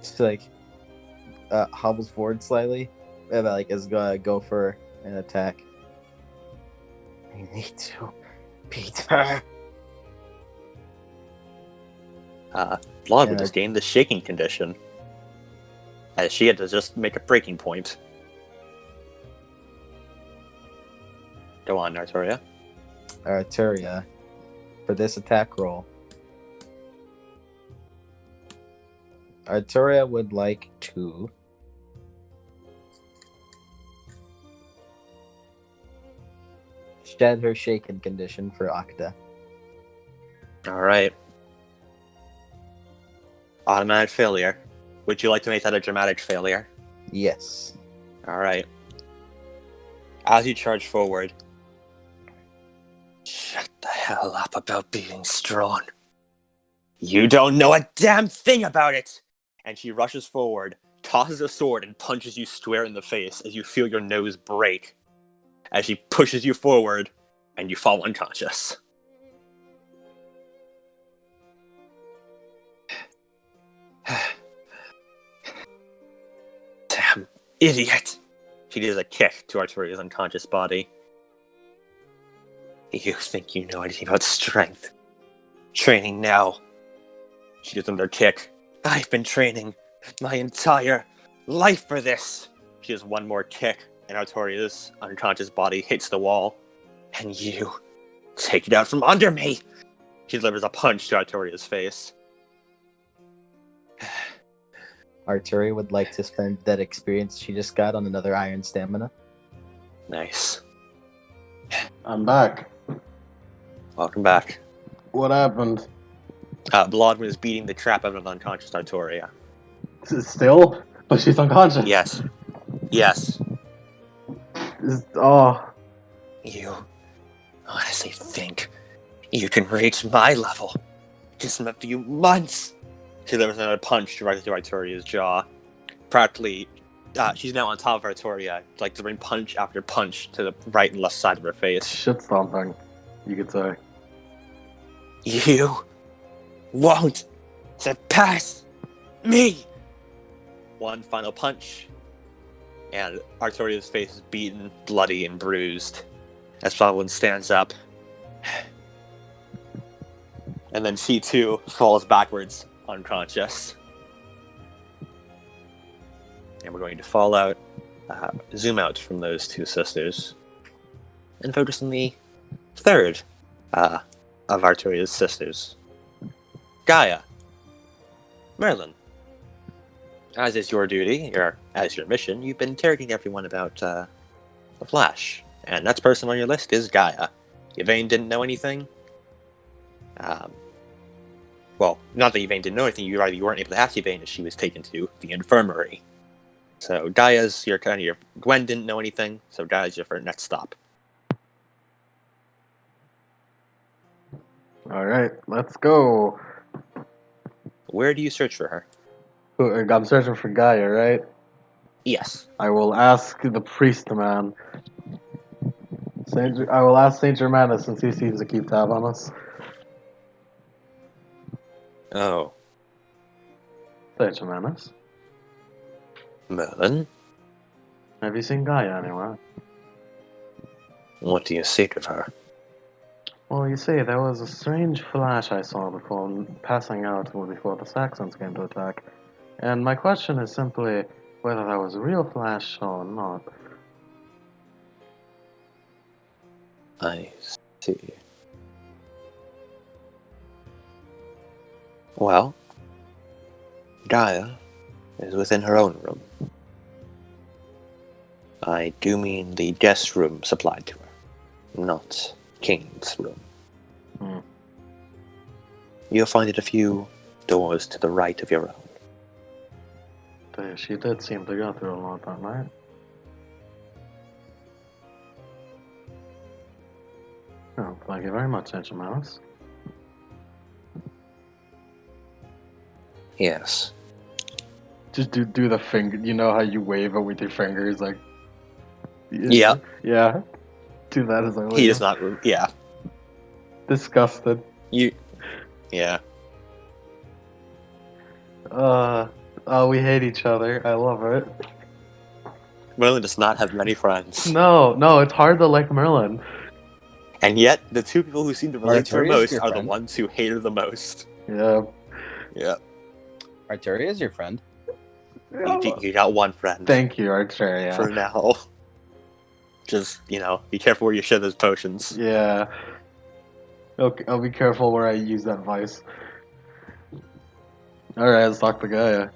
she's like hobbles forward slightly and like is gonna go for an attack. I need to beat her. Blood Yeah. would just gain the shaking condition. As she had to just make a breaking point. Go on, Arturia. Arturia, for this attack roll, Arturia would like to shed her shaken condition for Okta. Alright. Automatic failure. Would you like to make that a dramatic failure? Yes. Alright. As you charge forward, shut the hell up about being strong. You don't know a damn thing about it! And she rushes forward, tosses a sword, and punches you square in the face as you feel your nose break. As she pushes you forward, and you fall unconscious. Damn idiot! She does a kick to Arturia's unconscious body. You think you know anything about strength? Training now. She does another kick. I've been training my entire life for this. She does one more kick, and Arturia's unconscious body hits the wall. And you take it out from under me! She delivers a punch to Arturia's face. Arturia would like to spend that experience she just got on another iron stamina. Nice. I'm back. Welcome back. What happened? Blodwin is beating the crap out of unconscious Arturia. Still? But she's unconscious. Yes. Yes. Oh. You honestly think you can reach my level just in a few months? She delivers another punch directly to Arturia's jaw. Practically, she's now on top of Arturia, like delivering punch after punch to the right and left side of her face. Shit stomping, you could say. You won't surpass me! One final punch, and Arturia's face is beaten, bloody, and bruised as Blodwin stands up. And then she too falls backwards, unconscious. And we're going to zoom out from those two sisters, and focus on the third of Arturia's sisters, Gaia. Merlin. As is your duty, or as your mission, you've been interrogating everyone about the Flash. And next person on your list is Gaia. Yvain didn't know anything. Well, not that Yvain didn't know anything, you weren't able to ask Yvain as she was taken to the infirmary. So Gaia's your Gwen didn't know anything, so Gaia's your next stop. Alright, let's go. Where do you search for her? I'm searching for Gaia, right? Yes. I will ask the priest man. I will ask Saint Germanus since he seems to keep tab on us. Oh. Saint Germanus, Merlin? have you seen Gaia anywhere? What do you seek of her? Well, you see, there was a strange flash I saw before passing out before the Saxons came to attack. And my question is simply whether that was a real flash or not. I see. Well, Gaia is within her own room. I do mean the guest room supplied to her, not King's room. Hmm. You'll find it a few doors to the right of your own. She did seem to go through a lot that night. Oh, thank you very much, Saint Germanus. Yes. Just do the finger. You know how you wave it with your fingers, like. Yeah. Yeah. Do that as I leave. He does not. Yeah. Disgusted. Yeah. Oh, we hate each other. I love it. Merlin does not have many friends. No, it's hard to like Merlin. And yet, the two people who seem to relate to her Arturia's most your are the friend. ones who hate her the most. Yeah. Yeah. Arturia is your friend. You got one friend. Thank you, Archeria. For now. Just, be careful where you shove those potions. Yeah. Okay, I'll be careful where I use that vice. Alright, let's talk to Gaia.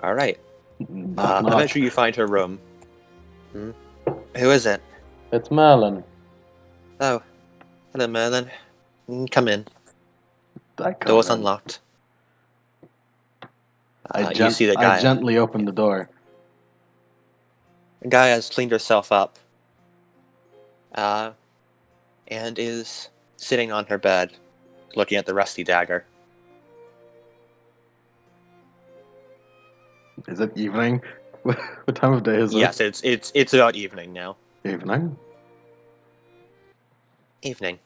All right. Knock, knock. Eventually you find her room. Who is it? It's Merlin. Oh, hello, Merlin. Come in. I come Door's in. unlocked. I You see that I Gaia. gently open the door. Gaia has cleaned herself up. And is sitting on her bed, looking at the rusty dagger. Is it evening? What time of day is Yes, it? it's about evening now. Evening? Evening.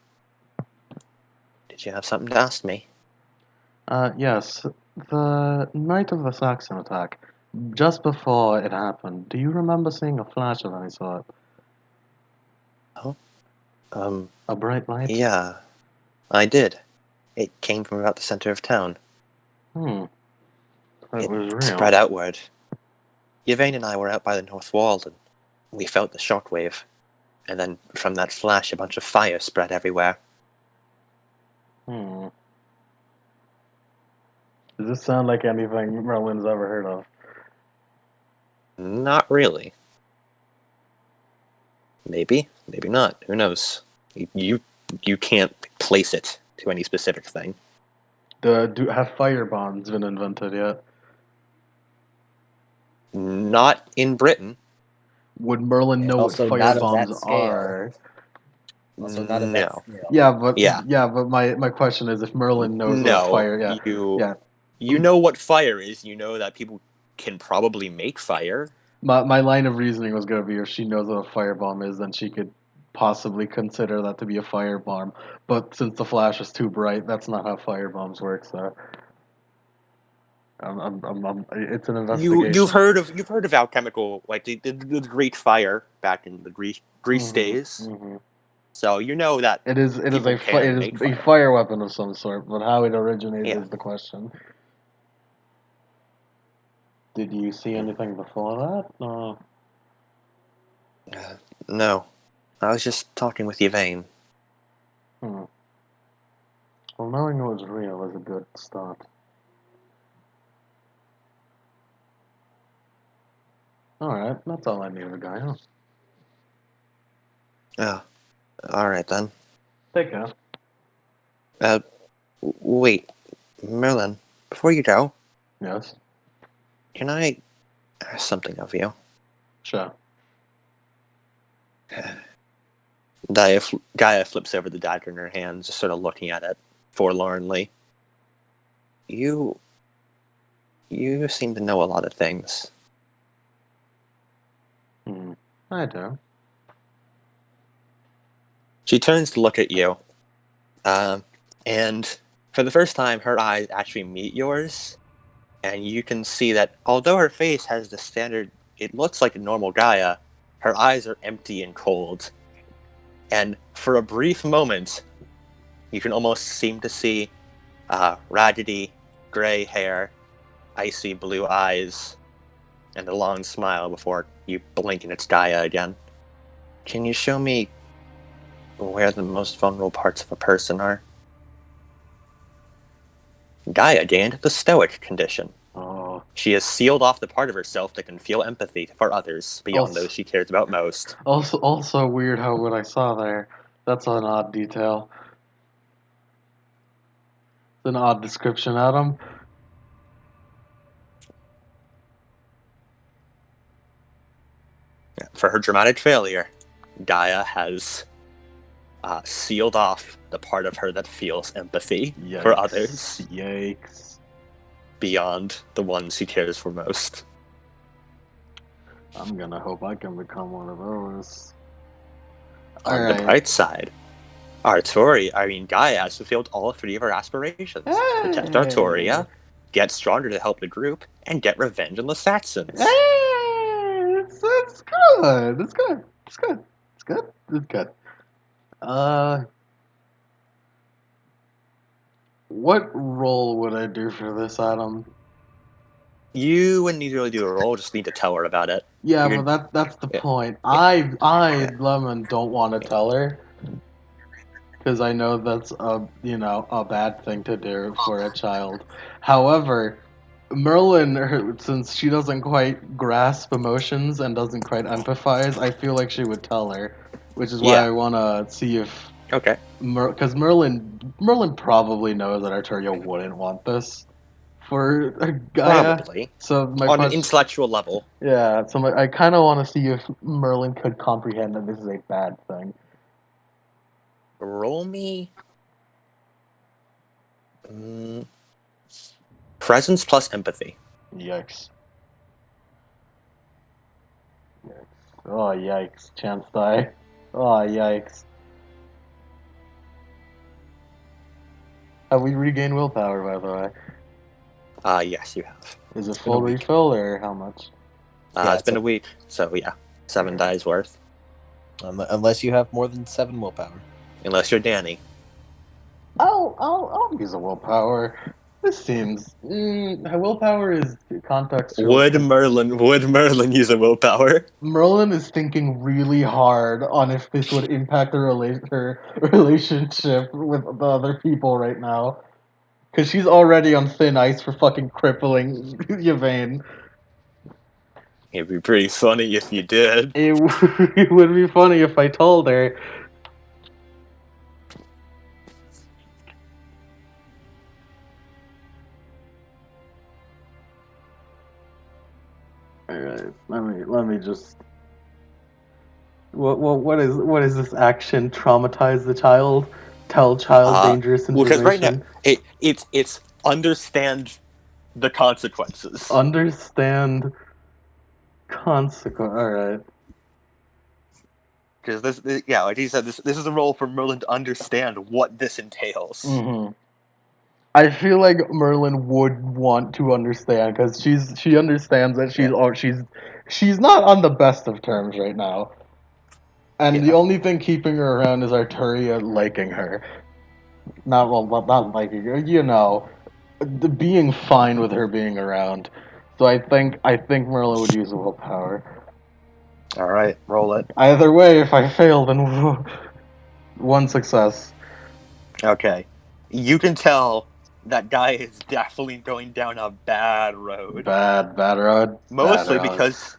Did you have something to ask me? Yes. The night of the Saxon attack, just before it happened, do you remember seeing a flash of any sort? Oh, A bright light? yeah, I did. It came from about the center of town. Hmm. It was real. Spread outward. Yvain and I were out by the north wall, and we felt the shockwave. And then from that flash, a bunch of fire spread everywhere. Hmm. Does this sound like anything Merlin's ever heard of? Not really. Maybe, maybe not. Who knows? You can't place it to any specific thing. Have fire bombs been invented yet? Not in Britain. Would Merlin know what Also fire not of bombs that scale. are? Also not of that No. scale. Yeah, but my question is if Merlin knows what No. fire. Yeah, yeah. You know what fire is. You know that people can probably make fire. My line of reasoning was gonna be if she knows what a firebomb is, then she could possibly consider that to be a firebomb. But since the flash is too bright, that's not how firebombs work. So, it's an investigation. You've heard of alchemical, like the Greek fire back in the Greece days. Mhm. So you know that It is people can make a fire. fire weapon of some sort, but how it originated Yeah. is the question. Did you see anything before that? No. No, I was just talking with Yvain. Hmm. Well, knowing it was real is a good start. Alright, that's all I need of a guy, huh? Oh, all right then. Take care. Wait, Merlin. Before you go, Yes? can I ask something of you? Sure. Gaia flips over the dagger in her hand, just sort of looking at it forlornly. You seem to know a lot of things. I do. She turns to look at you, and for the first time, her eyes actually meet yours, and you can see that although her face has the standard, it looks like a normal Gaia, her eyes are empty and cold. And for a brief moment, you can almost seem to see raggedy gray hair, icy blue eyes, and a long smile before you blink and it's Gaia again. Can you show me where the most vulnerable parts of a person are? Gaia gained the Stoic condition. Oh. She has sealed off the part of herself that can feel empathy for others beyond those she cares about most. Also weird how what I saw there. That's an odd detail. It's an odd description, Adam. For her dramatic failure, Gaia has sealed off the part of her that feels empathy for others Yikes. beyond the ones she cares for most. I'm gonna hope I can become one of those. On the Alright. bright side, Gaia has fulfilled all three of her aspirations. Protect Artoria, get stronger to help the group, and get revenge on the Saxons. It's good. It's good. It's good. It's good. It's good. What role would I do for this, Adam? You wouldn't need to really do a roll, just need to tell her about it. Yeah, You're- but that's the Yeah. point. Yeah. Lemon, don't want to tell her because I know that's a bad thing to do for a child. However, Merlin, since she doesn't quite grasp emotions and doesn't quite empathize, I feel like she would tell her, which is why Yeah. I want to see if Okay. because Merlin probably knows that Arturia wouldn't want this for Gaia. Probably. So my On an question, intellectual level. yeah. So I kind of want to see if Merlin could comprehend that this is a bad thing. Roll me. Presence plus empathy. Yikes! Yikes! Oh yikes! Chance die. Oh yikes! Have we regained willpower, by the way? Yes, you have. Is it been a full week. refill or how much? Yeah, It's been a week, so yeah, 7 dies worth. Unless you have more than 7 willpower. Unless you're Danny. I'll use a willpower. This seems willpower is contextual. Would Merlin use a willpower? Merlin is thinking really hard on if this would impact her relationship with the other people right now. Because she's already on thin ice for fucking crippling Yvain. It'd be pretty funny if you did. It would be funny if I told her. Alright, let me just. What is this action? Traumatize the child? Tell child dangerous Well, because right now information? it's understand the consequences. Understand consequence. Alright. Because like he said, this is a role for Merlin to understand what this entails. Mm-hmm. I feel like Merlin would want to understand because she understands that she's not on the best of terms right now, and the Yeah. only thing keeping her around is Arturia liking her. Not liking her, being fine with her being around. So I think Merlin would use willpower. All right, roll it. Either way, if I fail, then one success. Okay. You can tell that guy is definitely going down a bad road. Bad road. Mostly Bad road. because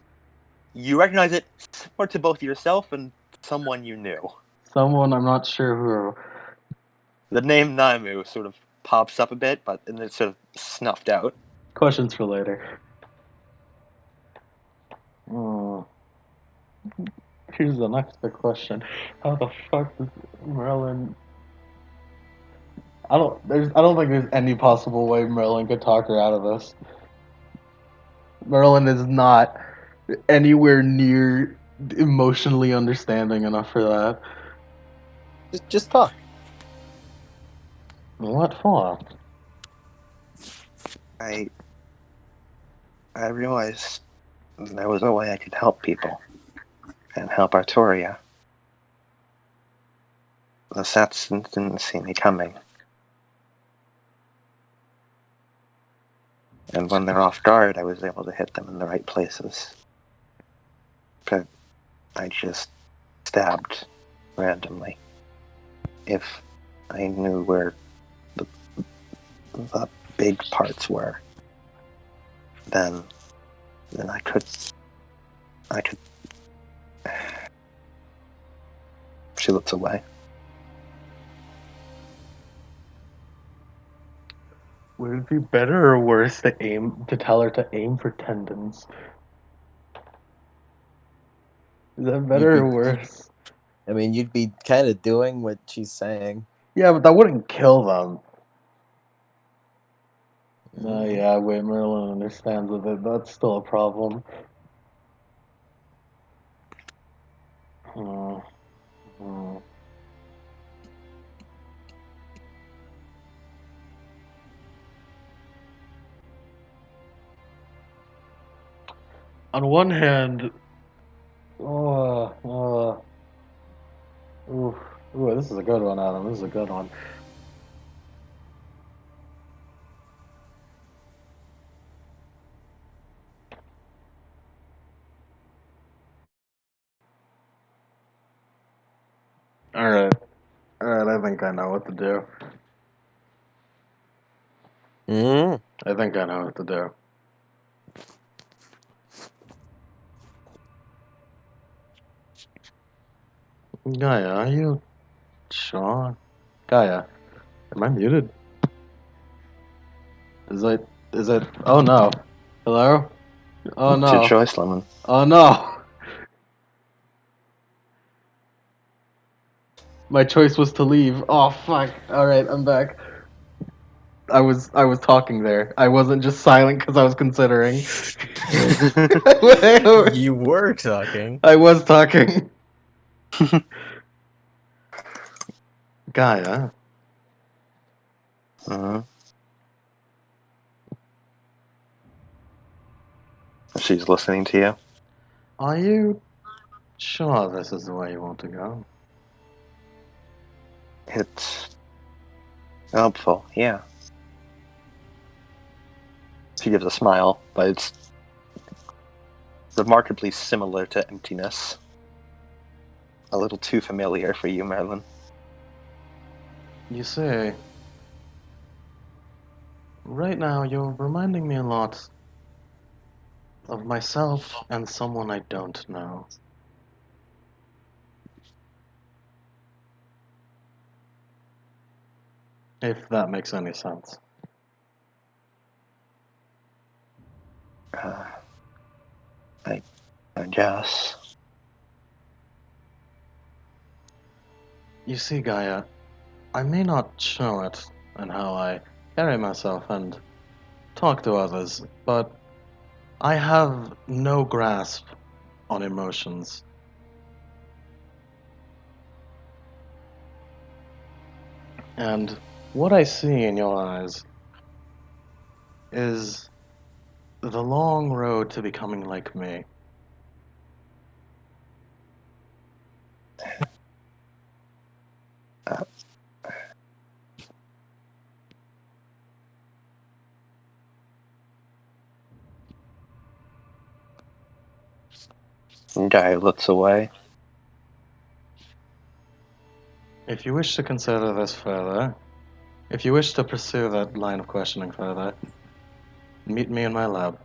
you recognize it similar to both yourself and someone you knew. Someone I'm not sure who. The name Naimu sort of pops up a bit, but then it's sort of snuffed out. Questions for later. Here's the next big question: how the fuck does Merlin? I don't think there's any possible way Merlin could talk her out of this. Merlin is not anywhere near emotionally understanding enough for that. Just talk. What for? I realized there was a way I could help people and help Arturia. The Sats didn't see me coming. And when they're off guard, I was able to hit them in the right places. But I just stabbed randomly. If I knew where the big parts were, then I could. She looks away. Would it be better or worse to tell her to aim for tendons? Is that better or worse? I mean, you'd be kind of doing what she's saying. Yeah, but that wouldn't kill them. Yeah, wait, Merlin understands that that's still a problem. Hmm. On one hand, this is a good one, Adam. This is a good one. Alright. Alright, I think I know what to do. Mm. I think I know what to do. Gaia, are you sure? Gaia, am I muted? Is it? Oh no. Hello? Oh It's your no. choice, Lemon. Oh no. My choice was to leave. Oh fuck. Alright, I'm back. I was talking there. I wasn't just silent because I was considering. You were talking. I was talking. Gaia, Mhm. She's listening to you. are you sure this is the way you want to go? It's helpful, yeah. She gives a smile, but it's remarkably similar to emptiness. A little too familiar for you, Merlin. You see, right now you're reminding me a lot of myself and someone I don't know. If that makes any sense. Uh, I guess. You see, Gaia, I may not show it in how I carry myself and talk to others, but I have no grasp on emotions. And what I see in your eyes is the long road to becoming like me. Uh, Guy looks away. If you wish to consider this further, if you wish to pursue that line of questioning further, meet me in my lab.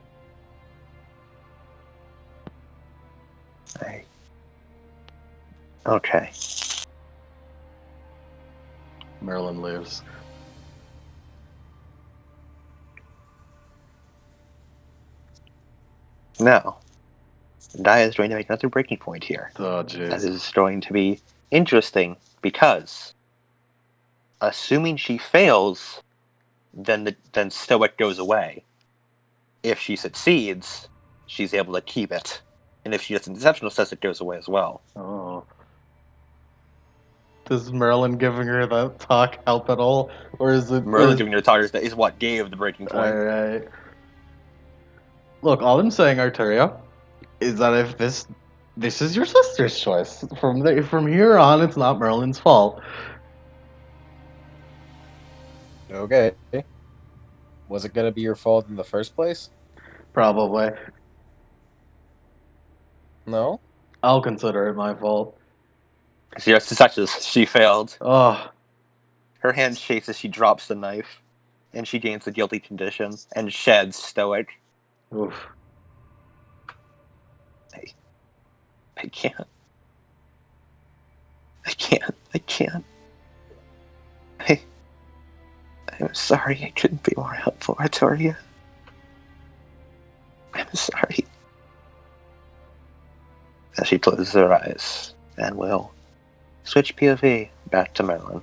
Okay. Merlin leaves. Now, Dia is going to make another breaking point here. Oh, That jeez. is going to be interesting because, assuming she fails, then Stoic goes away. If she succeeds, she's able to keep it. And if she does an exceptional success, it goes away as well. Oh. Does Merlin giving her that talk help at all? Or is it... Merlin giving her the targets that is what gave the breaking point. Alright. Look, all I'm saying, Arturia, is that if this is your sister's choice. From here on, it's not Merlin's fault. Okay. Was it gonna be your fault in the first place? Probably. No. I'll consider it my fault. Such as she failed. Oh, Her hand shakes as she drops the knife, and she gains the guilty condition and sheds Stoic. oof. I can't. I can't. I can't. I'm sorry I couldn't be more helpful, Arturia. I'm sorry. As she closes her eyes, and will switch POV back to Merlin.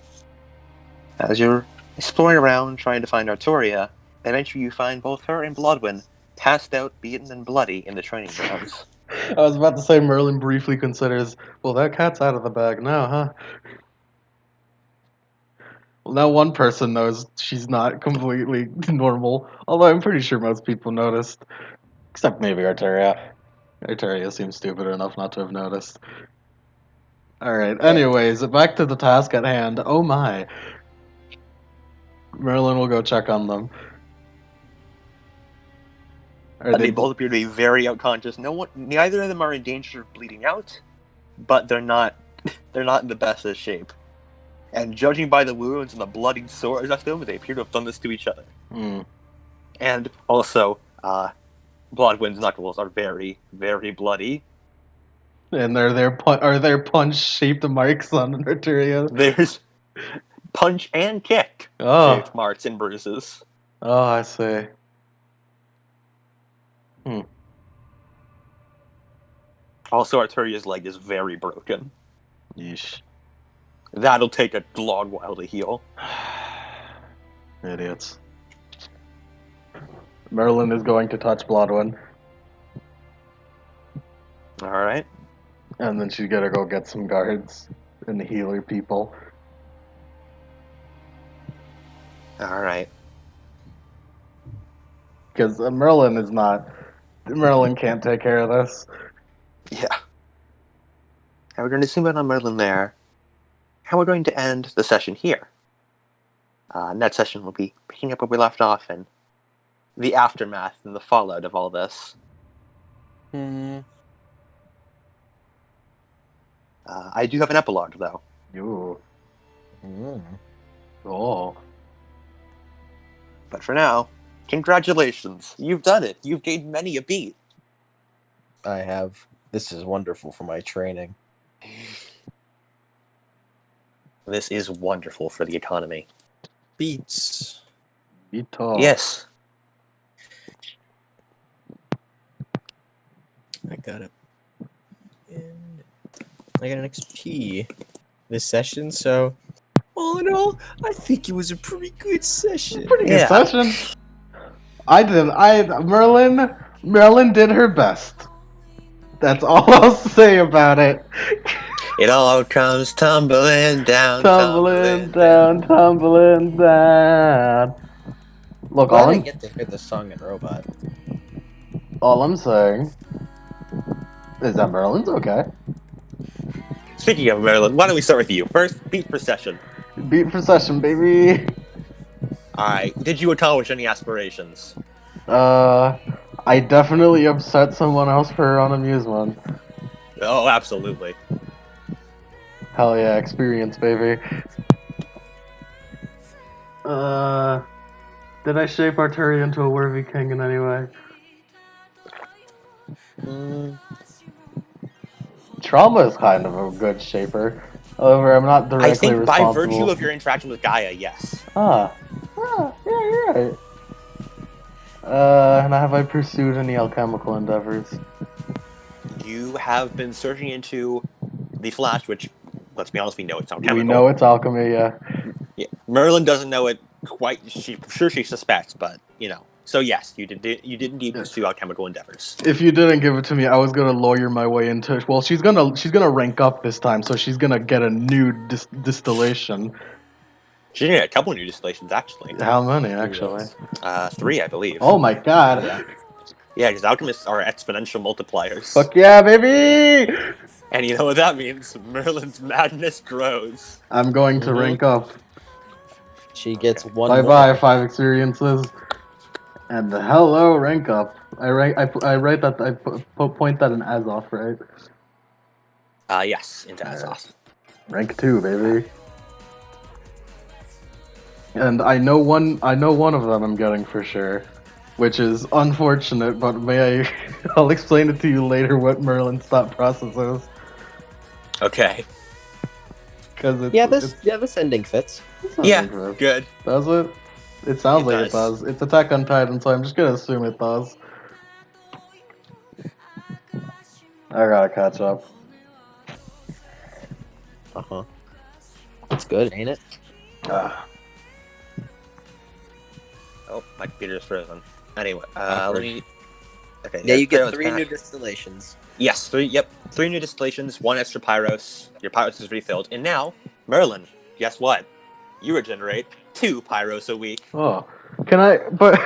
As you're exploring around trying to find Arturia, eventually you find both her and Bloodwind passed out, beaten, and bloody in the training grounds. I was about to say Merlin briefly considers, well, that cat's out of the bag now, huh? Well, now one person knows she's not completely normal, although I'm pretty sure most people noticed. Except maybe Arturia. Arturia seems stupid enough not to have noticed. Alright, anyways, back to the task at hand. Oh my. Merlin will go check on them. Are They both appear to be very unconscious. Neither of them are in danger of bleeding out, but they're not they're not in the best of shape. And judging by the wounds and the bloodied swords left them, they appear to have done this to each other. And also, Bloodwind's knuckles are very, very bloody. And are there punch-shaped marks on Arteria? There's punch and kick shaped marks and bruises. Oh, I see. Also, Arturia's leg is very broken. Yeesh. That'll take a long while to heal. Idiots. Merlin is going to touch Bloodwind. Alright. And then she's gonna go get some guards and healer people. Alright. Because Merlin is not... Merlin can't take care of this. Yeah. And we're going to zoom in on Merlin there. And we're going to end the session here. Next session will be picking up where we left off and the aftermath and the fallout of all this. I do have an epilogue, though. Ooh. Oh. But for now, congratulations. You've done it. You've gained many a beat. I have. This is wonderful for my training. This is wonderful for the economy. Beats. Beat tall. Yes. I got it. And I got an XP this session, so all in all, I think it was a pretty good session. Pretty good session. Merlin did her best. That's all I'll say about it. It all comes tumbling down, Tumbling down. Look, Glad I get to hear the song in Robot. all I'm saying is that Merlin's okay. Speaking of Merlin, why don't we start with you? First, beat per session. Beat for session, baby. Alright, did you accomplish any aspirations? I definitely upset someone else for her on amusement. Oh, absolutely. Hell yeah, experience, baby. Did I shape Arteria into a worthy king in any way? Trauma is kind of a good shaper. However, I'm not directly I think by responsible. virtue of your interaction with Gaia, yes. Yeah, you're right. And have I pursued any alchemical endeavors? You have been searching into the Flash, which, let's be honest, we know it's alchemical. We know it's alchemy, yeah. Yeah. Merlin doesn't know it quite. She suspects, but you know. So yes, you did indeed pursue alchemical endeavors. If you didn't give it to me, I was gonna lawyer my way into it. Well, she's gonna rank up this time, so she's gonna get a new distillation. She's gonna get a couple new distillations, actually. How many, actually? 3, I believe. Oh my god. Yeah, because alchemists are exponential multipliers. Fuck yeah, baby! And you know what that means? Merlin's madness grows. I'm going to rank up. She gets one Bye-bye, more. 5 experiences. And hello, rank up. I write that, point that in Azoth, right? Yes, into Azoth. Rank 2, baby. And I know one of them I'm getting for sure, which is unfortunate, but I'll explain it to you later what Merlin's thought process is. Okay. Cause this ending fits. Yeah, good. Does it? It sounds It like does. it does. It's Attack on Titan, so I'm just gonna assume it does. I gotta catch up. It's good, ain't it? Oh, my computer's frozen. Anyway, let me... Okay. Yeah, you get Pyro's 3 back. new distillations. Yes, 3 new distillations, 1 extra Pyros. Your Pyros is refilled. And now, Merlin, guess what? You regenerate 2 Pyros a week. Oh, can I? But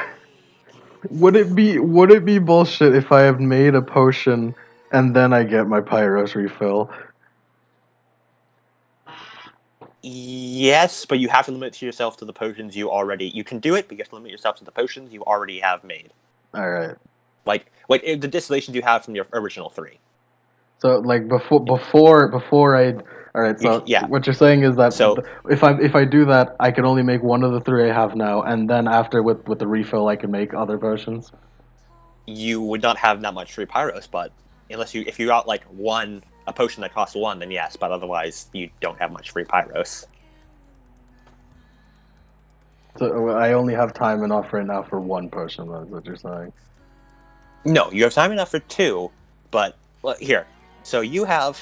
would it be bullshit if I have made a potion and then I get my Pyros refill? Yes, but you have to limit yourself to the potions you already... You can do it, but you have to limit yourself to the potions you already have made. Alright. Like the distillations you have from your original 3. So, like, before All right, You so c- yeah. what you're saying is that So if I do that, I can only make one of the three I have now, and then after with the refill, I can make other versions. you would not have that much free pyros, but if you got like a potion that costs 1, then yes, but otherwise you don't have much free pyros. So I only have time enough right now for one potion. That's what you're saying. No, you have time enough for 2, but here. So you have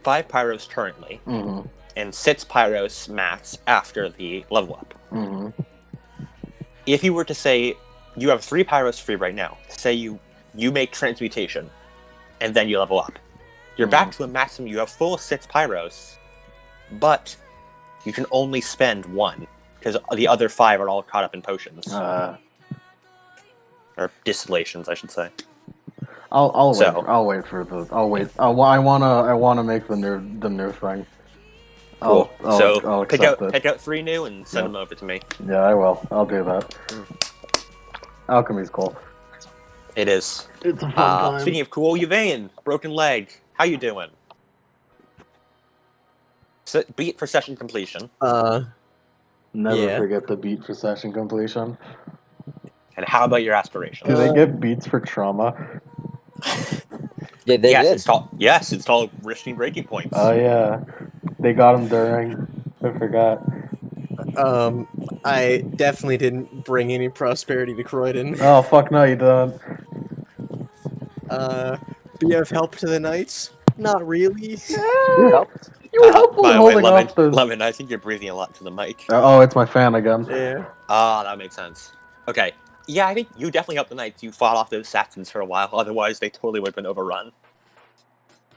5 pyros currently, Mm-hmm. and 6 pyros max after the level up. Mm-hmm. If you were to say you have 3 pyros free right now, say you make transmutation, and then you level up, you're back to a maximum. You have full 6 pyros, but you can only spend 1 because the other 5 are all caught up in potions or distillations, I should say. I'll So- wait. I'll wait for the. I'll wait. I wanna make the new thing. Cool. I'll accept it. Pick out 3 new and send Yep. them over to me. Yeah, I will. I'll do that. Alchemy's cool. It is. It's a fun time. Speaking of cool, Yvain, broken leg. How you doing? Beat for session completion. Never Yeah. forget the beat for session completion. And how about your aspirations? Do they get beats for trauma? Yeah, they did. Install risking breaking points. Oh yeah, they got him during. I forgot. I definitely didn't bring any prosperity to Croydon. Oh fuck no, you don't. Be of help to the knights? Not really. You helped. You were helpful By in the way, holding off the. Lemon, I think you're breathing a lot to the mic. Oh, it's my fan again. Yeah. That makes sense. Okay. Yeah, I think you definitely helped the knights. You fought off those Saxons for a while. Otherwise, they totally would have been overrun.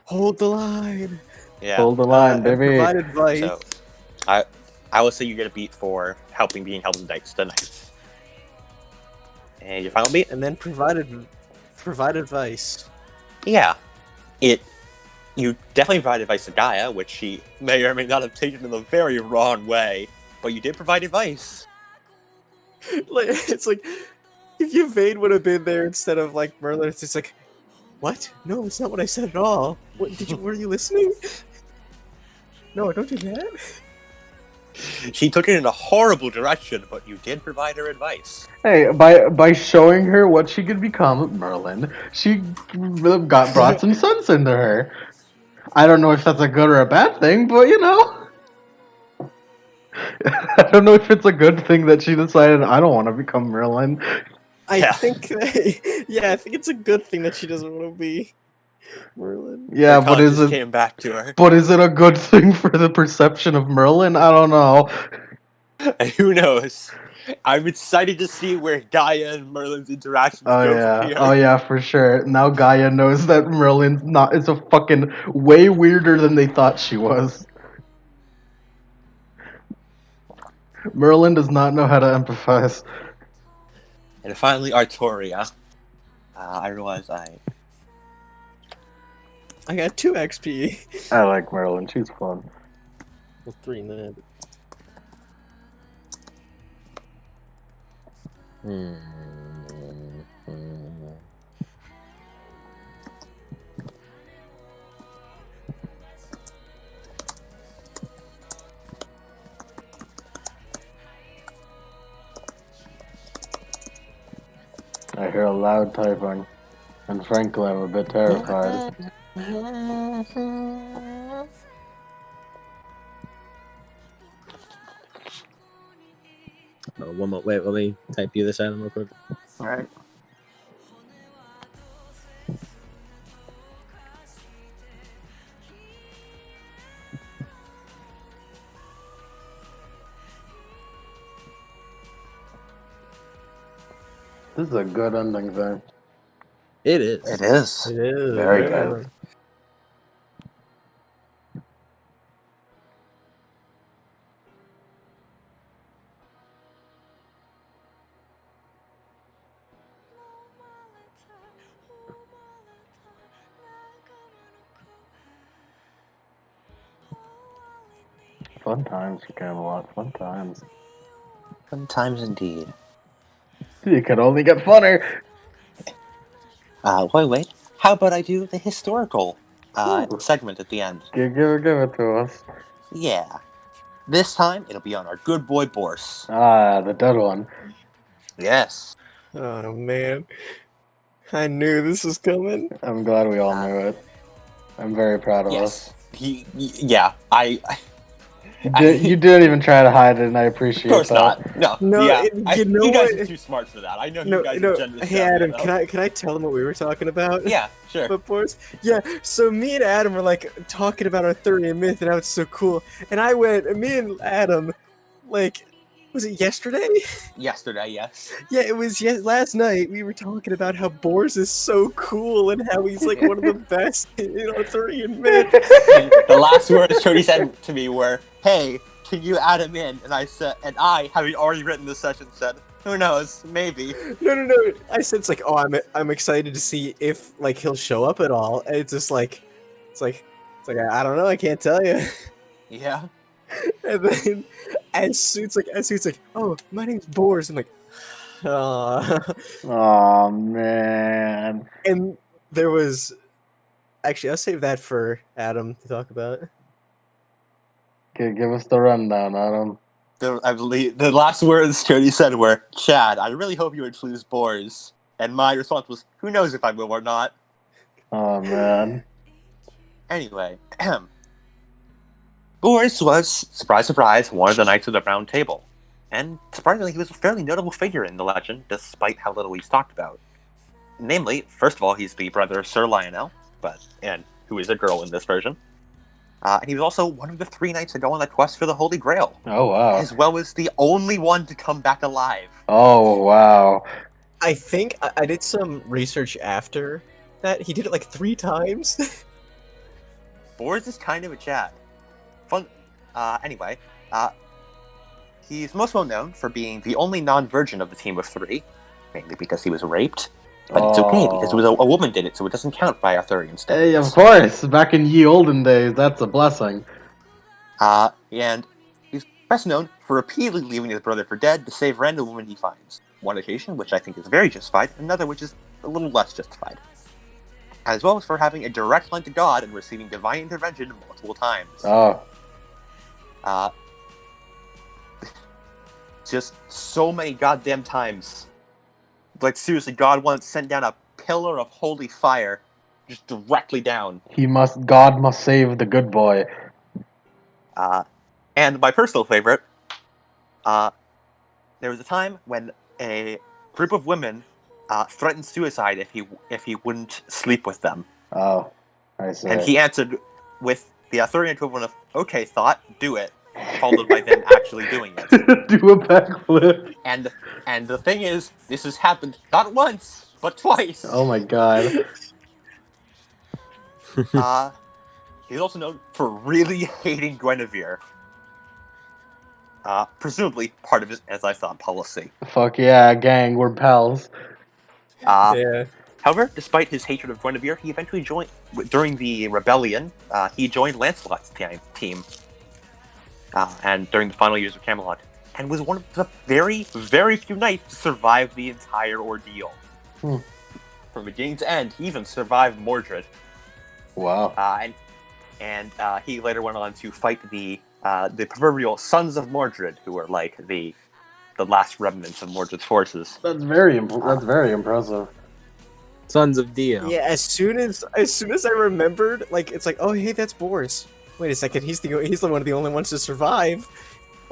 Hold the line. Yeah. Hold the line, And baby. provide advice. So, I will say you get a beat for being helped the knights. And your final beat? And then provide advice. Yeah. You definitely provided advice to Gaia, which she may or may not have taken in the very wrong way, but you did provide advice. Like, it's like if Yvain would have been there instead of like Merlin, it's just like, what? No, it's not what I said at all. What were you listening? No, don't do that. She took it in a horrible direction, but you did provide her advice. Hey, by showing her what she could become, Merlin, she brought some sense into her. I don't know if that's a good or a bad thing, but you know. I don't know if it's a good thing that she decided I don't want to become Merlin. I think it's a good thing that she doesn't want to be Merlin. Yeah, Her but is conscience it? came back to her. But is it a good thing for the perception of Merlin? I don't know. Who knows? I'm excited to see where Gaia and Merlin's interactions go from here. Oh yeah, for sure. Now Gaia knows that Merlin's is a fucking way weirder than they thought she was. Merlin does not know how to empathize. And finally, Artoria. I realize I got 2 XP. I like Merlin. She's fun. Well, 3 in that. I hear a loud typing, and frankly, I'm a bit terrified. Oh, one more. Wait, let me type you this item real quick. Alright. This is a good ending thing. It is. It is. It is. Very yeah. good. Fun times for Camelot. Fun times. Fun times indeed. You can only get funner. Wait. How about I do the historical Ooh. segment at the end. Give it to us. Yeah. This time, it'll be on our good boy Boris. Ah, the dead one. Yes. Oh man, I knew this was coming. I'm glad we all Uh, knew it. I'm very proud of us. Yes. Yeah. You didn't even try to hide it, and I appreciate Of course that. not. No. No, Yeah. you know you guys what? are too smart for that. I know No, you guys no. are generous. Hey Adam, can I tell them what we were talking about? Yeah. Sure. But Boris, yeah. So me and Adam were like talking about our theory and myth, and how it's so cool. And me and Adam, like, was it yesterday? Yesterday, yes. Yeah, it was last night. We were talking about how Boris is so cool and how he's like one of the best in our theory and myth. The last words Cody said to me were, "Hey, can you add him in?" And I said, having already written this session, said, "Who knows? Maybe." No. I said it's like, oh, I'm excited to see if like he'll show up at all. And it's just like, it's like I don't know. I can't tell you. Yeah. And then as soon as like, oh, my name's Boris. I'm like, Oh man. And there was actually I'll save that for Adam to talk about. Give us the rundown, Adam. I believe the last words Cody said were, "Chad, I really hope you include Boris." And my response was, "Who knows if I will or not." Oh man. Anyway, Boris was, surprise, surprise, one of the Knights of the Round Table. And surprisingly, he was a fairly notable figure in the legend, despite how little he's talked about. Namely, first of all, he's the brother of Sir Lionel, and who is a girl in this version. And he was also one of the 3 knights to go on the quest for the Holy Grail, Oh wow. as well as the only one to come back alive. Oh wow. I think I did some research after that. He did it like 3 times. Boris is kind of a Chad. Anyway, he's most well known for being the only non-virgin of the team of 3, mainly because he was raped. But it's okay, because it was a woman did it, so it doesn't count by Arthurian standards. Hey, of course. Back in ye olden days, that's a blessing. And he's best known for repeatedly leaving his brother for dead to save random women he finds. One occasion, which I think is very justified, another which is a little less justified. As well as for having a direct line to God and receiving divine intervention multiple times. Oh. Just so many goddamn times. Like, seriously, God once sent down a pillar of holy fire just directly down. God must save the good boy. And my personal favorite, there was a time when a group of women threatened suicide if he wouldn't sleep with them. Oh, I see. And he answered with the Arthurian equivalent of, "Okay, thought, do it," followed by them actually doing it. Do a backflip. And the thing is, this has happened not once, but twice. Oh my god. He's also known for really hating Guinevere. Presumably part of his, as I thought, policy. Fuck yeah, gang, we're pals. Yeah. However, despite his hatred of Guinevere, he eventually joined, during the rebellion, he joined Lancelot's team. And during the final years of Camelot, and was one of the very, very few knights to survive the entire ordeal. From beginning to end, he even survived Mordred. Wow. And he later went on to fight the proverbial Sons of Mordred, who were like the last remnants of Mordred's forces. That's very impressive. Sons of Dio. Yeah, as soon as I remembered, like, it's like, oh hey, that's Boris. Wait a second, he's one of the only ones to survive.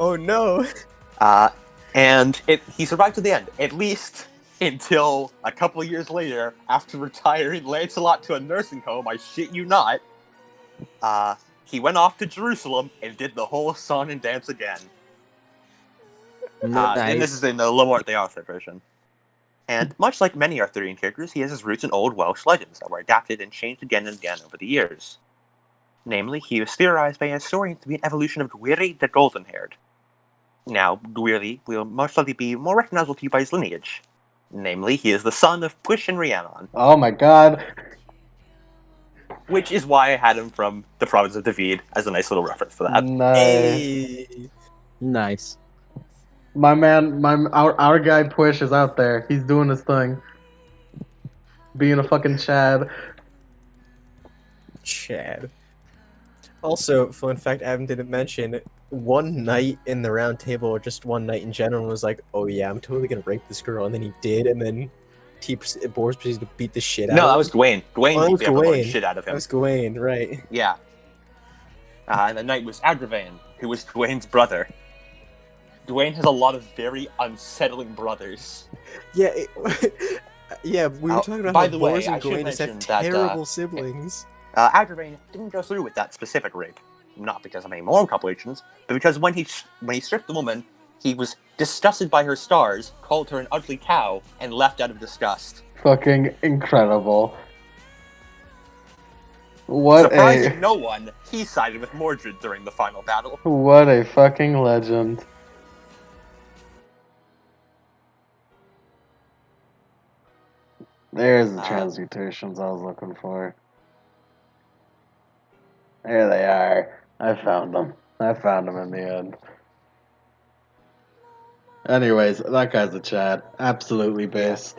Oh no. And he survived to the end, at least until a couple of years later, after retiring Lancelot to a nursing home. I shit you not. He went off to Jerusalem and did the whole song and dance again. Nice. And this is in the Le Morte d'Arthur version. And much like many Arthurian characters, he has his roots in old Welsh legends that were adapted and changed again and again over the years. Namely, he was theorized by historians to be an evolution of Gwyri the Golden-Haired. Now, Gwyri will most likely be more recognizable to you by his lineage. Namely, he is the son of Pwyll and Rhiannon. Oh my god. Which is why I had him from the province of David as a nice little reference for that. Nice. Hey. Nice. My man, our guy Push is out there. He's doing his thing. Being a fucking Chad. Chad. Also, fun fact Adam didn't mention, one night in the round table, or just one night in general, was like, oh yeah, I'm totally gonna rape this girl, and then he did, and then Boris proceeded to beat the shit out No, of him. that was Gawain. Gawain Oh, that beat was the ever-loving Gawain. shit out of That him. was Gawain, right. Yeah. And the knight was Agravain, who was Gawain's brother. Gawain has a lot of very unsettling brothers. Yeah, yeah, we were talking about by how the way, Boris I and should Gawain just have mention that, terrible siblings. Agravain didn't go through with that specific rape. Not because of any moral complications, but because when he stripped the woman, he was disgusted by her stars, called her an ugly cow, and left out of disgust. Fucking incredible. What Surprising no one, he sided with Mordred during the final battle. What a fucking legend. There's the transmutations I was looking for. There they are. I found them. I found them in the end. Anyways, that guy's a Chad. Absolutely based.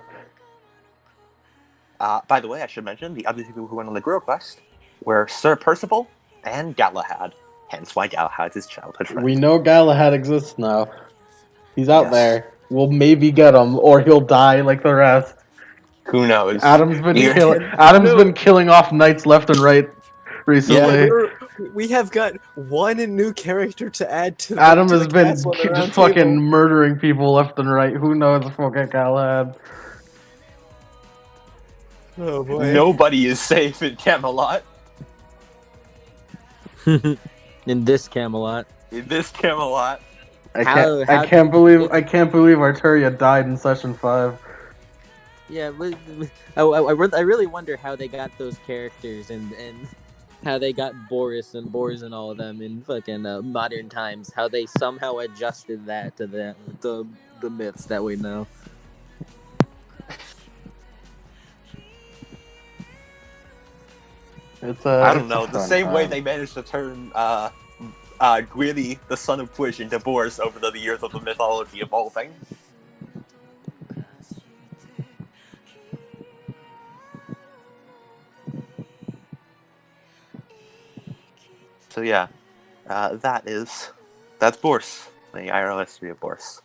By the way, I should mention, the other people who went on the Grill quest were Sir Percival and Galahad. Hence why Galahad's his childhood friend. We know Galahad exists now. He's out Yes. there. We'll maybe get him, or he'll die like the rest. Who knows? Adam's been killing off knights left and right recently. Yeah, we have got one new character to add to the Adam to has the been castle on the just round fucking table. murdering people left and right. Who knows if we'll get Galahad? Oh boy. Nobody is safe in Camelot. In this Camelot. In this Camelot. I can't believe Arturia died in session 5. Yeah, I really wonder how they got those characters and how they got Boris and all of them in fucking modern times. How they somehow adjusted that to the myths that we know. I don't know. The same way they managed to turn Gwili, the son of Twish, into Boris over the years of the mythology evolving. So yeah, that's Boris, the IRL history of Boris.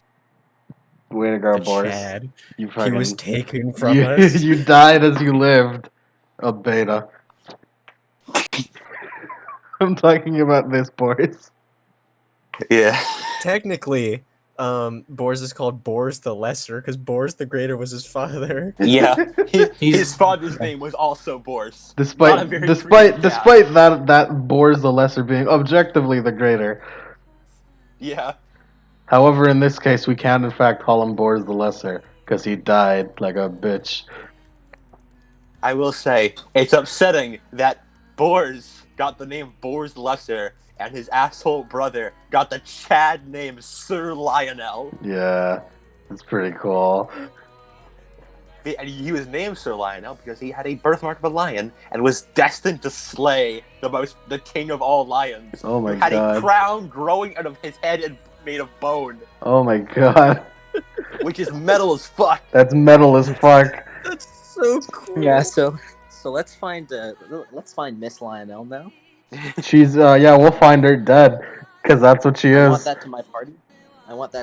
Way to go, The Boris. Chad. You He fucking, was taken from us. you died as you lived. A beta. I'm talking about this, Boris. Yeah. Technically, Boris is called Boris the Lesser because Boris the Greater was his father. Yeah. His father's name was also Boris. Despite that Boris the Lesser being objectively the greater. Yeah. However, in this case, we can in fact call him Boris the Lesser because he died like a bitch. I will say, it's upsetting that Boris got the name Boris Lesser and his asshole brother got the Chad name Sir Lionel. Yeah, it's pretty cool. And he was named Sir Lionel because he had a birthmark of a lion and was destined to slay the king of all lions. Oh my had god. A crown growing out of his head and made of bone. Oh my god. Which is metal as fuck. That's metal as fuck. That's so cool. Yeah, so let's find Miss Lionel now. She's we'll find her dead because that's what she I is. want that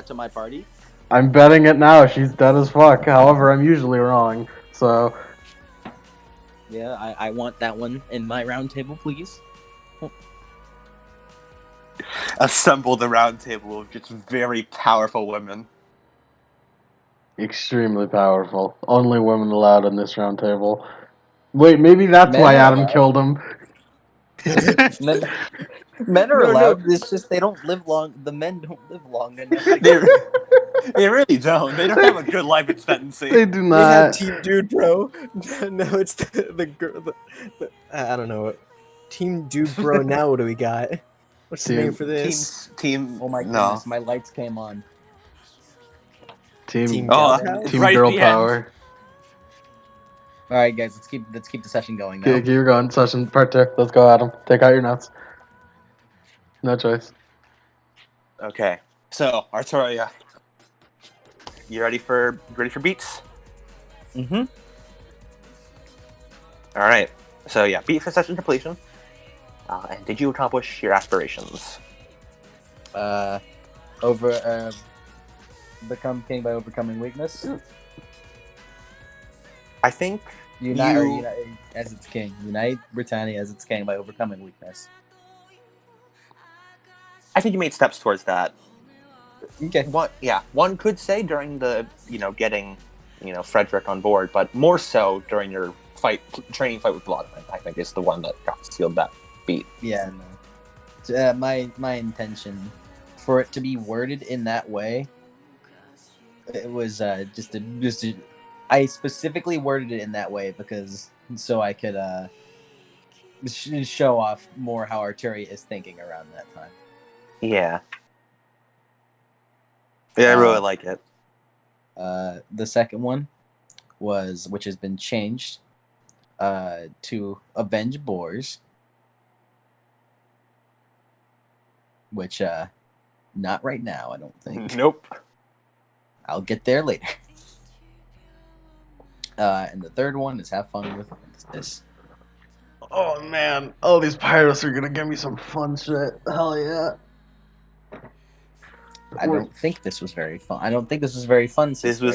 to my party. I'm betting it now. She's dead as fuck. However, I'm usually wrong. So Yeah, I want that one in my round table, please. Assemble the round table of just very powerful women. extremely powerful. Only women allowed in this round table. Wait, maybe that's Men why are Adam allowed. killed him. Men are No, allowed. It's just they don't live long. The men don't live long enough. They really don't. They don't have a good life expectancy. They do They had not. Team Dude Bro. No, it's the girl. I don't know. Team Dude Bro. Now what do we got? What's the name for this? Team. Oh my No. goodness, my lights came on. Team Oh, Team right at Girl the Power. All right, guys, let's keep the session going now. Okay, keep going. Session part 2. Let's go, Adam. Take out your notes. No choice. Okay. So, Arturia, you ready for beats? Mm-hmm. All right. So yeah, beat for session completion. And did you accomplish your aspirations? Become king by overcoming weakness. I think Unite as its king. Unite Britannia as its king by overcoming weakness. I think you made steps towards that. Okay. One could say during the getting Frederick on board, but more so during your training fight with Vladimir. I think is the one that got sealed that beat. Yeah, no. So, my intention for it to be worded in that way, it was I specifically worded it in that way because so I could show off more how Arturia is thinking around that time. Yeah. Yeah, I really like it. The second one which has been changed to avenge boars, which not right now, I don't think. Nope. I'll get there later. And the third one is have fun with this. Oh man, all these pirates are gonna give me some fun shit. Hell yeah. I don't think this was very fun. I don't think this was very fun, sister.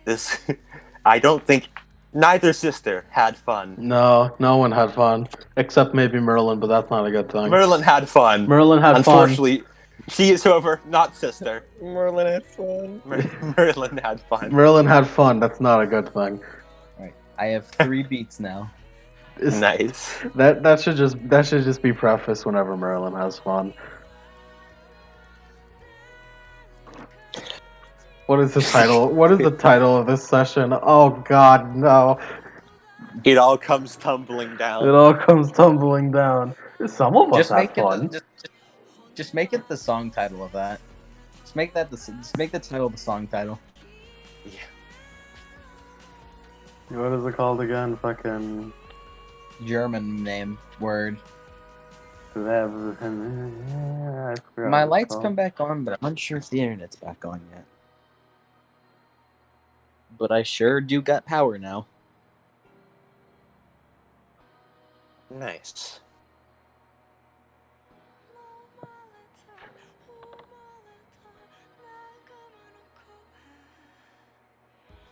This. I don't think neither sister had fun. No, no one had fun. Except maybe Merlin, but that's not a good thing. Merlin had fun. Merlin had Unfortunately, she is, however, not sister. Merlin had fun. Merlin had fun. Merlin had fun, that's not a good thing. Alright. I have 3 beats now. Nice. That should just be prefaced whenever Merlin has fun. What is the title? What is the title of this session? Oh God, no! It all comes tumbling down. It all comes tumbling down. Some of us have fun. Just make it the song title of that. Just make the title the song title. Yeah. What is it called again? Fucking German name word. Yeah, My lights come back on, but I'm unsure if the internet's back on yet. But I sure do got power now. Nice.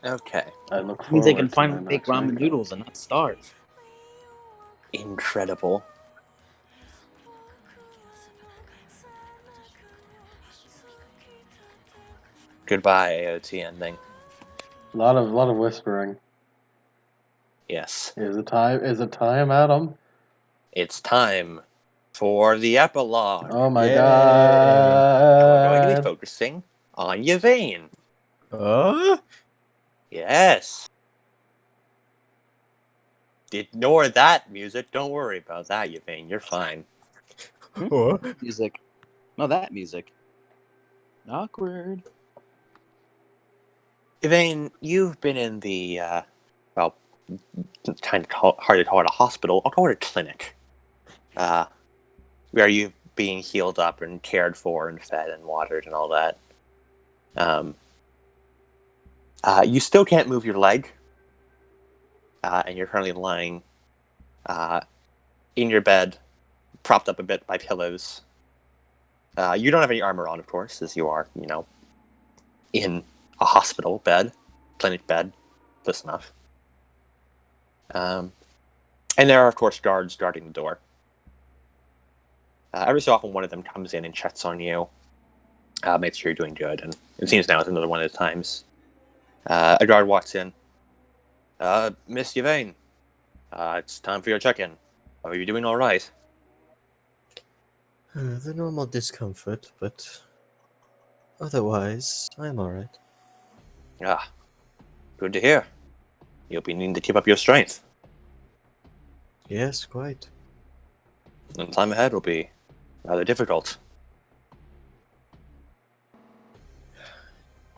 Okay. I look Means I forward can to finally my make next ramen makeup. noodles and not starve. Incredible. Goodbye, AOT ending. A lot of whispering. Yes. Is it time, Adam? It's time for the epilogue. Oh my Yay. And we're going to be God! focusing on Yvain. Huh? Yes. Ignore that music. Don't worry about that, Yvain. You're fine. What? Music. No, that music. Awkward. Yvain, you've been in the, well, kind of hard to call it a hospital. I'll call it a clinic. Where you've being healed up and cared for and fed and watered and all that. You still can't move your leg. And you're currently lying in your bed, propped up a bit by pillows. You don't have any armor on, of course, as you are, in a hospital bed, clinic bed, close enough. And there are, of course, guards guarding the door. Every so often, one of them comes in and checks on you, makes sure you're doing good, and it seems now it's another one of the times. A guard walks in. Miss Yvain, it's time for your check-in. Are you doing all right? The normal discomfort, but otherwise, I'm alright. Ah, good to hear. You'll be needing to keep up your strength. Yes, quite. And the time ahead will be rather difficult.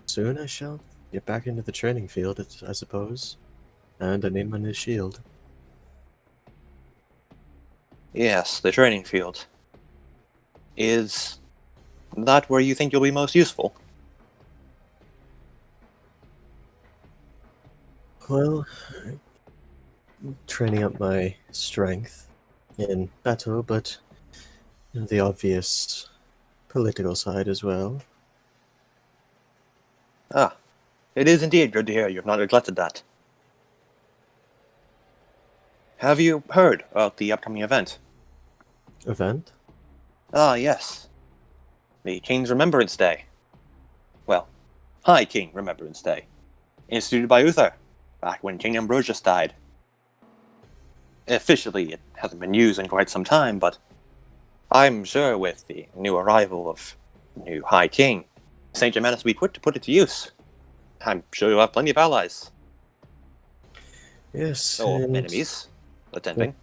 Soon I shall get back into the training field, I suppose. And I need my new shield. Yes, the training field. Is that where you think you'll be most useful? Well, training up my strength in battle, but the obvious political side as well. Ah, it is indeed good to hear you have not neglected that. Have you heard about the upcoming event? Event? Ah, yes. The King's Remembrance Day. Well, High King Remembrance Day. Instituted by Uther, back when King Ambrosius died. Officially, it hasn't been used in quite some time, but I'm sure with the new arrival of new High King, St. Germanus will be quick to put it to use. I'm sure you'll have plenty of allies. Yes, Or and enemies attending.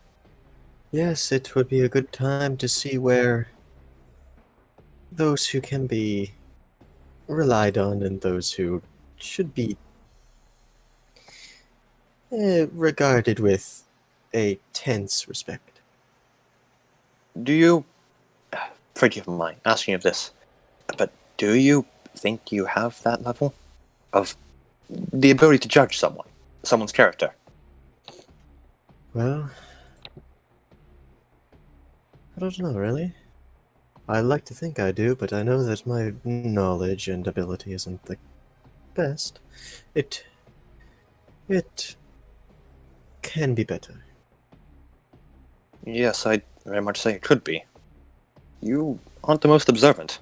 yes, it would be a good time to see where those who can be relied on and those who should be regarded with a tense respect. Do you... Forgive my asking of this, but do you think you have that level? Of the ability to judge someone's character? Well, I don't know, really. I like to think I do, but I know that my knowledge and ability isn't the best. It can be better. Yes, I'd very much say it could be. You aren't the most observant.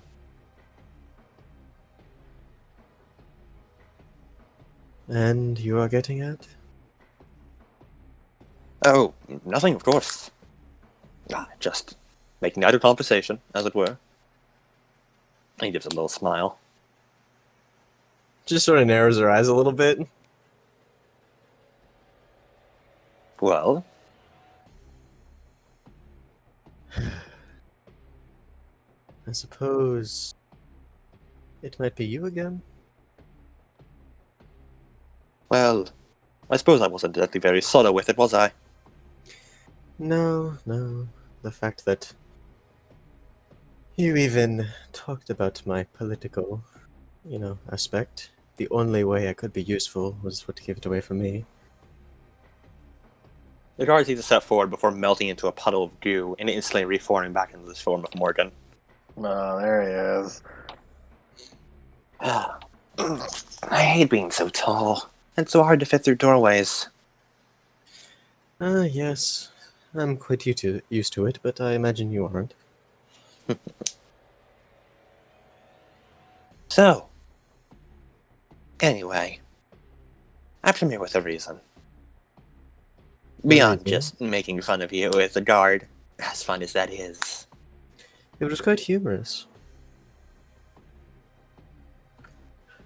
And you are getting at? Oh, nothing, of course. Just making idle conversation, as it were. He gives a little smile. Just sort of narrows her eyes a little bit. Well, I suppose it might be you again? well, I suppose I wasn't exactly very subtle with it, was I? No. The fact that you even talked about my political, aspect. The only way I could be useful was what gave it away from me. The guard takes a step forward before melting into a puddle of goo and instantly reforming back into this form of Morgan. Oh, there he is. I hate being so tall. It's so hard to fit through doorways. Yes. I'm quite used to it, but I imagine you aren't. So, anyway, I'm familiar with the reason. Beyond reason? just making fun of you with the guard, as fun as that is. It was quite humorous.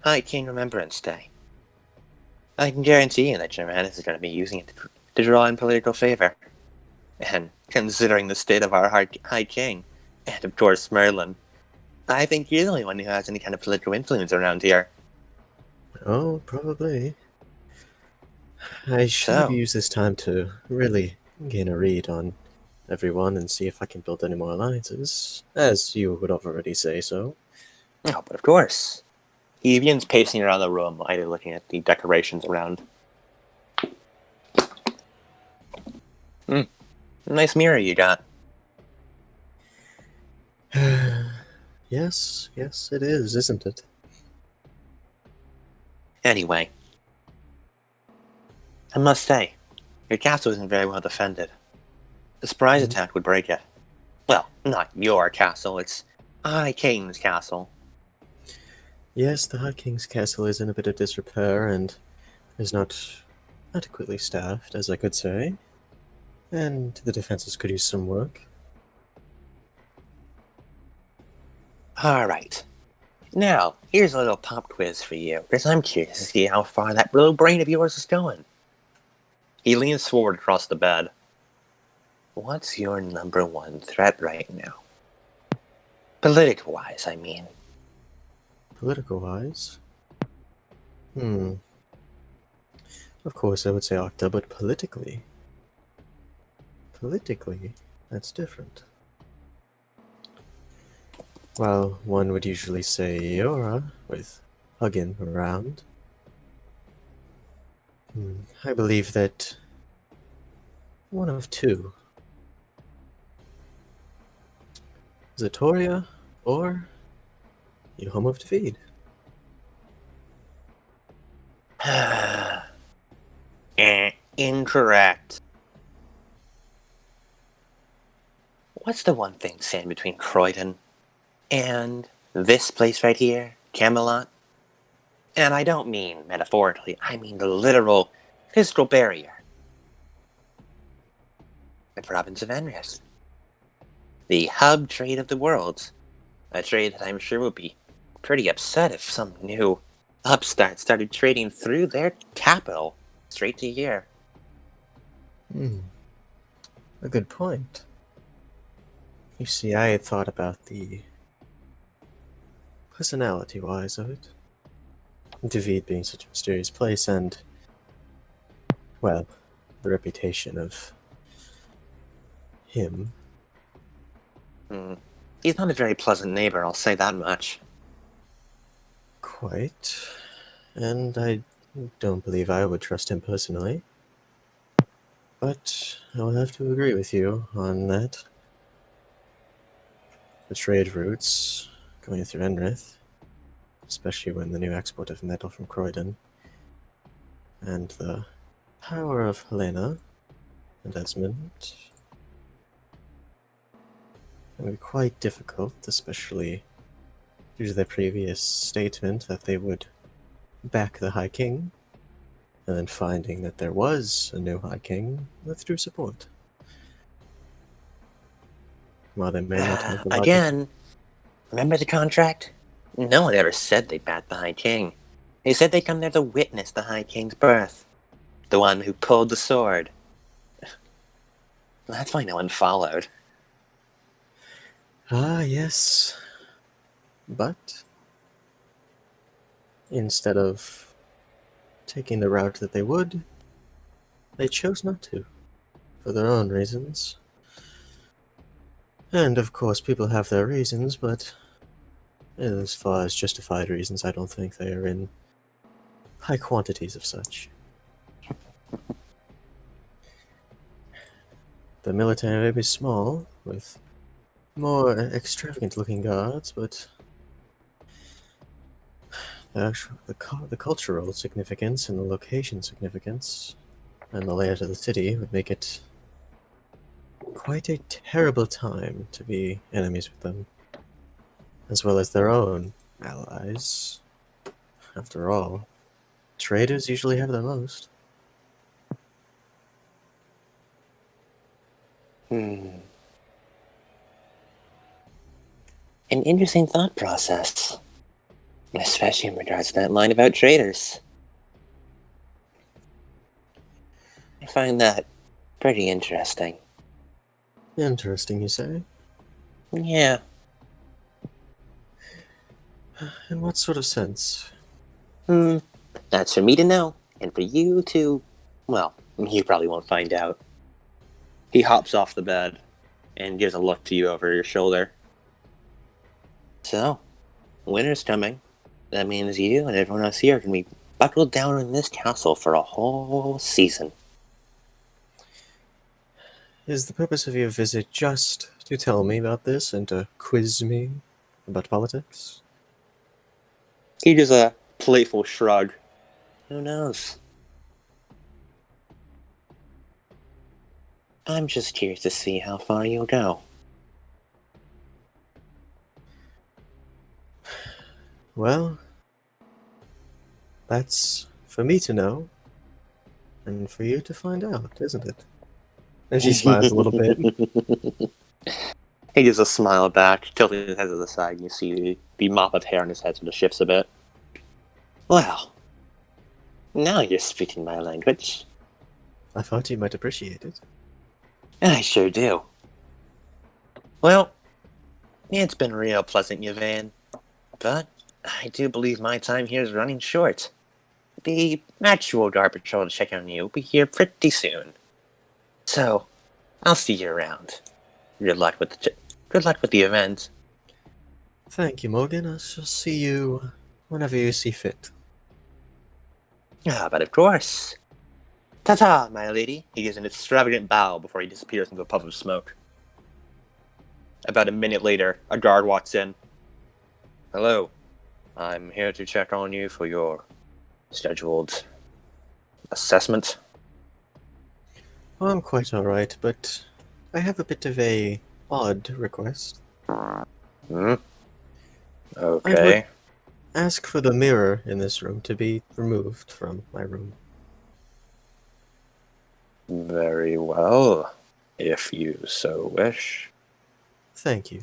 High King Remembrance Day. I can guarantee you that Germanus is going to be using it to draw in political favor. And considering the state of our High King, and of course Merlin, I think you're the only one who has any kind of political influence around here. Oh, probably. I should So, use this time to really gain a read on everyone and see if I can build any more alliances, as you would already say so. oh, but of course. He begins pacing around the room, idly looking at the decorations around. Nice mirror you got. Yes, it is, isn't it? Anyway, I must say, your castle isn't very well defended. A surprise attack would break it. Well, not your castle, it's High King's castle. Yes, the High King's castle is in a bit of disrepair and is not adequately staffed, as I could say. And the defenses could use some work. Alright. Now, here's a little pop quiz for you, because I'm curious to see how far that little brain of yours is going. He leans forward across the bed. What's your number one threat right now? Political-wise, I mean. Political-wise? Of course, I would say Octa, but politically, that's different. Well, one would usually say Yora, with Huggin around. I believe that one of two Zatoria, or you home of David. Incorrect. What's the one thing standing between Croydon and this place right here, Camelot? And I don't mean metaphorically, I mean the literal physical barrier. The province of Enris. The hub trade of the world. A trade that I'm sure would be pretty upset if some new upstart started trading through their capital straight to here. A good point. You see, I had thought about the personality-wise of it. David being such a mysterious place, and, well, the reputation of him. He's not a very pleasant neighbor, I'll say that much. Quite. And I don't believe I would trust him personally. But I will have to agree with you on that. The trade routes going through Enrith, especially when the new export of metal from Croydon, and the power of Helena and Esmond, can be quite difficult, especially due to their previous statement that they would back the High King, and then finding that there was a new High King, withdrew support. While they may not have the logic. Again, remember the contract? No one ever said they'd bat the High King. They said they'd come there to witness the High King's birth. The one who pulled the sword. That's why no one followed. Ah, yes. But instead of taking the route that they would, they chose not to, for their own reasons. And of course, people have their reasons, but as far as justified reasons, I don't think they are in high quantities of such. The military may be small, with more extravagant-looking guards, but the cultural significance and the location significance and the layout of the city would make it quite a terrible time to be enemies with them, as well as their own allies. After all, traders usually have the most. An interesting thought process. Especially in regards to that line about traders. I find that pretty interesting. Interesting, you say? Yeah. In what sort of sense? That's for me to know, and for you to... Well, you probably won't find out. He hops off the bed and gives a look to you over your shoulder. So, winter's coming. That means you and everyone else here can be buckled down in this castle for a whole season. Is the purpose of your visit just to tell me about this and to quiz me about politics? He does a playful shrug. Who knows? I'm just curious to see how far you'll go. Well, that's for me to know, and for you to find out, isn't it? And she smiles a little bit. He gives a smile back, tilting his head to the side, and you see the mop of hair on his head sort of shifts a bit. Well, now you're speaking my language. I thought you might appreciate it. I sure do. Well, it's been real pleasant, Yvain, but I do believe my time here is running short. The actual guard patrol to check on you will be here pretty soon. So, I'll see you around. Good luck with the event. Thank you, Morgan. I shall see you whenever you see fit. Ah, but of course. Ta-ta, my lady. He gives an extravagant bow before he disappears into a puff of smoke. About a minute later, a guard walks in. Hello. I'm here to check on you for your scheduled assessment. Well, I'm quite alright, but I have a bit of a odd request. Hmm? Okay. Ask for the mirror in this room to be removed from my room. Very well. If you so wish. Thank you.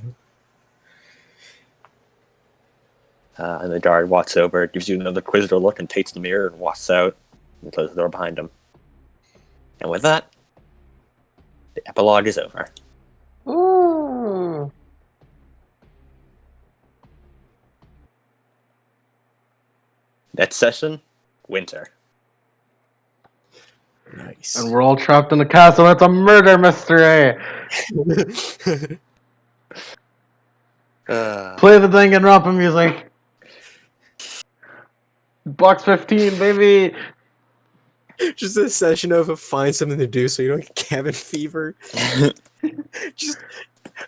And the guard walks over, gives you another quizzical look, and takes the mirror and walks out and closes the door behind him. And with that, the epilogue is over. Ooh. Next session, winter. Nice. And we're all trapped in the castle. It's a murder mystery. Play the Danganronpa music. Box 15, baby. Just a session of find something to do so you don't get cabin fever. Just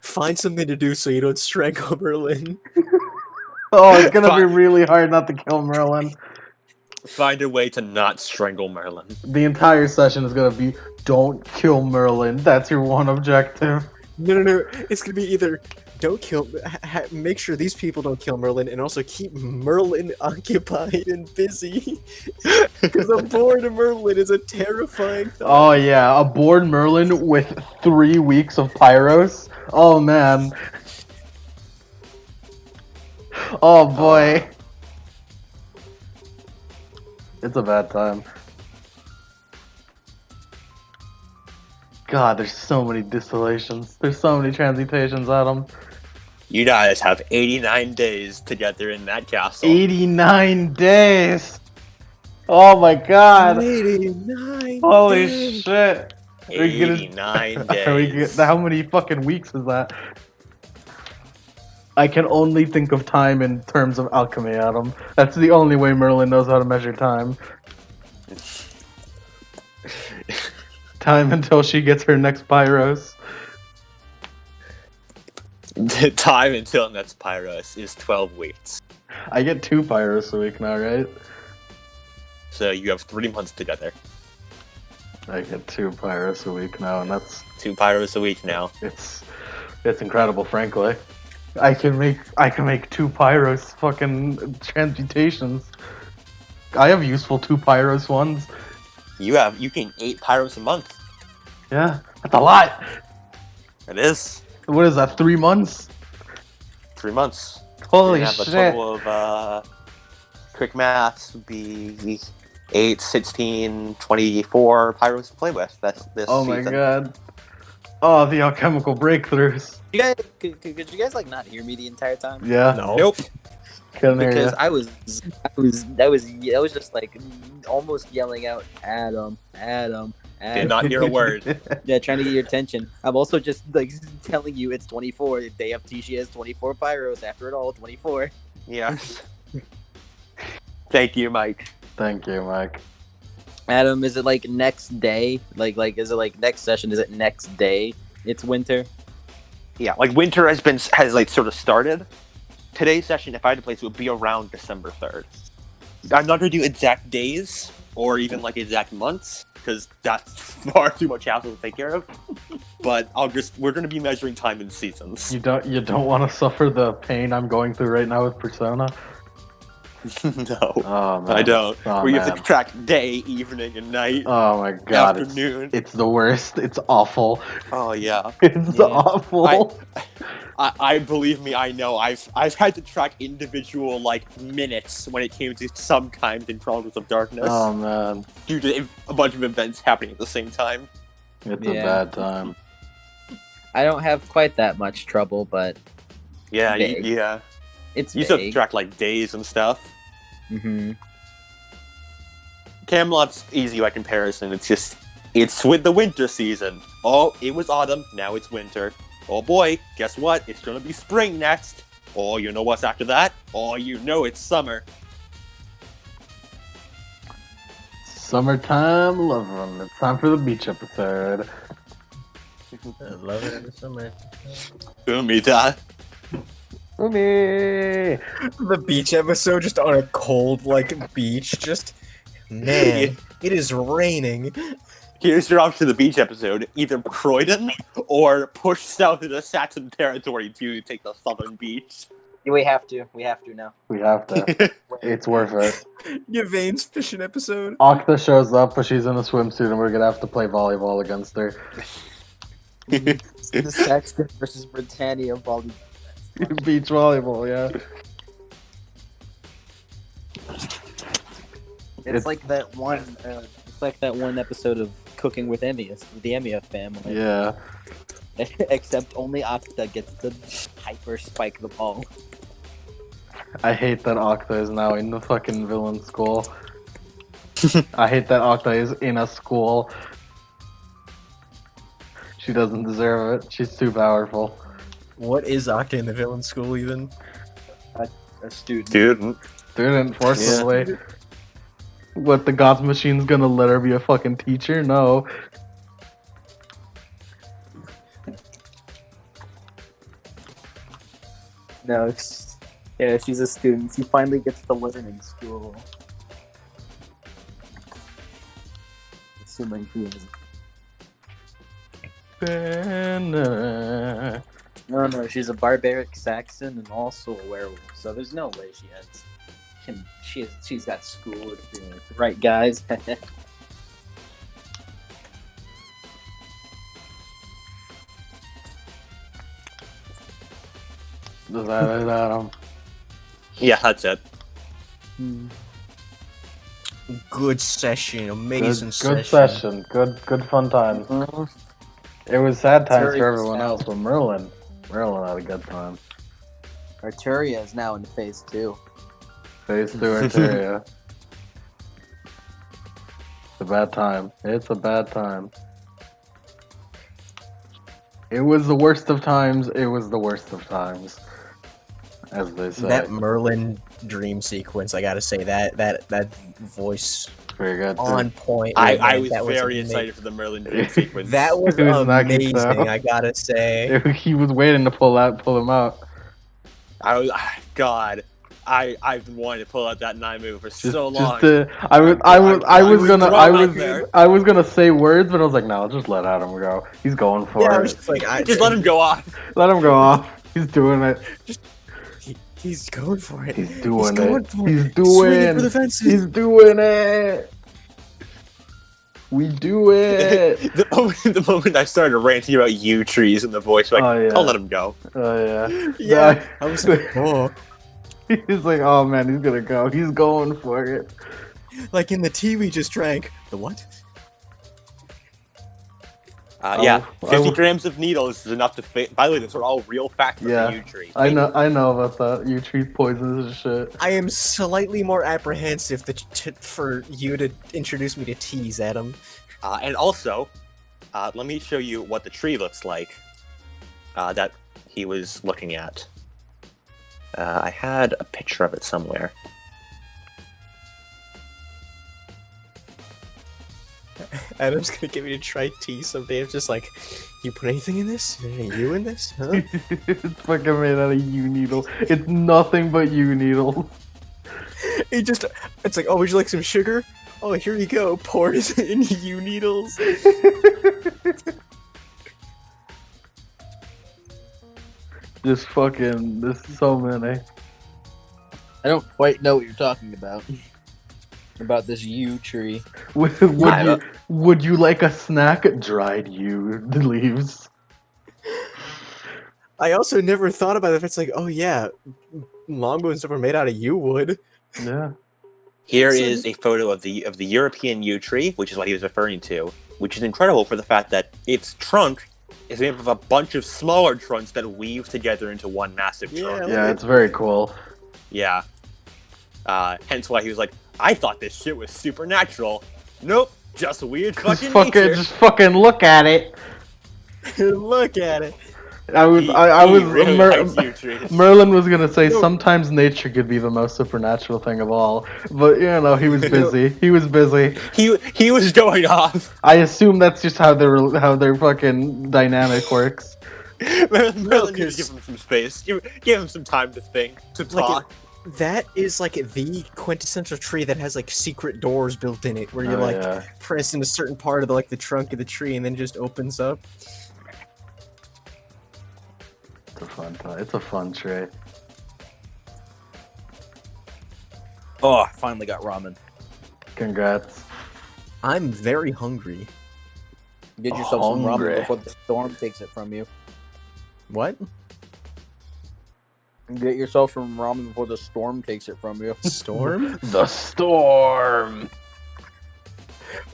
find something to do so you don't strangle Merlin. Oh, it's gonna be really hard not to kill Merlin. Find a way to not strangle Merlin. The entire session is gonna be don't kill Merlin. That's your one objective. No. It's gonna be either don't kill, make sure these people don't kill Merlin, and also keep Merlin occupied and busy. Because a bored Merlin is a terrifying thought. Oh yeah, a bored Merlin with 3 weeks of pyros. Oh man. Oh boy. It's a bad time. God, there's so many distillations. There's so many transmutations, Adam. You guys have 89 days together in that castle. 89 days! Oh my god! 89 Holy days. shit! 89 days. How many fucking weeks is that? I can only think of time in terms of alchemy, Adam. That's the only way Merlin knows how to measure time. Time until she gets her next pyros. The time until next Pyros is 12 weeks. I get 2 pyros a week now, right? So you have 3 months together. I get 2 pyros a week now, and that's 2 Pyros a week now. it's incredible, frankly. I can make 2 pyros fucking transmutations. I have useful 2 pyros ones. You gain 8 Pyros a month. Yeah, that's a lot. It is. What is that? 3 months? 3 months. Holy You have shit! a total of quick maths would be 8, 16, 24 Pyros to play with. That's this Oh my season. god! Oh, the alchemical breakthroughs. You guys, could you guys like not hear me the entire time? Yeah. No. Nope. Couldn't hear Because ya. I was just like almost yelling out Adam. Did not hear a word. Yeah, trying to get your attention. I'm also just like telling you it's 24. Day of Tisha has 24 pyros. After it all, 24. Yeah. Thank you, Mike. Thank you, Mike. Adam, is it like next day? Like is it like next session? Is it next day? It's winter. Yeah, like winter has like sort of started. Today's session, if I had to place it, would be around December 3rd. I'm not going to do exact days or even like exact months because that's far too much hassle to take care of. But we're going to be measuring time in seasons. You don't want to suffer the pain I'm going through right now with Persona? No, Oh man. I don't. Oh, Where you have man. to track day, evening, and night, Oh my god. afternoon. It's the worst. It's awful. Oh yeah. It's Yeah. awful. I believe me, I know. I've had to track individual like minutes when it came to some times in Chronicles of Darkness Oh man. due to a bunch of events happening at the same time. It's a Yeah. bad time. I don't have quite that much trouble, but Yeah, Vague. yeah. it's You still have to vague. track like days and stuff. Mm-hmm. Camelot's easy by comparison. It's with the winter season. Oh, it was autumn. Now it's winter. Oh boy, guess what? It's gonna be spring next. Oh, you know what's after that? Oh, you know it's summer. Summertime loving. It's time for the beach episode. I love it in the summer. Umida. Umi! The beach episode, just on a cold, beach. Just, man, it is raining. Here's your option to the beach episode: either Croydon or push south into Saxon territory to take the southern beach. We have to now. We have to. It's worth it. Yvain's fishing episode. Octa shows up, but she's in a swimsuit, and we're gonna have to play volleyball against her. The Saxton versus Britannia volleyball. Beach volleyball, yeah. It's like that one. It's like that one episode of Cooking with Emmius, the Emmia family. Yeah. Except only Octa gets the hyper spike the ball. I hate that Octa is now in the fucking villain school. I hate that Octa is in a school. She doesn't deserve it. She's too powerful. What is Octa in the villain school even? A student. Student, forcibly. What, the Gods Machine's gonna let her be a fucking teacher? No. No, she's a student. She finally gets to learn in school. Assuming she is. No, she's a barbaric Saxon and also a werewolf. So there's no way she's got school experience, right, guys? Does that hit Adam? Yeah, that's it. Good session, amazing Good session. Good fun times. It was sad times Very for everyone sad. else, but Merlin had a good time. Arturia is now in phase 2. Phase 2 Arteria. It's a bad time. It's a bad time. It was the worst of times. It was the worst of times. As they say. That Merlin dream sequence, I gotta say, that voice Very good. on point. I was That very amazing. excited for the Merlin dream sequence. That was It was amazing, Nagito. I gotta say. He was waiting to pull him out. I've been wanting to pull out that 9 move for so long. I I was gonna say words, but I was like, no, just let Adam go. He's going for Yeah, I it. was just like, Just let him go off. Let him go off. He's doing it. He's going for it. He's doing going it. for He's it. Swinging for the doing. fences. He's doing it. We do it. the moment I started ranting about yew trees in the voice, like, Oh, yeah. I'll let him go. Oh yeah. Yeah, I was like, oh. He's like, oh man, he's gonna go. He's going for it. Like in the tea we just drank. The what? Yeah, I 50 will- grams of needles is enough to fit. By the way, those are all real facts about Yeah. the yew tree. I know about that. You treat poisonous as shit. I am slightly more apprehensive for you to introduce me to teas, Adam. And also, let me show you what the tree looks like that he was looking at. I had a picture of it somewhere. Adam's gonna get me to try tea someday. I'm just like, you put anything in this? Any you in this? Huh? It's fucking made out of yew needle. It's nothing but yew needle. It's like, oh, would you like some sugar? Oh, here you go. Pour it in yew needles. Just fucking, there's so many. I don't quite know what you're talking about. About this yew tree. Would you like a snack? Dried yew leaves. I also never thought about it. It's like, oh yeah, longbow and stuff are made out of yew wood. Yeah. Here is a photo of the European yew tree, which is what he was referring to, which is incredible for the fact that its trunk is made up of a bunch of smaller trunks that weave together into one massive trunk. Yeah, it's very cool. Yeah. Hence why he was like, I thought this shit was supernatural. Nope, just weird fucking nature. Just fucking look at it. Look at it. I was, He, I he was. really likes you, Trees. Merlin was gonna say sometimes nature could be the most supernatural thing of all, but you know he was busy. He was busy. He was going off. I assume that's just how their fucking dynamic works. Merlin No, needed to 'cause- give him some space. Give him some time to think, to Like, talk. that is like the quintessential tree that has like secret doors built in it, where you Oh, like yeah. press in a certain part of the trunk of the tree, and then it just opens up. It's a fun time. It's a fun tree. Oh, I finally got ramen. Congrats. I'm very hungry. Get yourself some Hungry. ramen before the storm takes it from you. What? Get yourself some ramen before the storm takes it from you. Storm? The storm.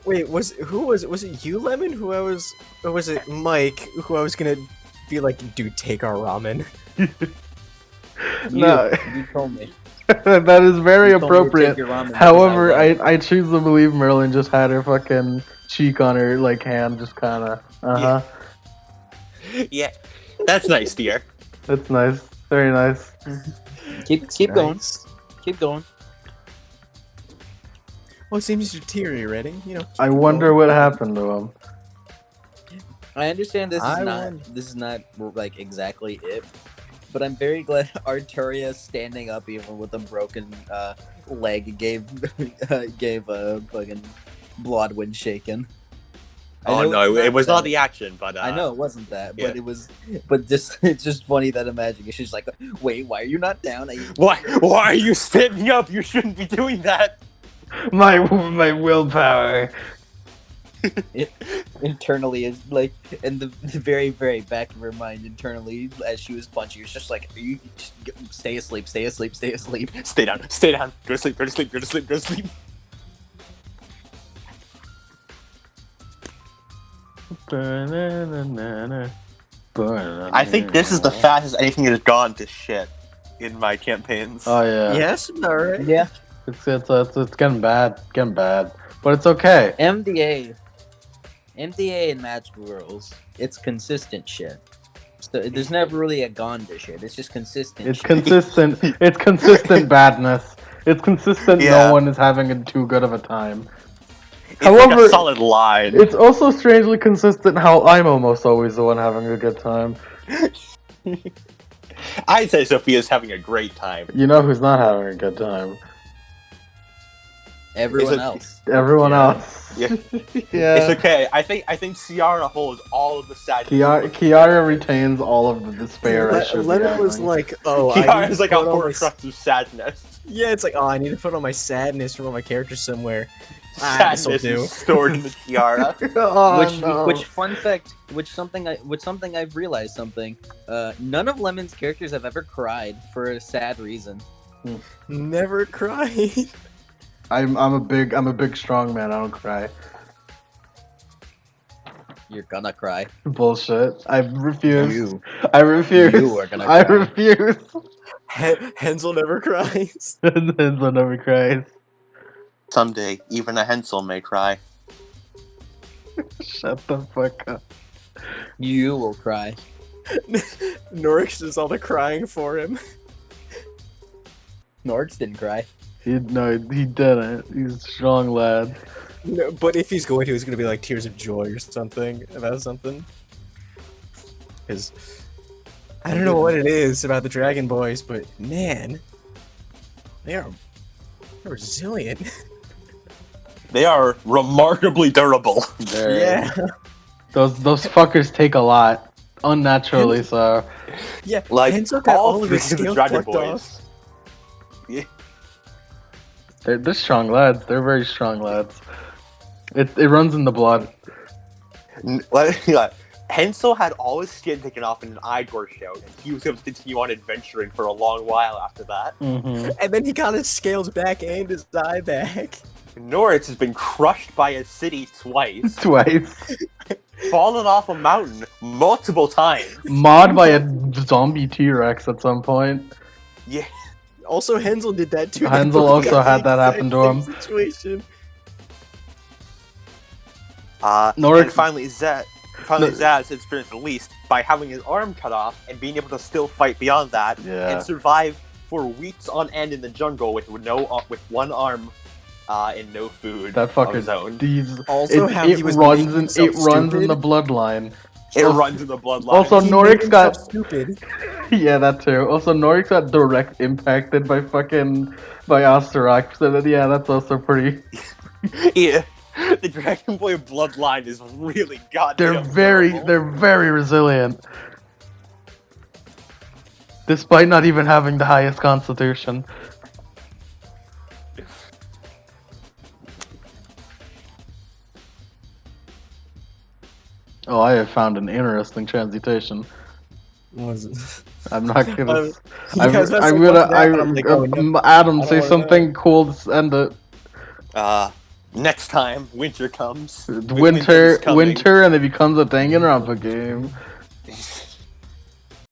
Wait, was it you, Lemon? Or was it Mike who I was gonna be like, dude, take our ramen? No. You told me. That is very You told me to take appropriate. your ramen because However, love it. I choose to believe Merlin just had her fucking cheek on her like hand, just kind of. Yeah, that's nice, dear. That's nice. Very nice. Keep going. Nice. Keep going. Well, it seems deteriorating. You know. keep I it wonder going. what happened to him. I understand this is I not won. this is not like exactly it, but I'm very glad Arturia standing up even with a broken leg gave a fucking Bloodwind shaken. I Oh know no, it's it was not that. the action, but I know it wasn't that, but yeah. it was. But just it's just funny that imagining she's like, wait, why are you not down? Why are you standing up? You shouldn't be doing that. My willpower. Internally is like in the very very back of her mind internally as she was punching, it's just like, you stay asleep, stay asleep, stay asleep. Stay down, stay down. Go to sleep, go to sleep, go to sleep, go to sleep. I think this is the fastest anything has gone to shit in my campaigns. Oh yeah. Yes, alright. Yeah. It's getting bad. Getting bad. But it's okay. MDA and Magic Rules, it's consistent shit. So there's never really a Gonda shit. It's just consistent. It's shit. consistent. It's consistent badness. It's consistent. Yeah. No one is having too good of a time. It's like However, a solid line. it's also strangely consistent how I'm almost always the one having a good time. I'd say Sophia's having a great time. You know who's not having a good time? Everyone Is it- else. Everyone Yeah. else. Yeah. Yeah. It's okay. I think Ciara holds all of the sadness. Kiara retains all of the despair. I should be Leonard was having. like, oh, I need Ciara's to like a put all my Horcrux of sadness. Yeah, it's like, oh, I need to put all my sadness from all my characters somewhere. This'll Sadness do. is stored in the Ciara. Oh, Which fun fact, which something I've realized something. None of Lemon's characters have ever cried for a sad reason. Never cried. I'm a big strong man. I don't cry. You're gonna cry. Bullshit. I refuse. You. I refuse. You are gonna I cry. refuse. Hensel never cries. Hansel never cries. Someday, even a Hensel may cry. Shut the fuck up. You will cry. Norix does all the crying for him. Norks didn't cry. He didn't. He's a strong lad. No, but if he's going to, it's going to be like tears of joy or something about something. Because I don't know what it is about the Dragon Boys, but man, they're resilient. They are remarkably durable. Yeah, Those fuckers take a lot. Unnaturally so. yeah. Like Hensel got all of his three scales Dragon plucked off. Boys. They're strong lads. They're very strong lads. It runs in the blood. Hensel had all his skin taken off in an Igor show, and he was able to continue on adventuring for a long while after that. Mm-hmm. And then he got his scales back and his eye back. Norris has been crushed by a city twice, Twice. fallen off a mountain multiple times. Mauled by a zombie T-Rex at some point. Yeah, Also, Hensel did that too. Hensel They both also got had the that happen exact to him. same Situation. Norris- and finally Zaz has experienced the least. by having his arm cut off and being able to still fight beyond that Yeah. and survive for weeks on end in the jungle with one arm and no food That of fucking his own. these. Also, it, how it he was runs making in himself it runs in stupid. the bloodline. It Also- runs in the bloodline. Also, He Norik's made got himself stupid. yeah, that too. Also, Norik's got direct impacted by Astarak. So that, yeah, that's also pretty. Yeah. The Dragon Boy bloodline is really goddamn terrible. They're very resilient, despite not even having the highest constitution. Oh, I have found an interesting transmutation. Was it? I'm not gonna. You I'm, guys messed I'm up gonna. with that, but I'm like, oh, no. Adam, I say don't wanna something cool to end it. Next time winter comes. Winter, Winter's coming. and it becomes a Danganronpa game.